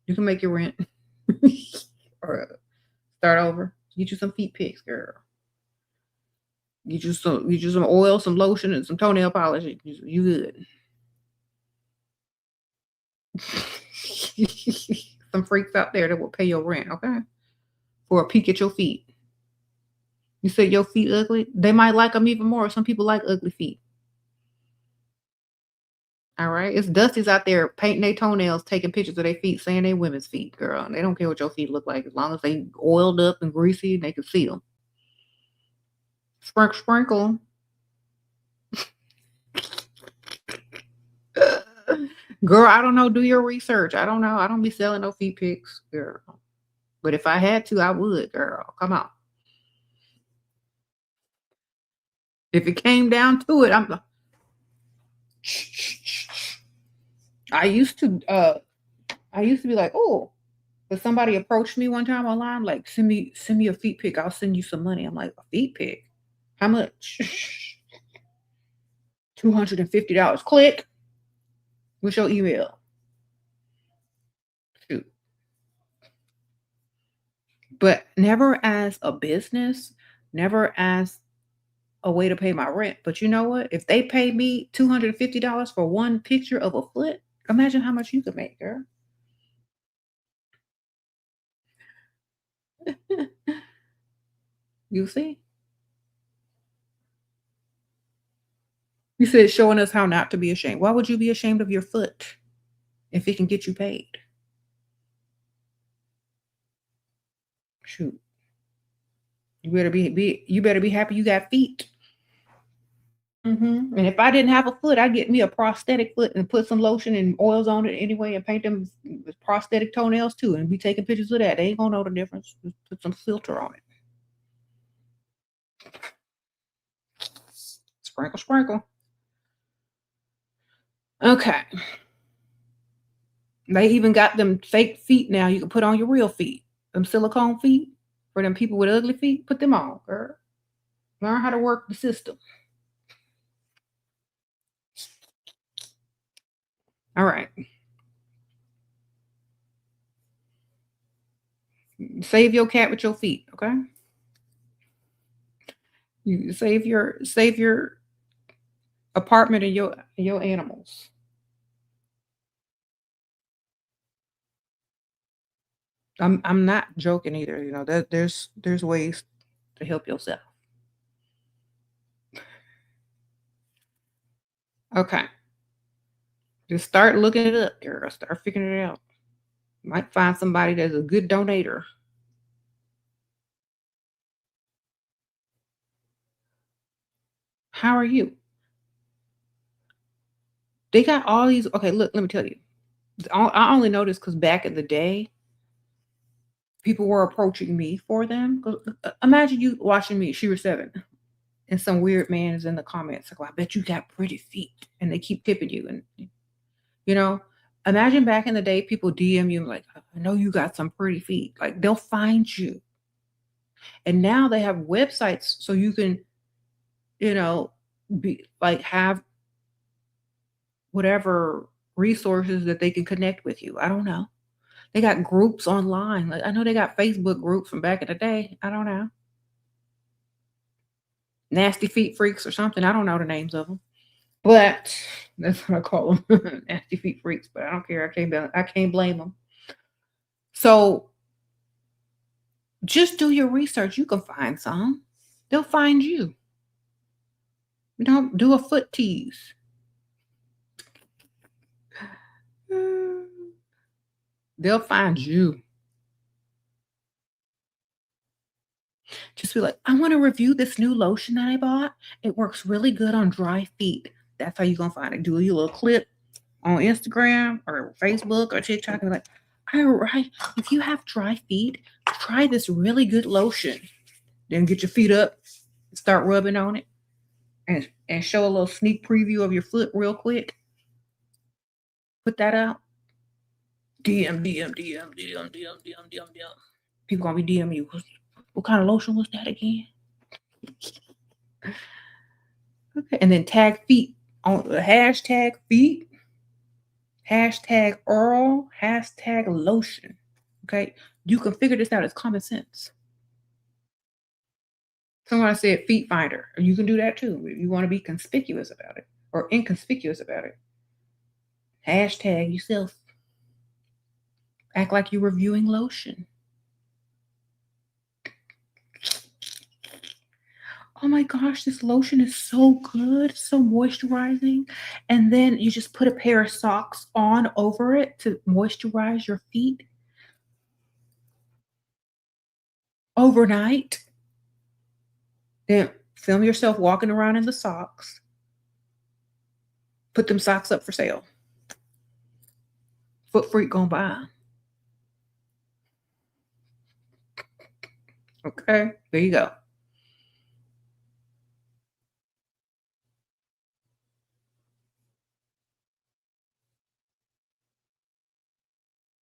You can make your rent. Or start over. Get you some feet pics, girl. Get you some oil, some lotion, and some toenail polish. You good. Some freaks out there that will pay your rent, okay? For a peek at your feet. You said your feet ugly? They might like them even more. Some people like ugly feet. All right. It's Dusty's out there painting their toenails, taking pictures of their feet, saying they women's feet, girl. And they don't care what your feet look like as long as they oiled up and greasy, they can see them. Sprinkle, sprinkle. Girl, I don't know. Do your research. I don't know. I don't be selling no feet pics, girl. But if I had to, I would, girl. Come on. If it came down to it, I used to be like, oh, but somebody approached me one time online, like, send me a feet pic. I'll send you some money. I'm like, a feet pic? How much? $250. Click. What's your email? Shoot. But never as a business, never as a way to pay my rent. But you know what? If they pay me $250 for one picture of a foot, imagine how much you could make, girl. You see? You said showing us how not to be ashamed. Why would you be ashamed of your foot if it can get you paid? Shoot. You better be happy you got feet. And if I didn't have a foot, I'd get me a prosthetic foot and put some lotion and oils on it anyway and paint them with prosthetic toenails too and be taking pictures of that. They ain't gonna know the difference. Just put some filter on it. Sprinkle, sprinkle. Okay. They even got them fake feet now you can put on your real feet. Them silicone feet for them people with ugly feet. Put them on, girl. Learn how to work the system. All right. Save your cat with your feet, okay? You save your apartment and your animals. I'm not joking either. That there's ways to help yourself. Okay. Just start looking it up, girl. Start figuring it out. Might find somebody that's a good donator. How are you? They got all these. Okay, look, let me tell you. I only know this because back in the day, people were approaching me for them. 'Cause, imagine you watching me, she was 7, and some weird man is in the comments like, "Well, I bet you got pretty feet," and they keep tipping you. And you know, imagine back in the day, people DM you like, "I know you got some pretty feet." Like they'll find you, and now they have websites so you can, you know, be like have whatever resources that they can connect with you. I don't know. They got groups online. Like I know they got Facebook groups from back in the day. I don't know. Nasty feet freaks or something. I don't know the names of them. But that's what I call them. Nasty feet freaks. But I don't care. I can't blame them. So just do your research. You can find some. They'll find you. Don't do a foot tease. They'll find you. Just be like, I want to review this new lotion that I bought. It works really good on dry feet. That's how you're gonna find it. Do your little clip on Instagram or Facebook or TikTok and be like, all right, if you have dry feet, try this really good lotion. Then get your feet up, start rubbing on it, and show a little sneak preview of your foot real quick. Put that out. DM. People gonna be DM you. What kind of lotion was that again? Okay, and then tag feet on the hashtag feet, hashtag oral, hashtag lotion. Okay, you can figure this out. It's common sense. Someone said feet finder. You can do that too. If you want to be conspicuous about it or inconspicuous about it. Hashtag yourself. Act like you're reviewing lotion. Oh my gosh, this lotion is so good, so moisturizing. And then you just put a pair of socks on over it to moisturize your feet overnight. Then film yourself walking around in the socks. Put them socks up for sale. Foot freak gonna buy. Okay, there you go.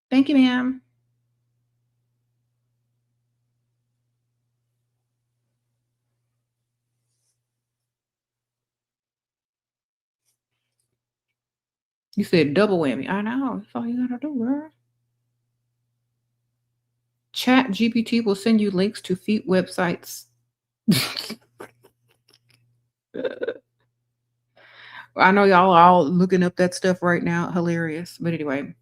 Thank you, ma'am. You said double whammy. I know. That's all you gotta do, girl. Chat GPT will send you links to feet websites. I know y'all are all looking up that stuff right now. Hilarious. But anyway.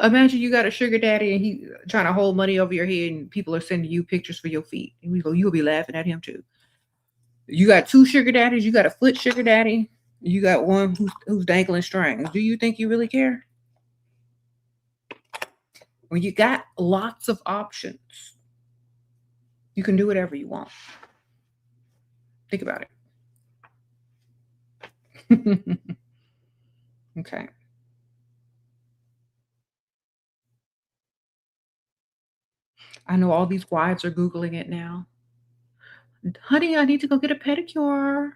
Imagine you got a sugar daddy and he trying to hold money over your head and people are sending you pictures for your feet. And you'll be laughing at him too. You got 2 sugar daddies, you got a foot sugar daddy, you got one who's dangling strings. Do you think you really care? When you got lots of options, you can do whatever you want. Think about it. Okay. I know all these wives are Googling it now. Honey, I need to go get a pedicure.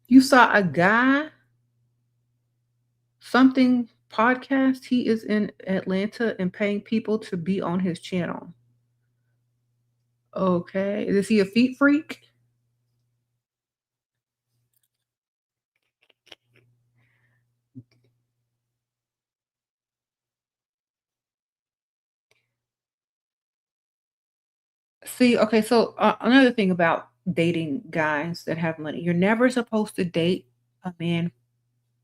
You saw a guy, something podcast. He is in Atlanta and paying people to be on his channel. Okay. Is he a feet freak? See, okay, so another thing about dating guys that have money, you're never supposed to date a man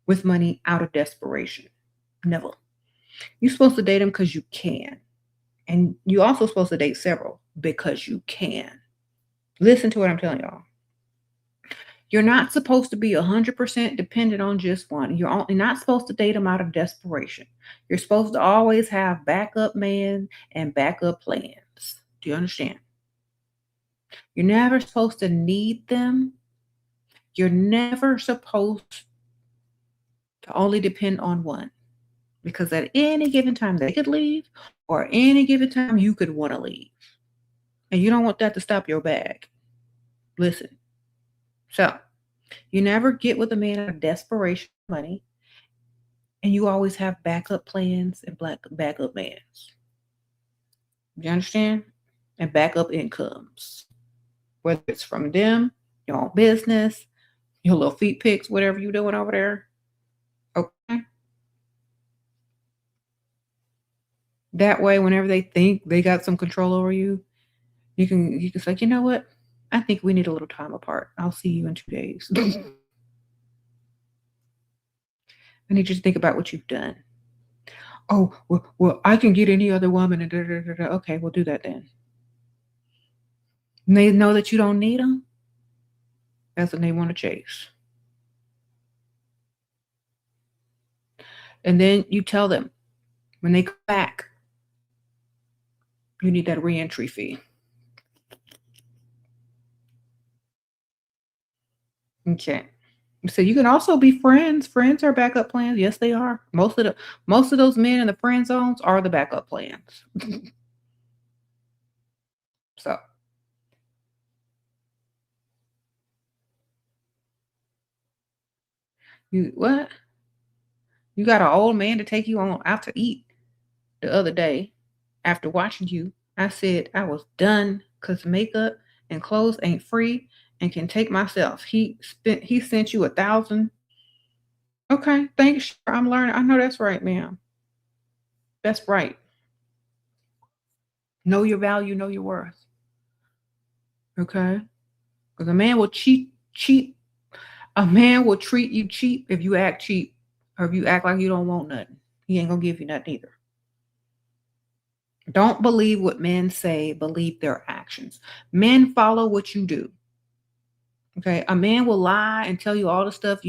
with money out of desperation. Never. You're supposed to date him because you can. And you also supposed to date several because you can. Listen to what I'm telling y'all. You're not supposed to be 100% dependent on just one. You're not supposed to date them out of desperation. You're supposed to always have backup man and backup plans. Do you understand? You're never supposed to need them. You're never supposed to only depend on one because at any given time they could leave or any given time you could want to leave. And you don't want that to stop your bag. Listen. So, you never get with a man out of desperation money, and you always have backup plans and backup plans. You understand? And backup incomes, whether it's from them, your own business, your little feet pics, whatever you're doing over there. Okay. That way, whenever they think they got some control over you, you can say, you know what? I think we need a little time apart. I'll see you in 2 days. I need you to think about what you've done. Oh, well, I can get any other woman. And da, da, da, da. Okay, we'll do that then. And they know that you don't need them. That's what they want to chase. And then you tell them when they come back, you need that reentry fee. Okay. So you can also be friends. Friends are backup plans. Yes, they are. Most of those men in the friend zones are the backup plans. So you what? You got an old man to take you on out to eat the other day after watching you. I said I was done because makeup and clothes ain't free and can take myself. He sent you 1,000. Okay, thanks. Sure, I'm learning. I know that's right, ma'am. That's right. Know your value, know your worth. Okay? Because a man will cheat. A man will treat you cheap if you act cheap or if you act like you don't want nothing. He ain't gonna give you nothing either. Don't believe what men say, believe their actions. Men follow what you do. Okay. A man will lie and tell you all the stuff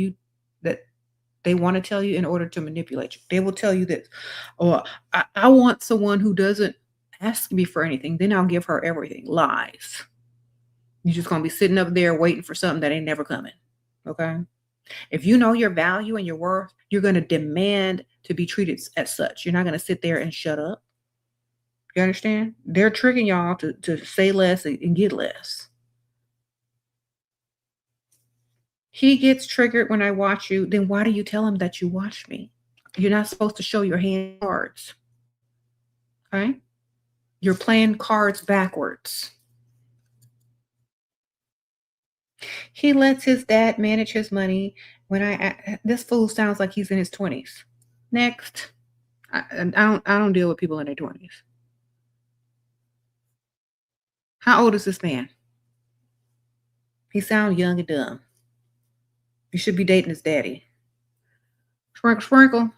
that they want to tell you in order to manipulate you. They will tell you this. Or I want someone who doesn't ask me for anything, then I'll give her everything. Lies. You're just gonna be sitting up there waiting for something that ain't never coming. Okay. If you know your value and your worth, you're going to demand to be treated as such. You're not going to sit there and shut up. You understand? They're tricking y'all to say less and get less. He gets triggered when I watch you. Then why do you tell him that you watch me? You're not supposed to show your hand cards. Okay? You're playing cards backwards. He lets his dad manage his money. This fool sounds like he's in his 20s. Next. I don't deal with people in their 20s. How old is this man? He sounds young and dumb. You should be dating his daddy. Sprinkle, sprinkle.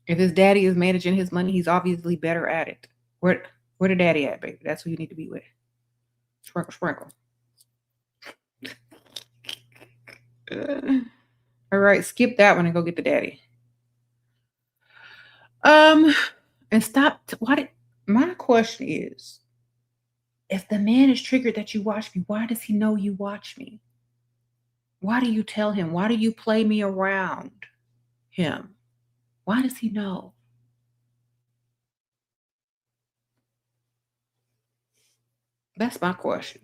If his daddy is managing his money, he's obviously better at it. Where the daddy at, baby? That's who you need to be with. Sprinkle, sprinkle. All right, skip that one and go get the daddy. And stop. My question is, if the man is triggered that you watch me, why does he know you watch me? Why do you tell him? Why do you play me around him? Why does he know? That's my question.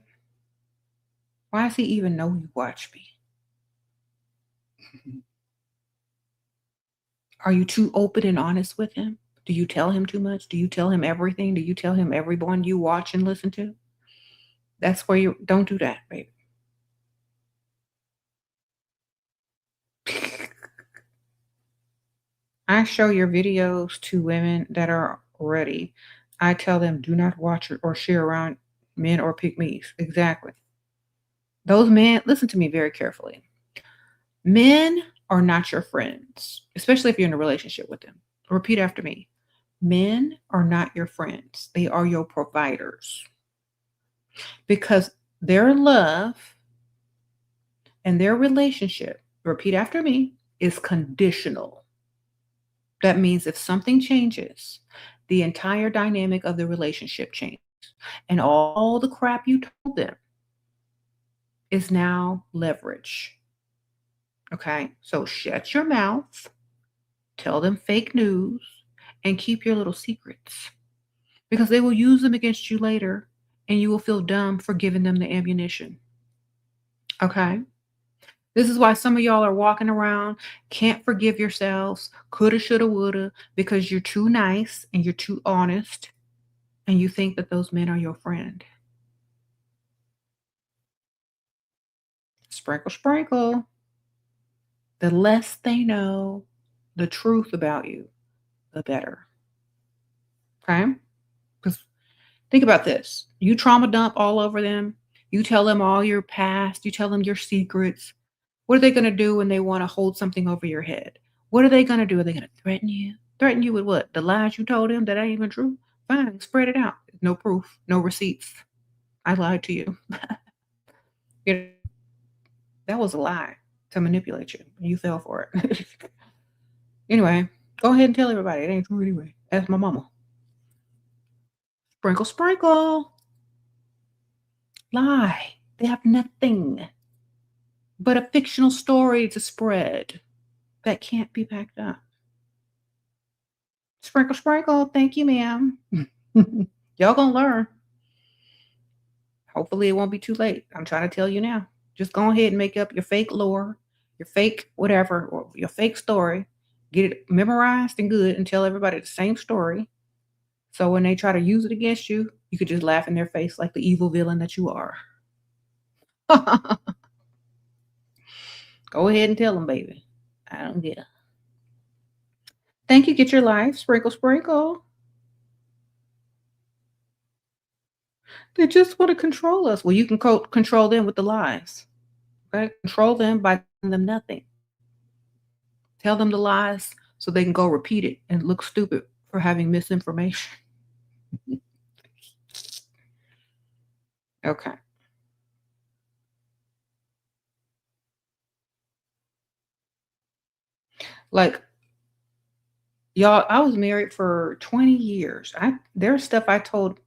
Why does he even know you watch me? Are you too open and honest with him? Do you tell him too much? Do you tell him everything? Do you tell him everyone you watch and listen to? That's where you don't do that, baby. I show your videos to women that are ready. I tell them do not watch or share around men or pick me's. Exactly. Those men, listen to me very carefully. Men are not your friends, especially if you're in a relationship with them. Repeat after me. Men are not your friends. They are your providers. Because their love And their relationship, repeat after me, is conditional. That means if something changes, the entire dynamic of the relationship changes. And all the crap you told them is now leverage. Okay? So shut your mouth, tell them fake news, and keep your little secrets because they will use them against you later and you will feel dumb for giving them the ammunition. Okay? This is why some of y'all are walking around, can't forgive yourselves, coulda, shoulda, woulda, because you're too nice and you're too honest and you think that those men are your friend. Sprinkle, sprinkle. The less they know the truth about you, the better. Okay? Because think about this. You trauma dump all over them. You tell them all your past. You tell them your secrets. What are they going to do when they want to hold something over your head? What are they going to do? Are they going to threaten you? Threaten you with what? The lies you told them that ain't even true? Fine, spread it out. No proof, no receipts. I lied to you. You know, that was a lie to manipulate you. You fell for it. Anyway, go ahead and tell everybody. It ain't true anyway. Ask my mama. Sprinkle, sprinkle. Lie. They have nothing but a fictional story to spread that can't be backed up. Sprinkle, sprinkle. Thank you, ma'am. Y'all gonna learn. Hopefully, it won't be too late. I'm trying to tell you now. Just go ahead and make up your fake lore, your fake whatever, or your fake story. Get it memorized and good and tell everybody the same story. So when they try to use it against you, you could just laugh in their face like the evil villain that you are. Go ahead and tell them, baby. I don't care. Thank you. Get your life. Sprinkle, sprinkle. They just want to control us. Well, you can control them with the lies. Okay? Control them by telling them nothing. Tell them the lies so they can go repeat it and look stupid for having misinformation. Okay. Like, y'all, I was married for 20 years. There's stuff I told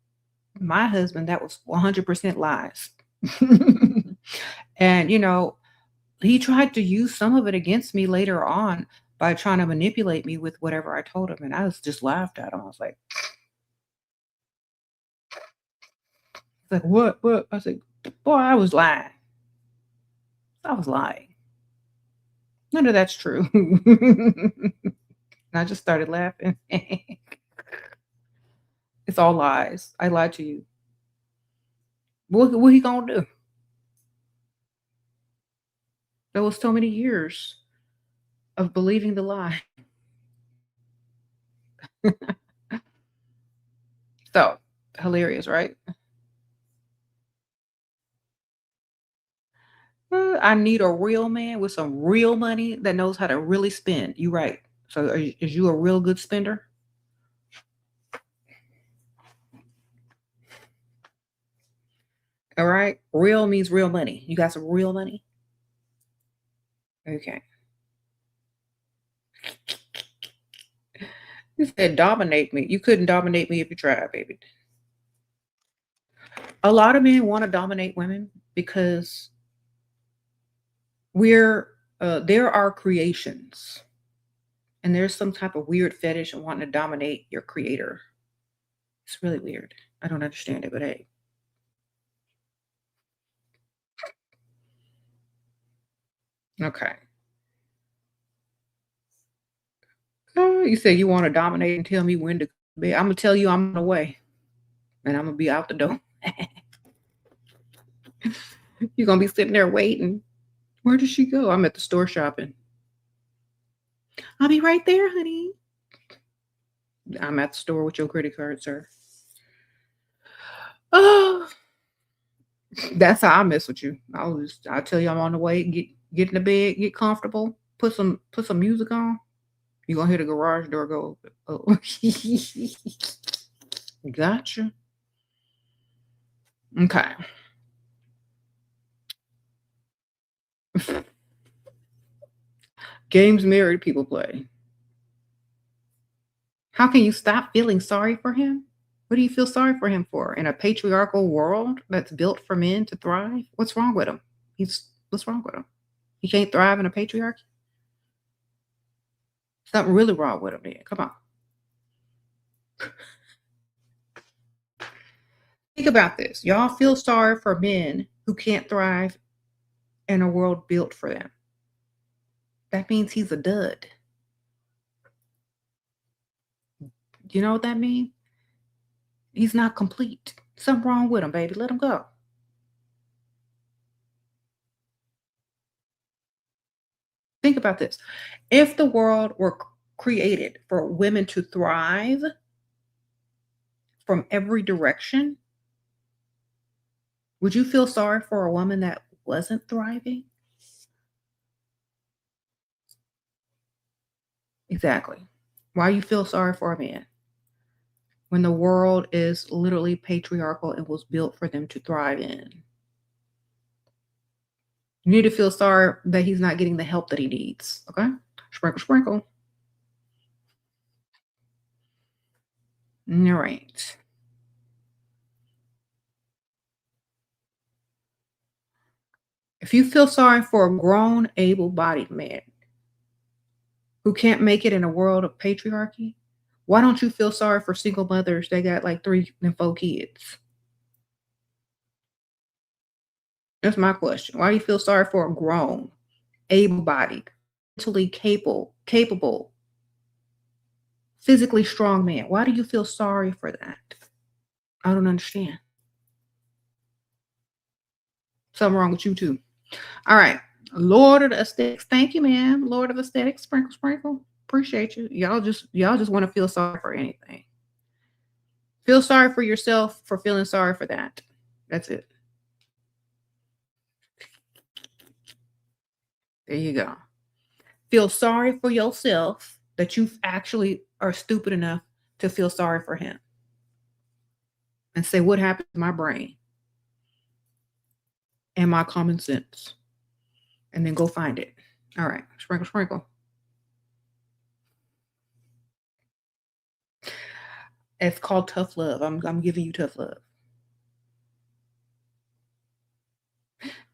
my husband that was 100% lies. And, he tried to use some of it against me later on by trying to manipulate me with whatever I told him. And I was just laughed at him. I was like, what? What? I said, boy, I was lying. I was lying. None of that's true. And I just started laughing. It's all lies. I lied to you. What he gonna do? There was so many years of believing the lie. So hilarious, right? I need a real man with some real money that knows how to really spend. You right. So is you a real good spender? All right. Real means real money. You got some real money? Okay. You said dominate me. You couldn't dominate me if you tried, baby. A lot of men want to dominate women because they're our creations. And there's some type of weird fetish of wanting to dominate your creator. It's really weird. I don't understand it, but hey. Okay. You say you want to dominate and tell me when to be. I'm gonna tell you I'm on the way, and I'm gonna be out the door. You're gonna be sitting there waiting. Where does she go? I'm at the store shopping. I'll be right there, honey. I'm at the store with your credit card, sir. Oh, that's how I mess with you. I'll tell you I'm on the way. Get in the bed, get comfortable, put some music on. You're gonna hear the garage door go open. Oh. Gotcha. Okay. Games married people play. How can you stop feeling sorry for him? What do you feel sorry for him for? In a patriarchal world that's built for men to thrive? What's wrong with him? What's wrong with him? He can't thrive in a patriarchy? Something really wrong with him then. Come on. Think about this. Y'all feel sorry for men who can't thrive in a world built for them. That means he's a dud. You know what that means? He's not complete. Something wrong with him, baby. Let him go. Think about this. If the world were created for women to thrive from every direction, would you feel sorry for a woman that wasn't thriving? Exactly. Why you feel sorry for a man when the world is literally patriarchal and was built for them to thrive in? You need to feel sorry that he's not getting the help that he needs. Okay? Sprinkle, sprinkle. All right. If you feel sorry for a grown, able bodied man who can't make it in a world of patriarchy, why don't you feel sorry for single mothers that got like 3 and 4 kids? That's my question. Why do you feel sorry for a grown, able bodied, mentally capable, physically strong man? Why do you feel sorry for that? I don't understand. Something wrong with you too. All right. Lord of the aesthetics. Thank you, ma'am. Lord of aesthetics. Sprinkle, sprinkle. Appreciate you. Y'all just want to feel sorry for anything. Feel sorry for yourself for feeling sorry for that. That's it. There you go. Feel sorry for yourself that you actually are stupid enough to feel sorry for him. And say, what happened to my brain and my common sense? And then go find it. All right. Sprinkle, sprinkle. It's called tough love. I'm giving you tough love.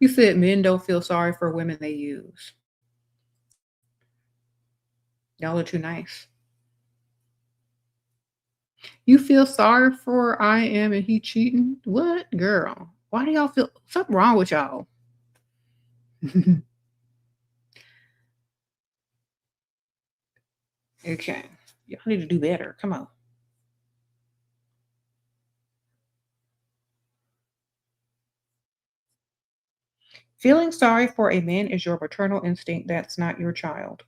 You said men don't feel sorry for women they use. Y'all are too nice. You feel sorry for I am and he cheating? What? Girl. Why do y'all feel something wrong with y'all? Okay. Y'all need to do better. Come on. Feeling sorry for a man is your maternal instinct. That's not your child.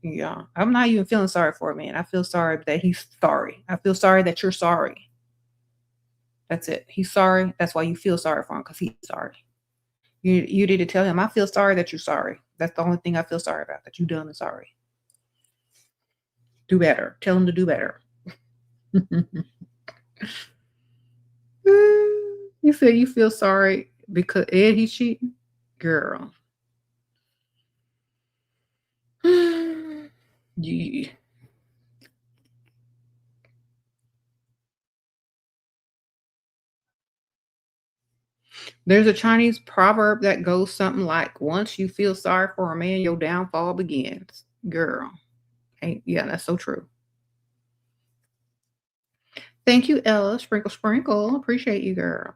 Yeah. I'm not even feeling sorry for a man. I feel sorry that he's sorry. I feel sorry that you're sorry. That's it. He's sorry. That's why you feel sorry for him because he's sorry. You need to tell him, I feel sorry that you're sorry. That's the only thing I feel sorry about, that you done and sorry. Do better. Tell him to do better. You said you feel sorry because Ed he's cheating? Girl. You, there's a Chinese proverb that goes something like, once you feel sorry for a man, your downfall begins. Girl. Hey, yeah, that's so true. Thank you, Ella. Sprinkle, sprinkle. Appreciate you, girl.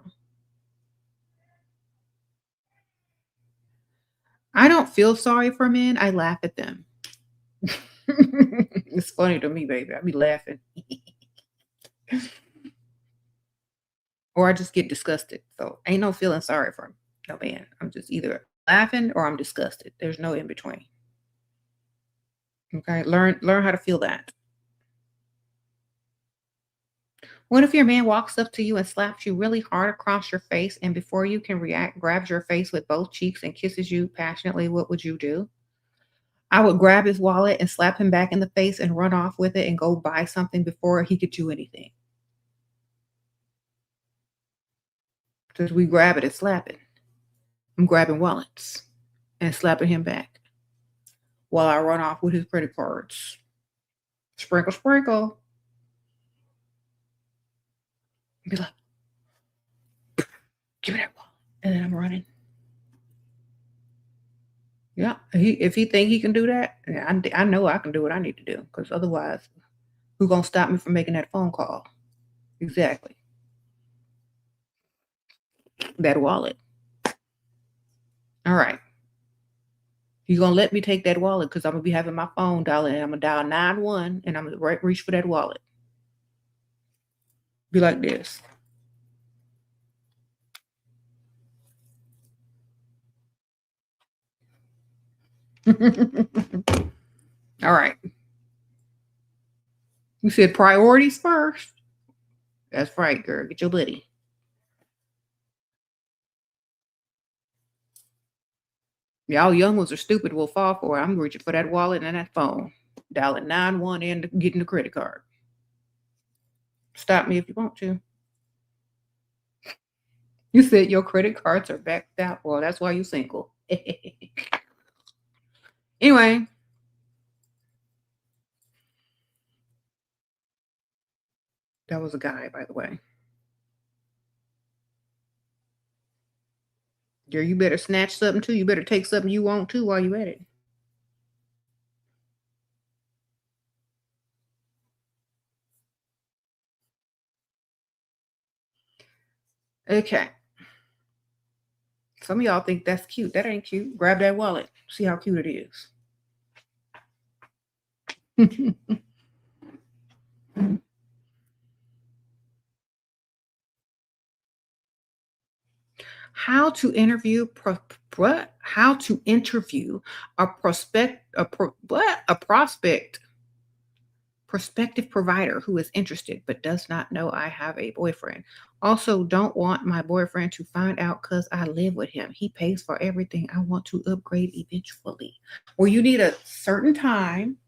I don't feel sorry for men. I laugh at them. It's funny to me, baby. I be laughing. Or I just get disgusted. So ain't no feeling sorry for no man. I'm just either laughing or I'm disgusted. There's no in between. Okay. Learn how to feel that. What if your man walks up to you and slaps you really hard across your face and before you can react, grabs your face with both cheeks and kisses you passionately? What would you do? I would grab his wallet and slap him back in the face and run off with it and go buy something before he could do anything. Because we grab it and slap it. I'm grabbing wallets and slapping him back while I run off with his credit cards. Sprinkle, sprinkle. Be like, give me that wallet. And then I'm running. Yeah. If he think he can do that, I know I can do what I need to do. Because otherwise, who's going to stop me from making that phone call? Exactly. That wallet. All right. You're going to let me take that wallet because I'm going to be having my phone dialing. I'm going to dial 9-1 and I'm going to reach for that wallet. Be like this. All right. You said priorities first. That's right, girl. Get your buddy. Y'all young ones are stupid. Will fall for it. I'm reaching for that wallet and that phone. Dialing 9-1 and getting the credit card. Stop me if you want to. You said your credit cards are backed out. Well, that's why you're single. Anyway. That was a guy, by the way. Girl, you better snatch something too. You better take something you want too while you at it. Okay. Some of y'all think that's cute. That ain't cute. Grab that wallet. See how cute it is. How to interview how to interview a prospective provider who is interested but does not know I have a boyfriend. Also, don't want my boyfriend to find out because I live with him. He pays for everything. I want to upgrade eventually. Well, you need a certain time.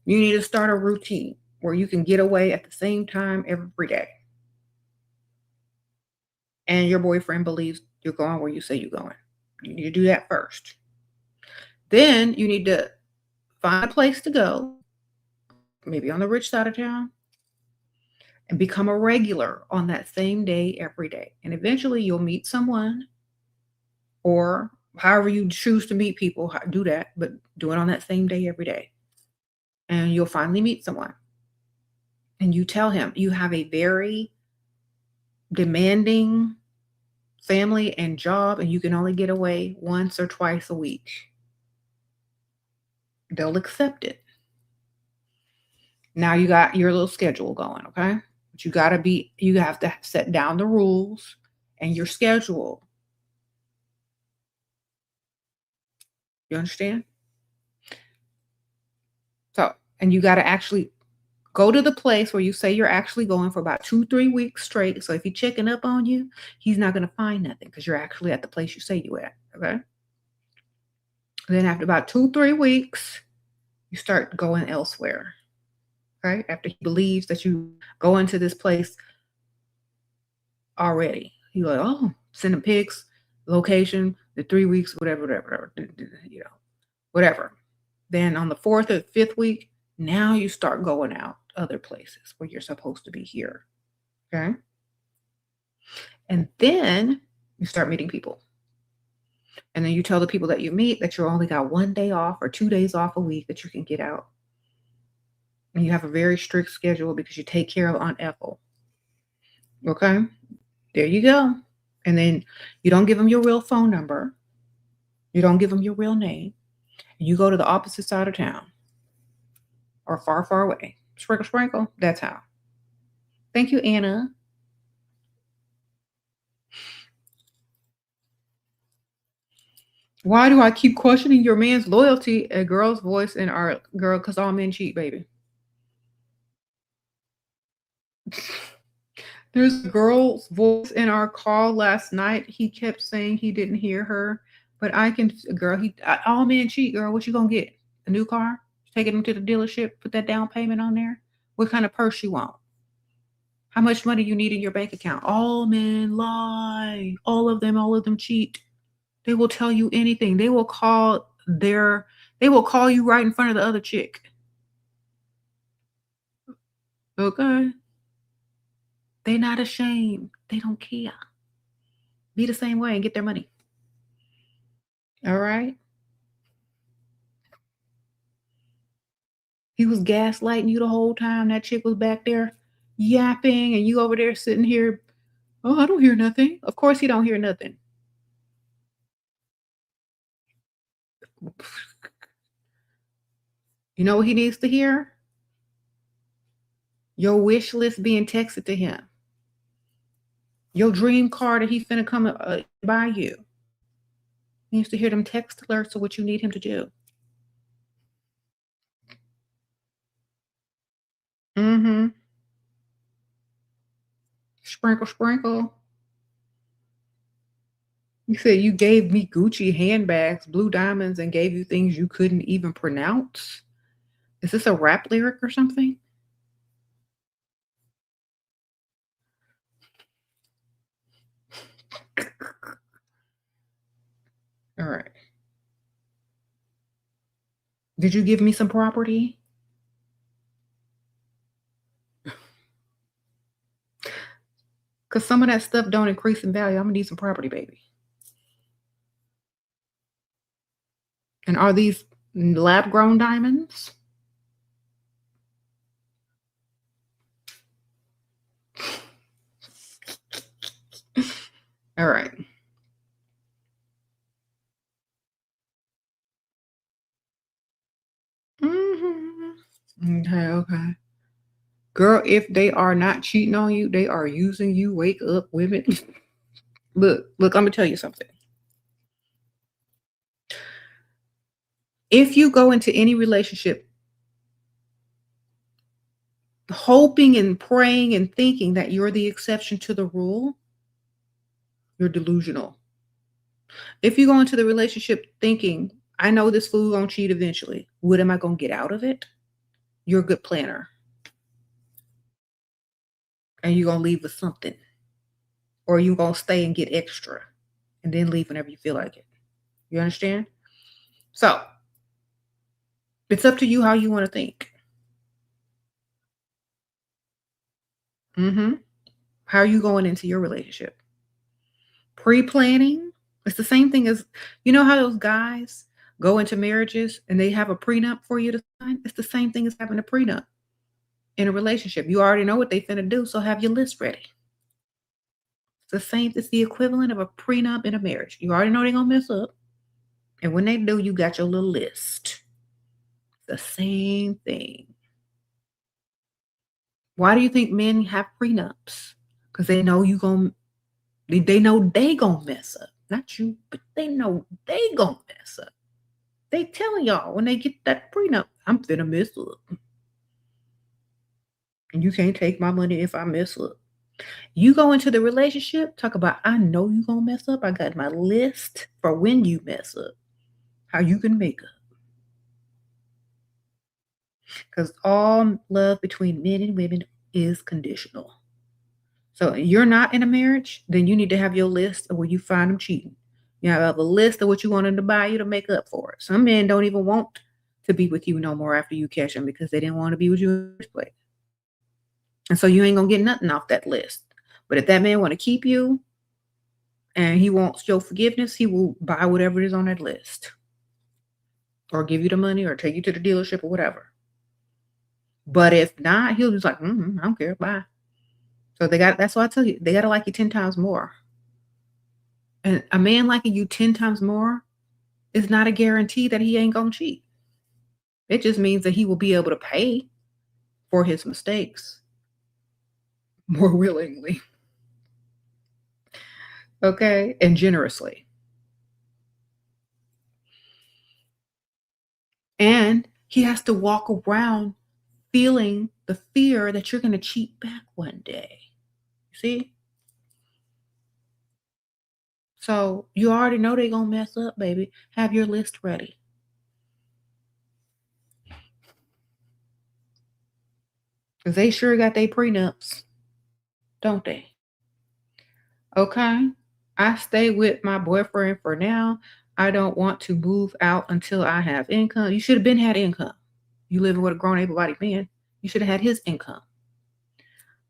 You need to start a routine where you can get away at the same time every day. And your boyfriend believes you're going where you say you're going. You need to do that first. Then you need to find a place to go, maybe on the rich side of town, and become a regular on that same day every day. And eventually you'll meet someone, or however you choose to meet people, do that, but do it on that same day every day. And you'll finally meet someone. And you tell him you have a very demanding family and job, and you can only get away once or twice a week. They'll accept it. Now you got your little schedule going, okay? But you have to set down the rules and your schedule. You understand? So, and you got to actually go to the place where you say you're actually going for about 2-3 weeks straight. So if he's checking up on you, he's not going to find nothing because you're actually at the place you say you're at, okay? Then after about 2-3 weeks, you start going elsewhere. Okay, after he believes that you go into this place already. He's like, oh, send him pics, location, the 3 weeks, whatever, whatever. Then on the 4th or 5th week, now you start going out other places where you're supposed to be here. Okay. And then you start meeting people. And then you tell the people that you meet that you only got 1 day off or 2 days off a week that you can get out. And you have a very strict schedule because you take care of Aunt Ethel. Okay? There you go. And then you don't give them your real phone number. You don't give them your real name. And you go to the opposite side of town or far, far away. Sprinkle, sprinkle. That's how. Thank you, Anna. Why do I keep questioning your man's loyalty? A girl's voice in our girl, because all men cheat, baby. There's a girl's voice in our call last night. He kept saying he didn't hear her, but I can, girl, all men cheat, girl. What you gonna get? A new car? Taking them to the dealership, put that down payment on there? What kind of purse you want? How much money you need in your bank account? All men lie. All of them cheat. They will tell you anything. They will call you right in front of the other chick. Okay? They not ashamed. They don't care. Be the same way and get their money. All right? He was gaslighting you the whole time. That chick was back there yapping and you over there sitting here, "Oh, I don't hear nothing." Of course he don't hear nothing. You know what he needs to hear? Your wish list being texted to him. Your dream car that he's finna come buy you. He needs to hear them text alerts of what you need him to do. Mhm. Sprinkle, sprinkle. You said you gave me Gucci handbags, blue diamonds, and gave you things you couldn't even pronounce? Is this a rap lyric or something? All right. Did you give me some property? Because some of that stuff don't increase in value. I'm gonna need some property, baby. And are these lab grown diamonds? All right. Mhm. Okay, okay. Girl, if they are not cheating on you, they are using you. Wake up, women. Look, I'm gonna tell you something. If you go into any relationship hoping and praying and thinking that you're the exception to the rule, you're delusional. If you go into the relationship thinking, I know this fool gonna cheat eventually. What am I gonna get out of it? You're a good planner. And you're gonna leave with something. Or you're gonna stay and get extra and then leave whenever you feel like it. You understand? So it's up to you how you want to think. How are you going into your relationship? Pre-planning? It's the same thing as you know how those guys go into marriages and they have a prenup for you to sign? It's the same thing as having a prenup in a relationship. You already know what they finna do, so have your list ready. It's the same, it's the equivalent of a prenup in a marriage. You already know they're gonna mess up. And when they do, you got your little list. The same thing. Why do you think men have prenups? Because they know you going they know they gonna mess up. Not you, but they know they gonna mess up. They telling y'all when they get that prenup, I'm finna mess up. And you can't take my money if I mess up. You go into the relationship, talk about I know you gonna mess up. I got my list for when you mess up. How you can make up. Because all love between men and women is conditional. So you're not in a marriage, then you need to have your list of where you find them cheating. You have a list of what you want them to buy you to make up for it. Some men don't even want to be with you no more after you catch them because they didn't want to be with you in the first place. And so you ain't gonna get nothing off that list. But if that man want to keep you and he wants your forgiveness, he will buy whatever it is on that list. Or give you the money or take you to the dealership or whatever. But if not, he'll just like, I don't care, bye. So that's why I tell you, they gotta like you 10 times more. And a man liking you 10 times more is not a guarantee that he ain't gonna cheat. It just means that he will be able to pay for his mistakes more willingly, okay, and generously. And he has to walk around feeling the fear that you're gonna cheat back one day. See? So you already know they're gonna mess up, baby. Have your list ready. Because they sure got their prenups, don't they? Okay. I stay with my boyfriend for now. I don't want to move out until I have income. You should have been had income. You living with a grown able-bodied man. You should have had his income.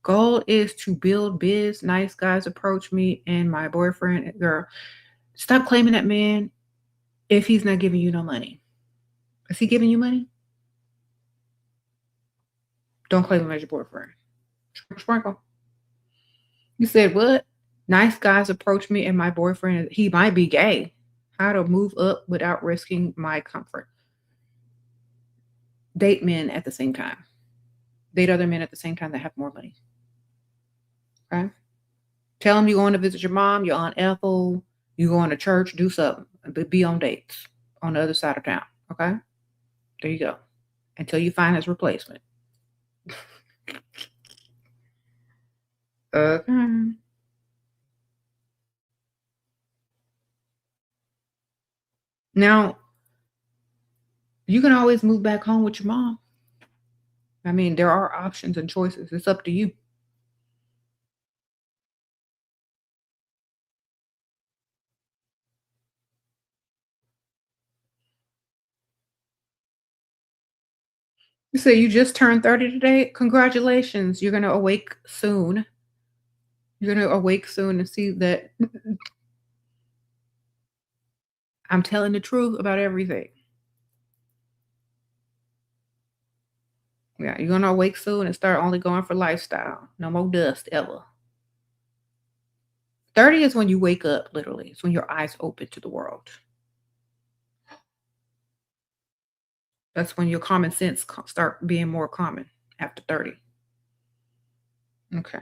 Goal is to build biz. Nice guys approach me and my boyfriend. Girl, stop claiming that man if he's not giving you no money. Is he giving you money? Don't claim him as your boyfriend. Sprinkle, sprinkle. You said what? Nice guys approach me and my boyfriend, he might be gay. How to move up without risking my comfort. Date men at the same time. Date other men at the same time that have more money. Okay? Tell them you're going to visit your mom, your Aunt Ethel, you going to church, do something. But be on dates on the other side of town. Okay? There you go. Until you find his replacement. Okay. Now, you can always move back home with your mom. I mean, there are options and choices. It's up to you. You say you just turned 30 today? Congratulations. You're going to awake soon. You're going to awake soon and see that I'm telling the truth about everything. Yeah, you're going to awake soon and start only going for lifestyle. No more dust ever. 30 is when you wake up, literally. It's when your eyes open to the world. That's when your common sense start being more common after 30. Okay.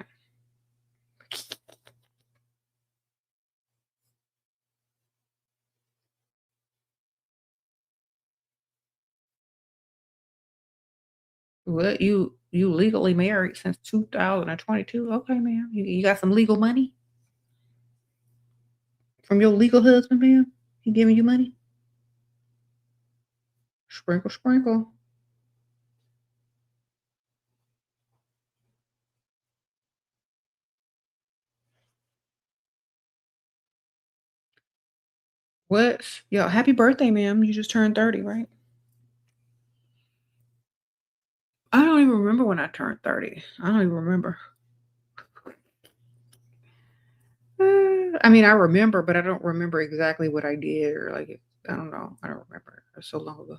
What you legally married since 2022? Okay, ma'am. You got some legal money from your legal husband, ma'am? He giving you money? Sprinkle, sprinkle. What? Yo, happy birthday, ma'am. You just turned 30, right? I don't even remember when I turned 30. I don't even remember. I mean, I remember, but I don't remember exactly what I did or like I don't know. I don't remember. It's so long ago.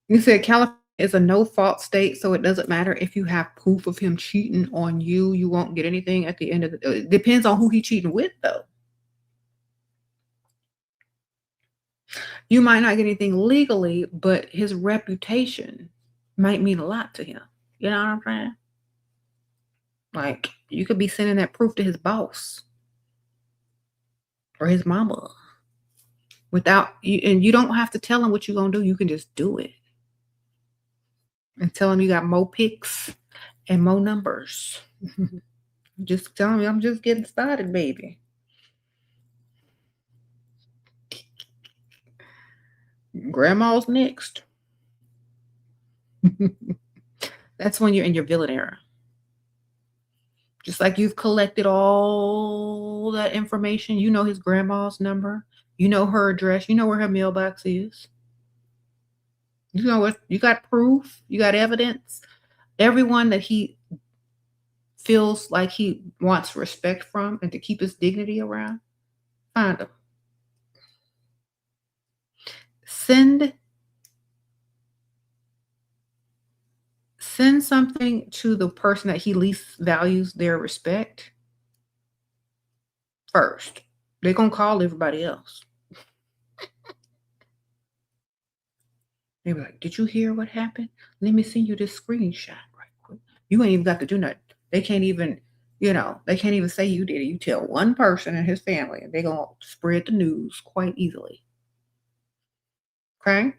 You said California is a no fault state, so it doesn't matter if you have proof of him cheating on you. You won't get anything at the end of the. It depends on who he cheating with, though. You might not get anything legally, but his reputation might mean a lot to him. You know what I'm saying? Like you could be sending that proof to his boss or his mama without you, and you don't have to tell him what you're gonna do. You can just do it and tell him you got more pics and more numbers. Just tell him I'm just getting started, baby. Grandma's next. That's when you're in your villain era. Just like you've collected all that information, you know his grandma's number, you know her address, you know where her mailbox is. You know what? You got proof, you got evidence. Everyone that he feels like he wants respect from and to keep his dignity around, find them. Send send something to the person that he least values their respect first. They're gonna call everybody else. They were like, "Did you hear what happened? Let me send you this screenshot right quick." You ain't even got to do nothing. They can't even, they can't even say you did it. You tell one person in his family, and they're gonna spread the news quite easily. Okay?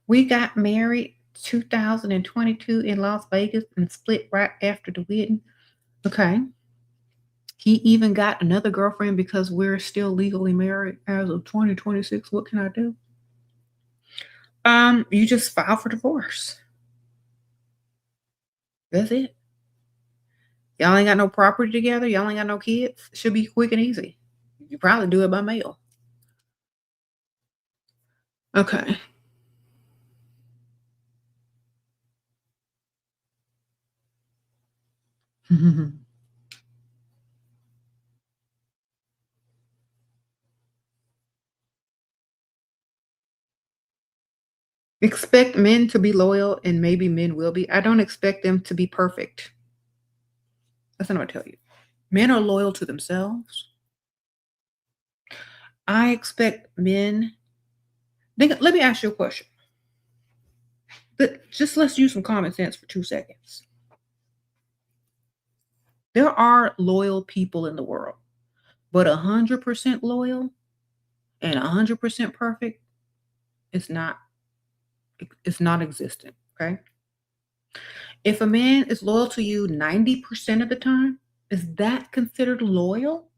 We got married 2022 in Las Vegas and split right after the wedding. Okay. He even got another girlfriend because we're still legally married as of 2026. What can I do? You just file for divorce. That's it. Y'all ain't got no property together. Y'all ain't got no kids. Should be quick and easy. You probably do it by mail. Okay. Expect men to be loyal, and maybe men will be. I don't expect them to be perfect. That's not what I tell you. Men are loyal to themselves. I expect men. Let me ask you a question. But just let's use some common sense for 2 seconds. There are loyal people in the world, but 100% loyal and 100% perfect is not. It's not existent. Okay. If a man is loyal to you 90% of the time, is that considered loyal?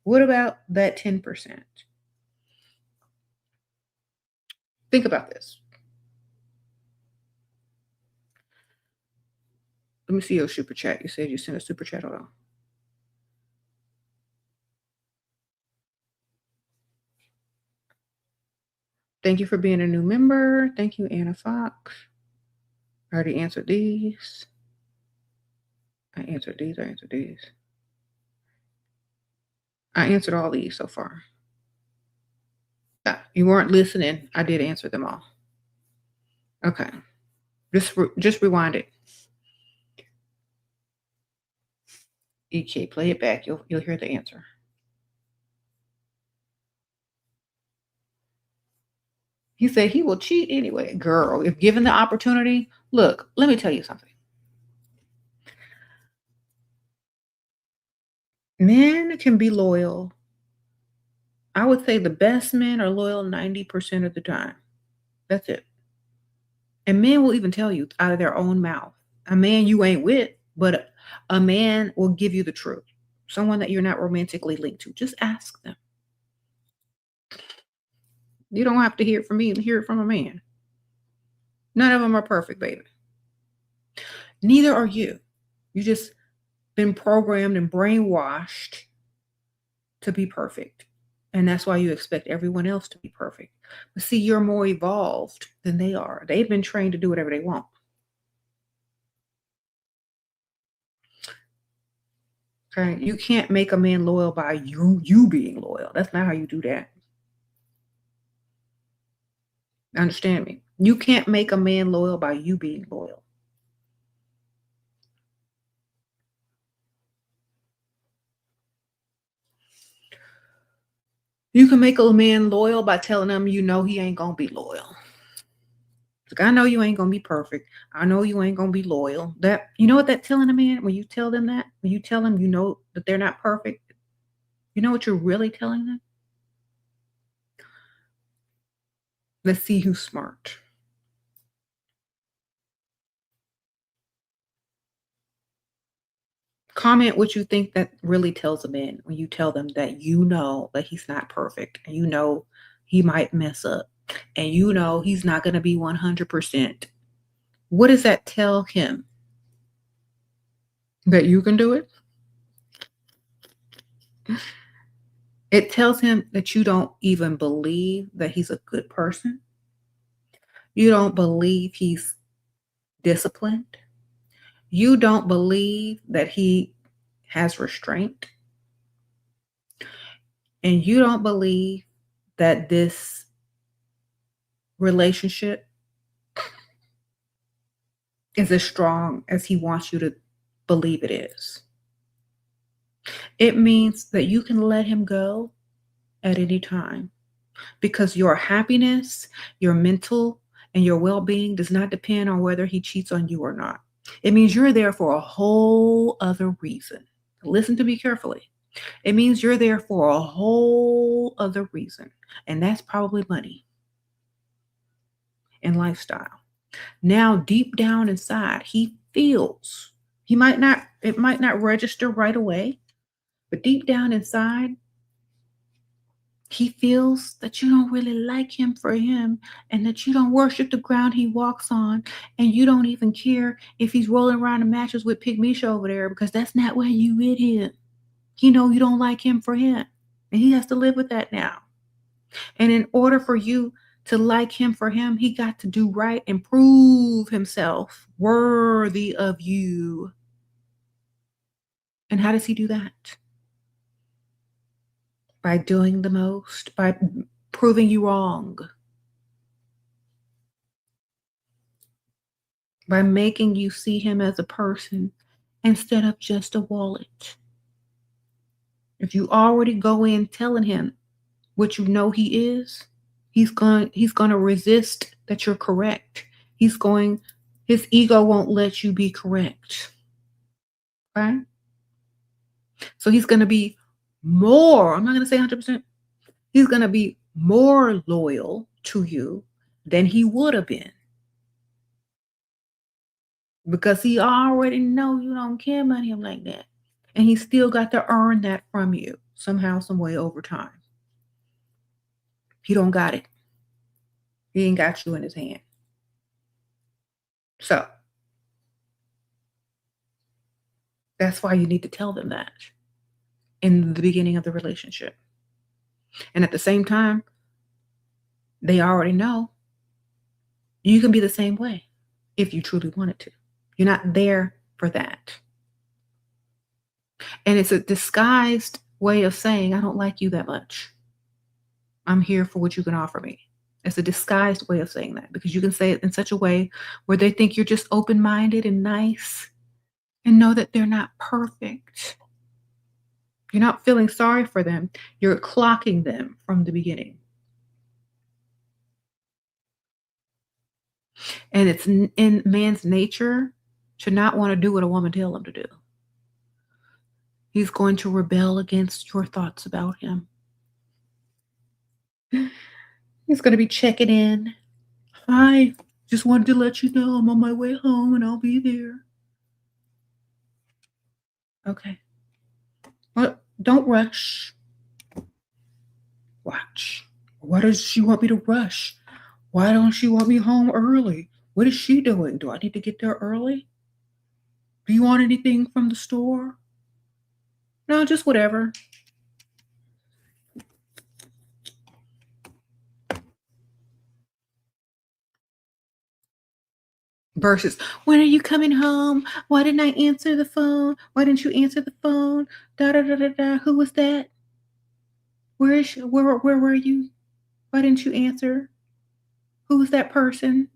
What about that 10%? Think about this. Let me see your super chat. You said you sent a super chat. Hold on. Thank you for being a new member. Thank you, Anna Fox. I already answered these. I answered these. I answered all these so far. Yeah, you weren't listening. I did answer them all. Okay. Just rewind it. EK, play it back. You'll hear the answer. He said he will cheat anyway. Girl, if given the opportunity, look, let me tell you something. Men can be loyal. I would say the best men are loyal 90% of the time. That's it. And men will even tell you out of their own mouth. A man you ain't with, but a man will give you the truth. Someone that you're not romantically linked to. Just ask them. You don't have to hear it from me, hear it from a man. None of them are perfect, baby. Neither are you. You just been programmed and brainwashed to be perfect. And that's why you expect everyone else to be perfect. But see, you're more evolved than they are. They've been trained to do whatever they want. Okay. You can't make a man loyal by you being loyal. That's not how you do that. Understand me? You can't make a man loyal by you being loyal. You can make a man loyal by telling him you know he ain't gonna be loyal. Like, I know you ain't gonna be perfect. I know you ain't gonna be loyal. That you know what that telling a man when you tell them that? When you tell them you know that they're not perfect, you know what you're really telling them? Let's see who's smart. Comment what you think that really tells a man when you tell them that you know that he's not perfect and you know he might mess up and you know he's not going to be 100%. What does that tell him? That you can do it? It tells him that you don't even believe that he's a good person. You don't believe he's disciplined. You don't believe that he has restraint. And you don't believe that this relationship is as strong as he wants you to believe it is. It means that you can let him go at any time because your happiness, your mental, and your well being does not depend on whether he cheats on you or not. It means you're there for a whole other reason. Listen to me carefully. It means you're there for a whole other reason, and that's probably money and lifestyle. Now, deep down inside, he feels It might not register right away, but deep down inside, he feels that you don't really like him for him and that you don't worship the ground he walks on and you don't even care if he's rolling around the mattress with Pygmisha over there because that's not where you with him. He know you don't like him for him. And he has to live with that now. And in order for you to like him for him, he got to do right and prove himself worthy of you. And how does he do that? By doing the most, by proving you wrong, by making you see him as a person instead of just a wallet. If you already go in telling him what you know he is, he's going to resist that you're correct. His ego won't let you be correct. Okay? So he's going to be more, I'm not going to say 100%, he's going to be more loyal to you than he would have been. Because he already know you don't care about him like that. And he still got to earn that from you somehow, some way over time. He don't got it. He ain't got you in his hand. So that's why you need to tell them that in the beginning of the relationship. And at the same time, they already know you can be the same way if you truly wanted to. You're not there for that. And it's a disguised way of saying, I don't like you that much. I'm here for what you can offer me. It's a disguised way of saying that because you can say it in such a way where they think you're just open-minded and nice and know that they're not perfect. You're not feeling sorry for them. You're clocking them from the beginning. And it's in man's nature to not want to do what a woman tells him to do. He's going to rebel against your thoughts about him. He's going to be checking in. Hi, just wanted to let you know I'm on my way home and I'll be there. Okay. Well, don't rush. Watch. Why does she want me to rush? Why don't she want me home early? What is she doing? Do I need to get there early? Do you want anything from the store? No, just whatever. Versus, when are you coming home? Why didn't I answer the phone? Why didn't you answer the phone? Da da da da da. Who was that? Where is she? Where were you? Why didn't you answer? Who was that person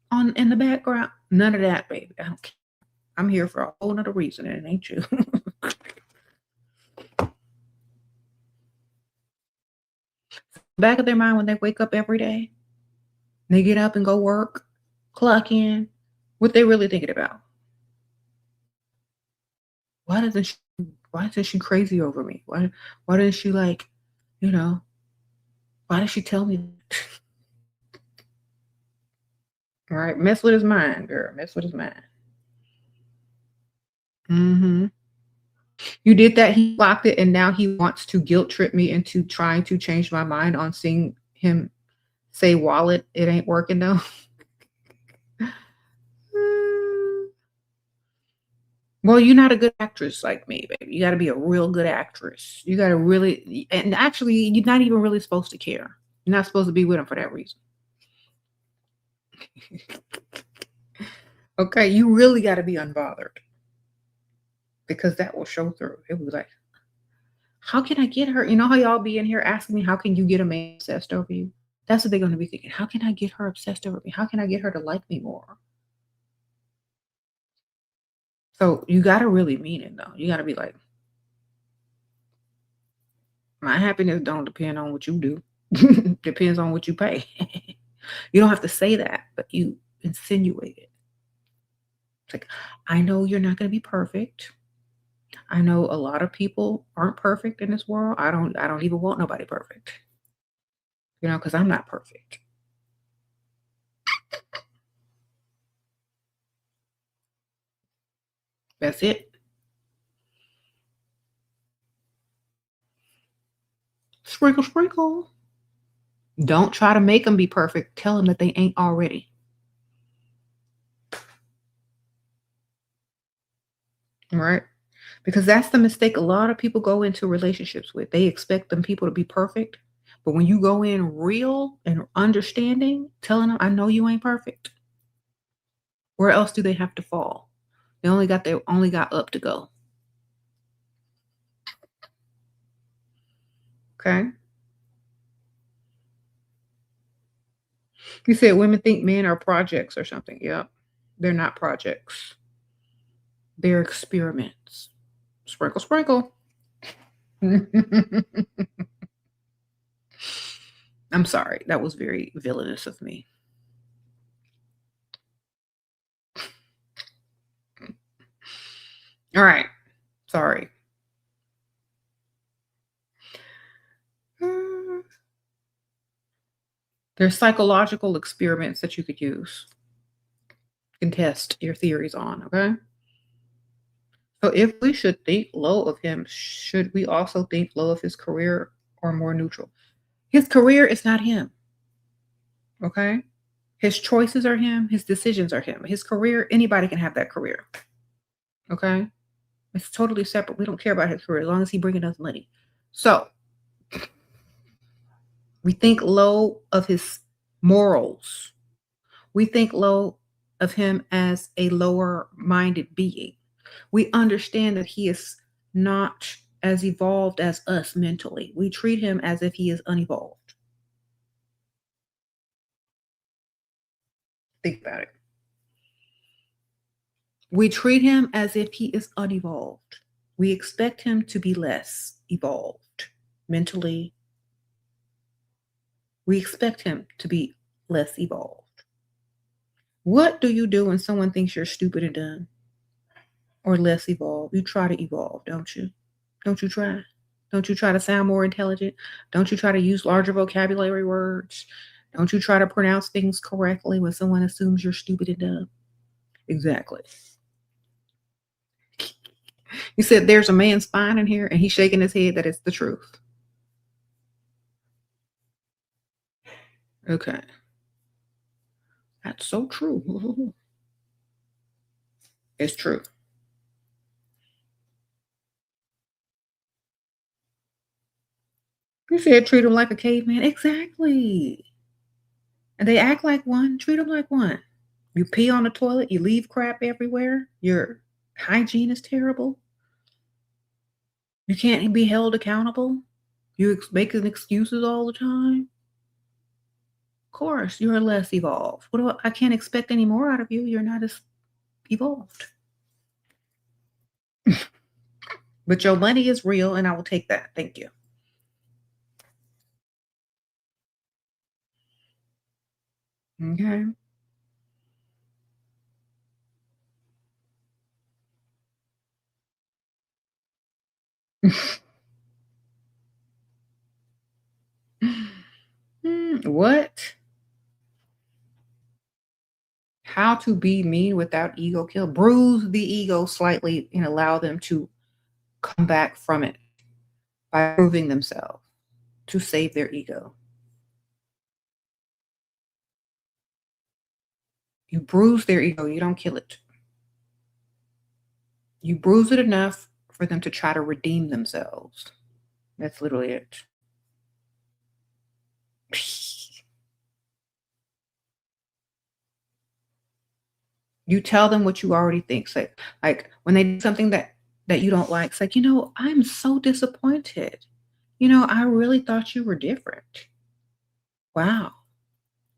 on in the background? None of that, baby. I don't care. I'm here for a whole nother reason, and it ain't you. Back of their mind when they wake up every day, they get up and go work, clock in, what they really thinking about. Why isn't she crazy over me? Why didn't she like, you know, why did she tell me that? All right, mess with his mind, girl. Mess with his mind. Mm-hmm. You did that, he blocked it, and now he wants to guilt trip me into trying to change my mind on seeing him say wallet. It ain't working though. Well, you're not a good actress like me, baby. You got to be a real good actress. You got to really, and actually, you're not even really supposed to care. You're not supposed to be with him for that reason. Okay, you really got to be unbothered because that will show through. It was like, how can I get her? You know how y'all be in here asking me, how can you get a man obsessed over you? That's what they're going to be thinking. How can I get her obsessed over me? How can I get her to like me more? So you got to really mean it though. You got to be like, my happiness don't depend on what you do. Depends on what you pay. You don't have to say that, but you insinuate it. It's like, I know you're not going to be perfect. I know a lot of people aren't perfect in this world. I don't even want nobody perfect. You know, because I'm not perfect. That's it. Sprinkle, sprinkle. Don't try to make them be perfect. Tell them that they ain't already. Right? Because that's the mistake a lot of people go into relationships with. They expect them people to be perfect. But when you go in real and understanding, telling them, I know you ain't perfect, where else do they have to fall? They only got up to go. Okay. You said women think men are projects or something. Yep. They're not projects. They're experiments. Sprinkle, sprinkle. I'm sorry. That was very villainous of me. All right. Sorry. Mm, There's psychological experiments that you could use and test your theories on, okay? So if we should think low of him, should we also think low of his career or more neutral? His career is not him, okay? His choices are him, his decisions are him. His career, anybody can have that career, okay? It's totally separate. We don't care about his career as long as he bringing us money. So we think low of his morals. We think low of him as a lower minded being. We understand that he is not as evolved as us mentally. We treat him as if he is unevolved. Think about it. We treat him as if he is unevolved. We expect him to be less evolved mentally. We expect him to be less evolved. What do you do when someone thinks you're stupid and dumb or less evolved? You try to evolve, don't you? Don't you try? Don't you try to sound more intelligent? Don't you try to use larger vocabulary words? Don't you try to pronounce things correctly when someone assumes you're stupid and dumb? Exactly. You said there's a man spine in here and he's shaking his head that it's the truth. Okay. That's so true. It's true. You said treat him like a caveman. Exactly. And they act like one. Treat them like one. You pee on the toilet, you leave crap everywhere, your hygiene is terrible, you can't be held accountable, you making excuses all the time. Of course, you're less evolved. I can't expect any more out of you. You're not as evolved. But your money is real, and I will take that. Thank you. Okay. What? How to be mean without ego kill? Bruise the ego slightly and allow them to come back from it by proving themselves to save their ego. You bruise their ego, you don't kill it. You bruise it enough for them to try to redeem themselves. That's literally it. You tell them what you already think. Say, like when they do something that you don't like, it's like, I'm so disappointed. I really thought you were different. Wow.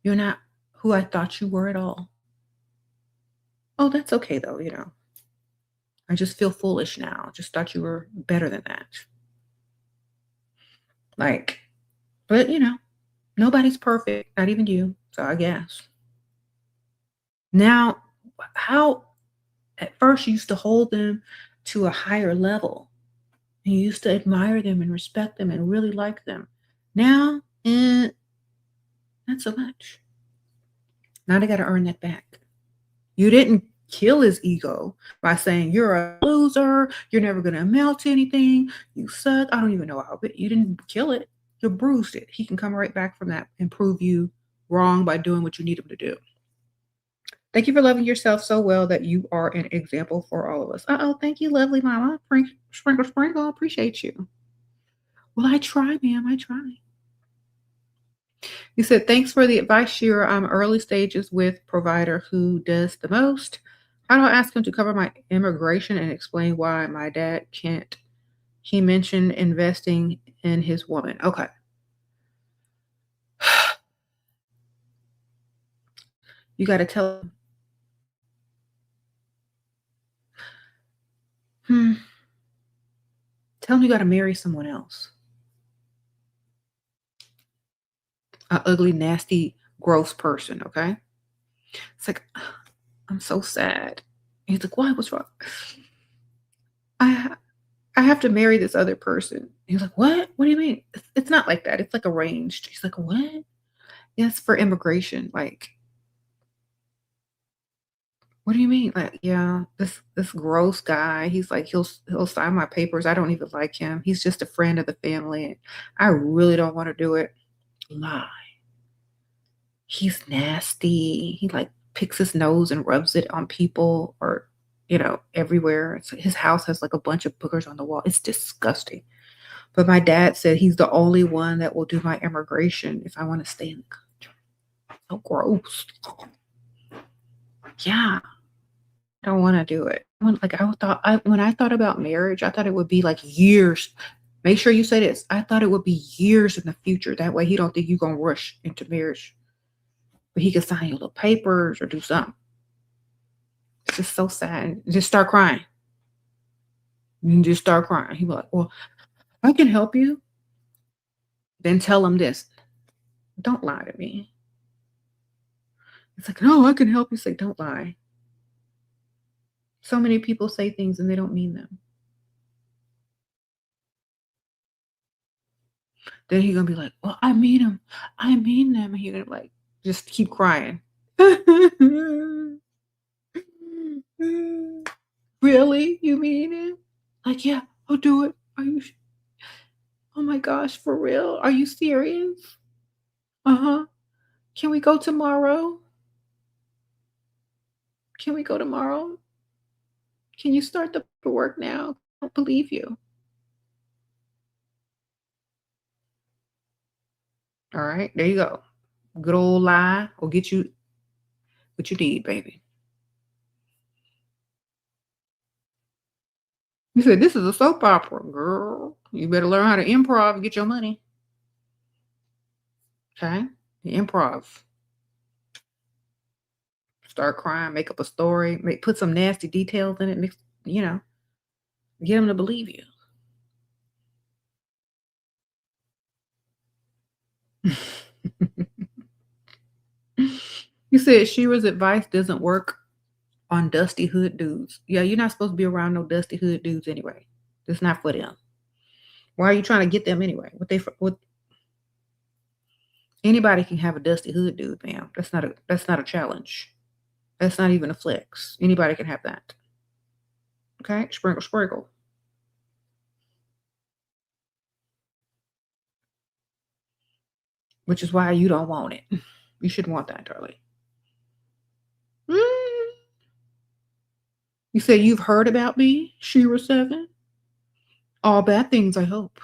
You're not who I thought you were at all. Oh, that's okay though. I just feel foolish now. I just thought you were better than that. Like, but nobody's perfect, not even you. So I guess. Now, how at first you used to hold them to a higher level. And you used to admire them and respect them and really like them. Now, not so much. Now they got to earn that back. You didn't kill his ego by saying, "You're a loser. You're never going to amount to anything. You suck." I don't even know how, but you didn't kill it. You bruised it. He can come right back from that and prove you wrong by doing what you need him to do. Thank you for loving yourself so well that you are an example for all of us. Uh-oh, thank you, lovely mama. Sprinkle, sprinkle. Appreciate you. Well, I try, ma'am. I try. You said, thanks for the advice, Shira. I'm early stages with provider who does the most. How do I ask him to cover my immigration and explain why my dad can't? He mentioned investing in his woman. Okay. You got to tell him. Hmm. Tell him you got to marry someone else. An ugly, nasty, gross person. Okay. It's like, I'm so sad. He's like, why? What's wrong? I I have to marry this other person. He's like, what? What do you mean? It's not like that. It's like arranged. He's like, what? Yes, for immigration. Like, what do you mean? Like, yeah, this gross guy. He's like, he'll sign my papers. I don't even like him. He's just a friend of the family. I really don't want to do it. Lie. He's nasty. He like picks his nose and rubs it on people or everywhere. His house has like a bunch of boogers on the wall. It's disgusting. But my dad said he's the only one that will do my immigration if I want to stay in the country. So gross. Yeah, I don't want to do it. When I thought about marriage, I thought it would be like years. Make sure you say this. I thought it would be years in the future. That way he don't think you're gonna rush into marriage. But he could sign your little papers or do something. It's just so sad. Just start crying. You just start crying. He be like, well, I can help you. Then tell him this. Don't lie to me. It's like, no, I can help you. Say, don't lie. So many people say things and they don't mean them. Then he's gonna be like, well, I mean them. I mean them. And you're gonna like just keep crying. Really? You mean it? Like, yeah, I'll do it. Oh my gosh, for real? Are you serious? Uh-huh. Can we go tomorrow? Can we go tomorrow? Can you start the work now? I don't believe you. All right, there you go. Good old lie will get you what you need, baby. You said this is a soap opera, girl. You better learn how to improv and get your money. Okay? Improv. Start crying, make up a story, put some nasty details in it, you know, get them to believe you. You said Shira's advice doesn't work on dusty hood dudes. Yeah, you're not supposed to be around no dusty hood dudes anyway. It's not for them. Why are you trying to get them anyway? What anybody can have a dusty hood dude, ma'am. That's not a challenge. That's not even a flex. Anybody can have that. Okay? Sprinkle, sprinkle. Which is why you don't want it. You shouldn't want that, darling. Mm. You said you've heard about me, Shira 7? All bad things, I hope.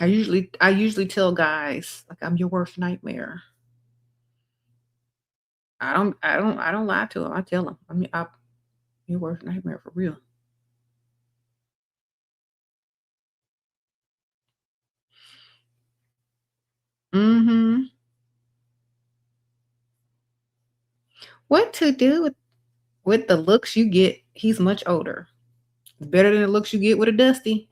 I usually tell guys like I'm your worst nightmare. I don't lie to them. I tell them I'm your worst nightmare for real. Mhm. What to do with the looks you get? He's much older. Better than the looks you get with a dusty.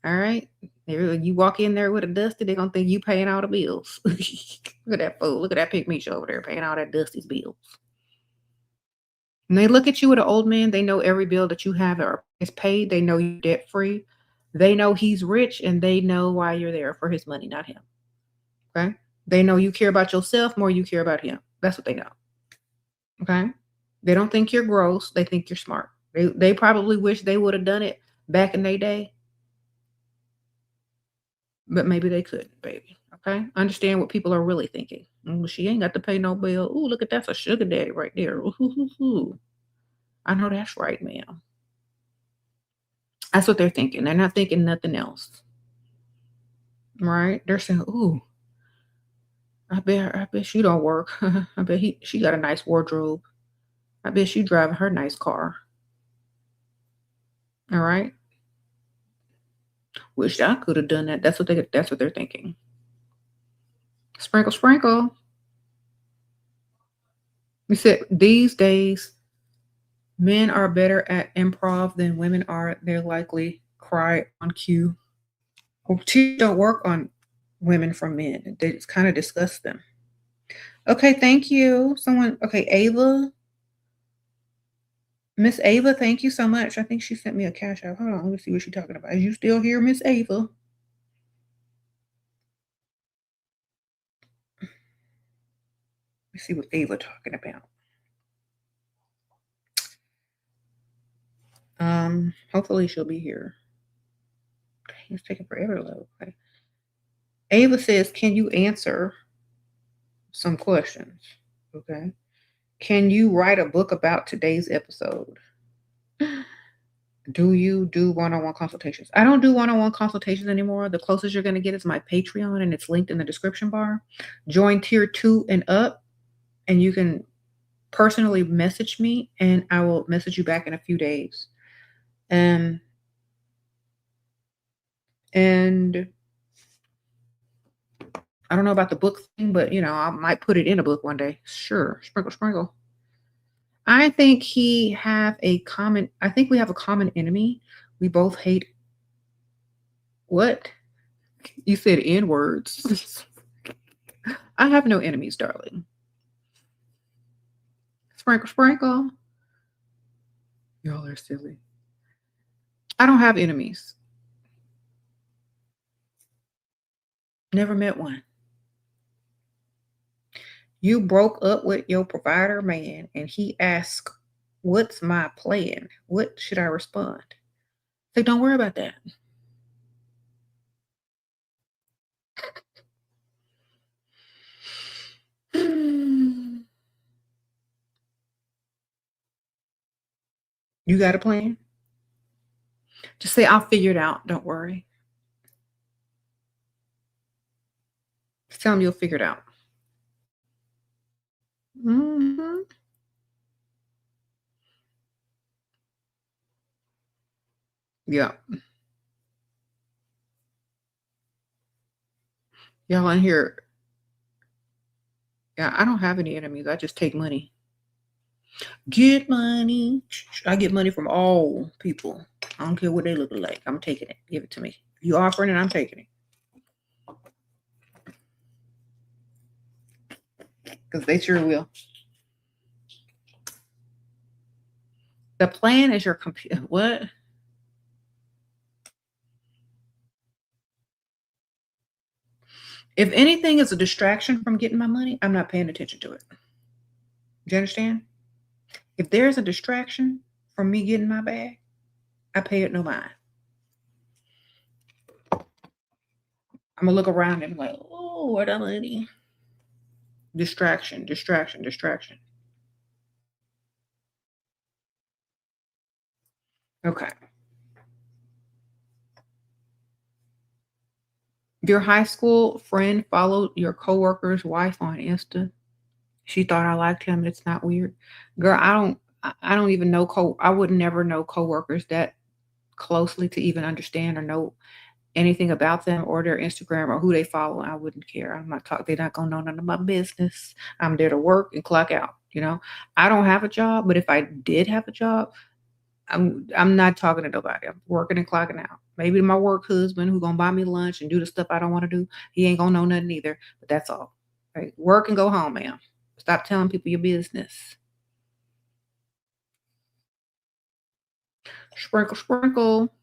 All right. You walk in there with a dusty, they're gonna think you paying all the bills. Look at that fool. Look at that pig over there paying all that dusty's bills. When they look at you with an old man, they know every bill that you have is paid. They know you're debt free. They know he's rich and they know why you're there for his money, not him. Okay. They know you care about yourself more you care about him. That's what they know. Okay. They don't think you're gross. They think you're smart. They probably wish they would have done it back in their day, but maybe they couldn't, baby. Okay. Understand what people are really thinking. She ain't got to pay no bill. Ooh, look at that's a sugar daddy right there. Ooh, hoo, hoo, hoo. I know that's right, ma'am. That's what they're thinking. They're not thinking nothing else. Right? They're saying, ooh, I bet she don't work. I bet she got a nice wardrobe. I bet she driving her nice car. All right. Wish I could have done that. That's what they're thinking. Sprinkle, sprinkle. You said these days men are better at improv than women are. They're likely cry on cue. Well, teachers don't work on women from men. They just kind of discuss them. Okay, thank you. Okay, Ava. Miss Ava, thank you so much. I think she sent me a cash app. Hold on, let me see what she's talking about. Is you still here, Miss Ava? Let me see what Ava talking about. Hopefully she'll be here. Okay, it's taking forever to load. Okay. Ava says, can you answer some questions? Okay. Can you write a book about today's episode? Do you do one-on-one consultations? I don't do one-on-one consultations anymore. The closest you're going to get is my Patreon, and it's linked in the description bar. Join tier 2 and up, and you can personally message me, and I will message you back in a few days. And I don't know about the book thing, but I might put it in a book one day. Sure. Sprinkle, sprinkle. I think we have a common enemy. We both hate what? You said N words. I have no enemies, darling. Sprinkle, sprinkle. Y'all are silly. I don't have enemies. Never met one. You broke up with your provider man and he asked, what's my plan? What should I respond? Say, don't worry about that. You got a plan? Just say, I'll figure it out. Don't worry. Just tell him you'll figure it out. Mm-hmm. Yeah. Y'all in here. Yeah, I don't have any enemies. I just take money. Get money. I get money from all people. I don't care what they look like. I'm taking it. Give it to me. You offering it, I'm taking it. Because they sure will. The plan is your computer. What? If anything is a distraction from getting my money, I'm not paying attention to it. Do you understand? If there's a distraction from me getting my bag, I pay it no mind. I'm gonna look around and be like, oh, where that money? Distraction, distraction, distraction. Okay. Your high school friend followed your coworker's wife on Insta. She thought I liked him. It's not weird. Girl, I don't even know I would never know coworkers that closely to even understand or know anything about them or their Instagram or who they follow. I wouldn't care. I'm not talking. They're not gonna know none of my business. I'm there to work and clock out. I don't have a job, but if I did have a job, I'm not talking to nobody. I'm working and clocking out. Maybe my work husband who gonna buy me lunch and do the stuff I don't want to do. He ain't gonna know nothing either. But that's all. Right? Work and go home, ma'am. Stop telling people your business. Sprinkle, sprinkle.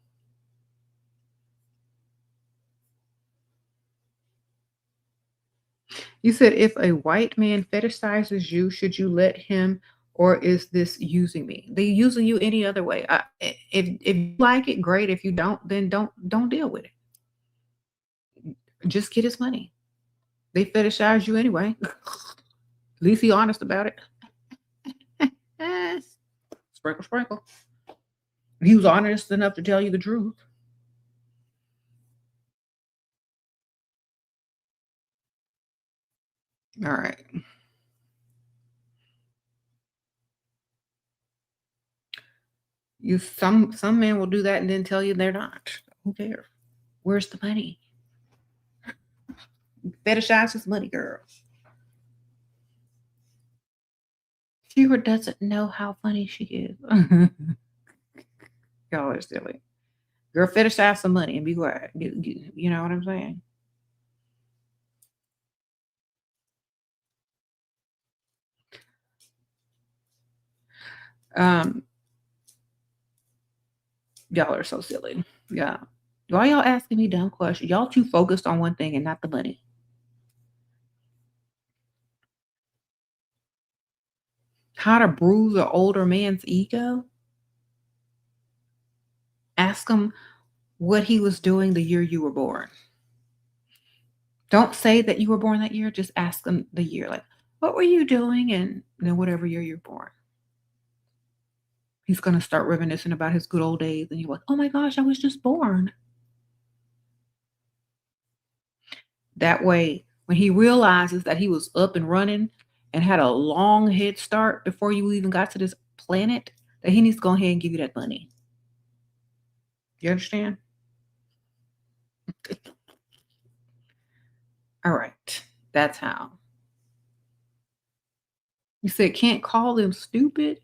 You said if a white man fetishizes you, should you let him or is this using me? They using you any other way. If you like it, great. If you don't, then don't deal with it. Just get his money. They fetishize you anyway. At least he honest about it. Sprinkle, sprinkle. He was honest enough to tell you the truth. All right. You some men will do that and then tell you they're not. Who cares? Where's the money? Fetishize his money, girl. She doesn't know how funny she is. Y'all are silly. Girl, fetishize some money and be quiet. You know what I'm saying? Um, y'all are so silly. Yeah. Why y'all asking me dumb questions? Y'all too focused on one thing and not the money. How to bruise an older man's ego? Ask him what he was doing the year you were born. Don't say that you were born that year. Just ask him the year. Like, what were you doing? And then whatever year you're born. He's gonna start reminiscing about his good old days, and you're like, "Oh my gosh, I was just born." That way, when he realizes that he was up and running and had a long head start before you even got to this planet, that he needs to go ahead and give you that money. You understand? All right. That's how. You said can't call them stupid.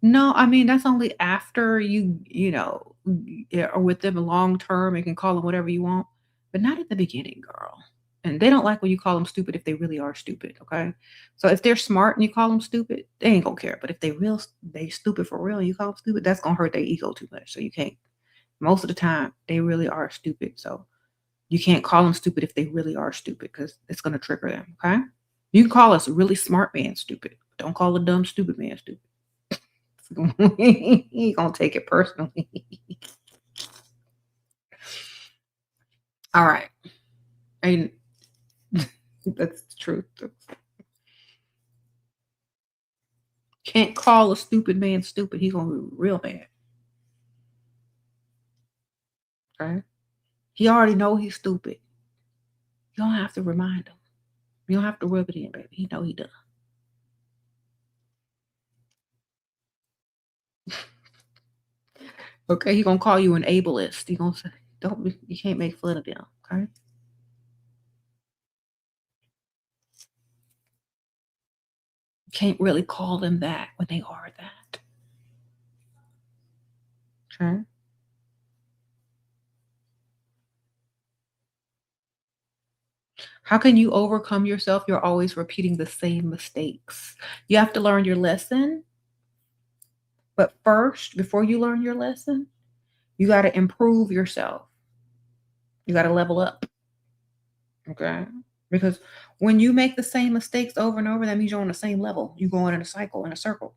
No, I mean that's only after are with them long term and can call them whatever you want, but not at the beginning, girl. And they don't like when you call them stupid if they really are stupid. Okay, so if they're smart and you call them stupid, they ain't gonna care. But if they stupid for real and you call them stupid, that's gonna hurt their ego too much. So you can't. Most of the time, they really are stupid. So you can't call them stupid if they really are stupid because it's gonna trigger them. Okay, you can call us a really smart man stupid. Don't call a dumb stupid man stupid. He gonna take it personally. All right. And that's the truth. Can't call a stupid man stupid. He's gonna be real bad. Okay. He already know he's stupid. You don't have to remind him. You don't have to rub it in, baby. He know he does. Okay, he gonna call you an ableist. He gonna say, don't be, you can't make fun of them. Okay. You can't really call them that when they are that. Okay. How can you overcome yourself? You're always repeating the same mistakes. You have to learn your lesson, but first, before you learn your lesson, you got to improve yourself. You got to level up. Okay. Because when you make the same mistakes over and over, that means you're on the same level. You're going in a cycle, in a circle.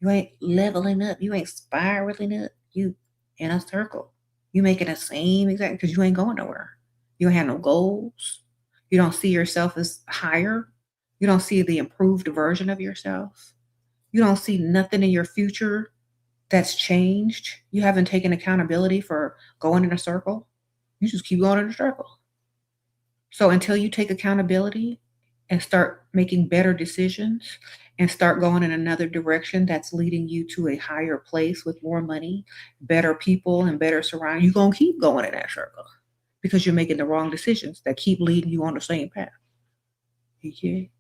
You ain't leveling up. You ain't spiraling up. You in a circle. You making the same exact because you ain't going nowhere. You don't have no goals. You don't see yourself as higher. You don't see the improved version of yourself. You don't see nothing in your future that's changed. You haven't taken accountability for going in a circle. You just keep going in a circle. So until you take accountability and start making better decisions and start going in another direction that's leading you to a higher place with more money, better people, and better surroundings, you're going to keep going in that circle because you're making the wrong decisions that keep leading you on the same path. Okay.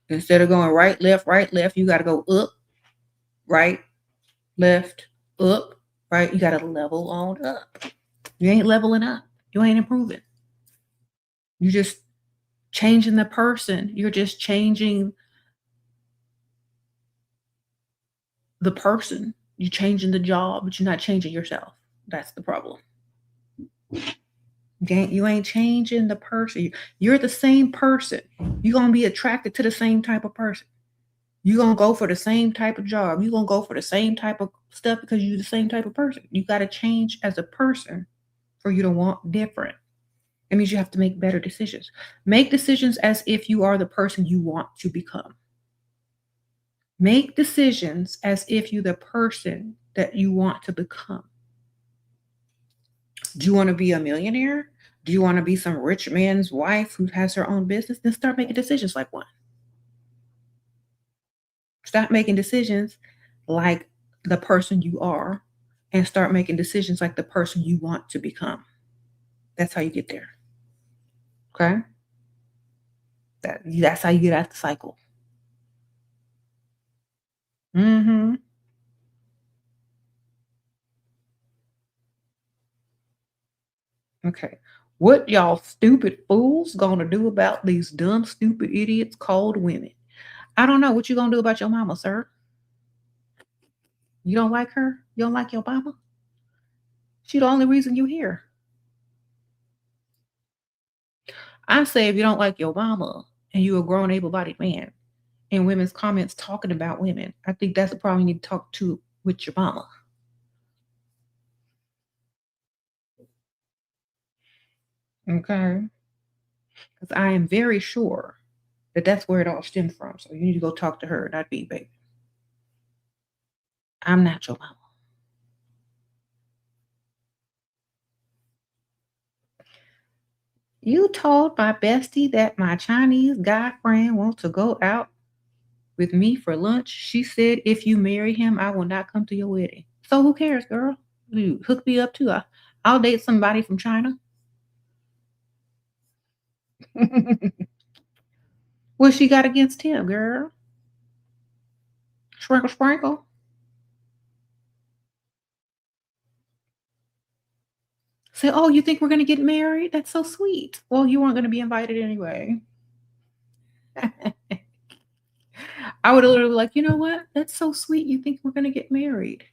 Instead of going right, left, you got to go up, right, left, up, right. You got to level on up. You ain't leveling up. You ain't improving. You're just changing the person. You're just changing the person. You're changing the job, but you're not changing yourself. That's the problem. You ain't changing the person. You're the same person. You're gonna be attracted to the same type of person. You're gonna go for the same type of job. You're gonna go for the same type of stuff because you're the same type of person. You gotta change as a person for you to want different. It means you have to make better decisions. Make decisions as if you are the person you want to become. Make decisions as if you're the person that you want to become. Do you want to be a millionaire? Do you want to be some rich man's wife who has her own business? Then start making decisions like one. Stop making decisions like the person you are and start making decisions like the person you want to become. That's how you get there. Okay? That's how you get out the cycle. Mhm. Okay. What y'all stupid fools gonna do about these dumb, stupid idiots called women? I don't know. What you gonna do about your mama, sir? You don't like her? You don't like your mama? She the only reason you here. I say if you don't like your mama and you a grown able-bodied man and women's comments talking about women, I think that's a problem you need to talk to with your mama. Okay. Because I am very sure that that's where it all stemmed from. So you need to go talk to her, not me, baby. I'm not your mama. You told my bestie that my Chinese guy friend wants to go out with me for lunch. She said if you marry him, I will not come to your wedding. So who cares, girl? You hook me up too. I'll date somebody from China. What she got against him, girl? Sprinkle, sprinkle. Say, oh, you think we're gonna get married? That's so sweet. Well, you weren't gonna be invited anyway. I would have literally like, you know what? That's so sweet. You think we're gonna get married?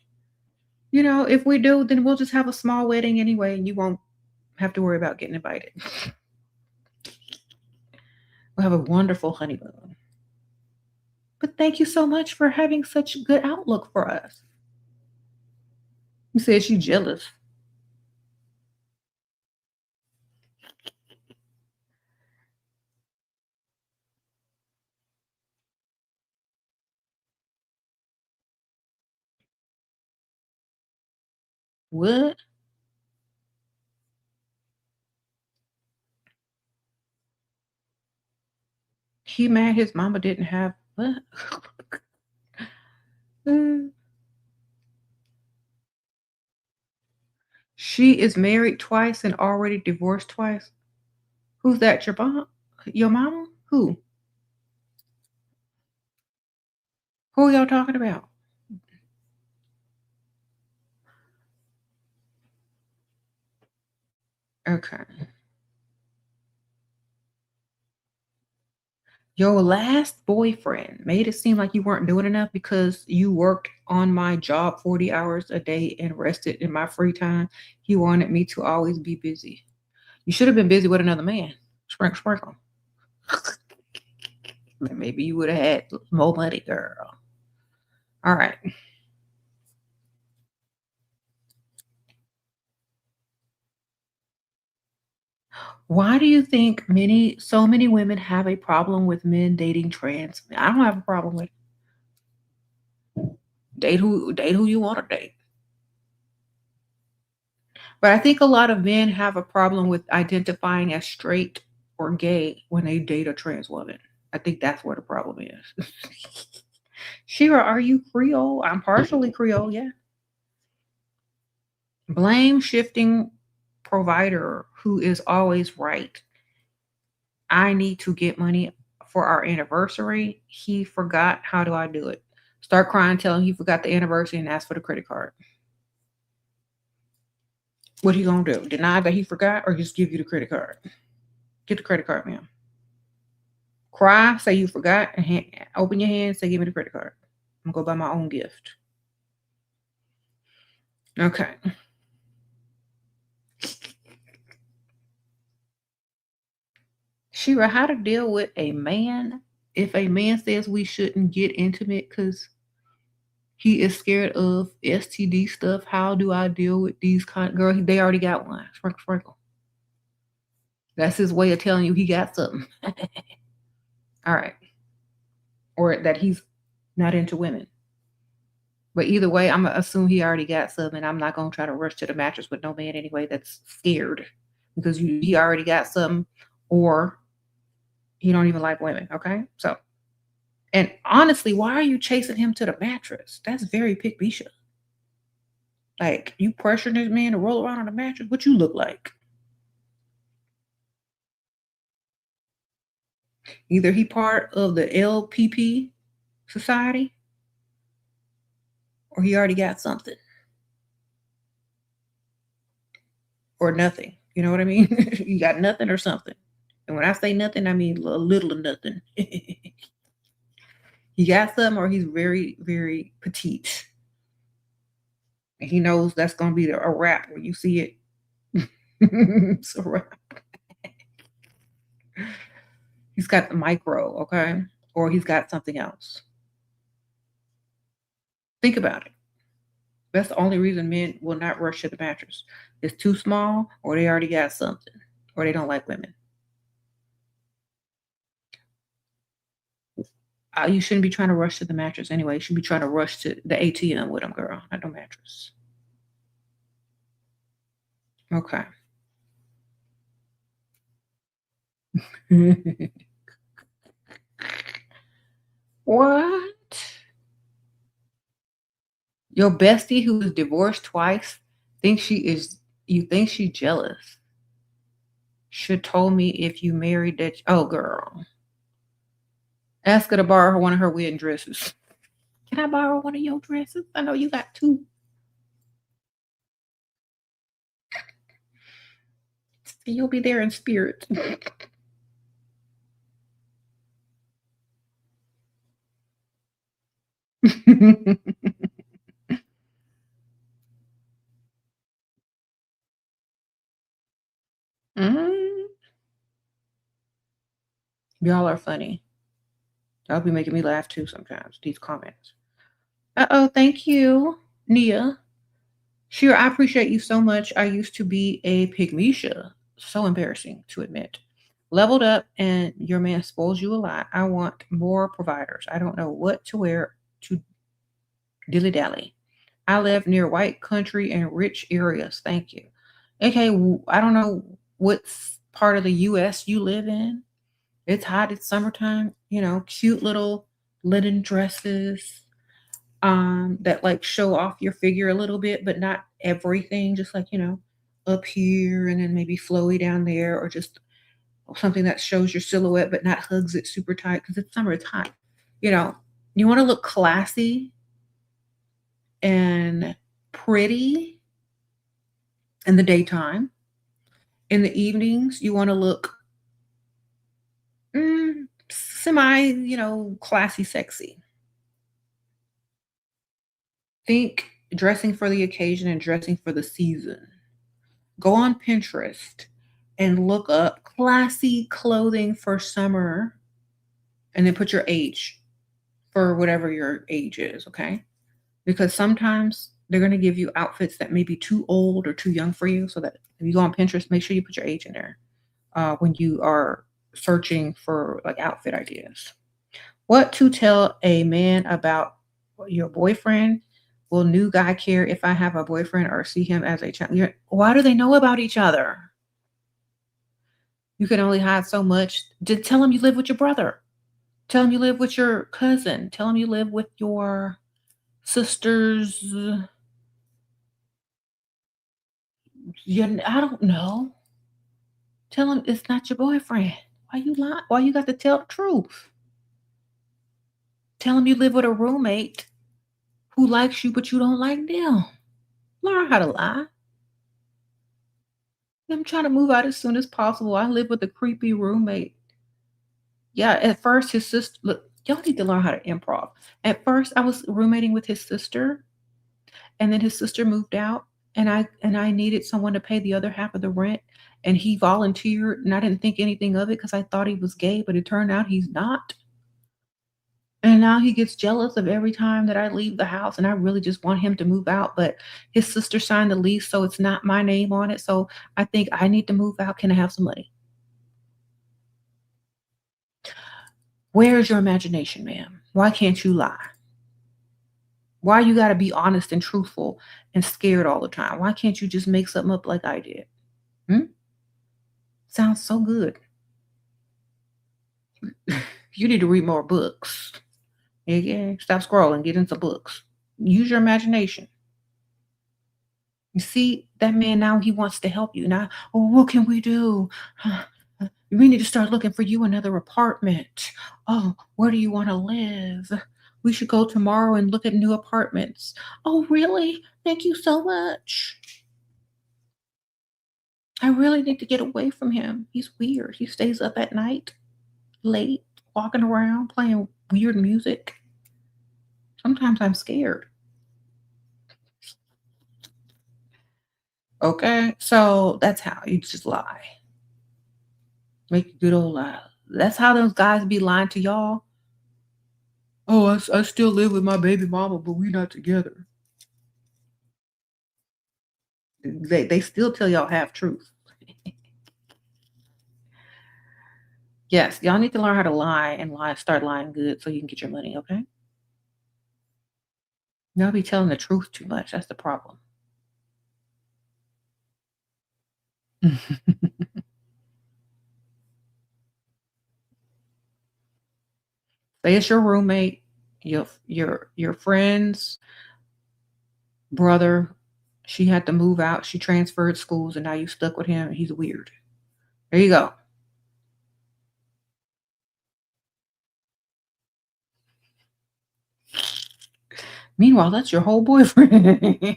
If we do, then we'll just have a small wedding anyway, and you won't have to worry about getting invited. We'll have a wonderful honeymoon. But thank you so much for having such good outlook for us. You said she's jealous. What? He mad his mama didn't have what? Mm. She is married twice and already divorced twice. Who's that? Your mom? Your mama? Who? Who are y'all talking about? Okay. Your last boyfriend made it seem like you weren't doing enough because you worked on my job 40 hours a day and rested in my free time. He wanted me to always be busy. You should have been busy with another man. Sprinkle, sprinkle. Maybe you would have had more money, girl. All right. Why do you think so many women have a problem with men dating trans men? I don't have a problem with date who you want to date. But I think a lot of men have a problem with identifying as straight or gay when they date a trans woman. I think that's where the problem is. Shira, are you Creole? I'm partially Creole, yeah. Blame shifting provider who is always right. I need to get money for our anniversary. He forgot. How do I do it? Start crying, tell him he forgot the anniversary and ask for the credit card. What are you gonna do? Deny that he forgot or just give you the credit card? Get the credit card, ma'am. Cry, say you forgot, and open your hand, say give me the credit card. I'm gonna go buy my own gift. Okay. Shira, how to deal with a man if a man says we shouldn't get intimate because he is scared of STD stuff. How do I deal with these girl? They already got one. Sprinkle, sprinkle. That's his way of telling you he got something. All right. Or that he's not into women. But either way, I'm gonna assume he already got some, and I'm not gonna try to rush to the mattress with no man anyway that's scared because he already got some, or he don't even like women. Okay, so and honestly, why are you chasing him to the mattress? That's very pick Bisha. Like you pressuring this man to roll around on the mattress. What you look like? Either he part of the LPP society, or he already got something, or nothing. You know what I mean? You got nothing or something. And when I say nothing, I mean a little of nothing. He got some, or he's very, very petite. And he knows that's going to be a wrap when you see it. It's a wrap. He's got the micro, okay? Or he's got something else. Think about it. That's the only reason men will not rush to the mattress. It's too small, or they already got something, or they don't like women. You shouldn't be trying to rush to the mattress anyway. You should be trying to rush to the ATM with them, girl, not no mattress. Okay. What? Your bestie who is divorced twice thinks she is you think she jealous. Should told me if you married that oh girl. Ask her to borrow one of her wedding dresses. Can I borrow one of your dresses? I know you got two. You'll be there in spirit. Mm, y'all are funny. Y'all be making me laugh too sometimes, these comments. Uh-oh, thank you, Nia. Sure, I appreciate you so much. I used to be a pygmesia. So embarrassing to admit. Leveled up and your man spoils you a lot. I want more providers. I don't know what to wear to dilly dally. I live near white country and rich areas. Thank you. Okay, I don't know what part of the US you live in. It's hot, it's summertime, cute little linen dresses that like show off your figure a little bit, but not everything, just like, up here and then maybe flowy down there, or just something that shows your silhouette but not hugs it super tight because it's summer, it's hot. You know, you want to look classy and pretty in the daytime. In the evenings, you want to look semi, classy, sexy. Think dressing for the occasion and dressing for the season. Go on Pinterest and look up classy clothing for summer and then put your age for whatever your age is, okay? Because sometimes they're going to give you outfits that may be too old or too young for you. So that if you go on Pinterest, make sure you put your age in there when you are searching for like outfit ideas. What to tell a man about your boyfriend? Will new guy care if I have a boyfriend or see him as a child? Why do they know about each other? You can only hide so much. Just tell him you live with your brother. Tell him you live with your cousin. Tell him you live with your sisters. I don't know. Tell him it's not your boyfriend. Why you lie? Why you got to tell the truth? Tell him you live with a roommate who likes you, but you don't like them. Learn how to lie. I'm trying to move out as soon as possible. I live with a creepy roommate. Yeah, at first his sister look, y'all need to learn how to improv. At first, I was roommating with his sister, and then his sister moved out, and I needed someone to pay the other half of the rent, and he volunteered, and I didn't think anything of it because I thought he was gay, but it turned out he's not. And now he gets jealous of every time that I leave the house, and I really just want him to move out, but his sister signed the lease, so it's not my name on it, so I think I need to move out. Can I have some money? Where's your imagination, ma'am? Why can't you lie? Why you gotta be honest and truthful and scared all the time? Why can't you just make something up like I did? Hmm? Sounds so good. You need to read more books. Yeah, yeah. Stop scrolling, get into books. Use your imagination. You see, that man now he wants to help you. Now, oh, what can we do? We need to start looking for you another apartment. Oh, where do you want to live? We should go tomorrow and look at new apartments. Oh, really? Thank you so much. I really need to get away from him. He's weird. He stays up at night, late, walking around, playing weird music. Sometimes I'm scared. Okay, so that's how you just lie. Make a good old lie. That's how those guys be lying to y'all. Oh, I still live with my baby mama, but we not together. They still tell y'all half truth. Yes, y'all need to learn how to lie and start lying good so you can get your money, okay? Y'all be telling the truth too much. That's the problem. Say it's your roommate, your friend's brother. She had to move out. She transferred schools, and now you stuck with him. He's weird. There you go. Meanwhile, that's your whole boyfriend.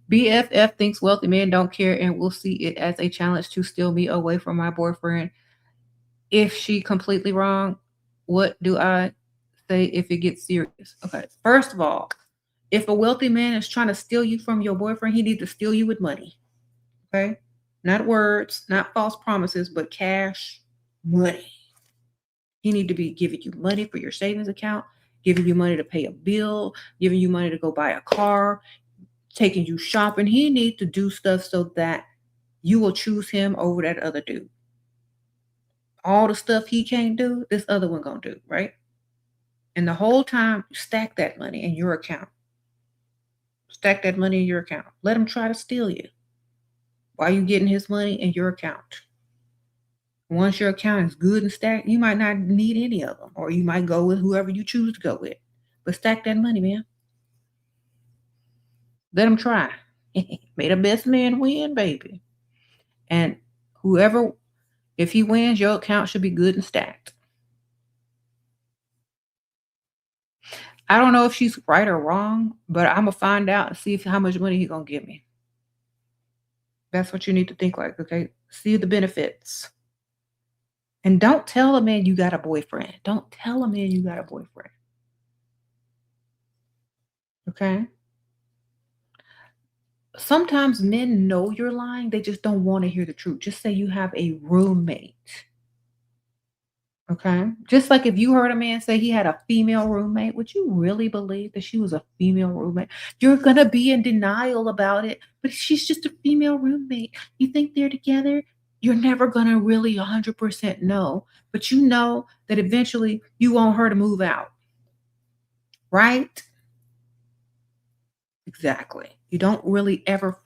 BFF thinks wealthy men don't care and will see it as a challenge to steal me away from my boyfriend. If she completely wrong, what do I say if it gets serious? Okay, first of all, if a wealthy man is trying to steal you from your boyfriend, he needs to steal you with money. Okay, not words, not false promises, but cash, money. He need to be giving you money for your savings account, giving you money to pay a bill, giving you money to go buy a car, taking you shopping. He needs to do stuff so that you will choose him over that other dude. All the stuff he can't do, this other one gonna do, right? And the whole time, stack that money in your account. Stack that money in your account. Let him try to steal you while you getting his money in your account. Once your account is good and stacked, you might not need any of them, or you might go with whoever you choose to go with. But stack that money, man. Let him try. May the best man win, baby. And whoever, if he wins, your account should be good and stacked. I don't know if she's right or wrong, but I'm gonna find out and see if how much money he gonna give me. That's what you need to think like, okay? See the benefits. And don't tell a man you got a boyfriend. Don't tell a man you got a boyfriend. Okay? Sometimes men know you're lying, they just don't want to hear the truth. Just say you have a roommate. Okay? Just like if you heard a man say he had a female roommate, would you really believe that she was a female roommate? You're going to be in denial about it, but she's just a female roommate. You think they're together? You're never going to really 100% know, but you know that eventually you want her to move out, right? Exactly. You don't really ever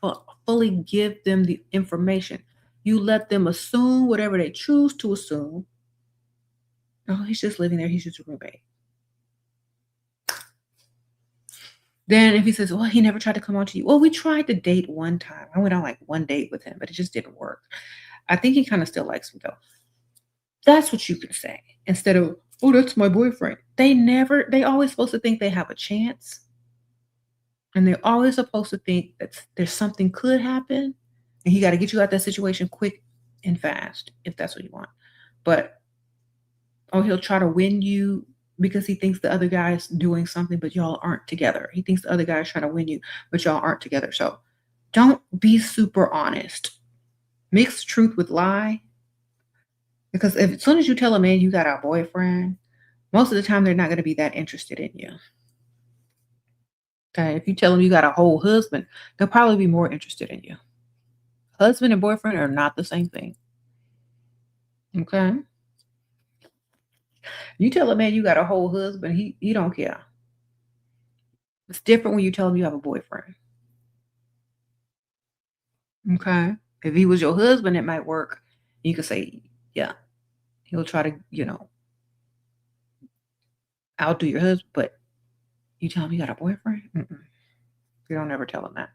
fully give them the information. You let them assume whatever they choose to assume. Oh, he's just living there. He's just a roommate. Then if he says, "Well, he never tried to come on to you." Well, we tried to date one time. I went on like one date with him, but it just didn't work. I think he kind of still likes me though. That's what you can say instead of, "Oh, that's my boyfriend." They always supposed to think they have a chance. And they're always supposed to think that there's something could happen, and he got to get you out that situation quick and fast if that's what you want. But oh, he'll try to win you because he thinks the other guy is doing something, but y'all aren't together. He thinks the other guy is trying to win you, but y'all aren't together. So don't be super honest. Mix truth with lie. Because if as soon as you tell a man you got a boyfriend, most of the time they're not going to be that interested in you. Okay. If you tell them you got a whole husband, they'll probably be more interested in you. Husband and boyfriend are not the same thing. Okay. You tell a man you got a whole husband, he don't care. It's different when you tell him you have a boyfriend. Okay. If he was your husband, it might work. You could say, yeah, he'll try to, outdo your husband, but you tell him you got a boyfriend? Mm-mm. You don't ever tell him that.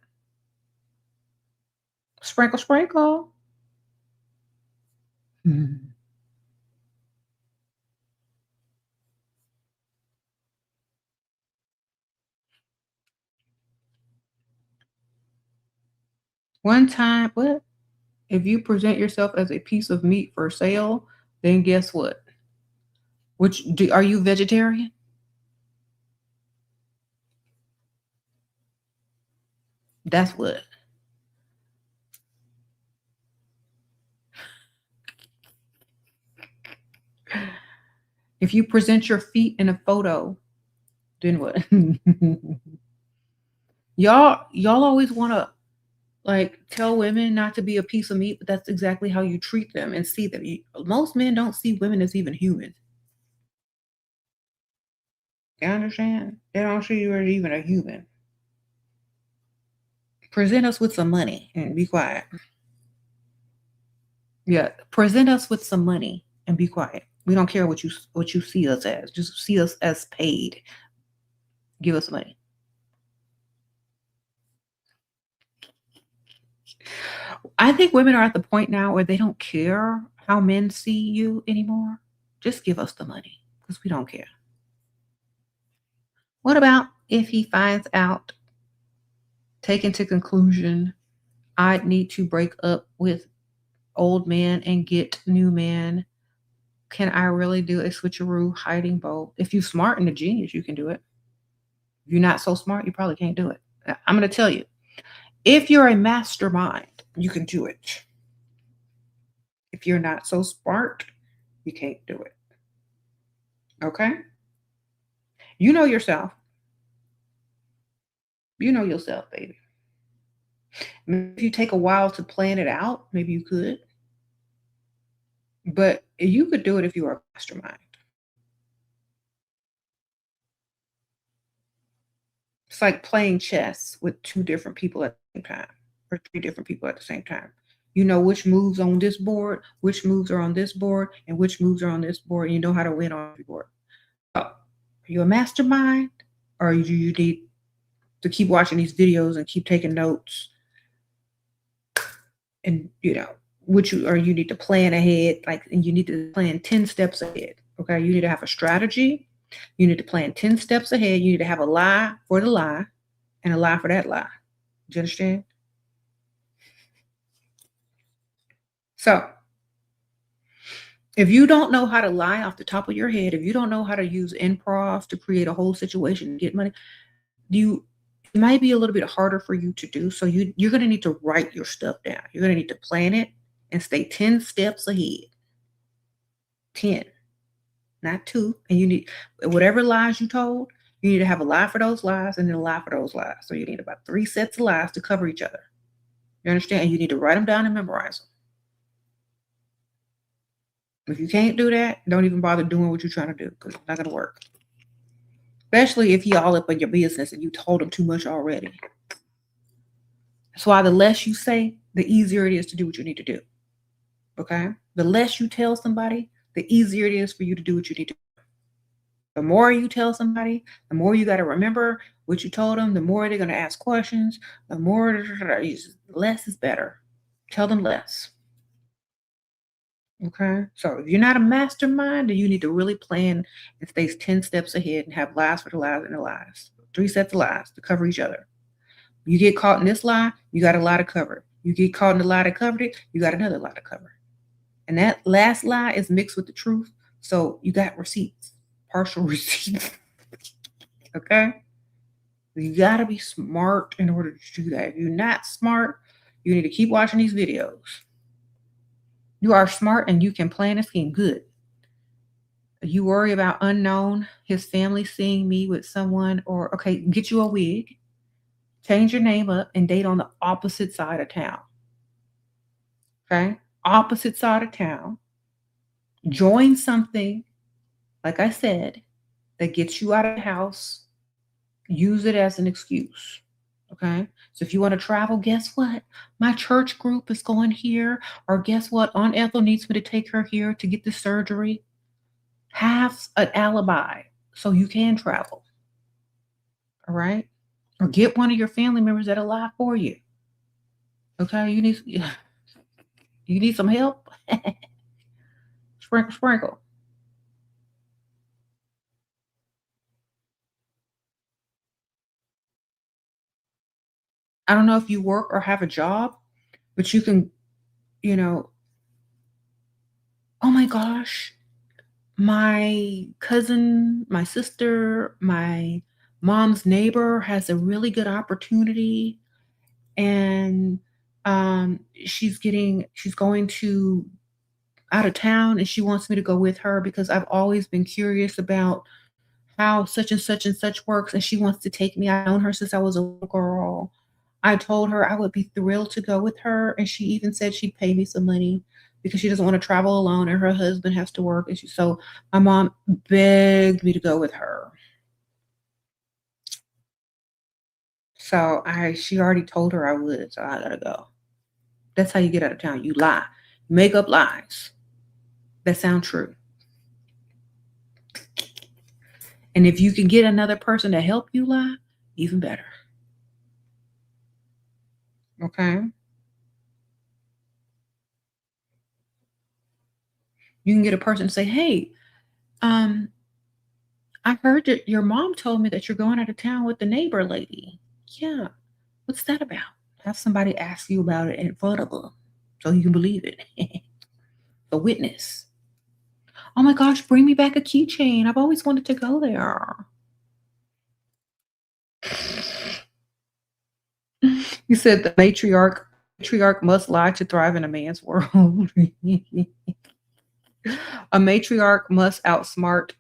Sprinkle, sprinkle. Mhm. One time, what? If you present yourself as a piece of meat for sale, then guess what? Are you vegetarian? That's what. If you present your feet in a photo, then what? y'all always want to like tell women not to be a piece of meat, but that's exactly how you treat them and see them. Most men don't see women as even human. You understand? They don't see you as even a human. Present us with some money and be quiet. Yeah, present us with some money and be quiet. We don't care what you see us as. Just see us as paid. Give us money. I think women are at the point now where they don't care how men see you anymore. Just give us the money because we don't care. What about if he finds out, taken to conclusion, I'd need to break up with old man and get new man? Can I really do a switcheroo hiding both? If you're smart and a genius, you can do it. If you're not so smart, you probably can't do it. I'm going to tell you, if you're a mastermind, you can do it. If you're not so smart, you can't do it. Okay? You know yourself. You know yourself, baby. If you take a while to plan it out, maybe you could. But you could do it if you are a mastermind. It's like playing chess with two different people at the same time, or three different people at the same time. You know which moves on this board, which moves are on this board, and which moves are on this board, and you know how to win on every board. So, are you a mastermind, or do you need to keep watching these videos and keep taking notes? And or you need to plan ahead, like, and you need to plan 10 steps ahead. Okay. You need to have a strategy. You need to plan 10 steps ahead. You need to have a lie for the lie and a lie for that lie. Do you understand? So if you don't know how to lie off the top of your head, if you don't know how to use improv to create a whole situation and get money, it might be a little bit harder for you to do. So you're going to need to write your stuff down. You're going to need to plan it and stay 10 steps ahead. 10, not 2. And you need whatever lies you told, you need to have a lie for those lies and then a lie for those lies. So you need about 3 sets of lies to cover each other. You understand? And you need to write them down and memorize them. If you can't do that, don't even bother doing what you're trying to do because it's not going to work. Especially if he all up in your business and you told him too much already. That's why the less you say, the easier it is to do what you need to do. Okay? The less you tell somebody, the easier it is for you to do what you need to do. The more you tell somebody, the more you got to remember what you told them, the more they're going to ask questions, the more, less is better. Tell them less. Okay? So if you're not a mastermind, then you need to really plan and stay 10 steps ahead and have lies for the lies and the lies. 3 sets of lies to cover each other. You get caught in this lie, you got a lie to cover. You get caught in the lie that covered it, you got another lie to cover. And that last lie is mixed with the truth. So you got receipts. partial receipts. Okay? You gotta be smart in order to do that. If you're not smart, you need to keep watching these videos. You are smart and you can plan a scheme. Good. You worry about unknown, his family seeing me with someone, or okay, get you a wig, change your name up, and date on the opposite side of town. Okay? Opposite side of town. Join something, like I said, that gets you out of the house. Use it as an excuse. Okay. So if you want to travel, guess what? My church group is going here. Or guess what? Aunt Ethel needs me to take her here to get the surgery. Have an alibi so you can travel. All right. Or get one of your family members that lie for you. Okay. You need some help. Sprinkle, sprinkle. I don't know if you work or have a job, but you can, you know, oh my gosh, my cousin, my sister, my mom's neighbor has a really good opportunity, and she's going to out of town, and she wants me to go with her because I've always been curious about how such and such works, and she wants to take me. I've known her since I was a little girl. I told her I would be thrilled to go with her, and she even said she'd pay me some money because she doesn't want to travel alone and her husband has to work. And so my mom begged me to go with her. So she already told her I would, so I gotta go. That's how you get out of town. You lie, make up lies that sound true. And if you can get another person to help you lie, even better. Okay. You can get a person to say, hey, um, I heard that your mom told me that you're going out of town with the neighbor lady. Yeah. What's that about? Have somebody ask you about it in front of them so you can believe it. A witness. Oh my gosh, bring me back a keychain. I've always wanted to go there. You said the matriarch must lie to thrive in a man's world. A matriarch must outsmart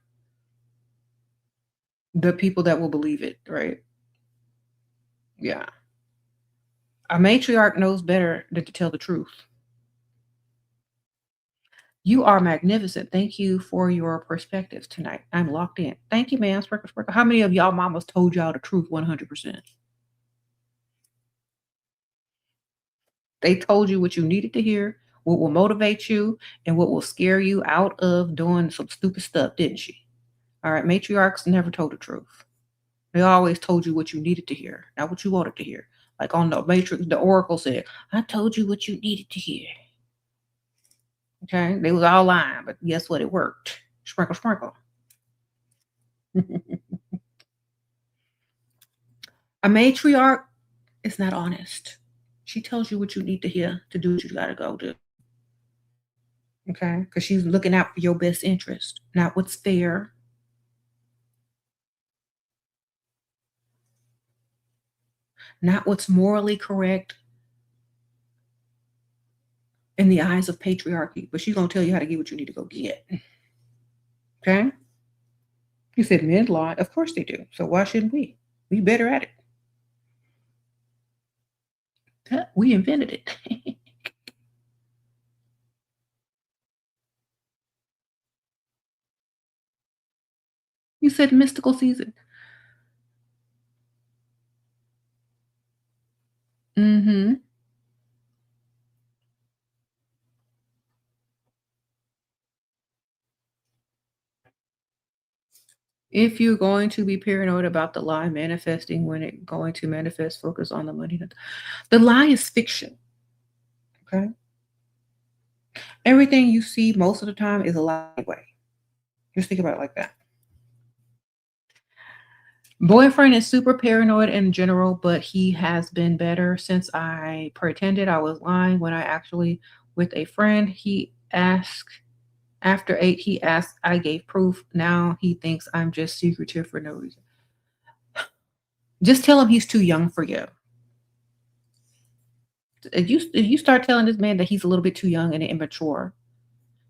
the people that will believe it, right? Yeah. A matriarch knows better than to tell the truth. You are magnificent. Thank you for your perspectives tonight. I'm locked in. Thank you, ma'am. Sprinkle, sprinkle. How many of y'all mamas told y'all the truth 100%? They told you what you needed to hear, what will motivate you, and what will scare you out of doing some stupid stuff, didn't she? All right, matriarchs never told the truth. They always told you what you needed to hear, not what you wanted to hear. Like on the Matrix, the Oracle said, I told you what you needed to hear. Okay, they was all lying, but guess what? It worked. Sprinkle, sprinkle. A matriarch is not honest. She tells you what you need to hear to do what you gotta go do. Okay, because she's looking out for your best interest, not what's fair, not what's morally correct in the eyes of patriarchy, but she's gonna tell you how to get what you need to go get. Okay? You said men lie. Of course they do. So why shouldn't we? We better at it. We invented it. You said mystical season. Mm-hmm. If you're going to be paranoid about the lie manifesting when it going to manifest, focus on the money. The lie is fiction. Okay. Everything you see most of the time is a lie anyway. Just think about it like that. Boyfriend is super paranoid in general, but he has been better since I pretended I was lying when I actually with a friend. He After 8, he asked, I gave proof. Now he thinks I'm just secretive for no reason. Just tell him he's too young for you. If you start telling this man that he's a little bit too young and immature,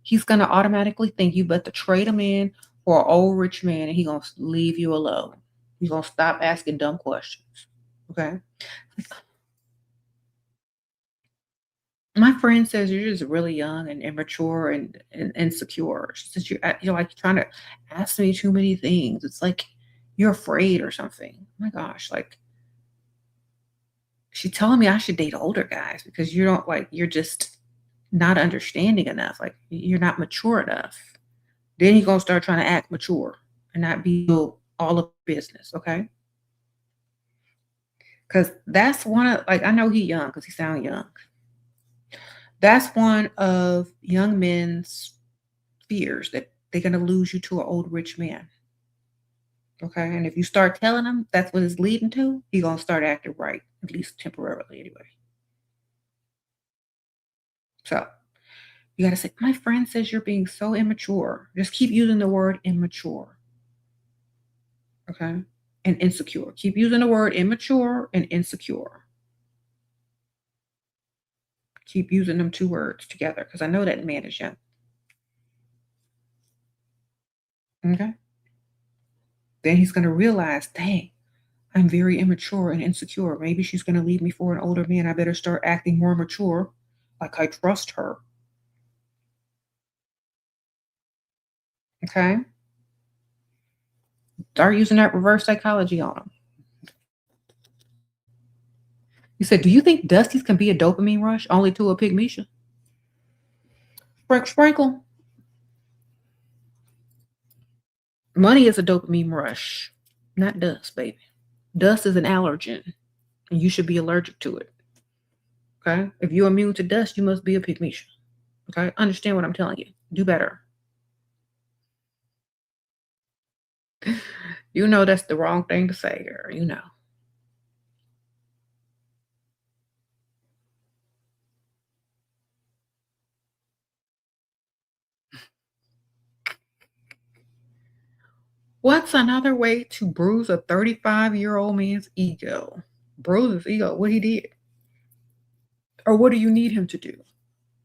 he's gonna automatically think you better trade him in for an old rich man, and he gonna leave you alone. He's gonna stop asking dumb questions. Okay. My friend says you're just really young and immature and insecure. She says you're like trying to ask me too many things. It's like you're afraid or something. Oh my gosh, like she's telling me I should date older guys because you don't like you're just not understanding enough. Like you're not mature enough. Then he's gonna start trying to act mature and not be all of business. Okay, because that's one of like I know he young because he sound young. That's one of young men's fears that they're gonna lose you to an old rich man. Okay, and if you start telling him that's what it's leading to, he gonna start acting right, at least temporarily anyway. So you gotta say, my friend says you're being so immature. Just keep using the word immature. Okay. And insecure. Keep using the word immature and insecure. Keep using them two words together because I know that man is young. Okay. Then he's gonna realize, dang, I'm very immature and insecure. Maybe she's gonna leave me for an older man. I better start acting more mature, like I trust her. Okay. Start using that reverse psychology on him. You said, do you think Dusty's can be a dopamine rush only to a pygmisha? Sprinkle. Money is a dopamine rush, not dust, baby. Dust is an allergen, and you should be allergic to it. Okay? If you're immune to dust, you must be a pygmisha. Okay? Understand what I'm telling you. Do better. You know that's the wrong thing to say, girl. You know. What's another way to bruise a 35-year-old man's ego? Bruise his ego. What he did. Or what do you need him to do?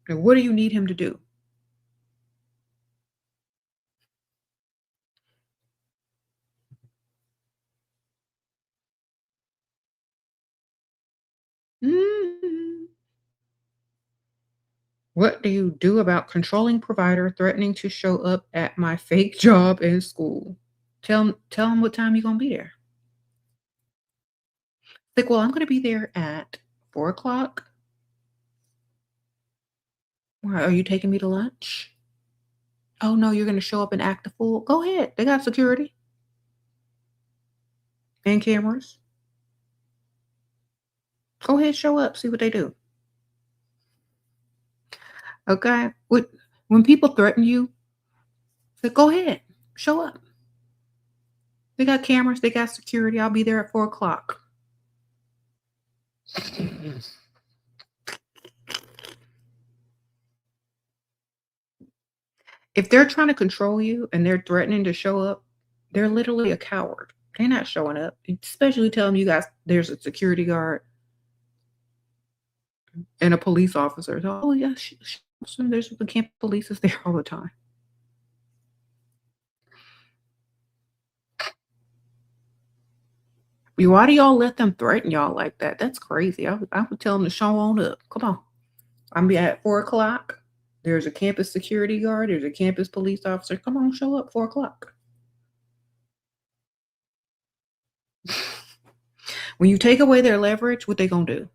And what do you need him to do? Mm. What do you do about controlling provider threatening to show up at my fake job and school? Tell him what time you're gonna be there. Like, well, I'm gonna be there at 4 o'clock. Why are you taking me to lunch? Oh no, you're gonna show up and act a fool. Go ahead. They got security and cameras. Go ahead, show up, see what they do. Okay. When people threaten you, say, go ahead, show up. They got cameras, they got security. I'll be there at 4 o'clock. If they're trying to control you and they're threatening to show up, they're literally a coward. They're not showing up. Especially tell them you guys there's a security guard and a police officer. Oh yeah, there's the camp police is there all the time. Why do y'all let them threaten y'all like that? That's crazy. I would tell them to show on up. Come on. I'm be at 4 o'clock. There's a campus security guard. There's a campus police officer. Come on, show up 4 o'clock. When you take away their leverage, what they gonna do?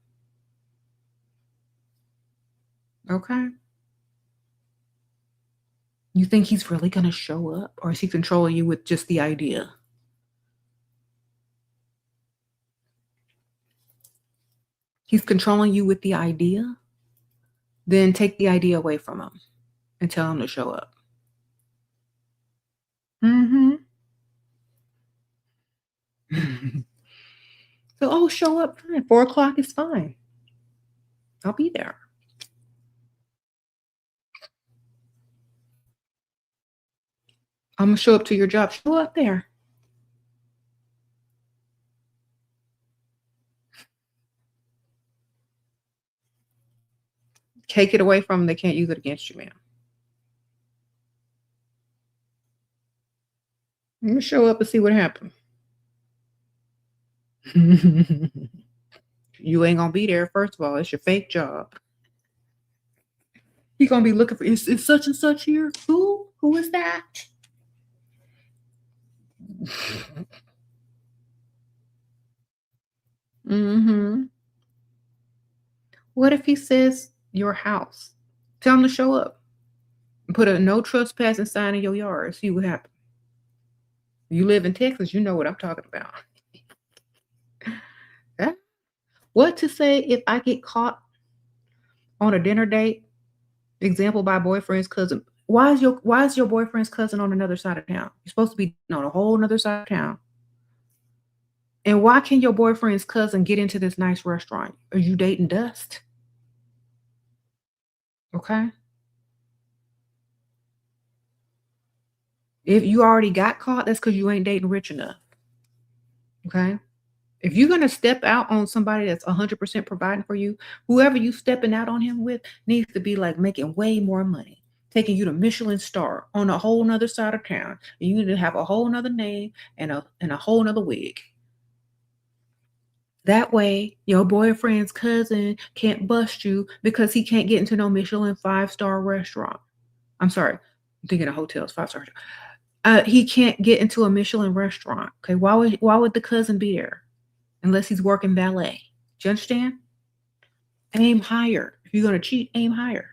Okay. You think he's really gonna show up, or is he controlling you with just the idea? He's controlling you with the idea? Then take the idea away from him and tell him to show up. Mhm. So, "Oh, show up, fine. 4 o'clock is fine. I'll be there." I'm gonna show up to your job. Show up there. Take it away from them. They can't use it against you, ma'am. I'm gonna show up and see what happens. You ain't gonna be there. First of all, it's your fake job. He gonna be looking for is such and such here. Who? Who is that? Mm-hmm. What if he says your house? Tell him to show up. Put a no trespassing sign in your yard. See what happens. You live in Texas, you know what I'm talking about. Yeah. What to say if I get caught on a dinner date? Example by boyfriend's cousin. Why is your boyfriend's cousin on another side of town? You're supposed to be on a whole other side of town. And why can your boyfriend's cousin get into this nice restaurant? Are you dating dust? Okay. If you already got caught, that's because you ain't dating rich enough. Okay. If you're gonna step out on somebody that's 100% providing for you, whoever you stepping out on him with needs to be like making way more money, taking you to Michelin star on a whole nother side of town. And you need to have a whole nother name and a whole nother wig. That way, your boyfriend's cousin can't bust you because he can't get into no Michelin five-star restaurant. I'm sorry, I'm thinking of hotels, five-star. He can't get into a Michelin restaurant. Okay, why would the cousin be there unless he's working ballet? Do you understand? Aim higher. If you're gonna cheat, aim higher.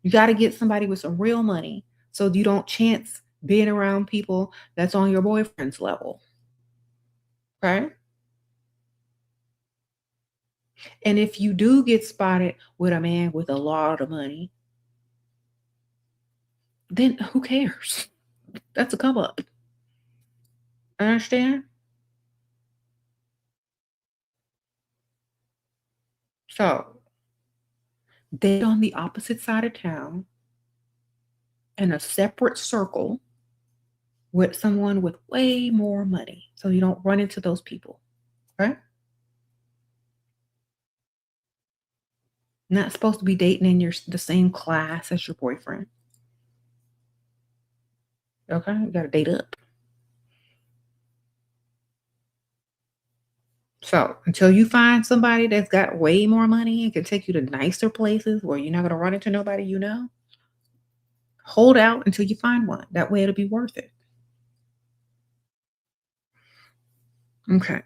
You got to get somebody with some real money so you don't chance being around people that's on your boyfriend's level. Okay. And if you do get spotted with a man with a lot of money, then who cares? That's a come up. Understand? So date on the opposite side of town in a separate circle with someone with way more money so you don't run into those people. Okay? Not supposed to be dating in the same class as your boyfriend. Okay? You gotta date up. So until you find somebody that's got way more money and can take you to nicer places where you're not gonna run into nobody you know, hold out until you find one. That way it'll be worth it. Okay.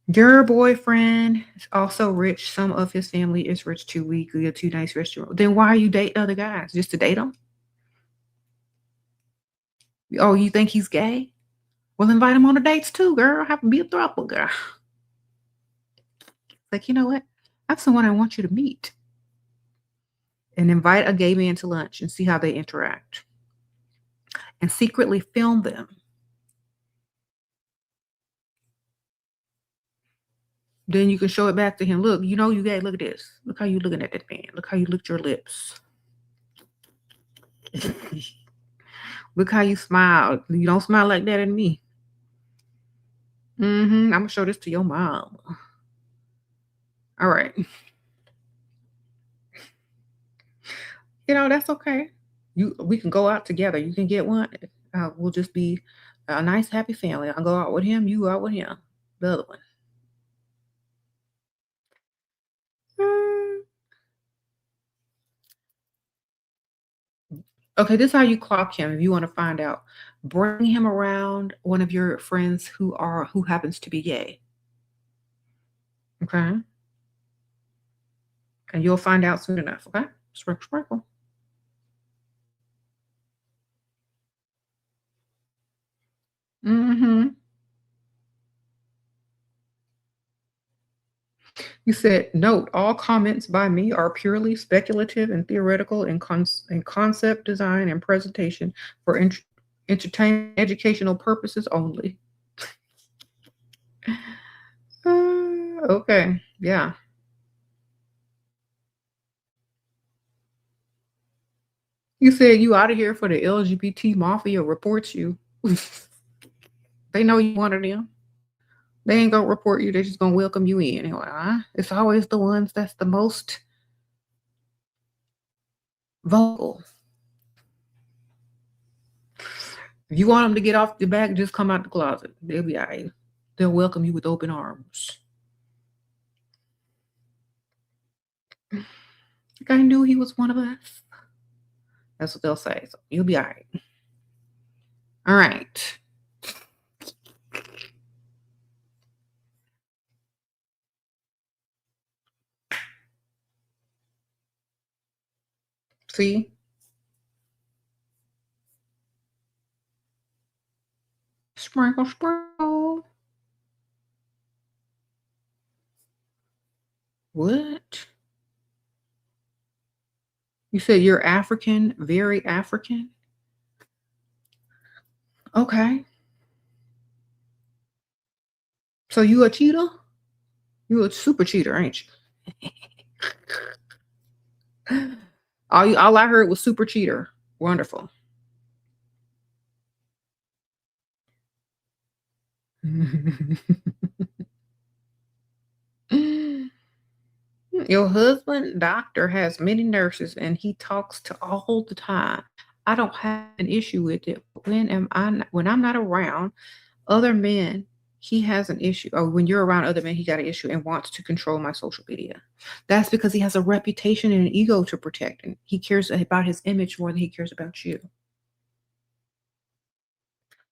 Your boyfriend is also rich. Some of his family is rich too. We go to nice restaurant. Then why are you dating other guys? Just to date them? Oh, you think he's gay? Well, invite him on the dates too, girl. Have to be a throuple, girl. Like, you know what? I have someone I want you to meet. And invite a gay man to lunch and see how they interact. And secretly film them. Then you can show it back to him. Look, you know you gay. Look at this. Look how you looking at that man. Look how you licked your lips. Look how you smile. You don't smile like that at me. I'm gonna show this to your mom. All right. That's okay. We can go out together. You can get one. We'll just be a nice happy family. I'll go out with him. You go out with him. The other one. Mm, Okay, this is how you clock him if you want to find out. Bring him around one of your friends who happens to be gay. Okay. And you'll find out soon enough. Okay. Sprinkle, sprinkle. hmm You said, note, all comments by me are purely speculative and theoretical in concept design and presentation for entertainment educational purposes only. Okay. Yeah. You said you out of here for the LGBT mafia reports you. They know you one of them. They ain't gonna report you. They're just gonna welcome you in. Anyway, it's always the ones that's the most vocal. If you want them to get off the back, just come out the closet. They'll be all right. They'll welcome you with open arms. Like I knew he was one of us. That's what they'll say. So you'll be all right. All right. See? Sprinkle, sprinkle. What? You said you're African, very African? Okay. So you a cheater? You a super cheater, ain't you? All I heard was super cheater. Wonderful. Your husband, doctor, has many nurses and he talks to all the time. I don't have an issue with it. When I'm not around other men, he has an issue. Or when you're around other men, he got an issue and wants to control my social media. That's because he has a reputation and an ego to protect, and he cares about his image more than he cares about you.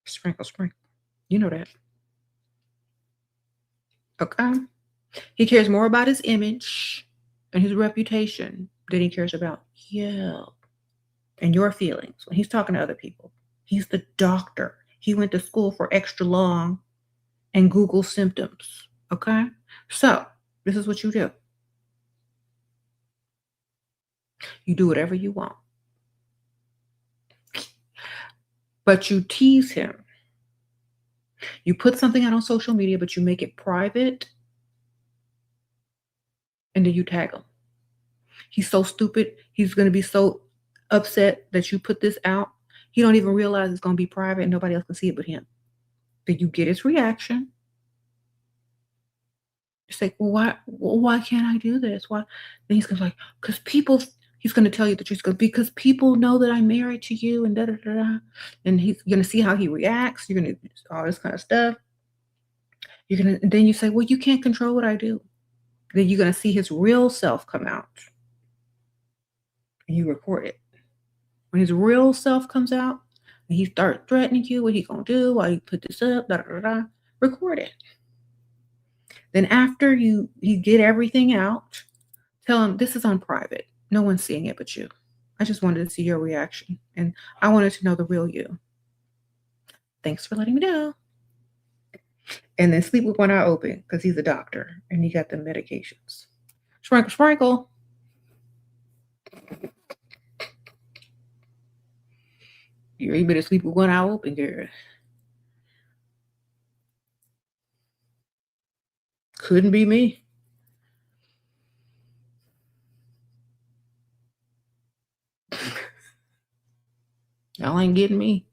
Sprinkle, sprinkle. You know that. Okay. He cares more about his image and his reputation than he cares about you and your feelings when he's talking to other people. He's the doctor. He went to school for extra long and Google symptoms. Okay. So this is what you do. You do whatever you want, but you tease him. You put something out on social media, but you make it private, and then you tag him. He's so stupid. He's going to be so upset that you put this out. He don't even realize it's going to be private and nobody else can see it but him. Then you get his reaction. It's like, why can't I do this? Why? Then he's going to be like, because people, he's going to tell you the truth. Because people know that I'm married to you and da da da da. And he's going to see how he reacts. You're going to all this kind of stuff. Then you say, well, you can't control what I do. Then you're going to see his real self come out. And you record it. When his real self comes out and he starts threatening you, what he gonna do, why you put this up, da da da, record it. Then after you get everything out, tell him this is on private. No one's seeing it but you. I just wanted to see your reaction, and I wanted to know the real you. Thanks for letting me know. And then sleep with one eye open because he's a doctor and he got the medications. Sprinkle, sprinkle. You better sleep with one eye open, girl. Couldn't be me. Y'all ain't getting me.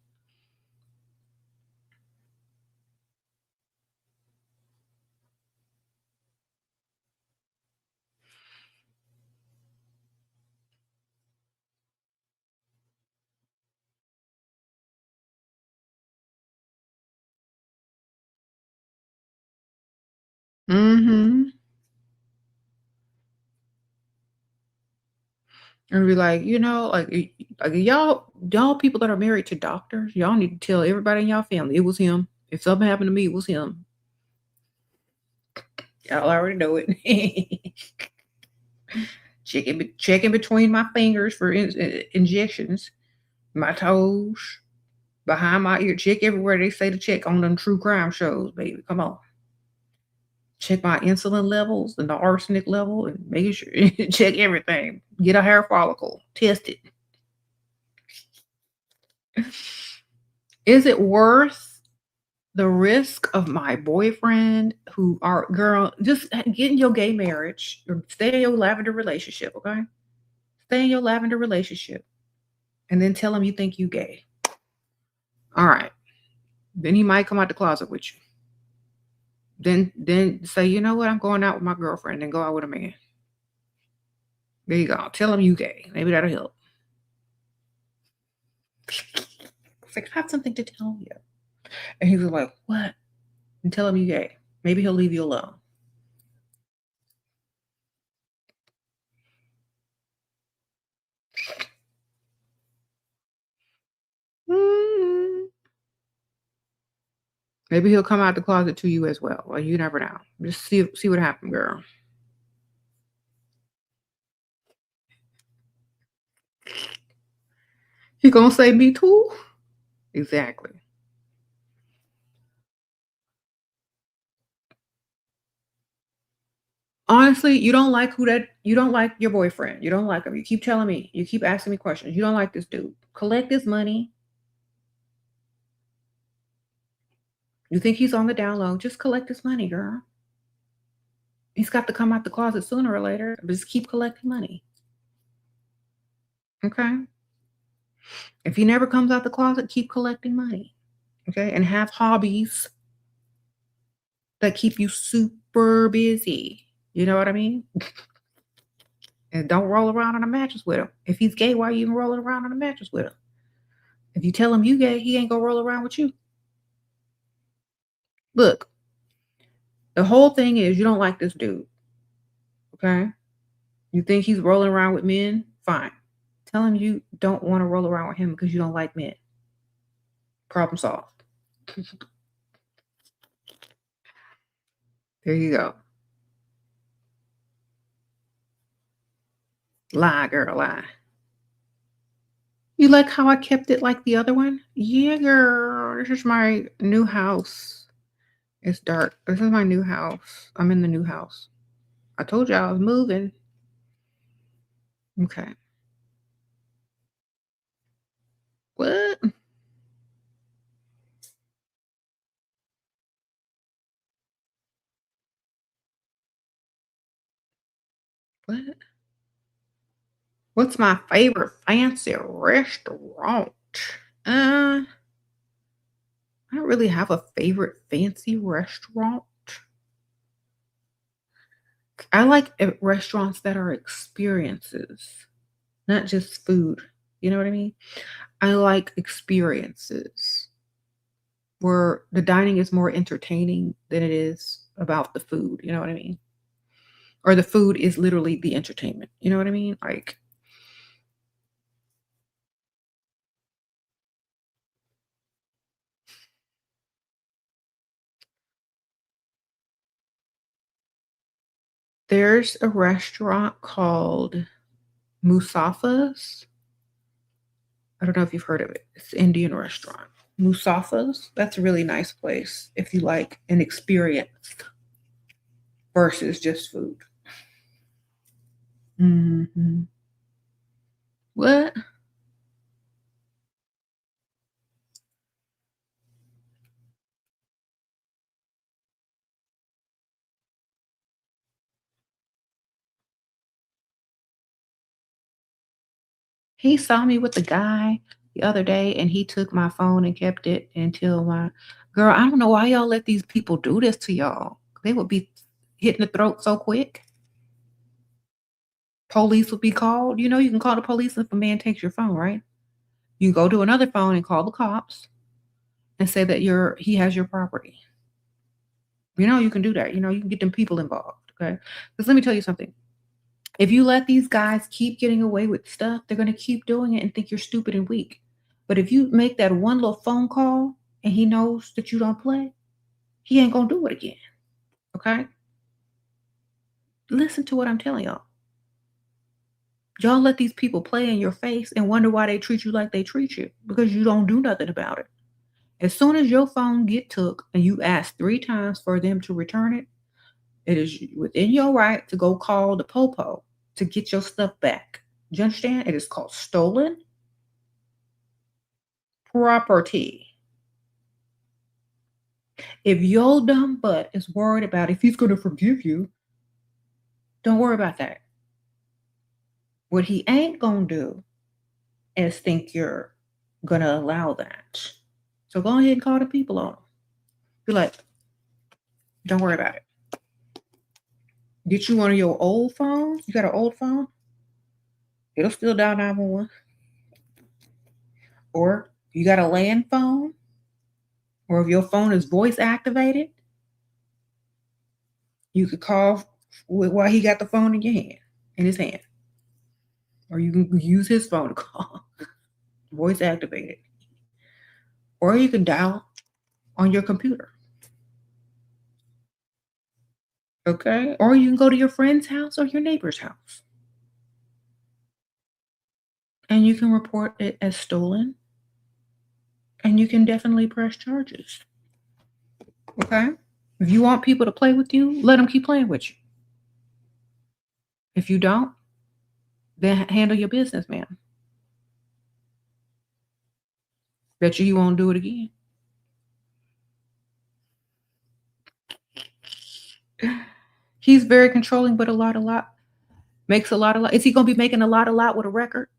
Mm-hmm. And be like, like y'all people that are married to doctors, y'all need to tell everybody in y'all family it was him. If something happened to me, it was him. Y'all already know it. Checking between my fingers for injections, my toes, behind my ear. Check everywhere they say to check on them true crime shows, baby. Come on. Check my insulin levels and the arsenic level and making sure check everything. Get a hair follicle, test it. Is it worth the risk of my boyfriend who are girl just get in your gay marriage or stay in your lavender relationship, okay? Stay in your lavender relationship and then tell him you think you gay. All right. Then he might come out the closet with you. Then say, you know what, I'm going out with my girlfriend, then go out with a man. There you go. Tell him you gay. Maybe that'll help. It's like, I have something to tell you. And he was like, what? And tell him you gay. Maybe he'll leave you alone. Mm. Maybe he'll come out the closet to you as well. Well, you never know. Just see what happens, girl. He gonna say me too? Exactly. Honestly, you don't like your boyfriend. You don't like him. You keep telling me, you keep asking me questions. You don't like this dude. Collect his money. You think he's on the down low. Just collect his money, girl. He's got to come out the closet sooner or later. But just keep collecting money. Okay. If he never comes out the closet, keep collecting money. Okay. And have hobbies that keep you super busy. You know what I mean? And don't roll around on a mattress with him. If he's gay, why are you even rolling around on a mattress with him? If you tell him you gay, he ain't gonna roll around with you. Look, the whole thing is you don't like this dude. Okay? You think he's rolling around with men? Fine. Tell him you don't want to roll around with him because you don't like men. Problem solved. There you go. Lie, girl, lie. You like how I kept it like the other one? Yeah, girl. This is my new house. It's dark. This is my new house. I'm in the new house. I told you I was moving. Okay. What? What? What's my favorite fancy restaurant? I don't really have a favorite fancy restaurant. I like restaurants that are experiences, not just food. You know what I mean? I like experiences where the dining is more entertaining than it is about the food. You know what I mean? Or the food is literally the entertainment. You know what I mean? Like, there's a restaurant called Musafa's. I don't know if you've heard of it. It's an Indian restaurant. Musafa's. That's a really nice place if you like an experience versus just food. Mhm. What? He saw me with the guy the other day and he took my phone and kept it until my girl, I don't know why y'all let these people do this to y'all. They would be hitting the throat so quick. Police would be called. You know, you can call the police if a man takes your phone, right? You go to another phone and call the cops and say that he has your property. You know, you can do that. You know, you can get them people involved. Okay. Because let me tell you something. If you let these guys keep getting away with stuff, they're going to keep doing it and think you're stupid and weak. But if you make that one little phone call and he knows that you don't play, he ain't going to do it again. Okay. Listen to what I'm telling y'all. Y'all let these people play in your face and wonder why they treat you like they treat you because you don't do nothing about it. As soon as your phone get took and you ask 3 times for them to return it, it is within your right to go call the popo to get your stuff back. Do you understand? It is called stolen property. If your dumb butt is worried about if he's going to forgive you, don't worry about that. What he ain't going to do as think you're gonna allow that. So go ahead and call the people on them. Be like, don't worry about it. Get you one of your old phones. You got an old phone? It'll still dial 911. Or you got a land phone, or if your phone is voice activated, you could call while he got the phone in your hand, in his hand. Or you can use his phone to call, voice activated. Or you can dial on your computer. Okay? Or you can go to your friend's house or your neighbor's house. And you can report it as stolen. And you can definitely press charges. Okay? If you want people to play with you, let them keep playing with you. If you don't, then handle your business, ma'am. Bet you won't do it again. He's very controlling, but a lot makes a lot. Is he gonna be making a lot with a record?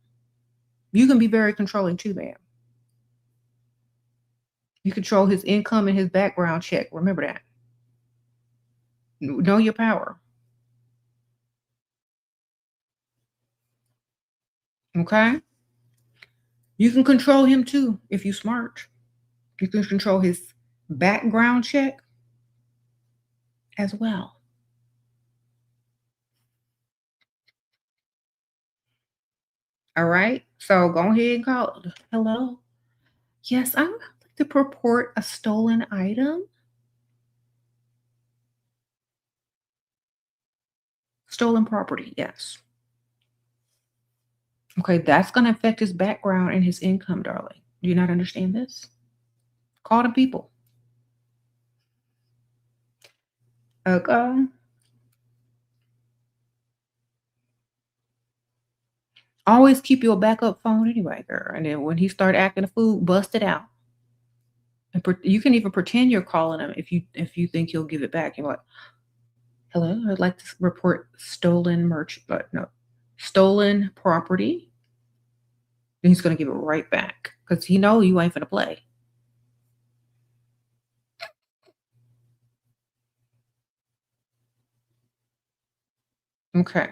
You can be very controlling too, ma'am. You control his income and his background check. Remember that. Know your power. Okay? You can control him too if you smart. You can control his background check as well. All right. So go ahead and call. Hello. Yes, I would like to report a stolen item. Stolen property. Yes. Okay, that's going to affect his background and his income, darling. Do you not understand this? Call the people. Okay. Always keep your backup phone anyway, girl. And then when he start acting a fool, bust it out. And you can even pretend you're calling him if you think he'll give it back. You're like, "Hello, I'd like to report stolen no, stolen property." And he's gonna give it right back because he know you ain't gonna play. Okay.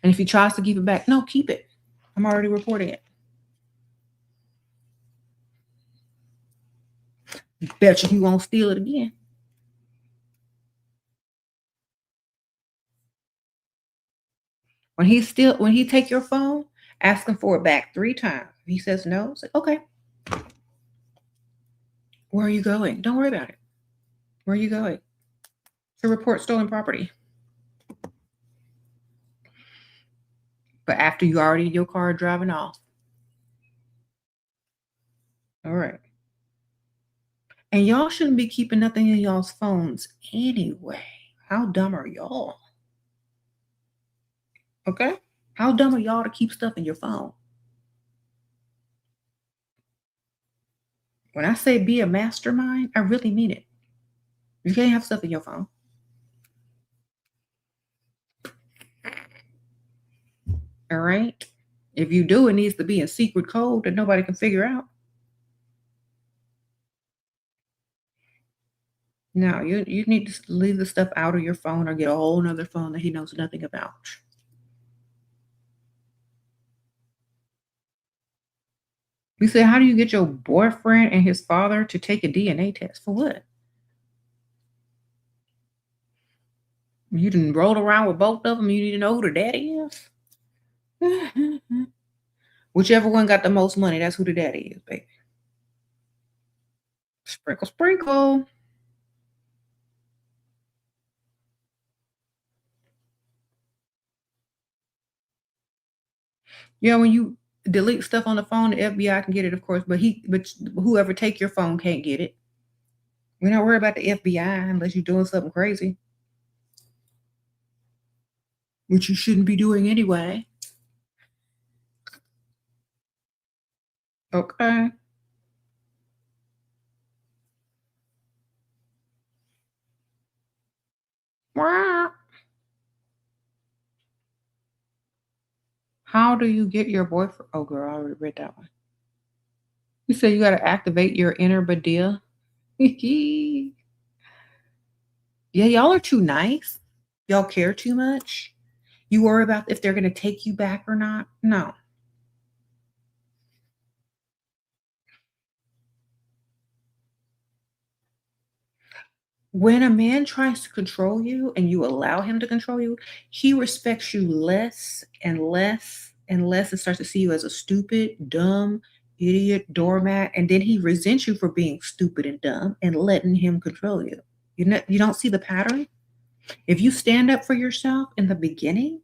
And if he tries to give it back, no, keep it. I'm already reporting it. Bet you he won't steal it again. When he take your phone, ask him for it back 3 times. If he says no, say, okay, where are you going? Don't worry about it. Where are you going? To report stolen property. But after you already in your car driving off. All right. And y'all shouldn't be keeping nothing in y'all's phones anyway. How dumb are y'all? Okay? How dumb are y'all to keep stuff in your phone? When I say be a mastermind, I really mean it. You can't have stuff in your phone. All right? If you do, it needs to be in secret code that nobody can figure out. No, you need to leave the stuff out of your phone or get a whole nother phone that he knows nothing about. You say, how do you get your boyfriend and his father to take a DNA test? For what? You didn't roll around with both of them. You need to know who the daddy is. Whichever one got the most money, that's who the daddy is, baby. Sprinkle, sprinkle. Yeah, when you delete stuff on the phone, the FBI can get it, of course, but whoever take your phone can't get it. We're not worried about the FBI unless you're doing something crazy, which you shouldn't be doing anyway. Okay. Wow. How do you get your boyfriend? Oh, girl, I already read that one. You said you got to activate your inner Badia. Yeah, y'all are too nice. Y'all care too much. You worry about if they're going to take you back or not. No. When a man tries to control you and you allow him to control you, he respects you less and less and less and starts to see you as a stupid, dumb, idiot, doormat. And then he resents you for being stupid and dumb and letting him control you. You don't see the pattern? If you stand up for yourself in the beginning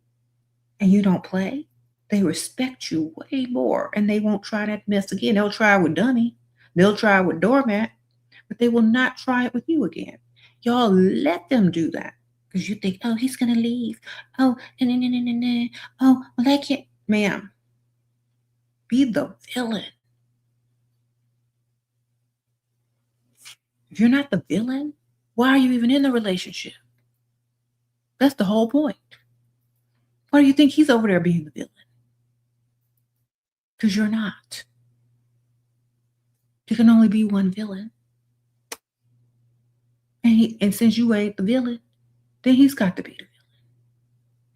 and you don't play, they respect you way more and they won't try that mess again. They'll try with dummy, they'll try with doormat, but they will not try it with you again. Y'all let them do that because you think, oh, he's gonna leave. Oh, oh, well, I can't. Ma'am, be the villain. If you're not the villain, why are you even in the relationship? That's the whole point. Why do you think he's over there being the villain? Because you're not. There can only be one villain. And since you ain't the villain, then he's got to be the villain.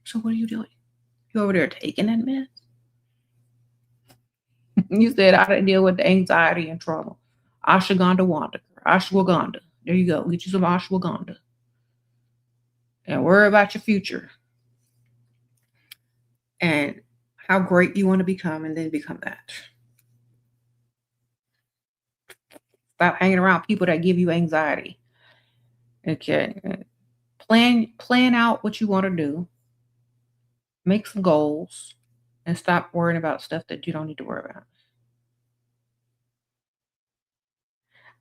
So what are you doing? You over there taking that mess? You said I didn't deal with the anxiety and trauma. Ashwagandha Wanda. Ashwagandha. There you go. Get you some ashwagandha. And worry about your future. And how great you want to become and then become that. Stop hanging around people that give you anxiety. Okay. Plan out what you want to do. Make some goals and stop worrying about stuff that you don't need to worry about.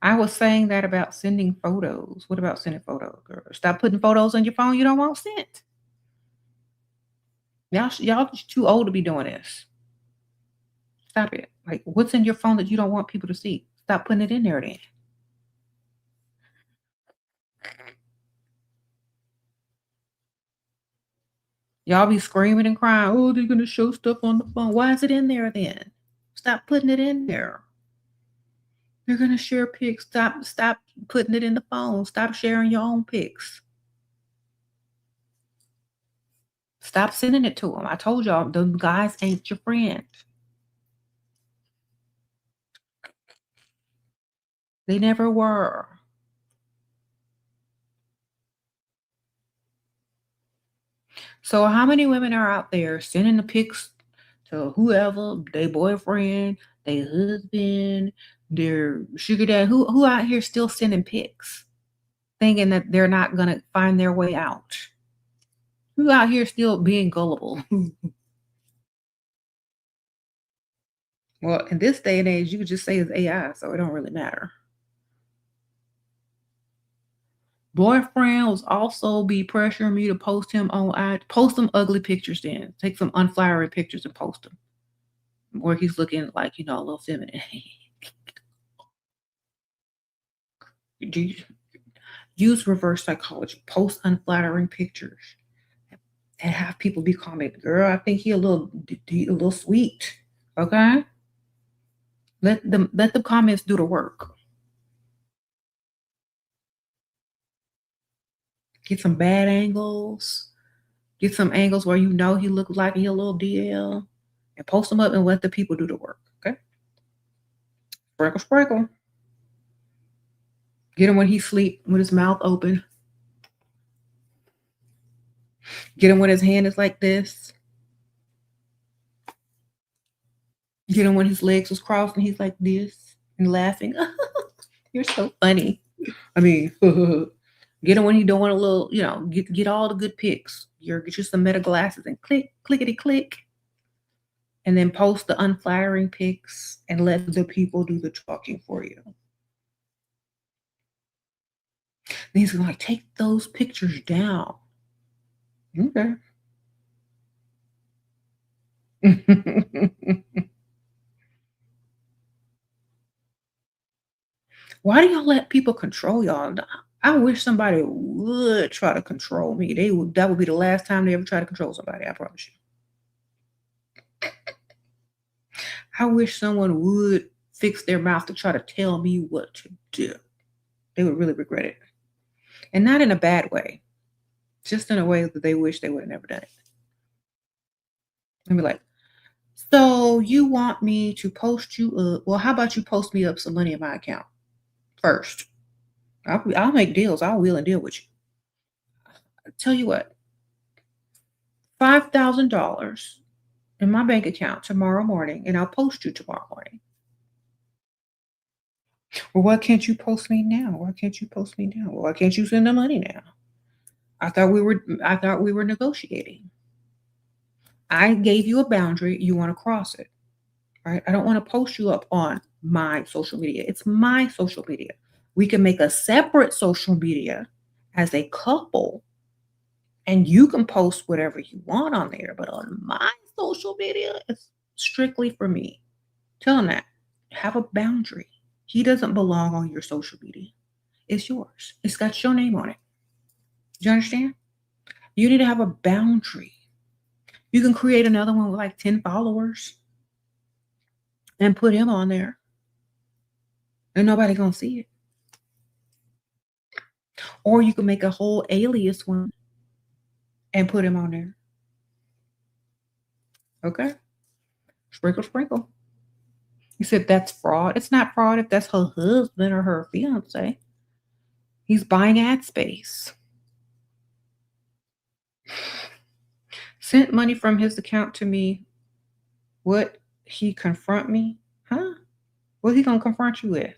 I was saying that about sending photos. What about sending photos, girl? Stop putting photos on your phone you don't want sent. Y'all too old to be doing this. Stop it. Like, what's in your phone that you don't want people to see? Stop putting it in there then. Y'all be screaming and crying, oh, they're gonna show stuff on the phone. Why is it in there then? Stop putting it in there. You're gonna share pics. Stop putting it in the phone. Stop sharing your own pics. Stop sending it to them. I told y'all, them guys ain't your friend. They never were. So how many women are out there sending the pics to whoever, their boyfriend, their husband, their sugar dad? Who out here still sending pics, thinking that they're not gonna find their way out? Who out here still being gullible? Well, in this day and age, you could just say it's AI, so it don't really matter. Boyfriend was also be pressuring me to post him on I post some ugly pictures then. Take some unflattering pictures and post them. Where he's looking like, a little feminine. Do you use reverse psychology? Post unflattering pictures and have people be commenting, girl, I think he a little sweet. Okay? Let the comments do the work. Get some bad angles. Get some angles where he looks like he a little DL and post them up and let the people do the work. Okay? Sprinkle, sprinkle. Get him when he sleep with his mouth open. Get him when his hand is like this. Get him when his legs was crossed and he's like this and laughing. You're so funny. I mean, get him when he doing a little, get all the good pics. Get you some meta glasses and clickety click. And then post the unflattering pics and let the people do the talking for you. And he's like, take those pictures down. Okay. Why do y'all let people control y'all? I wish somebody would try to control me. That would be the last time they ever try to control somebody, I promise you. I wish someone would fix their mouth to try to tell me what to do. They would really regret it. And not in a bad way, just in a way that they wish they would have never done it. And be like, so you want me to post you up? Well, how about you post me up some money in my account first? I'll make deals. I'll wheel and deal with you. Tell you what, $5,000 in my bank account tomorrow morning, and I'll post you tomorrow morning. Well, why can't you post me now? Why can't you post me now? Why can't you send the money now? I thought we were negotiating. I gave you a boundary, you want to cross it, right? I don't want to post you up on my social media. It's my social media. We can make a separate social media as a couple, and you can post whatever you want on there, but on my social media, it's strictly for me. Tell him that. Have a boundary. He doesn't belong on your social media. It's yours. It's got your name on it. Do you understand? You need to have a boundary. You can create another one with like 10 followers and put him on there, and nobody gonna see it. Or you can make a whole alias one and put him on there. Okay? Sprinkle, sprinkle. You said that's fraud. It's not fraud if that's her husband or her fiance. He's buying ad space. Sent money from his account to me. What he confront me? Huh? What he gonna confront you with?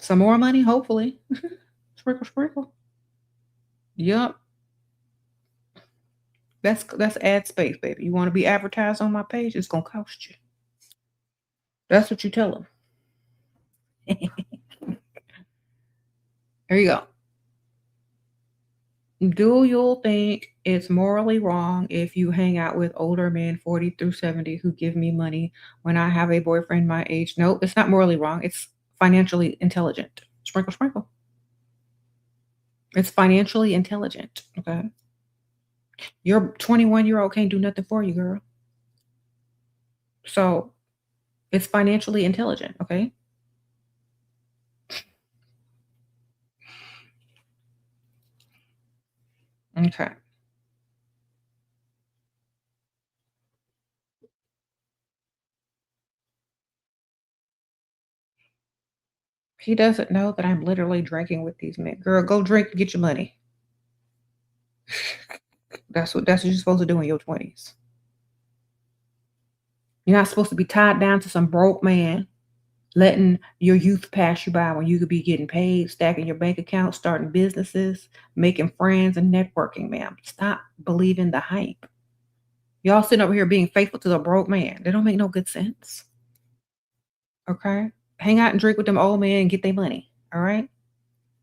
Some more money, hopefully. Sprinkle, sprinkle. Yup. That's ad space, baby. You want to be advertised on my page? It's gonna cost you. That's what you tell them. There you go. Do you think it's morally wrong if you hang out with older men 40 through 70 who give me money when I have a boyfriend my age? No, it's not morally wrong. It's financially intelligent. Sprinkle, sprinkle. It's financially intelligent. Okay. Your 21-year-old can't do nothing for you, girl. So it's financially intelligent. Okay. Okay. He doesn't know that I'm literally drinking with these men. Girl, go drink and get your money. That's what you're supposed to do in your 20s. You're not supposed to be tied down to some broke man, letting your youth pass you by when you could be getting paid, stacking your bank account, starting businesses, making friends, and networking, ma'am. Stop believing the hype. Y'all sitting over here being faithful to the broke man. They don't make no good sense. Okay? Hang out and drink with them old men and get their money. All right?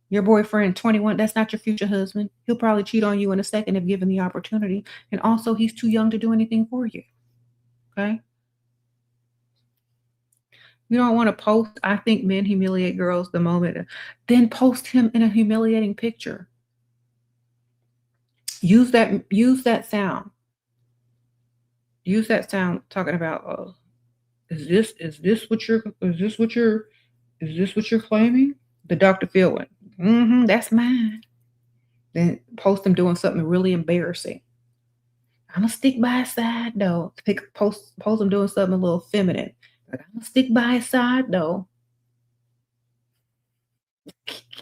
Your boyfriend, 21, that's not your future husband. He'll probably cheat on you in a second if given the opportunity. And also, he's too young to do anything for you. Okay? You don't want to post. I think men humiliate girls the moment. Then post him in a humiliating picture. Use that sound. Use that sound talking about, is this what you're claiming? The Dr. Phil one. That's mine. Then post him doing something really embarrassing. I'm gonna stick by his side though. Post him doing something a little feminine. Like, I'm gonna stick by his side though.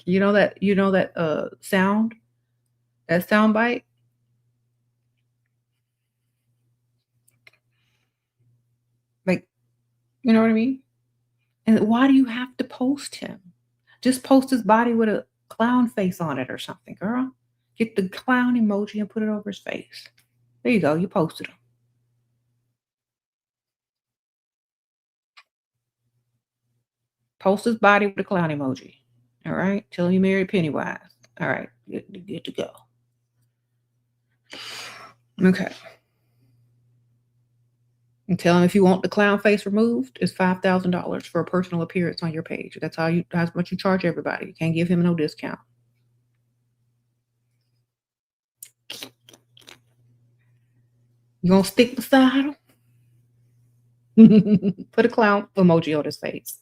You know that sound? That sound bite? Like, you know what I mean? And why do you have to post him? Just post his body with a clown face on it or something, girl. Get the clown emoji and put it over his face. There you go. You posted him. Post his body with a clown emoji. All right. Tell him you married Pennywise. All right. Good to go. Okay. And tell him if you want the clown face removed, it's $5,000 for a personal appearance on your page. That's what you charge everybody. You can't give him no discount. You gonna stick beside him? Put a clown emoji on his face.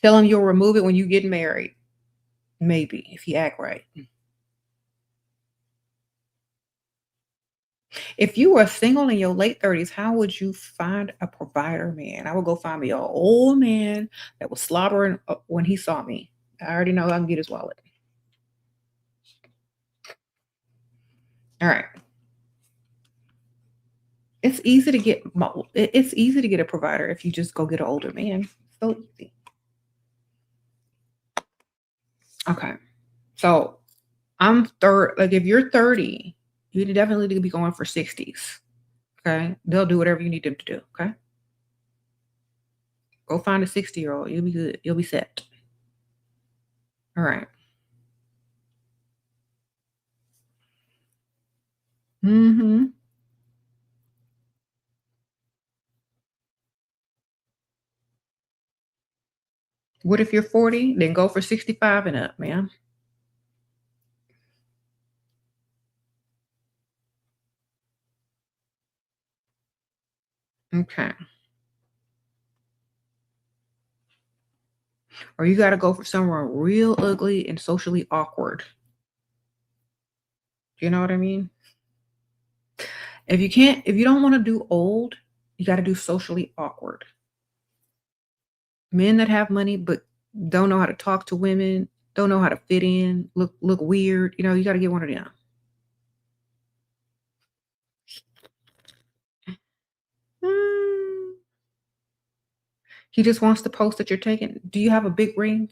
Tell him you'll remove it when you get married. Maybe if you act right. If you were single in your late 30s, how would you find a provider man? I would go find me an old man that was slobbering when he saw me. I already know I can get his wallet. All right. It's easy to get a provider if you just go get an older man. So easy. Okay. So I'm third. Like if you're 30, you definitely need to be going for 60s. Okay. They'll do whatever you need them to do. Okay. Go find a 60-year-old. You'll be good. You'll be set. All right. Mm-hmm. What if you're 40? Then go for 65 and up, man. Okay. Or you got to go for someone real ugly and socially awkward. Do you know what I mean? If you don't want to do old, you got to do socially awkward. Men that have money but don't know how to talk to women, don't know how to fit in, look weird. You got to get one of them. Mm, he just wants to post that you're taking. Do you have a big ring?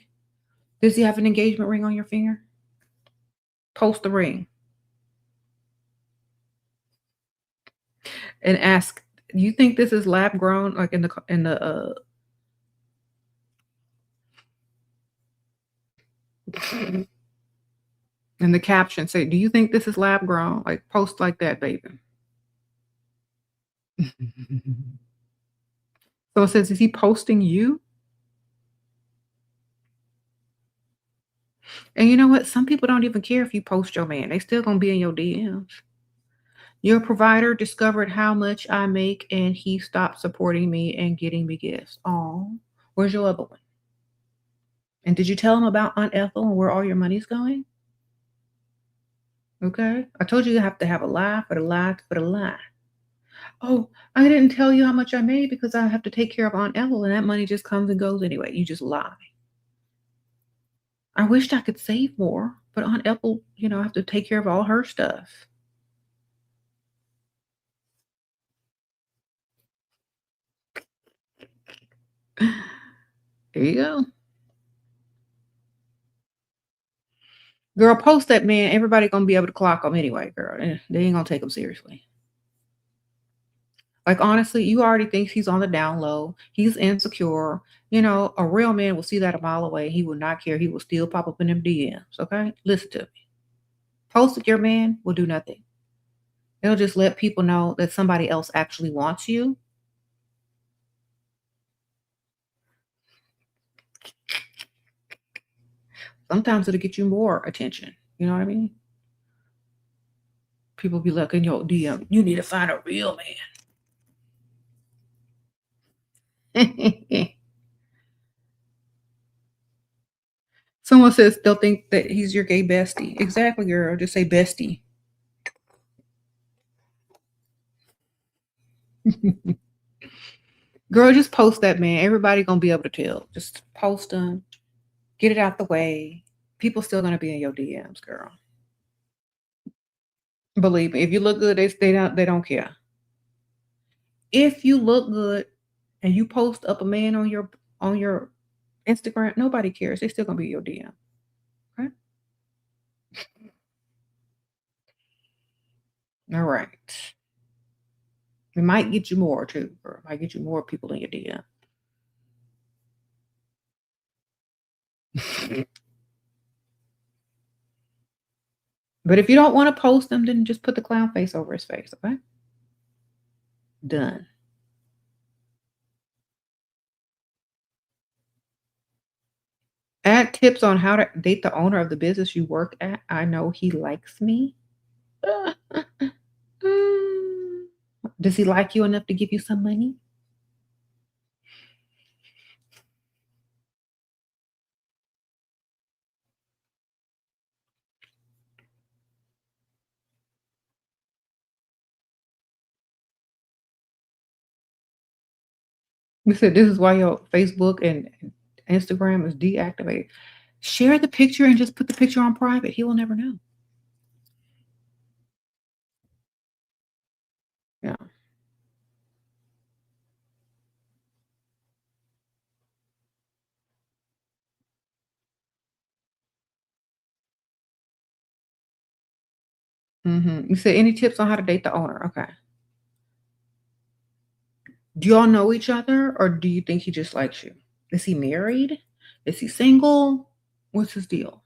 Does he have an engagement ring on your finger? Post the ring and ask, "Do you think this is lab grown?" Like in the caption, say, "Do you think this is lab grown?" Like post like that, baby. So it says, "Is he posting you?" And you know what? Some people don't even care if you post your man. They still gonna be in your DMs. Your provider discovered how much I make and he stopped supporting me and getting me gifts. Oh, where's your other one? And did you tell him about Aunt Ethel and where all your money's going? Okay. I told you you have to have a lie for the lie for the lie. Oh, I didn't tell you how much I made because I have to take care of Aunt Ethel and that money just comes and goes anyway. You just lie. I wished I could save more, but Aunt Ethel, I have to take care of all her stuff. There you go. Girl, post that man. Everybody gonna be able to clock him anyway, girl. They ain't gonna take him seriously. Like honestly, you already think he's on the down low. He's insecure. A real man will see that a mile away. He will not care. He will still pop up in them DMs. Okay, listen to me. Post with your man will do nothing. It'll just let people know that somebody else actually wants you. Sometimes it'll get you more attention. You know what I mean? People be like in your DM, you need to find a real man. Someone says they'll think that he's your gay bestie. Exactly, girl. Just say bestie. Girl, just post that man. Everybody gonna be able to tell. Just post them. Get it out the way. People still gonna be in your DMs, girl. Believe me. If you look good, they don't care. If you look good and you post up a man on your Instagram, nobody cares. They still gonna be in your DM. Okay. All right. It might get you more too, girl. It might get you more people in your DM. But if you don't want to post them, then just put the clown face over his face, okay? Done. Add tips on how to date the owner of the business you work at. I know he likes me. Mm. Does he like you enough to give you some money? You said this is why your Facebook and Instagram is deactivated. Share the picture and just put the picture on private. He will never know. Yeah. You said any tips on how to date the owner? Okay. Do y'all know each other, or do you think he just likes you? Is he married? Is he single? What's his deal?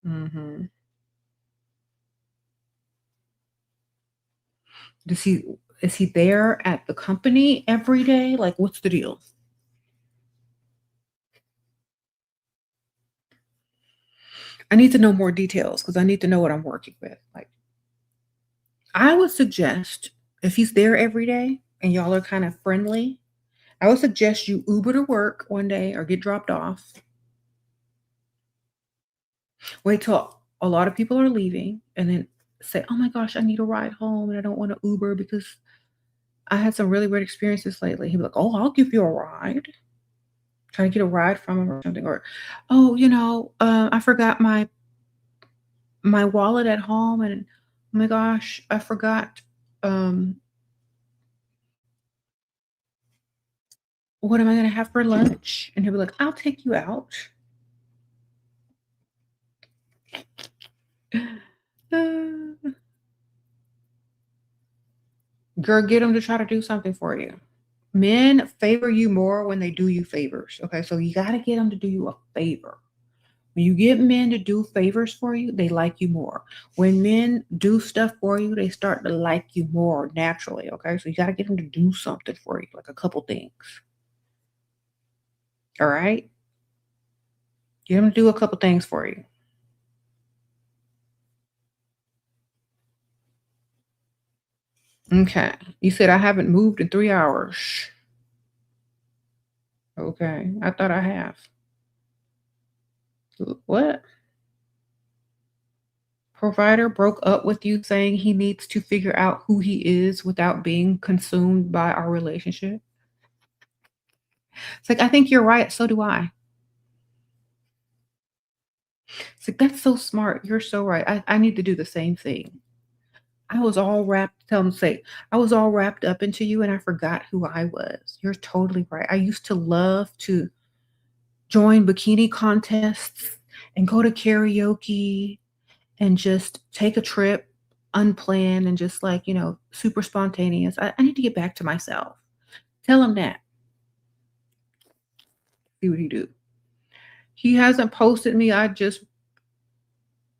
Mhm. Does he is he there at the company every day? Like, what's the deal? I need to know more details because I need to know what I'm working with. Like, I would suggest if he's there every day and y'all are kind of friendly, I would suggest you Uber to work one day or get dropped off. Wait till a lot of people are leaving and then say, "Oh my gosh, I need a ride home and I don't want to Uber because I had some really weird experiences lately." He'd be like, "Oh, I'll give you a ride." Try to get a ride from him or something. Or, "Oh, I forgot my wallet at home and oh my gosh, I forgot um what am I gonna have for lunch?" And he'll be like, "I'll take you out." Uh, Girl, get him to try to do something for you. Men favor you more when they do you favors. Okay, so you got to get them to do you a favor. When you get men to do favors for you, they like you more. When men do stuff for you, they start to like you more naturally. Okay, so you got to get them to do something for you, like a couple things. All right, get them to do a couple things for you. Okay, you said I haven't moved in 3 hours. Okay, I thought I have. What? Provider broke up with you saying he needs to figure out who he is without being consumed by our relationship? It's like, I think you're right, so do I. It's like, that's so smart. You're so right. I need to do the same thing. I was all wrapped, tell him, say, I was all wrapped up into you and I forgot who I was. You're totally right. I used to love to join bikini contests and go to karaoke and just take a trip unplanned and just like, super spontaneous. I need to get back to myself. Tell him that. See what he do. He hasn't posted me.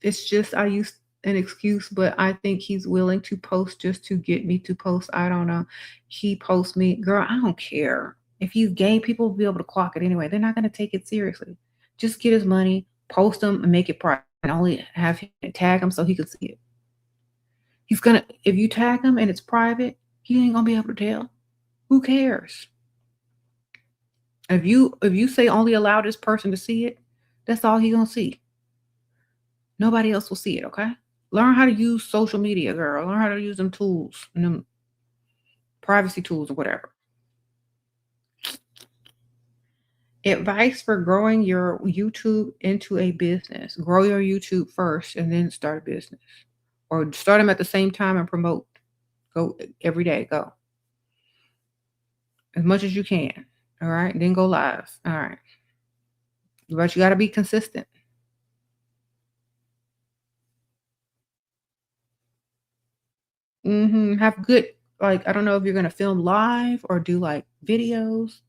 It's just I used an excuse, but I think he's willing to post just to get me to post. I don't know. He posts me, girl, I don't care. If he's gay, people will be able to clock it anyway. They're not going to take it seriously. Just get his money, post him, and make it private. And only have him tag him so he can see it. If you tag him and it's private, he ain't gonna be able to tell. Who cares? If you say only allow this person to see it, that's all he gonna see. Nobody else will see it, okay? Learn how to use social media, girl. Learn how to use them tools and them privacy tools or whatever. Advice for growing your YouTube into a business. Grow your YouTube first and then start a business. Or start them at the same time and promote. Go every day. Go as much as you can. All right. Then go live. All right. But you got to be consistent. Have good, like, I don't know if you're going to film live or do like videos.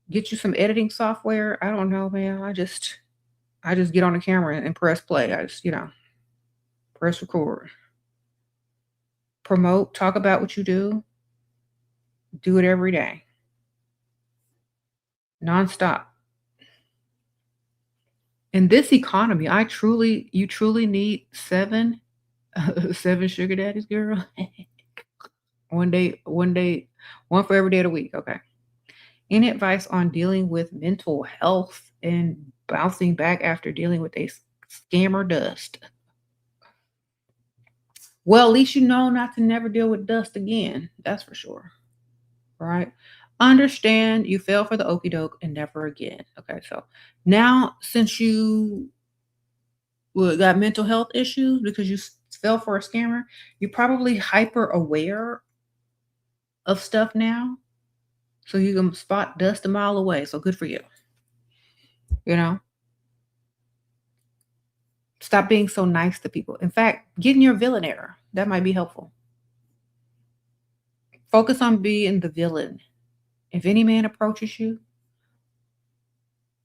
Get you some editing software. I don't know, man. I just get on the camera and press play. I just, press record. Promote, talk about what you do. Do it every day. Nonstop. In this economy, you truly need seven sugar daddies, girl. One for every day of the week. Okay. Any advice on dealing with mental health and bouncing back after dealing with a Scammer dust. Well, at least you know not to never deal with dust again. That's for sure. Right? Understand you fell for the okey doke and never again. Okay, so now since you got mental health issues because you fell for a scammer, you're probably hyper aware of stuff now. So you can spot dust a mile away. So good for you. You know, stop being so nice to people. In fact, get in your villain era. That might be helpful. Focus on being the villain. If any man approaches you,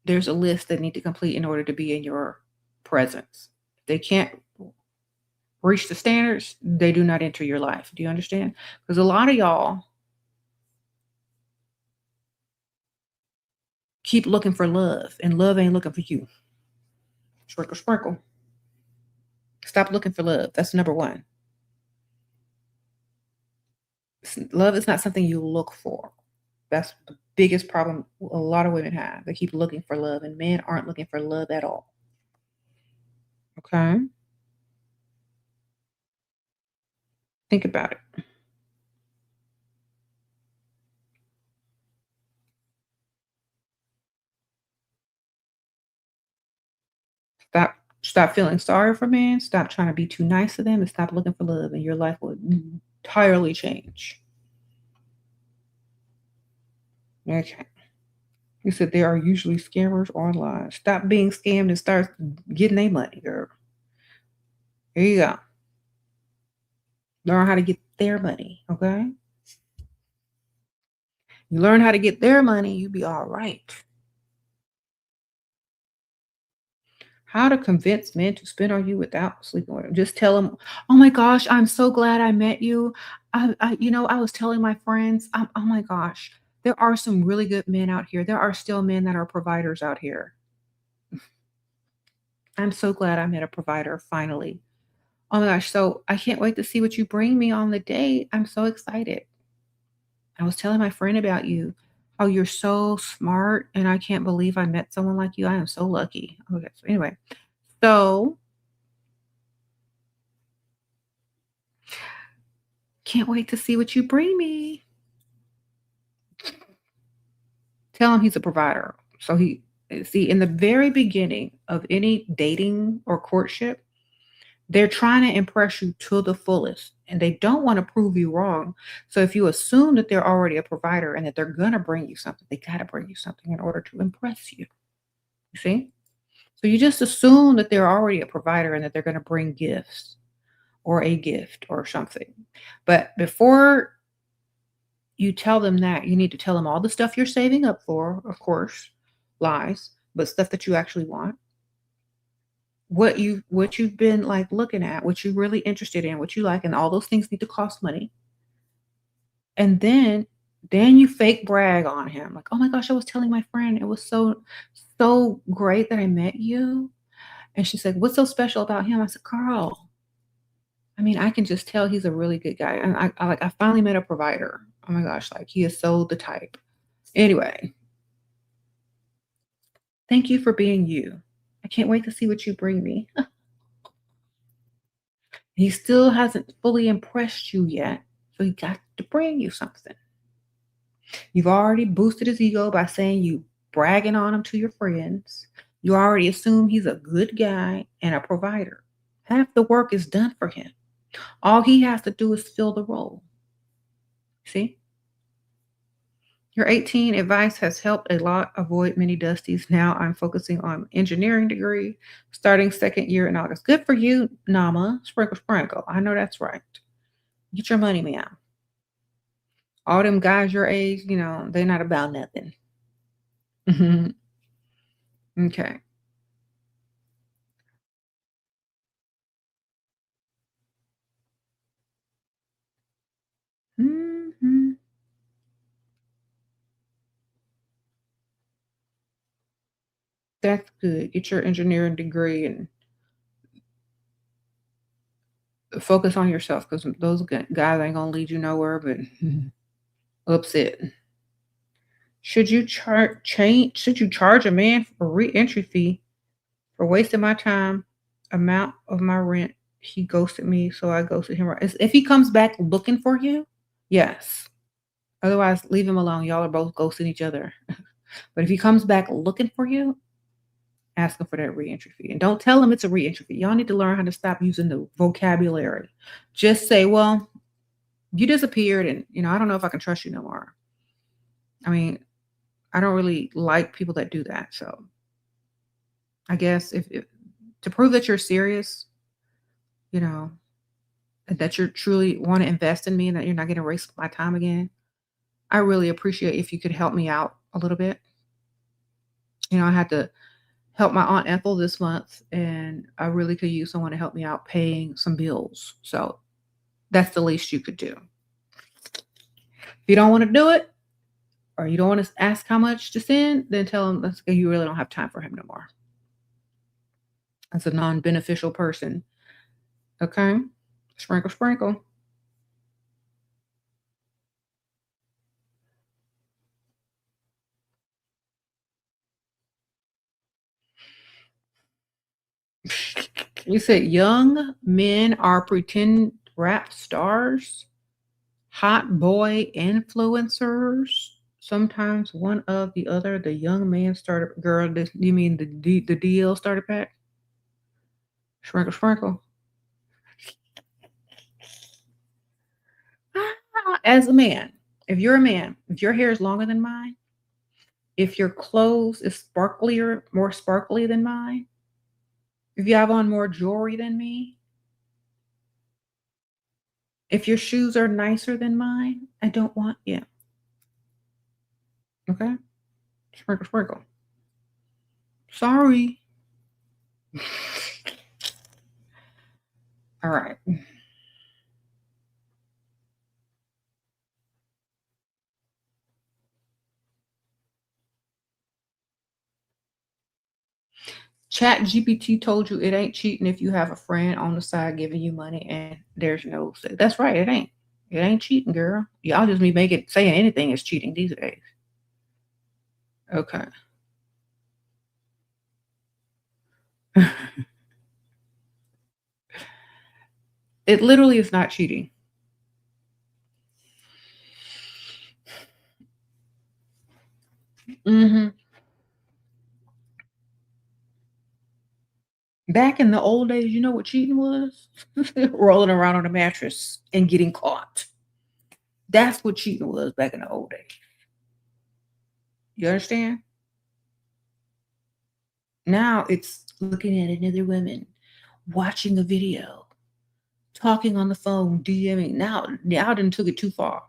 there's a list that need to complete in order to be in your presence. They can't reach the standards, they do not enter your life. Do you understand? Because a lot of y'all keep looking for love, and love ain't looking for you. Sprinkle, sprinkle. Stop looking for love. That's number one. Love is not something you look for. That's the biggest problem a lot of women have. They keep looking for love, and men aren't looking for love at all. Okay? Think about it. Stop feeling sorry for men. Stop trying to be too nice to them, and stop looking for love, and your life will entirely change. Okay. You said there are usually scammers online. Stop being scammed and start getting their money, girl. There you go. Learn how to get their money, okay? You learn how to get their money, you be all right. How to convince men to spend on you without sleeping with them. Just tell them, "Oh my gosh, I'm so glad I met you. I was telling my friends, oh my gosh, there are some really good men out here. There are still men that are providers out here. I'm so glad I met a provider finally. Oh my gosh, so I can't wait to see what you bring me on the date. I'm so excited. I was telling my friend about you. Oh, you're so smart, and I can't believe I met someone like you. I am so lucky." Okay, so anyway, so can't wait to see what you bring me. Tell him he's a provider. So see, in the very beginning of any dating or courtship, they're trying to impress you to the fullest, and they don't want to prove you wrong. So if you assume that they're already a provider and that they're going to bring you something, they got to bring you something in order to impress you. You see? So you just assume that they're already a provider and that they're going to bring gifts or a gift or something. But before you tell them that, you need to tell them all the stuff you're saving up for, of course, lies, but stuff that you actually want. What you've been like looking at, what you're really interested in, what you like, and all those things need to cost money. And then you fake brag on him. Like, "Oh my gosh, I was telling my friend it was so great that I met you." And she said, "What's so special about him?" I said, "Girl, I mean, I can just tell he's a really good guy. And I finally met a provider. Oh my gosh, like he is so the type." Anyway, thank you for being you. I can't wait to see what you bring me. He still hasn't fully impressed you yet, so he got to bring you something. You've already boosted his ego by saying you bragging on him to your friends. You already assume he's a good guy and a provider. Half the work is done for him. All he has to do is fill the role. See? Your 18 advice has helped a lot avoid many dusties. Now I'm focusing on engineering degree, starting second year in August. Good for you, Nama. Sprinkle, sprinkle. I know that's right. Get your money, man. All them guys your age, they're not about nothing. Mhm. Okay. Mhm. That's good. Get your engineering degree and focus on yourself because those guys ain't gonna lead you nowhere but upset. Should you charge a man for re-entry fee for wasting my time Amount of my rent, he ghosted me, so I ghosted him. If he comes back looking for you, yes. Otherwise, leave him alone. Y'all are both ghosting each other. But if he comes back looking for you, ask him for that reentry fee. And don't tell him it's a reentry fee. Y'all need to learn how to stop using the vocabulary. Just say, well, you disappeared and I don't know if I can trust you no more. I mean, I don't really like people that do that. So I guess if to prove that you're serious, you know, that you truly want to invest in me and that you're not going to waste my time again, I really appreciate if you could help me out a little bit. I had to help my Aunt Ethel this month, and I really could use someone to help me out paying some bills. So that's the least you could do. If you don't want to do it, or you don't want to ask how much to send, then tell him you really don't have time for him no more. That's a non-beneficial person. Okay? Sprinkle, sprinkle. You said young men are pretend rap stars, hot boy influencers. Sometimes one of the other. The young man started. Girl, you mean the DL starter pack? Sprinkle, sprinkle. As a man, if you're a man, if your hair is longer than mine, if your clothes is sparklier, more sparkly than mine, if you have on more jewelry than me, if your shoes are nicer than mine, I don't want you. Okay? Sprinkle, sprinkle. Sorry. All right. Chat GPT told you it ain't cheating if you have a friend on the side giving you money and there's no. That's right. It ain't. It ain't cheating, girl. Y'all just be making saying anything is cheating these days. Okay. It literally is not cheating. Hmm. Back in the old days, you know what cheating was? Rolling around on a mattress and getting caught. That's what cheating was back in the old days. You understand? Now it's looking at another woman, watching a video, talking on the phone, DMing. Now done took it too far.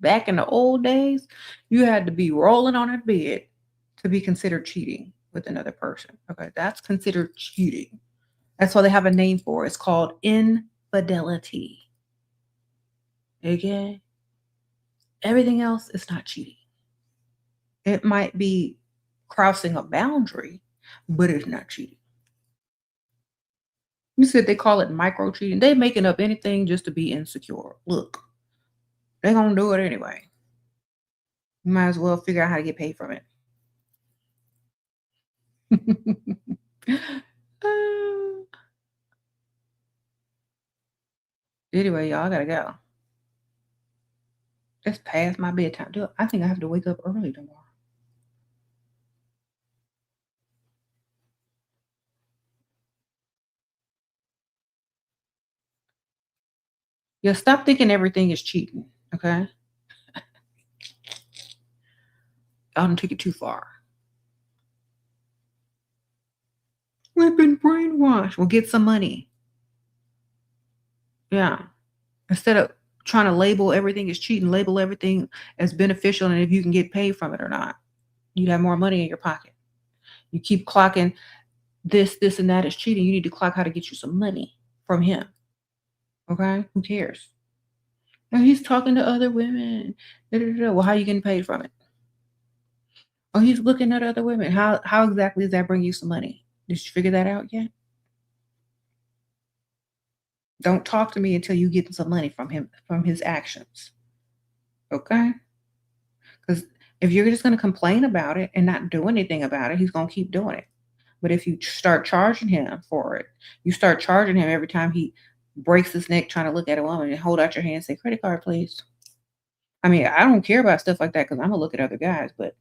Back in the old days, you had to be rolling on a bed to be considered cheating with another person. Okay, that's considered cheating. That's why they have a name for it. It's called infidelity. Okay? Everything else is not cheating. It might be crossing a boundary, but it's not cheating. You said they call it micro cheating. They making up anything just to be insecure. Look, they're gonna do it anyway. You might as well figure out how to get paid from it. Uh, anyway, y'all, I gotta go. It's past my bedtime. Dude, I think I have to wake up early tomorrow. Yeah, stop thinking everything is cheating. Okay, I don't take it too far. We've been brainwashed. We'll get some money. Yeah. Instead of trying to label everything as cheating, label everything as beneficial and if you can get paid from it or not. You'd have more money in your pocket. You keep clocking this, and that is cheating. You need to clock how to get you some money from him. Okay? Who cares? And he's talking to other women. Da, da, da, da. Well, how are you getting paid from it? Oh, he's looking at other women. How exactly does that bring you some money? Did you figure that out yet? Don't talk to me until you get some money from him from his actions. Okay? Because if you're just going to complain about it and not do anything about it, he's going to keep doing it. But if you start charging him for it, you start charging him every time he breaks his neck trying to look at a woman and hold out your hand and say, credit card, please. I mean, I don't care about stuff like that because I'm gonna look at other guys. But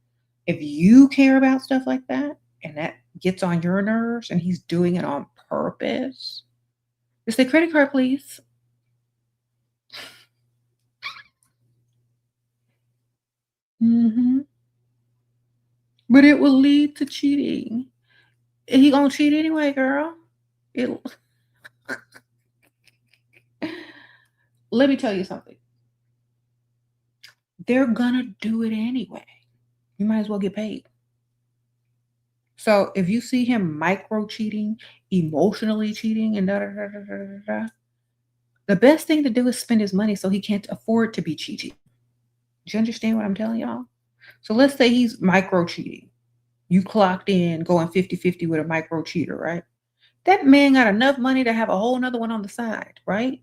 if you care about stuff like that and that gets on your nerves and he's doing it on purpose, just say, credit card, please. Hmm. But it will lead to cheating. He gonna cheat anyway, girl. It. Let me tell you something. They're gonna do it anyway. You might as well get paid. So if you see him micro cheating, emotionally cheating, and da da da da da da, da, the best thing to do is spend his money so he can't afford to be cheating. Do you understand what I'm telling y'all? So let's say he's micro cheating. You clocked in going 50-50 with a micro cheater, right? That man got enough money to have a whole nother one on the side, right?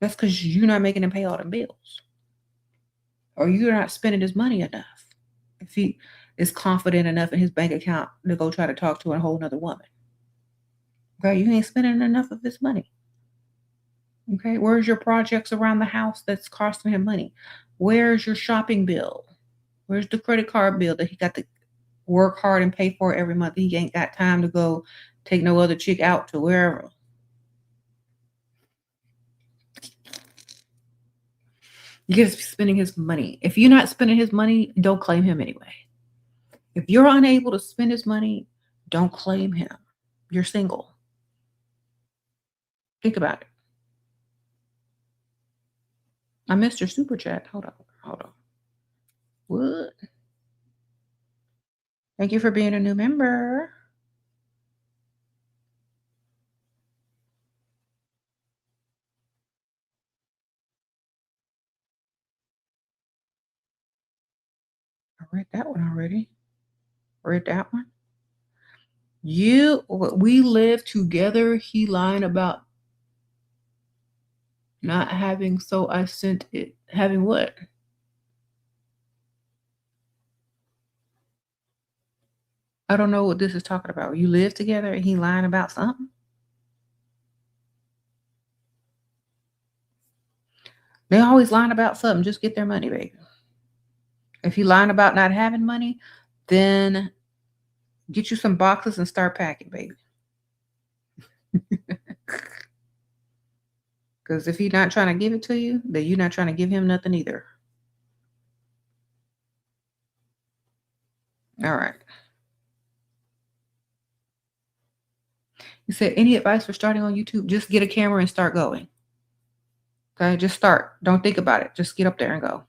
That's because you're not making him pay all the bills. Or you're not spending his money enough. If he is confident enough in his bank account to go try to talk to a whole nother woman. Okay, you ain't spending enough of his money. Okay, where's your projects around the house that's costing him money? Where's your shopping bill? Where's the credit card bill that he got to work hard and pay for every month? He ain't got time to go take no other chick out to wherever. You get spending his money. If you're not spending his money, don't claim him anyway. If you're unable to spend his money, don't claim him. You're single. Think about it. I missed your super chat. Hold on. Hold on. What? Thank you for being a new member. I read that one already. Read that one. We live together. He lying about not having, so I sent it. Having what? I don't know what this is talking about. You live together and he lying about something? They always lying about something. Just get their money, baby. If you lying about not having money, then get you some boxes and start packing, baby. Because if he's not trying to give it to you, then you're not trying to give him nothing either. All right. You said, any advice for starting on YouTube? Just get a camera and start going. Okay, just start. Don't think about it. Just get up there and go.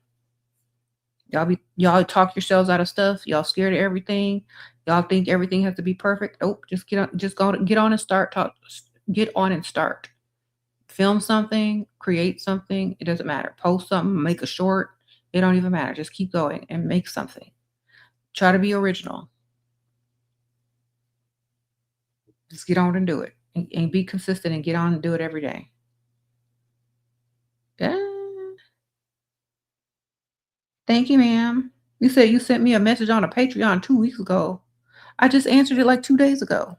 Y'all talk yourselves out of stuff. Y'all scared of everything. Y'all think everything has to be perfect. Oh, just get on and start. Get on and start. Film something, create something. It doesn't matter. Post something, make a short. It don't even matter. Just keep going and make something. Try to be original. Just get on and do it. And be consistent and get on and do it every day. Yeah. Thank you, ma'am. You said you sent me a message on a Patreon 2 weeks ago. I just answered it like 2 days ago.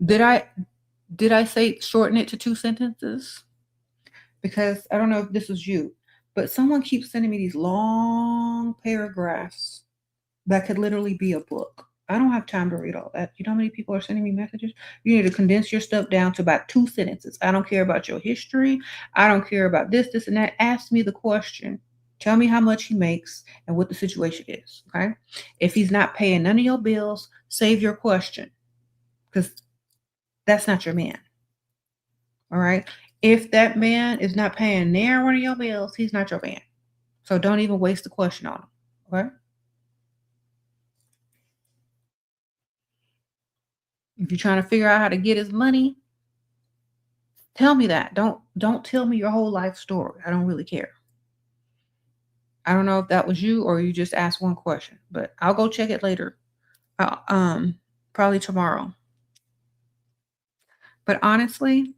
Did I say shorten it to 2 sentences? Because I don't know if this was you, but someone keeps sending me these long paragraphs that could literally be a book. I don't have time to read all that. You know how many people are sending me messages? You need to condense your stuff down to about 2 sentences. I don't care about your history. I don't care about this, and that. Ask me the question. Tell me how much he makes and what the situation is. Okay. If he's not paying none of your bills, save your question because that's not your man. All right. If that man is not paying near one of your bills, he's not your man. So don't even waste the question on him. Okay. If you're trying to figure out how to get his money, tell me that. Don't tell me your whole life story. I don't really care. I don't know if that was you or you just asked one question, but I'll go check it later. Probably tomorrow. But honestly,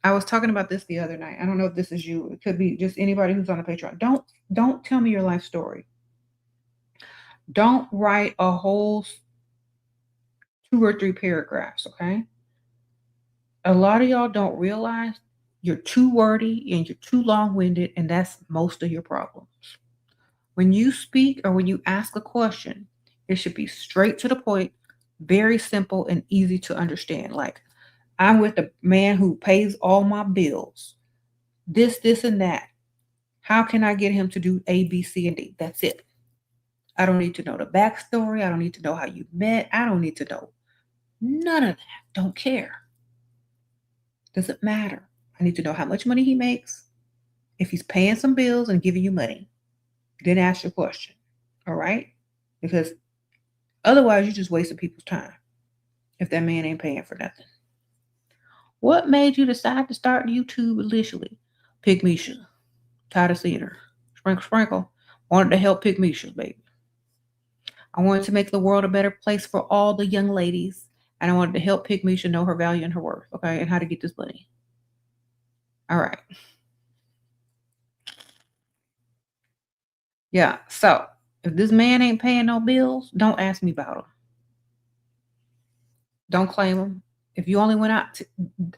I was talking about this the other night. I don't know if this is you. It could be just anybody who's on the Patreon. Don't tell me your life story. Don't write a whole 2 or 3 paragraphs, okay? A lot of y'all don't realize you're too wordy and you're too long-winded, and that's most of your problems. When you speak or when you ask a question, it should be straight to the point, very simple and easy to understand. Like, I'm with the man who pays all my bills. This, and that. How can I get him to do A, B, C, and D? That's it. I don't need to know the backstory. I don't need to know how you met. I don't need to know none of that. Don't care. Doesn't matter. I need to know how much money he makes. If he's paying some bills and giving you money, then ask your question. All right? Because otherwise, you're just wasting people's time if that man ain't paying for nothing. What made you decide to start YouTube initially? Pygmisha. Tired of seeing her. Sprinkle, sprinkle. Wanted to help Pygmisha, baby. I wanted to make the world a better place for all the young ladies. And I wanted to help Pygmisha know her value and her worth, okay, and how to get this money. All right. Yeah. So if this man ain't paying no bills, don't ask me about him. Don't claim him. If you only went out to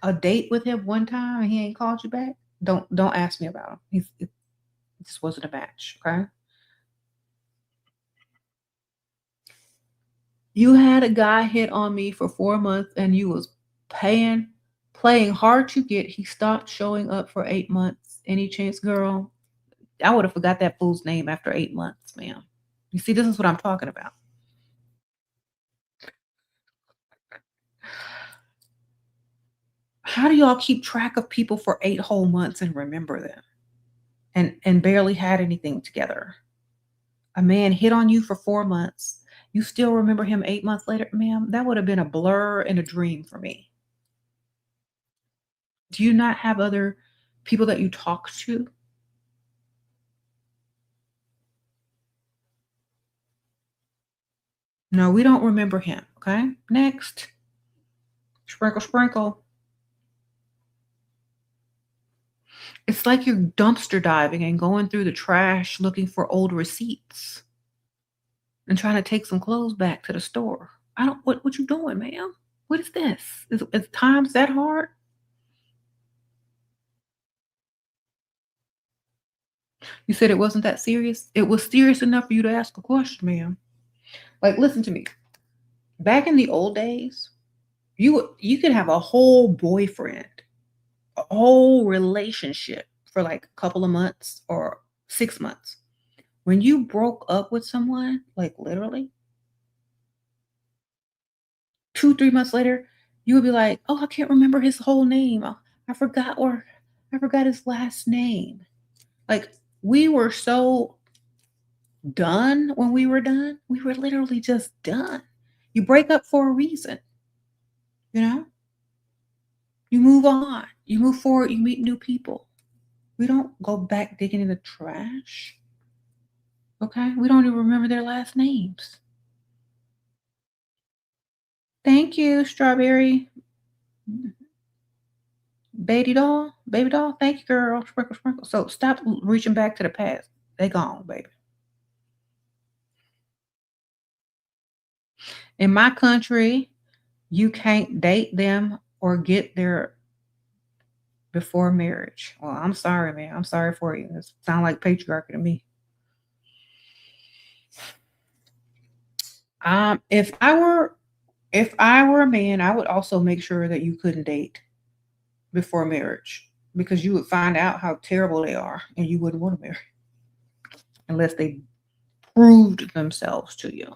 a date with him one time and he ain't called you back, don't ask me about him. It just wasn't a match. Okay. You had a guy hit on me for 4 months and you was playing hard to get. He stopped showing up for 8 months. Any chance, girl? I would have forgot that fool's name after 8 months, ma'am. You see, this is what I'm talking about. How do y'all keep track of people for 8 whole months and remember them and barely had anything together? A man hit on you for 4 months. You still remember him 8 months later, ma'am? That would have been a blur and a dream for me. Do you not have other people that you talk to? No, we don't remember him. Okay. Next. Sprinkle, sprinkle. It's like you're dumpster diving and going through the trash looking for old receipts and trying to take some clothes back to the store. I don't what you doing, ma'am? What is this? Is times that hard? You said it wasn't that serious? It was serious enough for you to ask a question, ma'am. Like, listen to me. Back in the old days, you could have a whole boyfriend, a whole relationship for like a couple of months or 6 months. When you broke up with someone, like literally 2, 3 months later, you would be like, "Oh, I can't remember his whole name. Oh, I forgot his last name." Like we were so done when we were done. We were literally just done. You break up for a reason, you know? You move on. You move forward, you meet new people. We don't go back digging in the trash. Okay? We don't even remember their last names. Thank you, strawberry baby doll. Baby doll. Thank you, girl. Sprinkle, sprinkle. So stop reaching back to the past. They gone, baby. In my country, you can't date them or get there before marriage. Well, I'm sorry, man. I'm sorry for you. It sounds like patriarchy to me. If I were a man, I would also make sure that you couldn't date before marriage because you would find out how terrible they are and you wouldn't want to marry unless they proved themselves to you.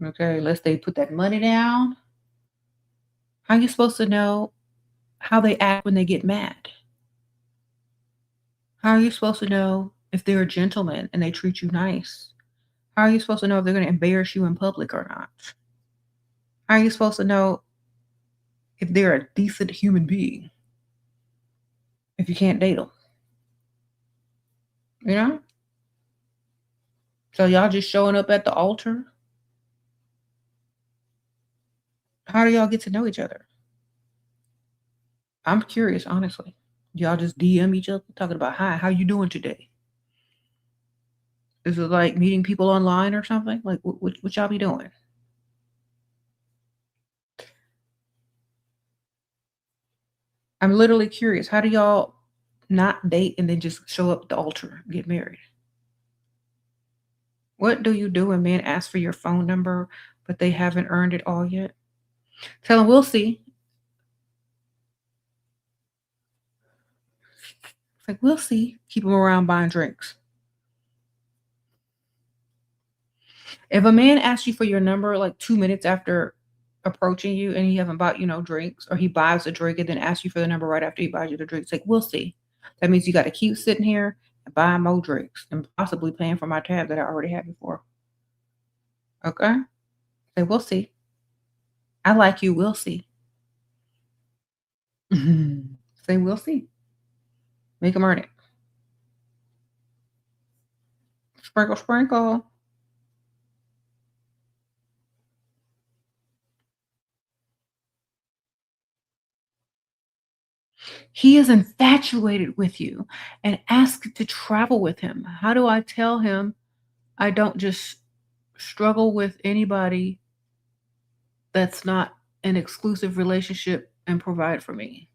Okay, unless they put that money down. How are you supposed to know how they act when they get mad? How are you supposed to know if they're a gentleman and they treat you nice? How are you supposed to know if they're going to embarrass you in public or not? How are you supposed to know if they're a decent human being if you can't date them? You know? So y'all just showing up at the altar? How do y'all get to know each other? I'm curious, honestly. Y'all just DM each other talking about, "Hi, how you doing today?" Is it like meeting people online or something? Like, what y'all be doing? I'm literally curious. How do y'all not date and then just show up at the altar, and get married? What do you do when men ask for your phone number, but they haven't earned it all yet? Tell them, we'll see. It's like, we'll see. Keep them around buying drinks. If a man asks you for your number like 2 minutes after approaching you and he haven't bought you no drinks, or he buys a drink and then asks you for the number right after he buys you the drink, it's like, we'll see. That means you got to keep sitting here and buying more drinks and possibly paying for my tab that I already had before. Okay? Say, we'll see. I like you. We'll see. Say, we'll see. Make him earn it. Sprinkle, sprinkle. He is infatuated with you and asks to travel with him. How do I tell him I don't just struggle with anybody that's not an exclusive relationship and provide for me?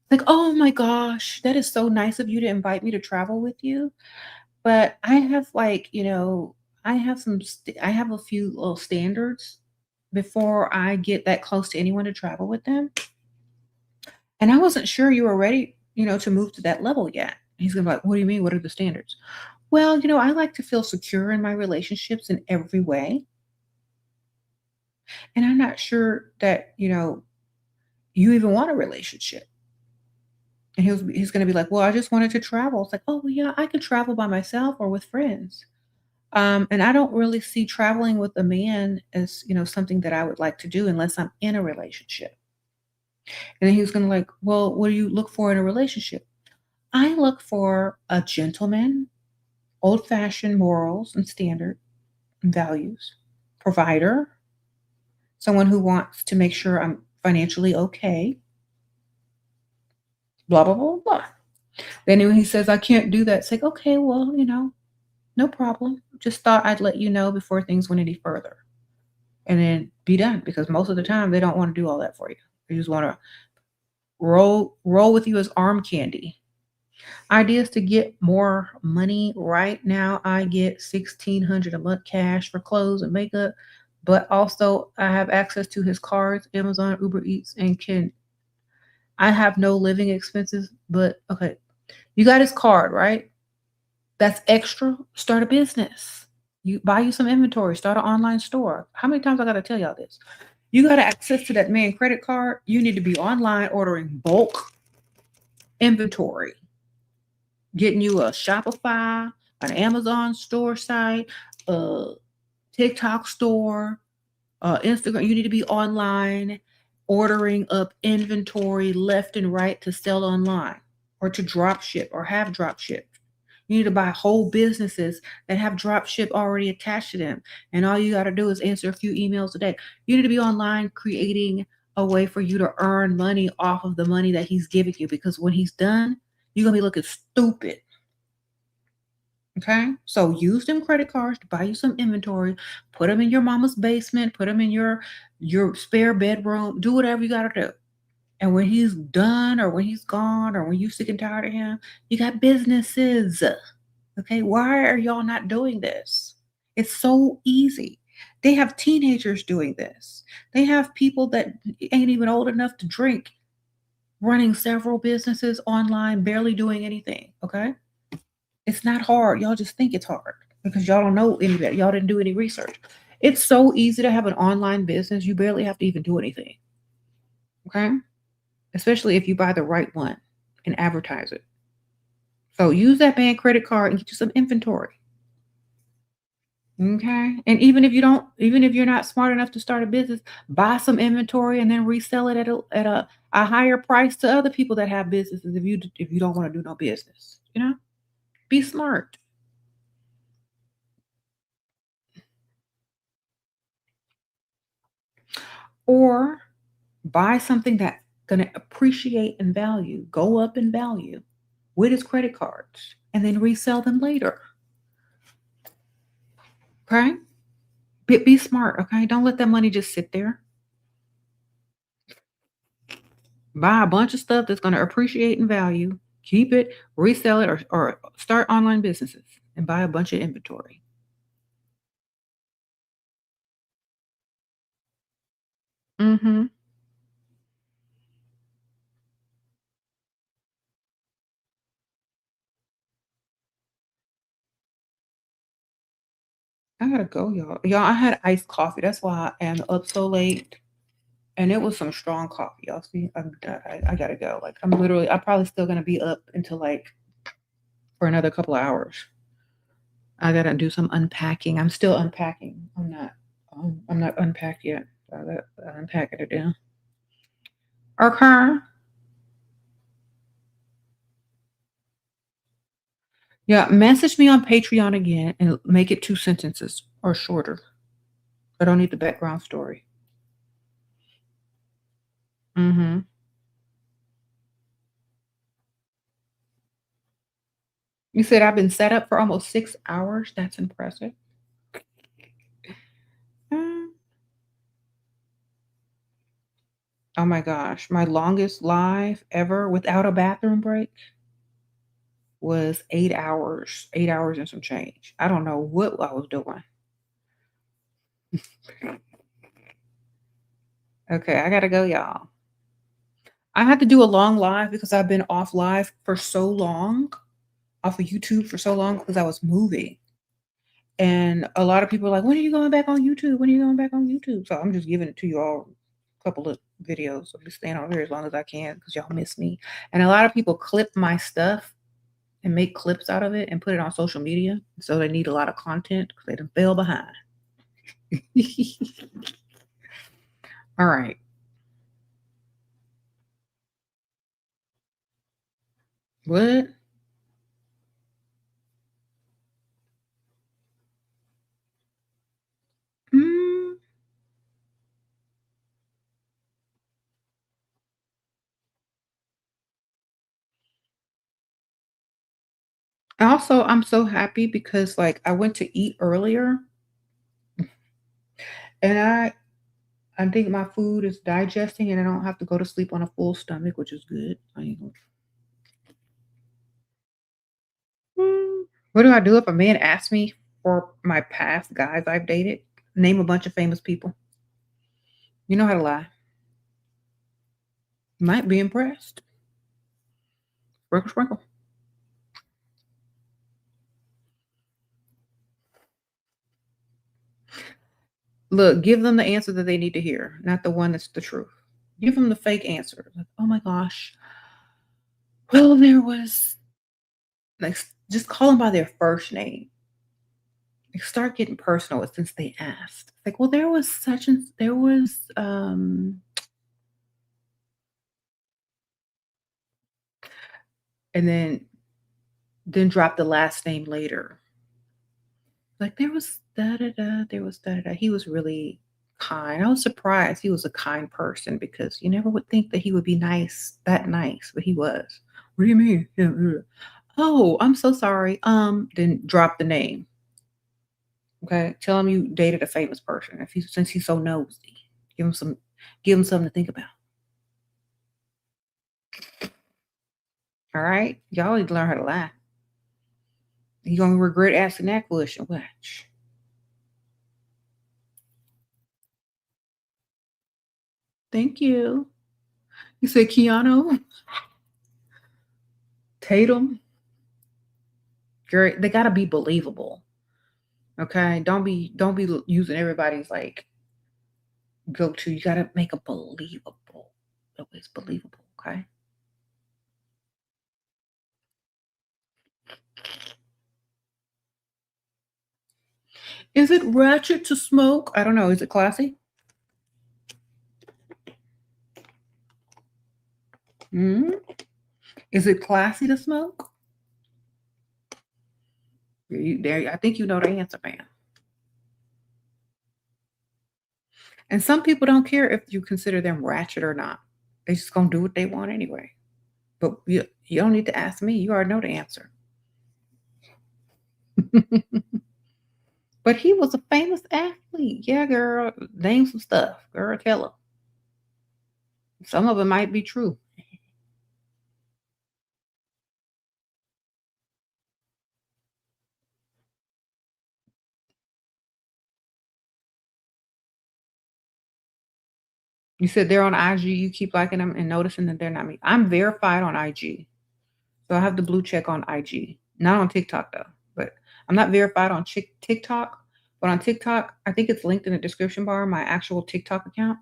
Like, oh my gosh, that is so nice of you to invite me to travel with you. But I have like, I have a few little standards before I get that close to anyone to travel with them. And I wasn't sure you were ready, to move to that level yet. He's gonna be like, what do you mean? What are the standards? Well, I like to feel secure in my relationships in every way. And I'm not sure that, you even want a relationship. And he's gonna be like, well, I just wanted to travel. It's like, oh well, yeah, I could travel by myself or with friends. And I don't really see traveling with a man as, something that I would like to do unless I'm in a relationship. And then he was gonna like, well, what do you look for in a relationship? I look for a gentleman, old-fashioned morals and standard and values, provider, someone who wants to make sure I'm financially okay, blah, blah, blah, blah. Then when he says, I can't do that, it's like, okay, well, no problem. Just thought I'd let you know before things went any further. And then be done, because most of the time they don't want to do all that for you. They just want to roll with you as arm candy. Ideas to get more money. Right now I get 1,600 a month cash for clothes and makeup, but also I have access to his cards, Amazon, Uber Eats, and can I have no living expenses. But okay, you got his card, right? That's extra. Start a business. You buy you some inventory, start an online store. How many times I gotta tell y'all this? You got access to that man credit card. You need to be online ordering bulk inventory, getting you a Shopify, an Amazon store site, a TikTok store, Instagram. You need to be online ordering up inventory left and right to sell online or to drop ship or have drop ship. You need to buy whole businesses that have drop ship already attached to them. And all you got to do is answer a few emails a day. You need to be online creating a way for you to earn money off of the money that he's giving you, because when he's done, you're going to be looking stupid. Okay? So use them credit cards to buy you some inventory, put them in your mama's basement, put them in your spare bedroom, do whatever you got to do. And when he's done or when he's gone or when you're sick and tired of him, you got businesses. Okay, why are y'all not doing this? It's so easy. They have teenagers doing this. They have people that ain't even old enough to drink running several businesses online, barely doing anything. Okay, it's not hard. Y'all just think it's hard because y'all don't know any better. Y'all didn't do any research. It's so easy to have an online business. You barely have to even do anything. Okay, especially if you buy the right one and advertise it. So use that bank credit card and get you some inventory. Okay. And even if you're not smart enough to start a business, buy some inventory and then resell it at a higher price to other people that have businesses if you don't want to do no business. Be smart. Or buy something that's gonna appreciate in value, go up in value with his credit cards, and then resell them later. Okay? Be smart, okay? Don't let that money just sit there. Buy a bunch of stuff that's gonna appreciate in value, keep it, resell it, or start online businesses and buy a bunch of inventory. Mhm. I gotta go, y'all. Y'all, I had iced coffee. That's why I am up so late. And it was some strong coffee. Y'all see, I gotta go. Like I'm probably still gonna be up until like for another couple of hours. I gotta do some unpacking. I'm still unpacking. I'm not unpacked yet. So I gotta unpack it down. Okay. Yeah, message me on Patreon again and make it 2 sentences or shorter. I don't need the background story. Mhm. You said I've been set up for almost 6 hours. That's impressive. Mm. Oh my gosh, my longest live ever without a bathroom break was 8 hours and some change. I don't know what I was doing. Okay, I gotta go, y'all. I had to do a long live because I've been off live for so long, off of YouTube for so long because I was moving. And a lot of people are like, when are you going back on YouTube? When are you going back on YouTube? So I'm just giving it to you all a couple of videos. I'm just staying on here as long as I can because y'all miss me. And a lot of people clip my stuff and make clips out of it and put it on social media. So they need a lot of content because they done fell behind. All right. What? Mm. Also, I'm so happy because like I went to eat earlier and I think my food is digesting and I don't have to go to sleep on a full stomach, which is good. I ain't gonna. What do I do if a man asks me for my past guys I've dated? Name a bunch of famous people. You know how to lie. Might be impressed. Sprinkle, sprinkle. Look, give them the answer that they need to hear, not the one that's the truth. Give them the fake answer. Like, oh my gosh. Well, there was like just call them by their first name. Like, start getting personal since they asked. Like, well, there was such and there was and then drop the last name later. Like, there was da da da, there was da da da. He was really kind. I was surprised he was a kind person because you never would think that he would be nice, that nice, but he was. What do you mean? Yeah, yeah. Oh, I'm so sorry. Then drop the name. Okay. Tell him you dated a famous person. If he since he's so nosy. Give him some give him something to think about. All right. Y'all need to learn how to lie. You're gonna regret asking that question. Watch. Thank you. You said Keanu, Tatum. Girl, they gotta be believable. Okay. Don't be using everybody's like go to. You gotta make a believable. That way it's believable. Okay. Is it ratchet to smoke? I don't know. Is it classy? Hmm. Is it classy to smoke? There, I think you know the answer, man. And some people don't care if you consider them ratchet or not. They just gonna do what they want anyway. But you don't need to ask me. You already know the answer. But he was a famous athlete. Yeah, girl. Name some stuff. Girl, tell her. Some of it might be true. You said they're on IG. You keep liking them and noticing that they're not me. I'm verified on IG. So I have the blue check on IG. Not on TikTok though. But I'm not verified on TikTok. But on TikTok, I think it's linked in the description bar, my actual TikTok account.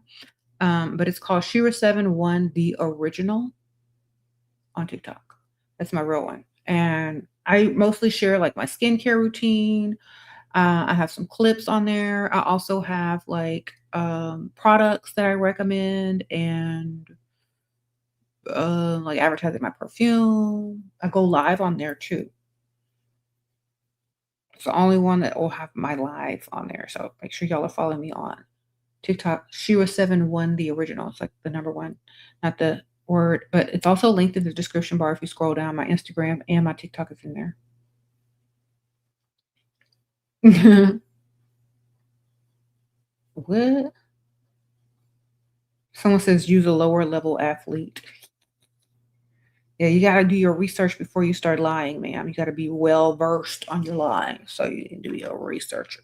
But it's called Shira71 the original on TikTok. That's my real one. And I mostly share like my skincare routine. I have some clips on there. I also have like products that I recommend and like advertising my perfume. I go live on there too. It's the only one that will have my live on there. So make sure y'all are following me on TikTok. Shira71 the original. It's like the number one, not the word, but it's also linked in the description bar if you scroll down. My Instagram and my TikTok is in there. What? Someone says use a lower level athlete. Yeah, you gotta do your research before you start lying, ma'am. You gotta be well versed on your lying. So you need to be a researcher.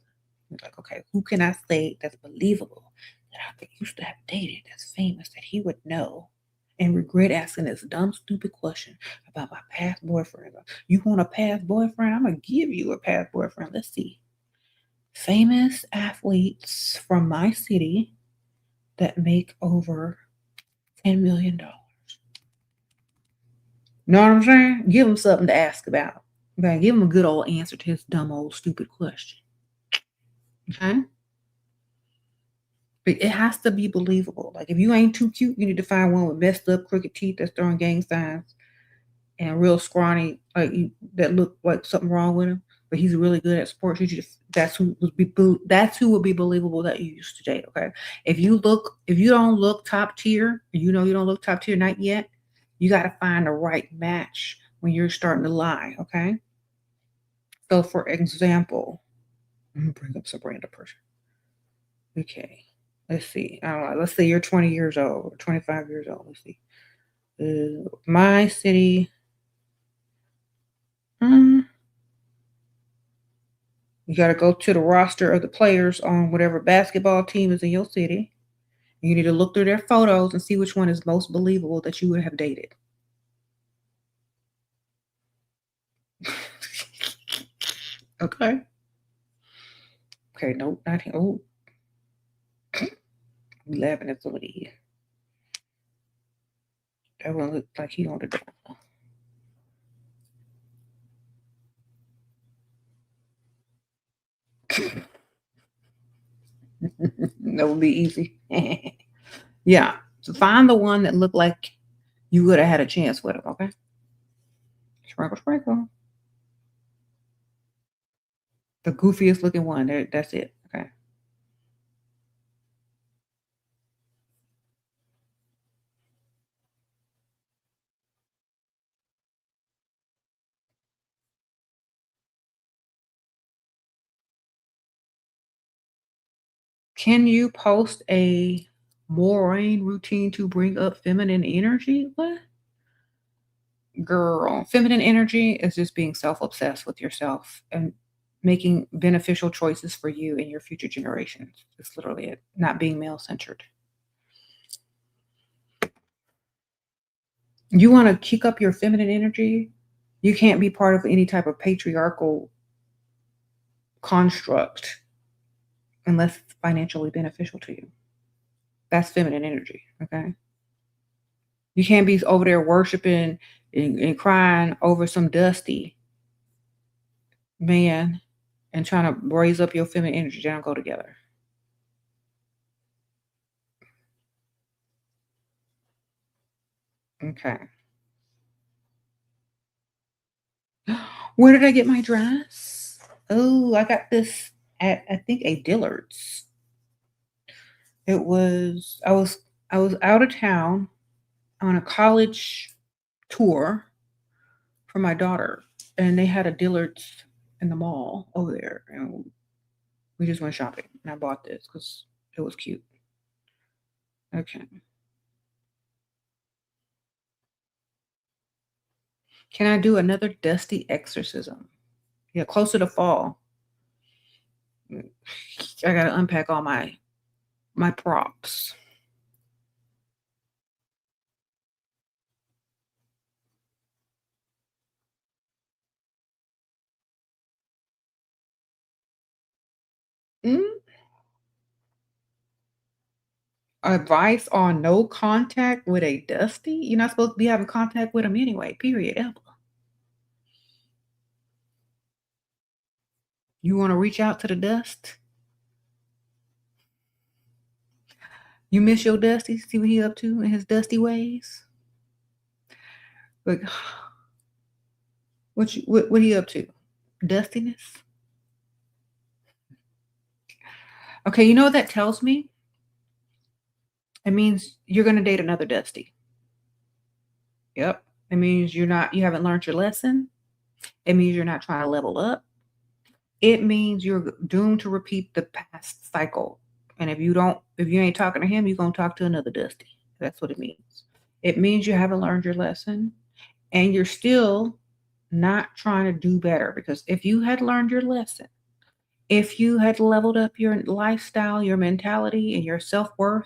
You're like, okay, who can I say that's believable that I used to have dated that's famous that he would know and regret asking this dumb, stupid question about my past boyfriend? You want a past boyfriend? I'm gonna give you a past boyfriend. Let's see. Famous athletes from my city that make over $10 million. Know what I'm saying? Give him something to ask about. Okay, give him a good old answer to his dumb old stupid question. Okay? But it has to be believable. Like if you ain't too cute, you need to find one with messed up crooked teeth that's throwing gang signs and real scrawny, like that look like something wrong with him. But he's really good at sports. You just that's who would be believable that you used to date. Okay, if you don't look top tier, you know you don't look top tier, not yet. You got to find the right match when you're starting to lie. Okay, so for example, I'm gonna bring up some random person. Okay, let's see. I don't know. Let's say you're 20 years old, or 25 years old. Let's see. My city. mm, You got to go to the roster of the players on whatever basketball team is in your city. You need to look through their photos and see which one is most believable that you would have dated. Okay. Okay. No, not him. Oh, we laughing at some of these. That one looked like he on the door. That would be easy. Yeah. So find the one that looked like you would have had a chance with him. Okay. Sprinkle, sprinkle. The goofiest looking one. There, that's it. Okay. Can you post a morning routine to bring up feminine energy? What? Girl, feminine energy is just being self-obsessed with yourself and making beneficial choices for you and your future generations. It's literally it, not being male-centered. You want to kick up your feminine energy? You can't be part of any type of patriarchal construct unless it's financially beneficial to you. That's feminine energy, okay? You can't be over there worshiping and crying over some dusty man and trying to raise up your feminine energy. They don't go together. Okay. Where did I get my dress? Oh, I got this at I think a Dillard's. I was out of town on a college tour for my daughter, and they had a Dillard's in the mall over there. And We just went shopping, and I bought this because it was cute. Okay. Can I do another dusty exorcism? Yeah, closer to fall. I gotta unpack all my props. Mm, advice on no contact with a dusty? You're not supposed to be having contact with them anyway, period, ever. You wanna reach out to the dust? You miss your dusty? See what he up to in his dusty ways? Like, what he up to? Dustiness? Okay, you know what that tells me? It means you're gonna date another dusty. Yep. It means you haven't learned your lesson. It means you're not trying to level up. It means you're doomed to repeat the past cycle. And if you ain't talking to him, you're gonna talk to another dusty. That's what it means. It means you haven't learned your lesson and you're still not trying to do better because if you had learned your lesson, if you had leveled up your lifestyle, your mentality, and your self-worth,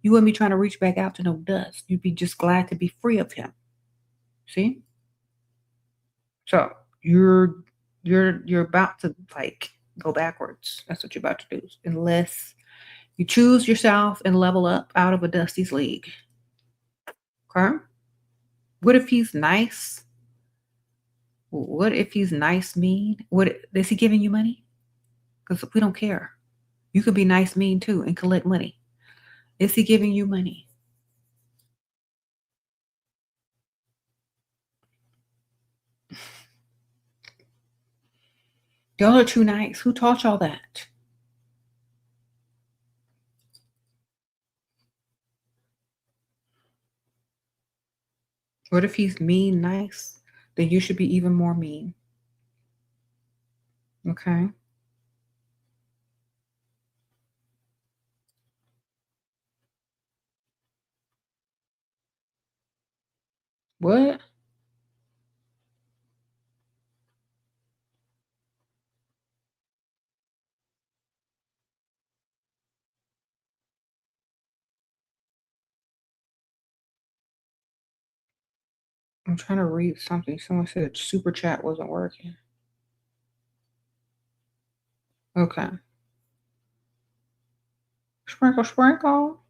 you wouldn't be trying to reach back out to no dust. You'd be just glad to be free of him. See? So you're about to like go backwards. That's what you're about to do. Unless you choose yourself and level up out of a Dusty's league. Okay? What if he's nice? What if he's nice mean? What is he giving you money? Because we don't care. You could be nice mean too and collect money. Is he giving you money? Y'all are too nice. Who taught y'all that? What if he's mean nice? Then you should be even more mean. Okay. What? I'm trying to read something. Someone said super chat wasn't working. Okay. Sprinkle, sprinkle.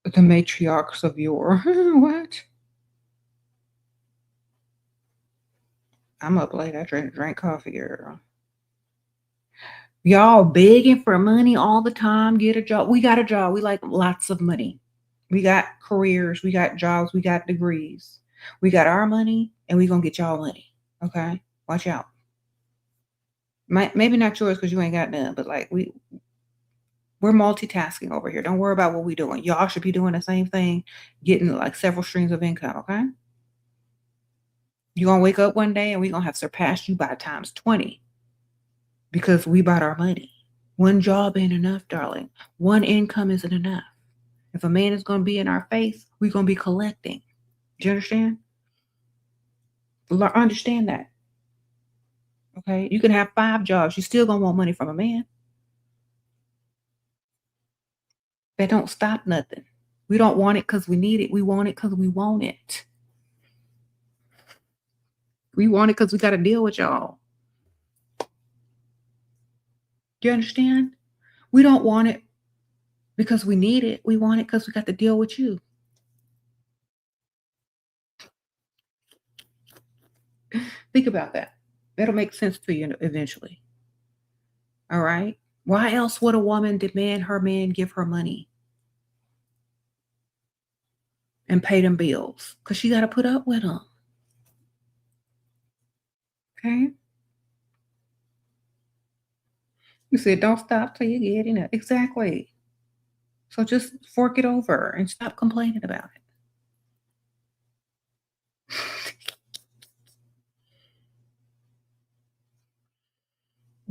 The matriarchs of yore. What? I'm up late. I drank coffee, girl. Y'all begging for money all the time. Get a job. We got a job. We like lots of money. We got careers. We got jobs. We got degrees. We got our money, and we gonna get y'all money. Okay, watch out. Maybe not yours because you ain't got none. But like we're multitasking over here. Don't worry about what we doing. Y'all should be doing the same thing, getting like several streams of income. Okay, you gonna wake up one day and we gonna have surpassed you by times 20 because we bought our money. One job ain't enough, darling. One income isn't enough. If a man is going to be in our face, we're going to be collecting. Do you understand? Understand that. Okay. You can have 5 jobs. You still going to want money from a man. That don't stop nothing. We don't want it because we need it. We want it because we want it. We want it because we got to deal with y'all. Do you understand? We don't want it because we need it. We want it because we got to deal with you. Think about that. That'll make sense to you eventually. All right. Why else would a woman demand her man give her money and pay them bills? Because she got to put up with them. Okay. You said don't stop till you get enough. Exactly. So just fork it over and stop complaining about it.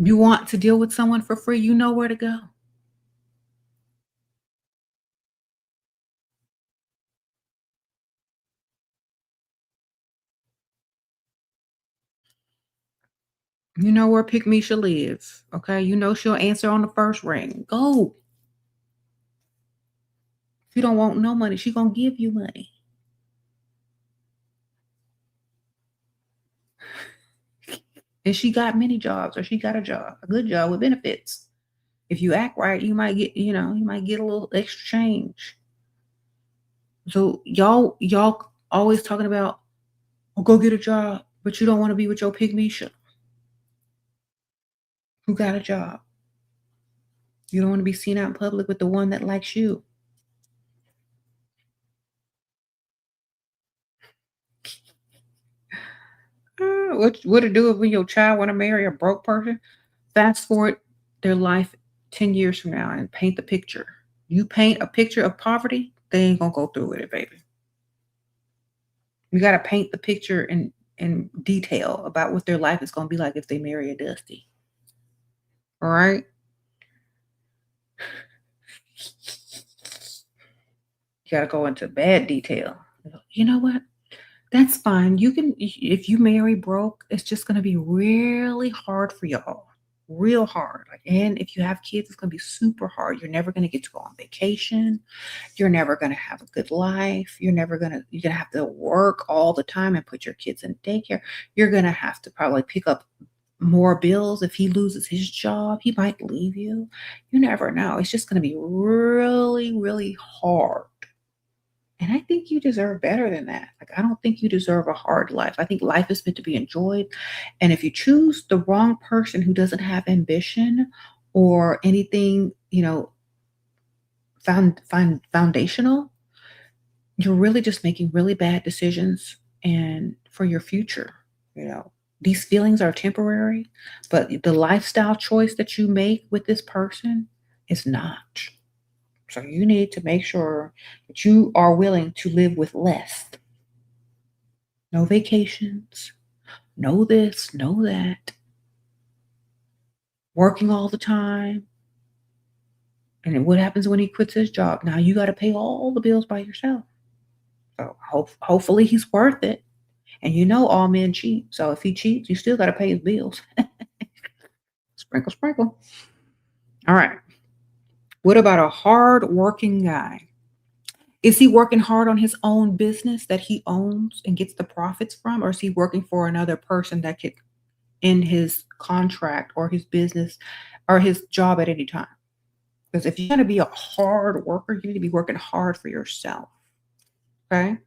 You want to deal with someone for free, you know where to go. You know where Pick Misha lives, okay? You know she'll answer on the first ring. Go. If you don't want no money, she gonna give you money. And she got many jobs, or she got a job, a good job with benefits. If you act right, you might get a little extra change. So y'all always talking about, "Oh, go get a job," but you don't want to be with your pygmy who got a job. You don't want to be seen out in public with the one that likes you. What to do when your child want to marry a broke person? Fast forward their life 10 years from now and paint the picture. You paint a picture of poverty, they ain't gonna go through with it, baby. You gotta paint the picture in detail about what their life is gonna be like if they marry a Dusty. All right. You gotta go into bad detail. You know what? That's fine. You can if you marry broke, it's just gonna be really hard for y'all. Real hard. Like, and if you have kids, it's gonna be super hard. You're never gonna get to go on vacation. You're never gonna have a good life. You're gonna have to work all the time and put your kids in daycare. You're gonna have to probably pick up more bills. If he loses his job, he might leave you. You never know. It's just gonna be really, really hard. And I think you deserve better than that. Like, I don't think you deserve a hard life. I think life is meant to be enjoyed. And if you choose the wrong person who doesn't have ambition or anything, foundational, you're really just making really bad decisions and for your future. You know, these feelings are temporary, but the lifestyle choice that you make with this person is not. So you need to make sure that you are willing to live with less. No vacations, no this, no that, working all the time. And then what happens when he quits his job? Now you got to pay all the bills by yourself. So hopefully he's worth it. And you know all men cheat. So if he cheats, you still got to pay his bills. Sprinkle, sprinkle. All right. What about a hard working guy? Is he working hard on his own business that he owns and gets the profits from? Or is he working for another person that could end his contract or his business or his job at any time? Because if you're going to be a hard worker, you need to be working hard for yourself. Okay?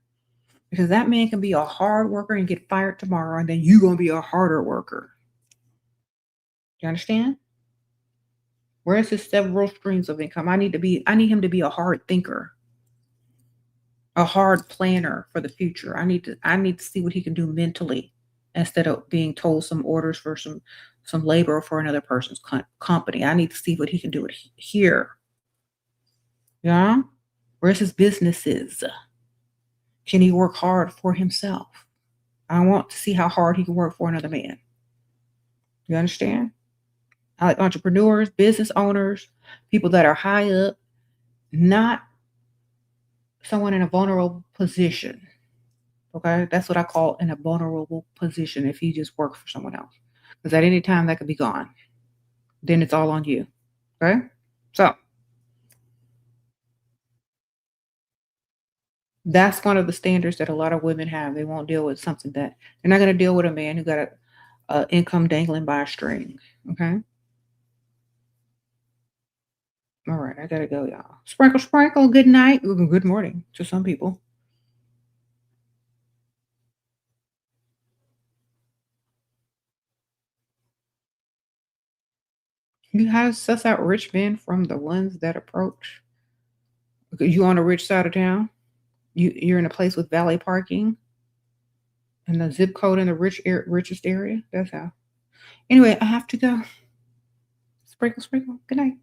Because that man can be a hard worker and get fired tomorrow, and then you're going to be a harder worker. You understand? Where's his several streams of income? I need him to be a hard thinker, a hard planner for the future. I need to see what he can do mentally instead of being told some orders for some labor for another person's company. I need to see what he can do it here. Yeah? Where's his businesses? Can he work hard for himself? I want to see how hard he can work for another man. You understand? I like entrepreneurs, business owners, people that are high up, not someone in a vulnerable position. Okay? That's what I call in a vulnerable position if you just work for someone else. Because at any time that could be gone. Then it's all on you. Okay? So that's one of the standards that a lot of women have. They won't deal with something that they're not going to deal with a man who got a income dangling by a string. Okay? All right, I gotta go, y'all. Sprinkle, sprinkle. Good night. Ooh, good morning to some people. You how to suss out rich men from the ones that approach. Okay, you on the rich side of town? You're in a place with valet parking and the zip code in the richest area. That's how. Anyway, I have to go. Sprinkle, sprinkle. Good night.